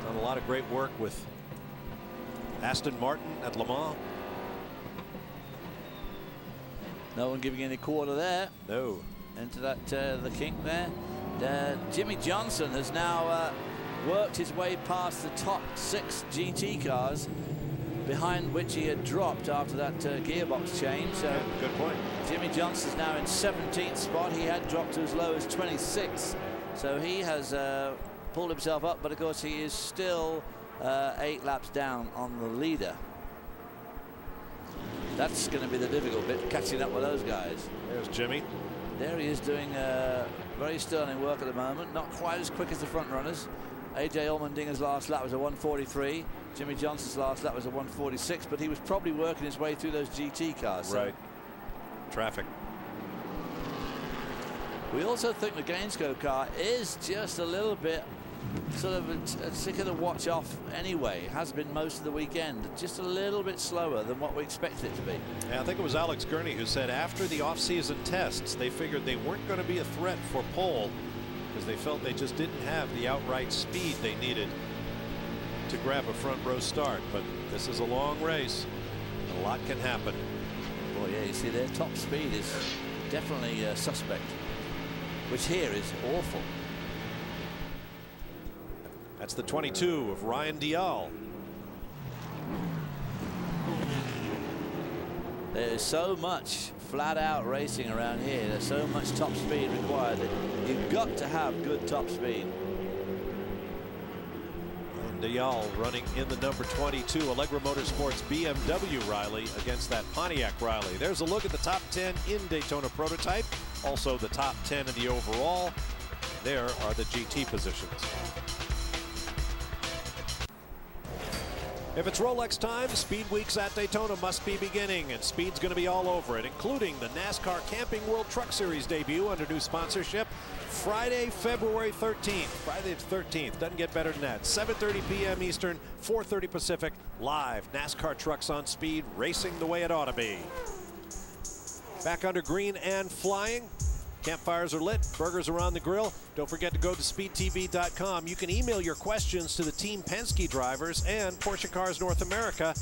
Done a lot of great work with Aston Martin at Le Mans. No one giving any quarter there. No. Into that the kink there. Jimmy Johnson has now worked his way past the top 6 GT cars behind which he had dropped after that gearbox change. So good point. Jimmy Johnson's now in 17th spot. He had dropped to as low as 26th. So he has pulled himself up, but of course he is still 8 laps down on the leader. That's going to be the difficult bit, catching up with those guys. There's Jimmy. There he is doing very sterling work at the moment. Not quite as quick as the front runners. AJ Allmendinger's last lap was a 1:43. Jimmy Johnson's last lap was a 1:46, but he was probably working his way through those GT cars. So. Right. Traffic. We also think the Gainsco car is just a little bit sort of a ticker to watch off anyway. Has been most of the weekend. Just a little bit slower than what we expected it to be. Yeah, I think it was Alex Gurney who said after the off-season tests, they figured they weren't going to be a threat for pole because they felt they just didn't have the outright speed they needed to grab a front row start. But this is a long race. A lot can happen. Boy, yeah, you see their top speed is definitely suspect, which here is awful. That's the 22 of Ryan Dial. There's so much flat-out racing around here. There's so much top speed required that you've got to have good top speed. And Dial running in the number 22 Allegra Motorsports BMW Riley against that Pontiac Riley. There's a look at the top 10 in Daytona Prototype. Also the top 10 in the overall. There are the GT positions. If it's Rolex time, Speed Weeks at Daytona must be beginning, and speed's going to be all over it, including the NASCAR Camping World Truck Series debut under new sponsorship Friday, February 13th. Friday the 13th. Doesn't get better than that. 7:30 p.m. Eastern, 4:30 Pacific. Live NASCAR trucks on speed, racing the way it ought to be. Back under green and flying. Campfires are lit, burgers are on the grill. Don't forget to go to speedtv.com. You can email your questions to the Team Penske drivers and Porsche Cars North America.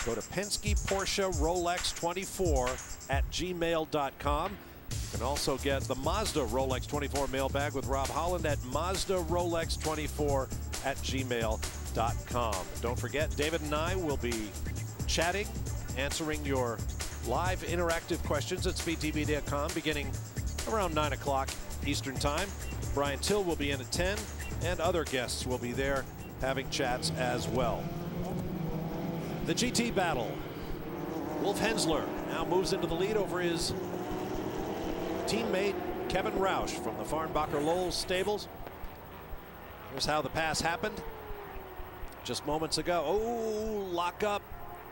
Go to Penske Porsche Rolex 24 at gmail.com. You can also get the Mazda Rolex 24 mailbag with Rob Holland at Mazda Rolex 24 at gmail.com. Don't forget, David and I will be chatting, answering your live interactive questions at speedtv.com beginning around 9 o'clock Eastern time. Brian Till will be in at 10, and other guests will be there having chats as well. The GT battle. Wolf Hensler now moves into the lead over his teammate Kevin Roush from the Farnbacher Lowell stables. Here's how the pass happened just moments ago. Oh, lock up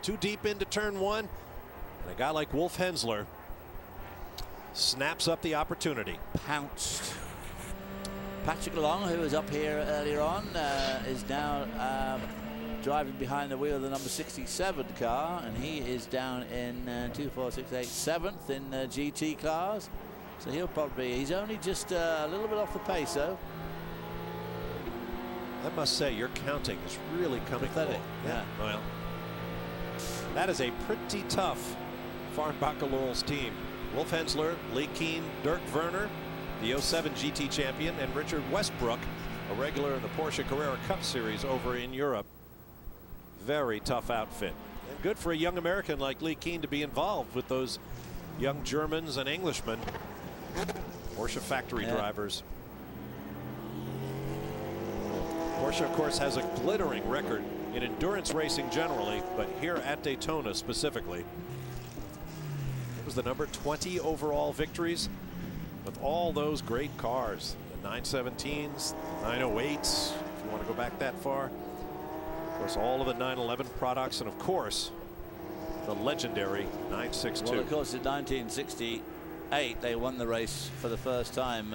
too deep into turn one, and a guy like Wolf Hensler snaps up the opportunity. Pounced. Patrick Long, who was up here earlier on, is now driving behind the wheel of the number 67 car, and he is down in 2, 4, 6, 8, 7th in GT cars. So he'll probably, he's only just a little bit off the pace, though. I must say, your counting is really coming pathetic. Yeah. Well, that is a pretty tough Farnbacher Lowell's team. Wolf Hensler, Lee Keen, Dirk Werner, the 07 GT champion, and Richard Westbrook, a regular in the Porsche Carrera Cup Series over in Europe. Very tough outfit. And good for a young American like Lee Keen to be involved with those young Germans and Englishmen, Porsche factory drivers. Porsche, of course, has a glittering record in endurance racing generally, but here at Daytona specifically. It was the number 20 overall victories with all those great cars. The 917s, 908s, if you want to go back that far. Of course, all of the 911 products, and of course, the legendary 962. Well, of course, in 1968, they won the race for the first time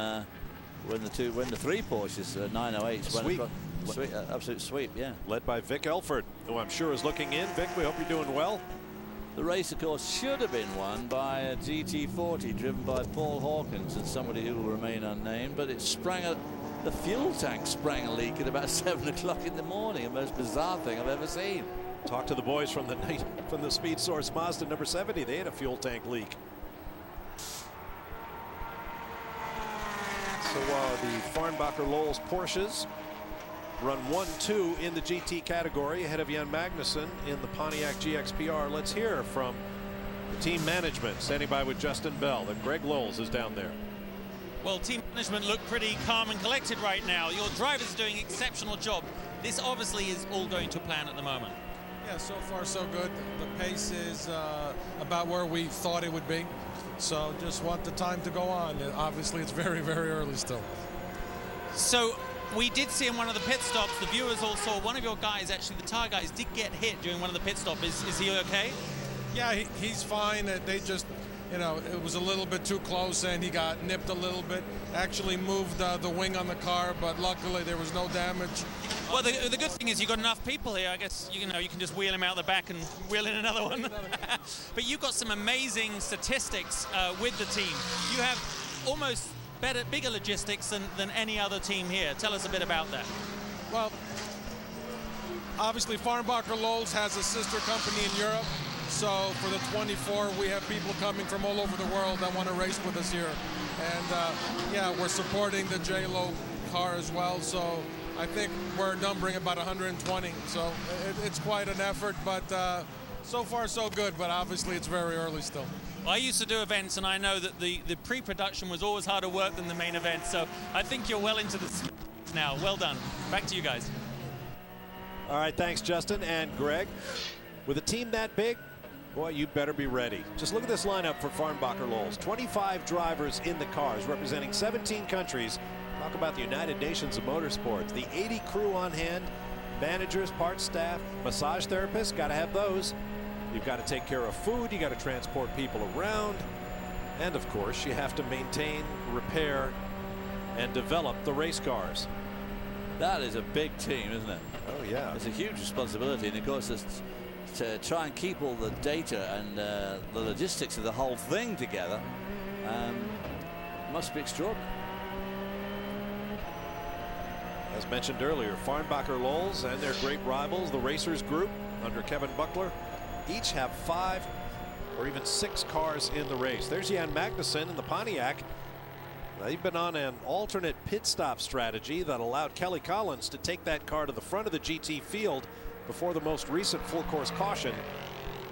when the three Porsches, 908s, Sweep. Absolute sweep, yeah. Led by Vic Elford, who I'm sure is looking in. Vic, we hope you're doing well. The race, of course, should have been won by a GT40 driven by Paul Hawkins and somebody who will remain unnamed, but it sprang the fuel tank sprang a leak at about 7 o'clock in the morning. The most bizarre thing I've ever seen. Talk to the boys from the Speed Source Mazda number 70. They had a fuel tank leak. So the Farnbacher Lowell's Porsches run 1-2 in the GT category ahead of Jan Magnussen in the Pontiac GXPR. Let's hear from the team management, standing by with Justin Bell, that Greg Lowles is down there. Well, team management look pretty calm and collected right now. Your drivers are doing an exceptional job. This obviously is all going to plan at the moment. Yeah, so far so good. The pace is about where we thought it would be. So just want the time to go on. Obviously, it's very, very early still. So we did see in one of the pit stops, the viewers all saw one of your guys, actually the tire guys, did get hit during one of the pit stops. Is he okay? Yeah, he's fine. They just, you know, it was a little bit too close and he got nipped a little bit. Actually moved the wing on the car, but luckily there was no damage. Well, the good thing is you've got enough people here. I guess, you know, you can just wheel him out the back and wheel in another one. But you've got some amazing statistics with the team. You have almost bigger logistics than any other team here. Tell us a bit about that. Well, obviously Farnbacher Lowles has a sister company in Europe. So for the 24, we have people coming from all over the world that want to race with us here. And yeah, we're supporting the J-Lo car as well. So I think we're numbering about 120. So it's quite an effort, but so far so good. But obviously it's very early still. Well, I used to do events, and I know that the pre-production was always harder work than the main event. So I think you're well into this now. Well done. Back to you guys. All right, thanks, Justin and Greg. With a team that big, boy, you better be ready. Just look at this lineup for Farnbacher Lowles. 25 drivers in the cars, representing 17 countries. Talk about the United Nations of Motorsports. The 80 crew on hand, managers, parts staff, massage therapists, got to have those. You've got to take care of food, you got to transport people around, and of course you have to maintain, repair, and develop the race cars. That is a big team, isn't it? Oh yeah. It's a huge responsibility, and of course it's to try and keep all the data and the logistics of the whole thing together must be extraordinary. As mentioned earlier, Farnbacher Lowles and their great rivals, the Racers Group under Kevin Buckler, each have 5 or even 6 cars in the race. There's Jan Magnussen in the Pontiac. They've been on an alternate pit stop strategy that allowed Kelly Collins to take that car to the front of the GT field before the most recent full course caution.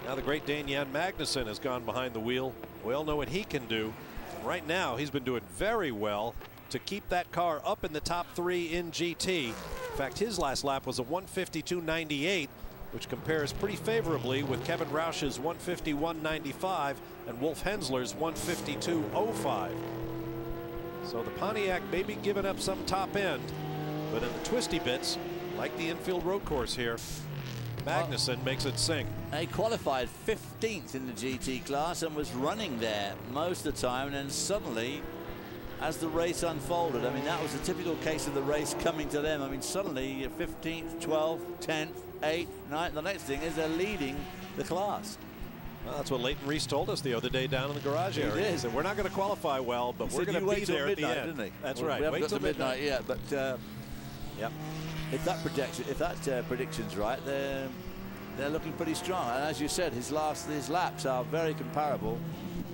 Now the great Dane Jan Magnussen has gone behind the wheel. We all know what he can do. And right now he's been doing very well to keep that car up in the top 3 in GT. In fact, his last lap was a 152.98, which compares pretty favorably with Kevin Roush's 151.95 and Wolf Hensler's 152.05. So the Pontiac may be giving up some top end, but in the twisty bits, like the infield road course here, Magnussen makes it sing. He qualified 15th in the GT class and was running there most of the time, and then suddenly, as the race unfolded, I mean, that was a typical case of the race coming to them. I mean, suddenly 15th, 12th, 10th, 8th, 9th. The next thing is they're leading the class. Well, that's what Leighton Reese told us the other day down in the garage area. He said, we're not going to qualify well, but we're going to be there at the end. Didn't he? That's well, right. We haven't wait got till to midnight yet, but yep. If that prediction's right, they're looking pretty strong. And as you said, his laps are very comparable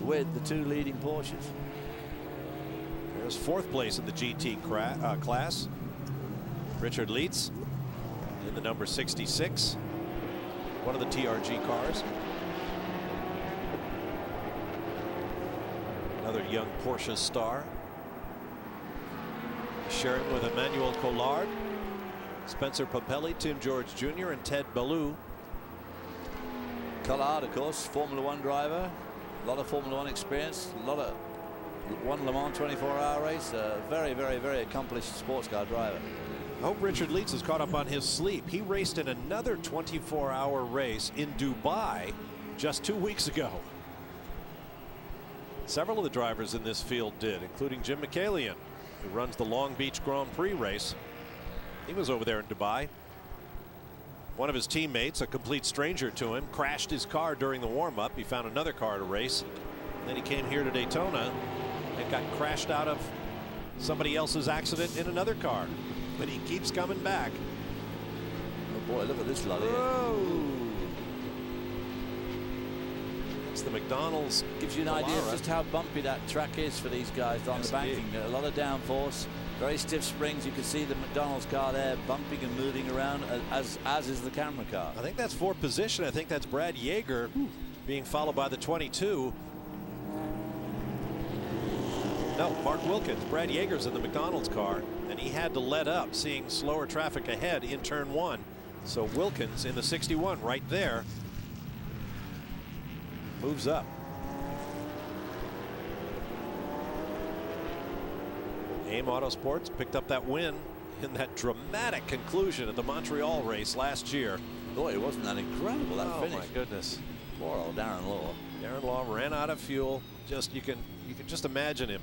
with the 2 leading Porsches. There's 4th place in the GT class. Richard Lietz in the number 66, one of the TRG cars. Another young Porsche star. Sharing with Emmanuel Collard, Spencer Pompelli, Tim George Jr., and Ted Ballou. Collard, of course, Formula 1 driver, a lot of Formula 1 experience, a lot of won Le Mans 24-hour race, a very, very, very accomplished sports car driver. I hope Richard Lietz has caught up on his sleep. He raced in another 24-hour race in Dubai just 2 weeks ago. Several of the drivers in this field did, including Jim McCallion, who runs the Long Beach Grand Prix race. He was over there in Dubai. One of his teammates, a complete stranger to him, crashed his car during the warm-up. He found another car to race. Then he came here to Daytona and got crashed out of somebody else's accident in another car. But he keeps coming back. Oh boy, look at this lolly. It's the McDonald's. Gives you an idea of just how bumpy that track is for these guys on the banking. A lot of downforce, very stiff springs. You can see the McDonald's car there bumping and moving around, as is the camera car. I think that's for position. I think that's Brad Yeager being followed by the 22. No, Mark Wilkins. Brad Yeager's in the McDonald's car, and he had to let up, seeing slower traffic ahead in turn 1. So Wilkins in the 61 right there moves up. AIM Autosports picked up that win in that dramatic conclusion of the Montreal race last year. Boy, wasn't that incredible, that finish. Oh my goodness. Poor old Darren Law. Darren Law ran out of fuel. You can just imagine him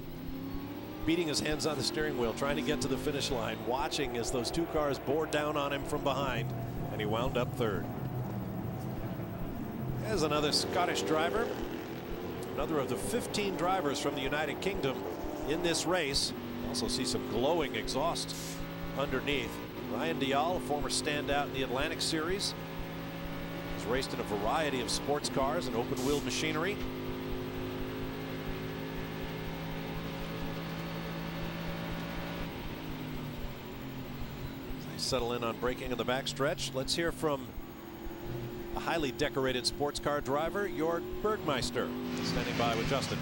beating his hands on the steering wheel, trying to get to the finish line, watching as those two cars bore down on him from behind, and he wound up third. There's another Scottish driver, another of the 15 drivers from the United Kingdom in this race. Also see some glowing exhaust underneath. Ryan Dial, a former standout in the Atlantic Series, has raced in a variety of sports cars and open-wheel machinery. They settle in on braking in the backstretch. Let's hear from a highly decorated sports car driver, Jörg Bergmeister, standing by with Justin.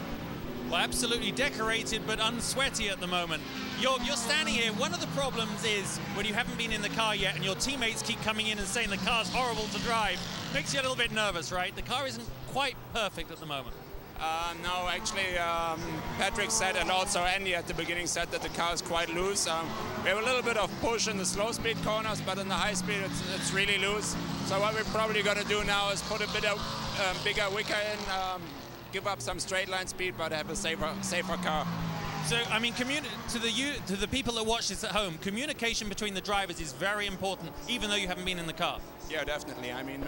Well, absolutely decorated but unsweaty at the moment. Jörg, you're standing here. One of the problems is when you haven't been in the car yet and your teammates keep coming in and saying the car's horrible to drive, makes you a little bit nervous, right? The car isn't quite perfect at the moment. No, actually, Patrick said, and also Andy at the beginning said that the car is quite loose. We have a little bit of push in the slow speed corners, but in the high speed it's really loose. So what we're probably going to do now is put a bit of bigger wicker in, give up some straight line speed, but have a safer car. So, I mean, to the people that watch this at home, communication between the drivers is very important, even though you haven't been in the car. Yeah, definitely. I mean,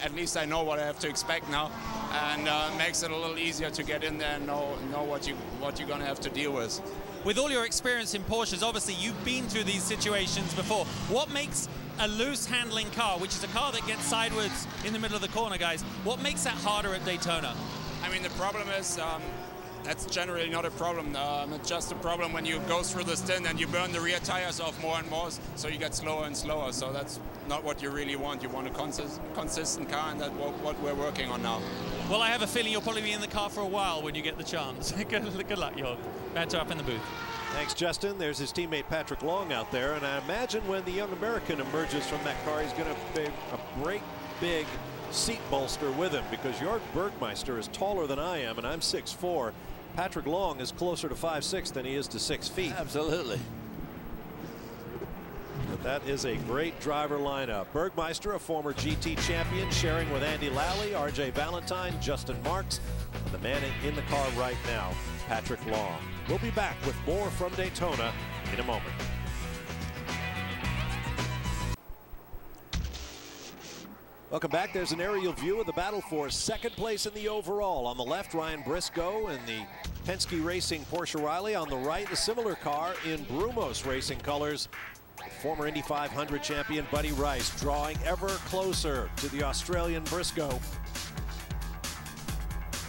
at least I know what I have to expect now, and makes it a little easier to get in there and know what you're going to have to deal with. With all your experience in Porsches, obviously you've been through these situations before. What makes a loose handling car, which is a car that gets sideways in the middle of the corner, guys, what makes that harder at Daytona? I mean, the problem is that's generally not a problem. It's just a problem when you go through the stint and you burn the rear tires off more and more, so you get slower and slower. So that's not what you really want. You want a consistent car, and that's what we're working on now. Well, I have a feeling you'll probably be in the car for a while when you get the chance. Good luck, Jörg. Banter up in the booth. Thanks, Justin. There's his teammate Patrick Long out there, and I imagine when the young American emerges from that car, he's going to be a great big seat bolster with him, because Jörg Bergmeister is taller than I am, and I'm 6'4". Patrick Long is closer to 5'6" than he is to 6 feet. Absolutely. But that is a great driver lineup. Bergmeister, a former GT champion, sharing with Andy Lally, RJ Valentine, Justin Marks, and the man in the car right now, Patrick Long. We'll be back with more from Daytona in a moment. Welcome back. There's an aerial view of the battle for second place in the overall. On the left, Ryan Briscoe in the Penske Racing Porsche Riley. On the right, a similar car in Brumos Racing colors. Former Indy 500 champion Buddy Rice drawing ever closer to the Australian Briscoe.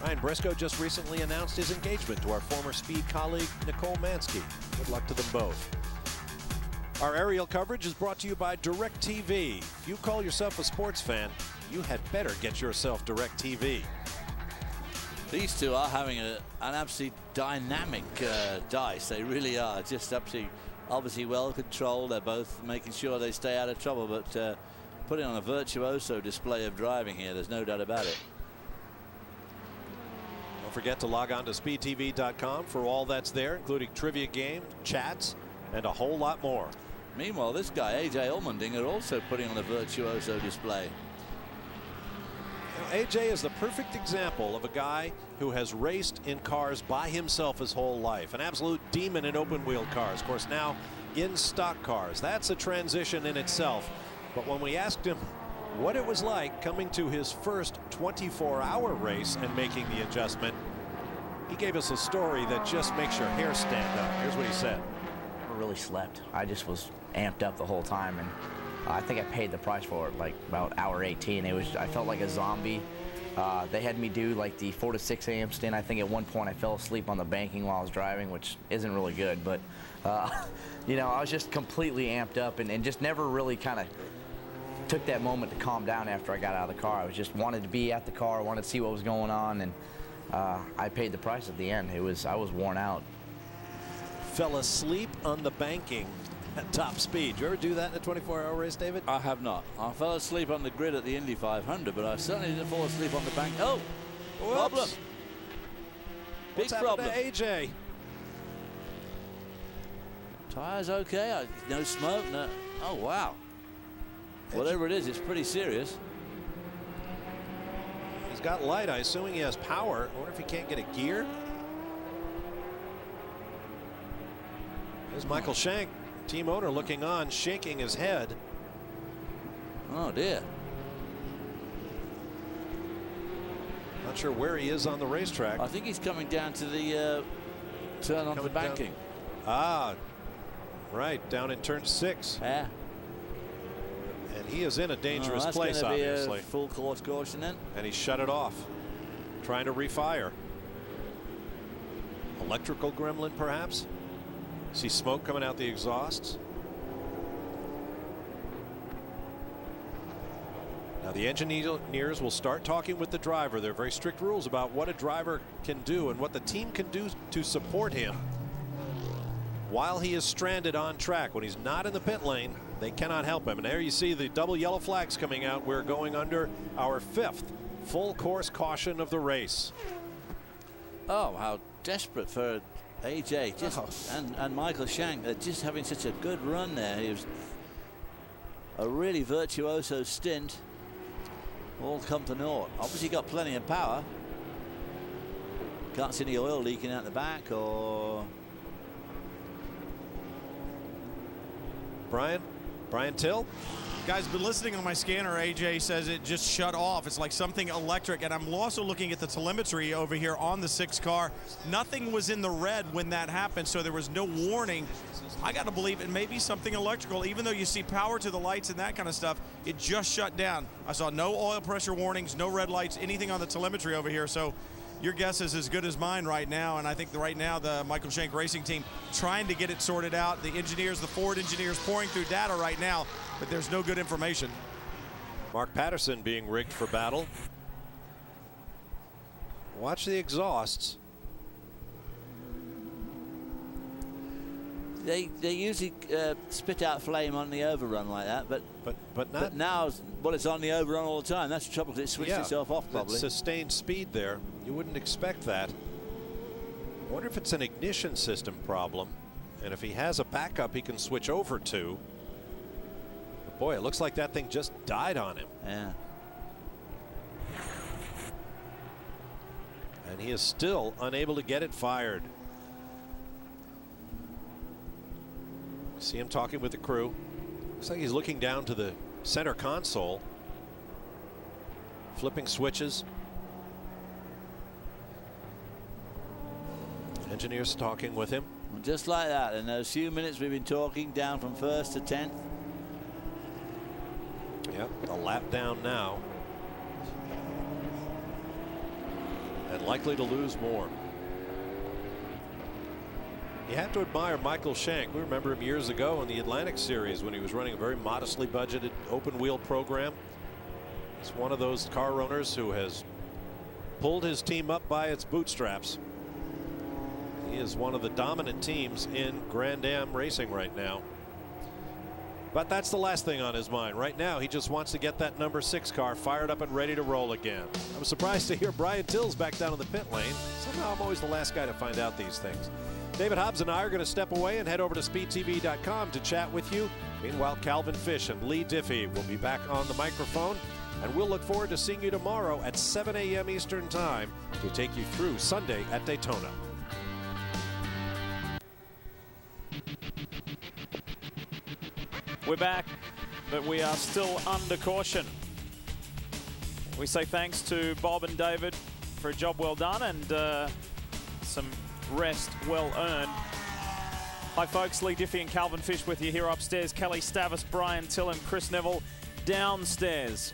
Ryan Briscoe just recently announced his engagement to our former Speed colleague Nicole Mansky. Good luck to them both. Our aerial coverage is brought to you by DirecTV. If you call yourself a sports fan, you had better get yourself DirecTV. These two are having an absolutely dynamic dice. They really are. Just absolutely, obviously well controlled. They're both making sure they stay out of trouble, but putting on a virtuoso display of driving here. There's no doubt about it. Don't forget to log on to speedtv.com for all that's there, including trivia games, chats, and a whole lot more. Meanwhile, this guy, AJ Allmendinger, also putting on a virtuoso display. You know, AJ is the perfect example of a guy who has raced in cars by himself his whole life. An absolute demon in open-wheel cars. Of course, now in stock cars. That's a transition in itself. But when we asked him what it was like coming to his first 24-hour race and making the adjustment, he gave us a story that just makes your hair stand up. Here's what he said. I really slept. I just was amped up the whole time, and I think I paid the price for it like about hour 18. I felt like a zombie. They had me do like the 4 to 6 a.m. stint. I think at one point I fell asleep on the banking while I was driving, which isn't really good. But, you know, I was just completely amped up and just never really kind of took that moment to calm down after I got out of the car. I was just wanted to be at the car, wanted to see what was going on, and I paid the price at the end. I was worn out. Fell asleep on the banking at top speed. You ever do that in a 24-hour race, David? I have not. I fell asleep on the grid at the Indy 500, but I certainly didn't fall asleep on the bank. Oh, whoops. Problem. Big What's problem. happened to AJ? Tires okay? No smoke? No. Oh, wow. Whatever it is, it's pretty serious. He's got light. I'm assuming he has power. I wonder if he can't get a gear. There's Michael Shank, team owner, looking on, shaking his head. Oh, dear. Not sure where he is on the racetrack. I think he's coming down to the turn onto the banking. Ah, right, down in turn 6. Yeah. And he is in a dangerous that's place, gonna be obviously. A full course caution then. And he shut it off, trying to refire. Electrical gremlin, perhaps? See smoke coming out the exhausts. Now the engineers will start talking with the driver. There are very strict rules about what a driver can do and what the team can do to support him while he is stranded on track. When he's not in the pit lane, they cannot help him. And there you see the double yellow flags coming out. We're going under our 5th full course caution of the race. Oh, how desperate for AJ and Michael Shank. They're just having such a good run there. He was a really virtuoso stint. All come to naught. Obviously got plenty of power. Can't see any oil leaking out the back or... Brian Till? Guys, been listening to my scanner. AJ says it just shut off. It's like something electric. And I'm also looking at the telemetry over here on the 6 car. Nothing was in the red when that happened, so there was no warning. I got to believe it may be something electrical. Even though you see power to the lights and that kind of stuff, it just shut down. I saw no oil pressure warnings, no red lights, anything on the telemetry over here. So your guess is as good as mine right now, and I think right now the Michael Shank Racing team trying to get it sorted out. The engineers, the Ford engineers pouring through data right now, but there's no good information. Mark Patterson being rigged for battle. Watch the exhausts. They usually spit out flame on the overrun like that, but now, well, it's on the overrun all the time. That's the trouble, because it switched itself off probably. Sustained speed there. You wouldn't expect that. I wonder if it's an ignition system problem, and if he has a backup he can switch over to. But boy, it looks like that thing just died on him. Yeah. And he is still unable to get it fired. See him talking with the crew. Looks like he's looking down to the center console, flipping switches. Engineers talking with him. Just like that, in those few minutes we've been talking, down from 1st to 10th. Yep, a lap down now. And likely to lose more. You have to admire Michael Shank. We remember him years ago in the Atlantic Series when he was running a very modestly budgeted open wheel program. He's one of those car owners who has pulled his team up by its bootstraps. He is one of the dominant teams in Grand Am racing right now. But that's the last thing on his mind. Right now, he just wants to get that number 6 car fired up and ready to roll again. I'm surprised to hear Brian Till's back down in the pit lane. Somehow I'm always the last guy to find out these things. David Hobbs and I are going to step away and head over to speedtv.com to chat with you. Meanwhile, Calvin Fish and Lee Diffie will be back on the microphone, and we'll look forward to seeing you tomorrow at 7 a.m. Eastern Time to take you through Sunday at Daytona. We're back, but we are still under caution. We say thanks to Bob and David for a job well done and some rest well earned. Hi folks, Lee Diffie and Calvin Fish with you here upstairs. Kelly Stavis, Brian Till and Chris Neville downstairs.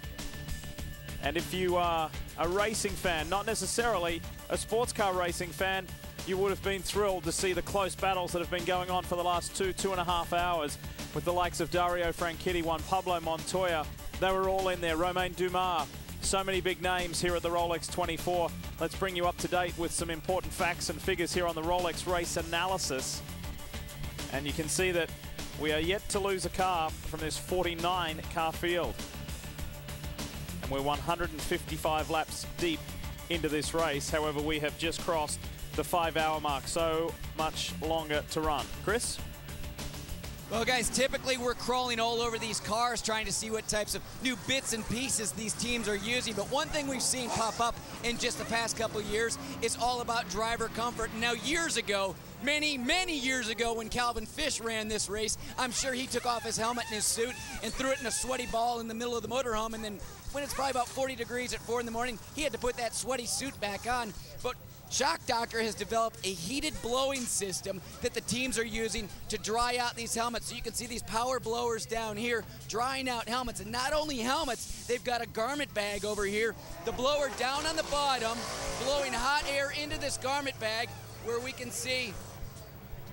And if you are a racing fan, not necessarily a sports car racing fan, you would have been thrilled to see the close battles that have been going on for the last 2.5 hours with the likes of Dario Franchitti, Juan Pablo Montoya. They were all in there. Romain Dumas. So many big names here at the Rolex 24. Let's bring you up to date with some important facts and figures here on the Rolex Race Analysis. And you can see that we are yet to lose a car from this 49-car field. And we're 155 laps deep into this race. However, we have just crossed the 5-hour mark. So much longer to run. Chris? Well, guys, typically we're crawling all over these cars trying to see what types of new bits and pieces these teams are using. But one thing we've seen pop up in just the past couple of years is all about driver comfort. Now, years ago, many, many years ago, when Calvin Fish ran this race, I'm sure he took off his helmet and his suit and threw it in a sweaty ball in the middle of the motorhome. And then when it's probably about 40 degrees at 4 in the morning, he had to put that sweaty suit back on. But Shock Doctor has developed a heated blowing system that the teams are using to dry out these helmets. So you can see these power blowers down here drying out helmets. And not only helmets, they've got a garment bag over here. The blower down on the bottom, blowing hot air into this garment bag where we can see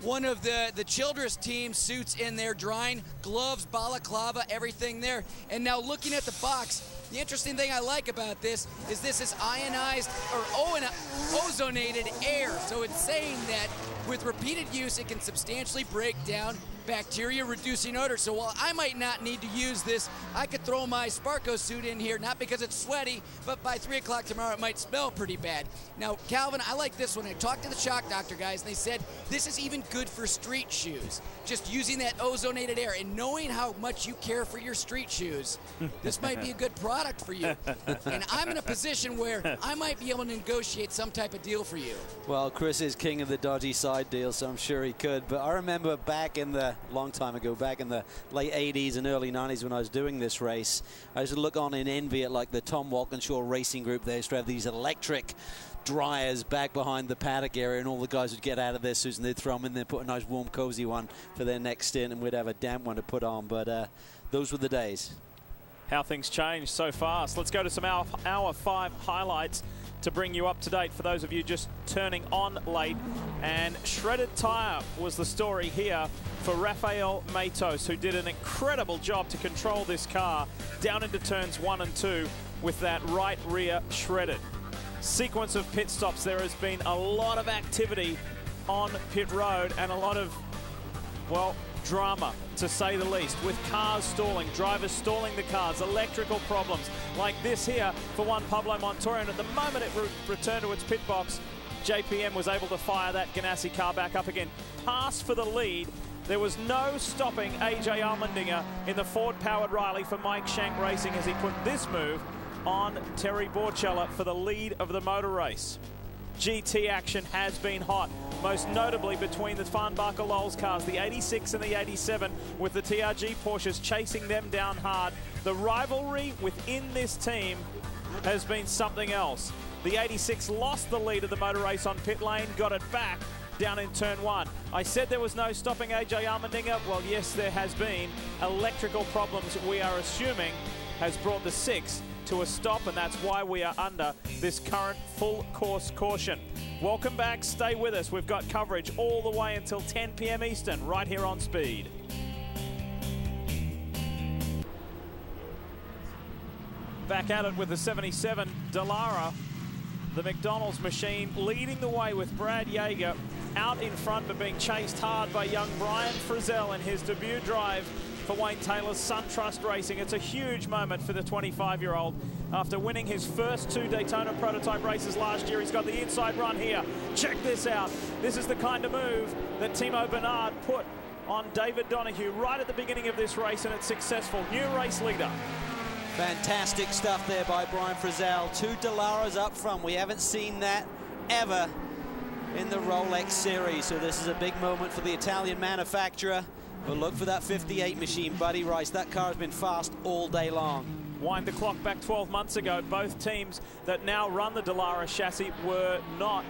one of the Childress team suits in there drying, gloves, balaclava, everything there. And now looking at the box, the interesting thing I like about this is ionized or ozonated air. So it's saying that with repeated use, it can substantially break down bacteria, reducing odor. So while I might not need to use this, I could throw my Sparko suit in here, not because it's sweaty, but by 3 o'clock tomorrow it might smell pretty bad. Now, Calvin, I like this one. I talked to the Shock Doctor guys, and they said this is even good for street shoes. Just using that ozonated air and knowing how much you care for your street shoes, this might be a good product for you. And I'm in a position where I might be able to negotiate some type of deal for you. Well, Chris is king of the dodgy side deal, so I'm sure he could. But I remember back in the long time ago, back in the late 80s and early 90s when I was doing this race, I used to look on in envy at like the Tom Walkinshaw Racing Group. They used to have these electric dryers back behind the paddock area, and all the guys would get out of their suits and they'd throw them in there, put a nice warm cozy one for their next stint, and we'd have a damp one to put on. But those were the days. How things change so fast. Let's go to some hour 5 highlights to bring you up to date for those of you just turning on late. And shredded tire was the story here for Rafael Matos, who did an incredible job to control this car down into turns 1 and 2 with that right rear shredded. Sequence of pit stops. There has been a lot of activity on pit road and a lot of, well, drama, to say the least, with cars stalling, drivers stalling the cars, electrical problems like this here for Juan Pablo Montoya. And at the moment it returned to its pit box, JPM was able to fire that Ganassi car back up again. Pass for the lead. There was no stopping AJ Allmendinger in the Ford-powered Riley for Mike Shank Racing as he put this move on Terry Borchella for the lead of the motor race. GT action has been hot, most notably between the Farnbacher Lowles cars, the 86 and the 87, with the TRG Porsches chasing them down hard. The rivalry within this team has been something else. The 86 lost the lead of the motor race on pit lane, got it back down in turn 1. I said there was no stopping AJ Allmendinger. Well, yes, there has been. Electrical problems, we are assuming, has brought the 6 to a stop, and that's why we are under this current full course caution. Welcome back, stay with us. We've got coverage all the way until 10 p.m. Eastern right here on Speed. Back at it with the 77 Dallara, the McDonald's machine leading the way with Brad Yeager out in front but being chased hard by young Brian Frizzell in his debut drive for Wayne Taylor's SunTrust Racing. It's a huge moment for the 25-year-old. After winning his first 2 Daytona prototype races last year, he's got the inside run here. Check this out. This is the kind of move that Timo Bernard put on David Donahue right at the beginning of this race, and it's successful. New race leader. Fantastic stuff there by Brian Frizzell. 2 Dallaras up front. We haven't seen that ever in the Rolex series, so this is a big moment for the Italian manufacturer. But look for that 58 machine, Buddy Rice. That car has been fast all day long. Wind the clock back 12 months ago. Both teams that now run the Dallara chassis were not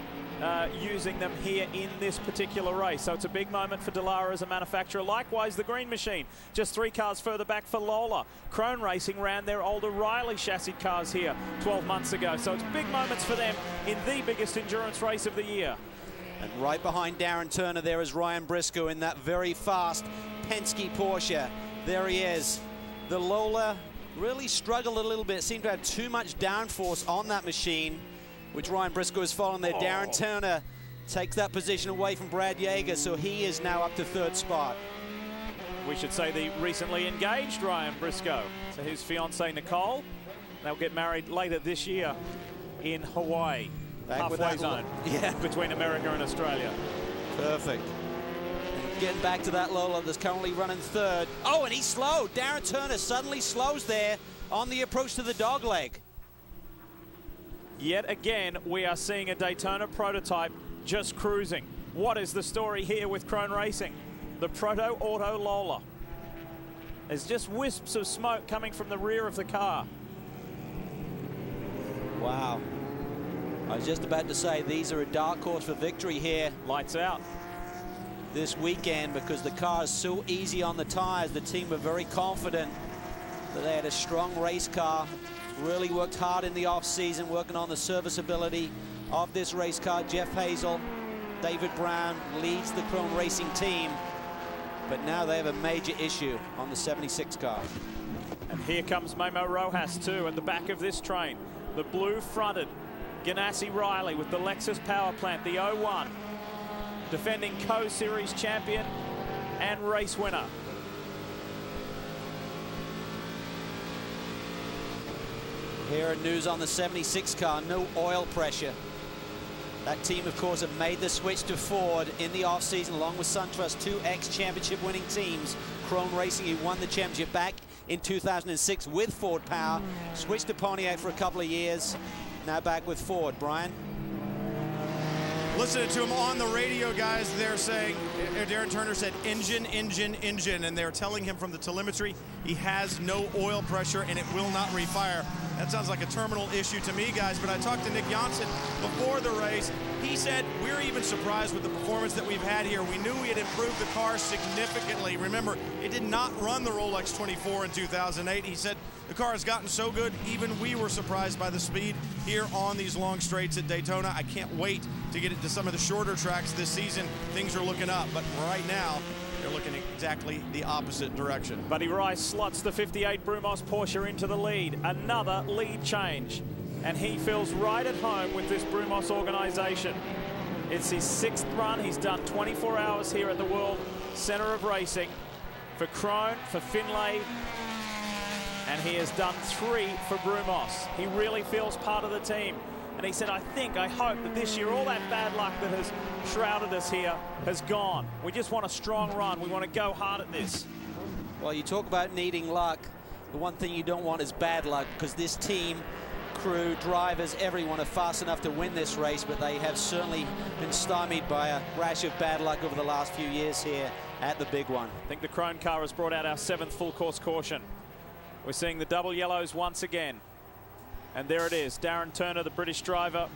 using them here in this particular race. So it's a big moment for Dallara as a manufacturer. Likewise, the Green Machine, just 3 cars further back for Lola. Krone Racing ran their older Riley chassis cars here 12 months ago. So it's big moments for them in the biggest endurance race of the year. And right behind Darren Turner there is Ryan Briscoe in that very fast Penske Porsche. There he is. The Lola really struggled a little bit. Seemed to have too much downforce on that machine, which Ryan Briscoe is following there. Darren Turner takes that position away from Brad Yeager, so he is now up to 3rd spot. We should say the recently engaged Ryan Briscoe. So his fiancée Nicole, they'll get married later this year in Hawaii. Back with halfway that zone between America and Australia. Perfect. Getting back to that Lola that's currently running 3rd. Oh, and he slowed. Darren Turner suddenly slows there on the approach to the dogleg. Yet again, we are seeing a Daytona prototype just cruising. What is the story here with Krone Racing? The Proto Auto Lola. There's just wisps of smoke coming from the rear of the car. Wow. I was just about to say, these are a dark horse for victory here. Lights out. This weekend, because the car is so easy on the tires. The team were very confident that they had a strong race car. Really worked hard in the off-season, working on the serviceability of this race car. Jeff Hazel, David Brown leads the Krone Racing team. But now they have a major issue on the 76 car. And here comes Memo Rojas too at the back of this train. The blue-fronted Ganassi Riley with the Lexus power plant, the 01. Defending Co-Series champion and race winner. Here are news on the 76 car, no oil pressure. That team, of course, have made the switch to Ford in the offseason, along with SunTrust, 2 ex-championship winning teams. Krone Racing, who won the championship back in 2006 with Ford power, switched to Pontiac for a couple of years, now back with Ford. Brian? Listening to him on the radio, guys, they're saying, Darren Turner said, engine, engine, engine, and they're telling him from the telemetry he has no oil pressure and it will not refire. That sounds like a terminal issue to me, guys, but I talked to Nick Janssen before the race. He said, we're even surprised with the performance that we've had here. We knew we had improved the car significantly. Remember, it did not run the Rolex 24 in 2008. He said, the car has gotten so good, even we were surprised by the speed here on these long straights at Daytona. I can't wait to get it to some of the shorter tracks this season. Things are looking up, but right now, they're looking exactly the opposite direction. Buddy Rice slots the 58 Brumos Porsche into the lead. Another lead change. And he feels right at home with this Brumos organization. It's his 6th run. He's done 24 hours here at the World Center of Racing for Krone, for Finlay, and he has done 3 for Brumos. He really feels part of the team. And he said, I hope that this year all that bad luck that has shrouded us here has gone. We just want a strong run. We want to go hard at this. Well, you talk about needing luck. The one thing you don't want is bad luck, because this team, crew, drivers, everyone are fast enough to win this race, but they have certainly been stymied by a rash of bad luck over the last few years here at the big one. I think the Krone car has brought out our 7th full course caution. We're seeing the double yellows once again. And there it is, Darren Turner, the British driver,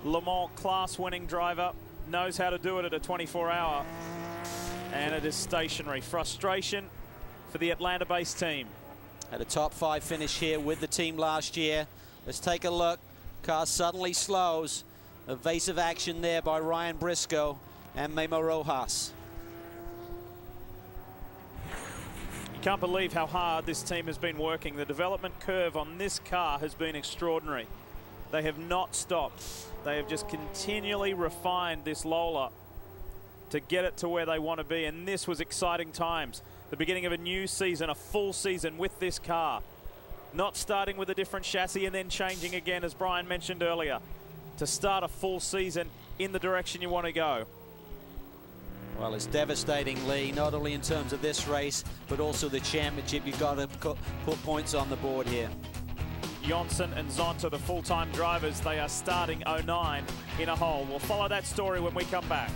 Le Mans class-winning driver, knows how to do it at a 24-hour, and it is stationary. Frustration for the Atlanta-based team. Had a top 5 finish here with the team last year. Let's take a look. Car suddenly slows. Evasive action there by Ryan Briscoe and Memo Rojas. Can't believe how hard this team has been working. The development curve on this car has been extraordinary. They have not stopped. They have just continually refined this Lola to get it to where they want to be, and this was exciting times. The beginning of a new season, a full season with this car. Not starting with a different chassis and then changing again, as Brian mentioned earlier, to start a full season in the direction you want to go. Well, it's devastating, Lee, not only in terms of this race, but also the championship. You've got to put points on the board here. Johnson and Zonta, the full-time drivers, they are starting 09 in a hole. We'll follow that story when we come back.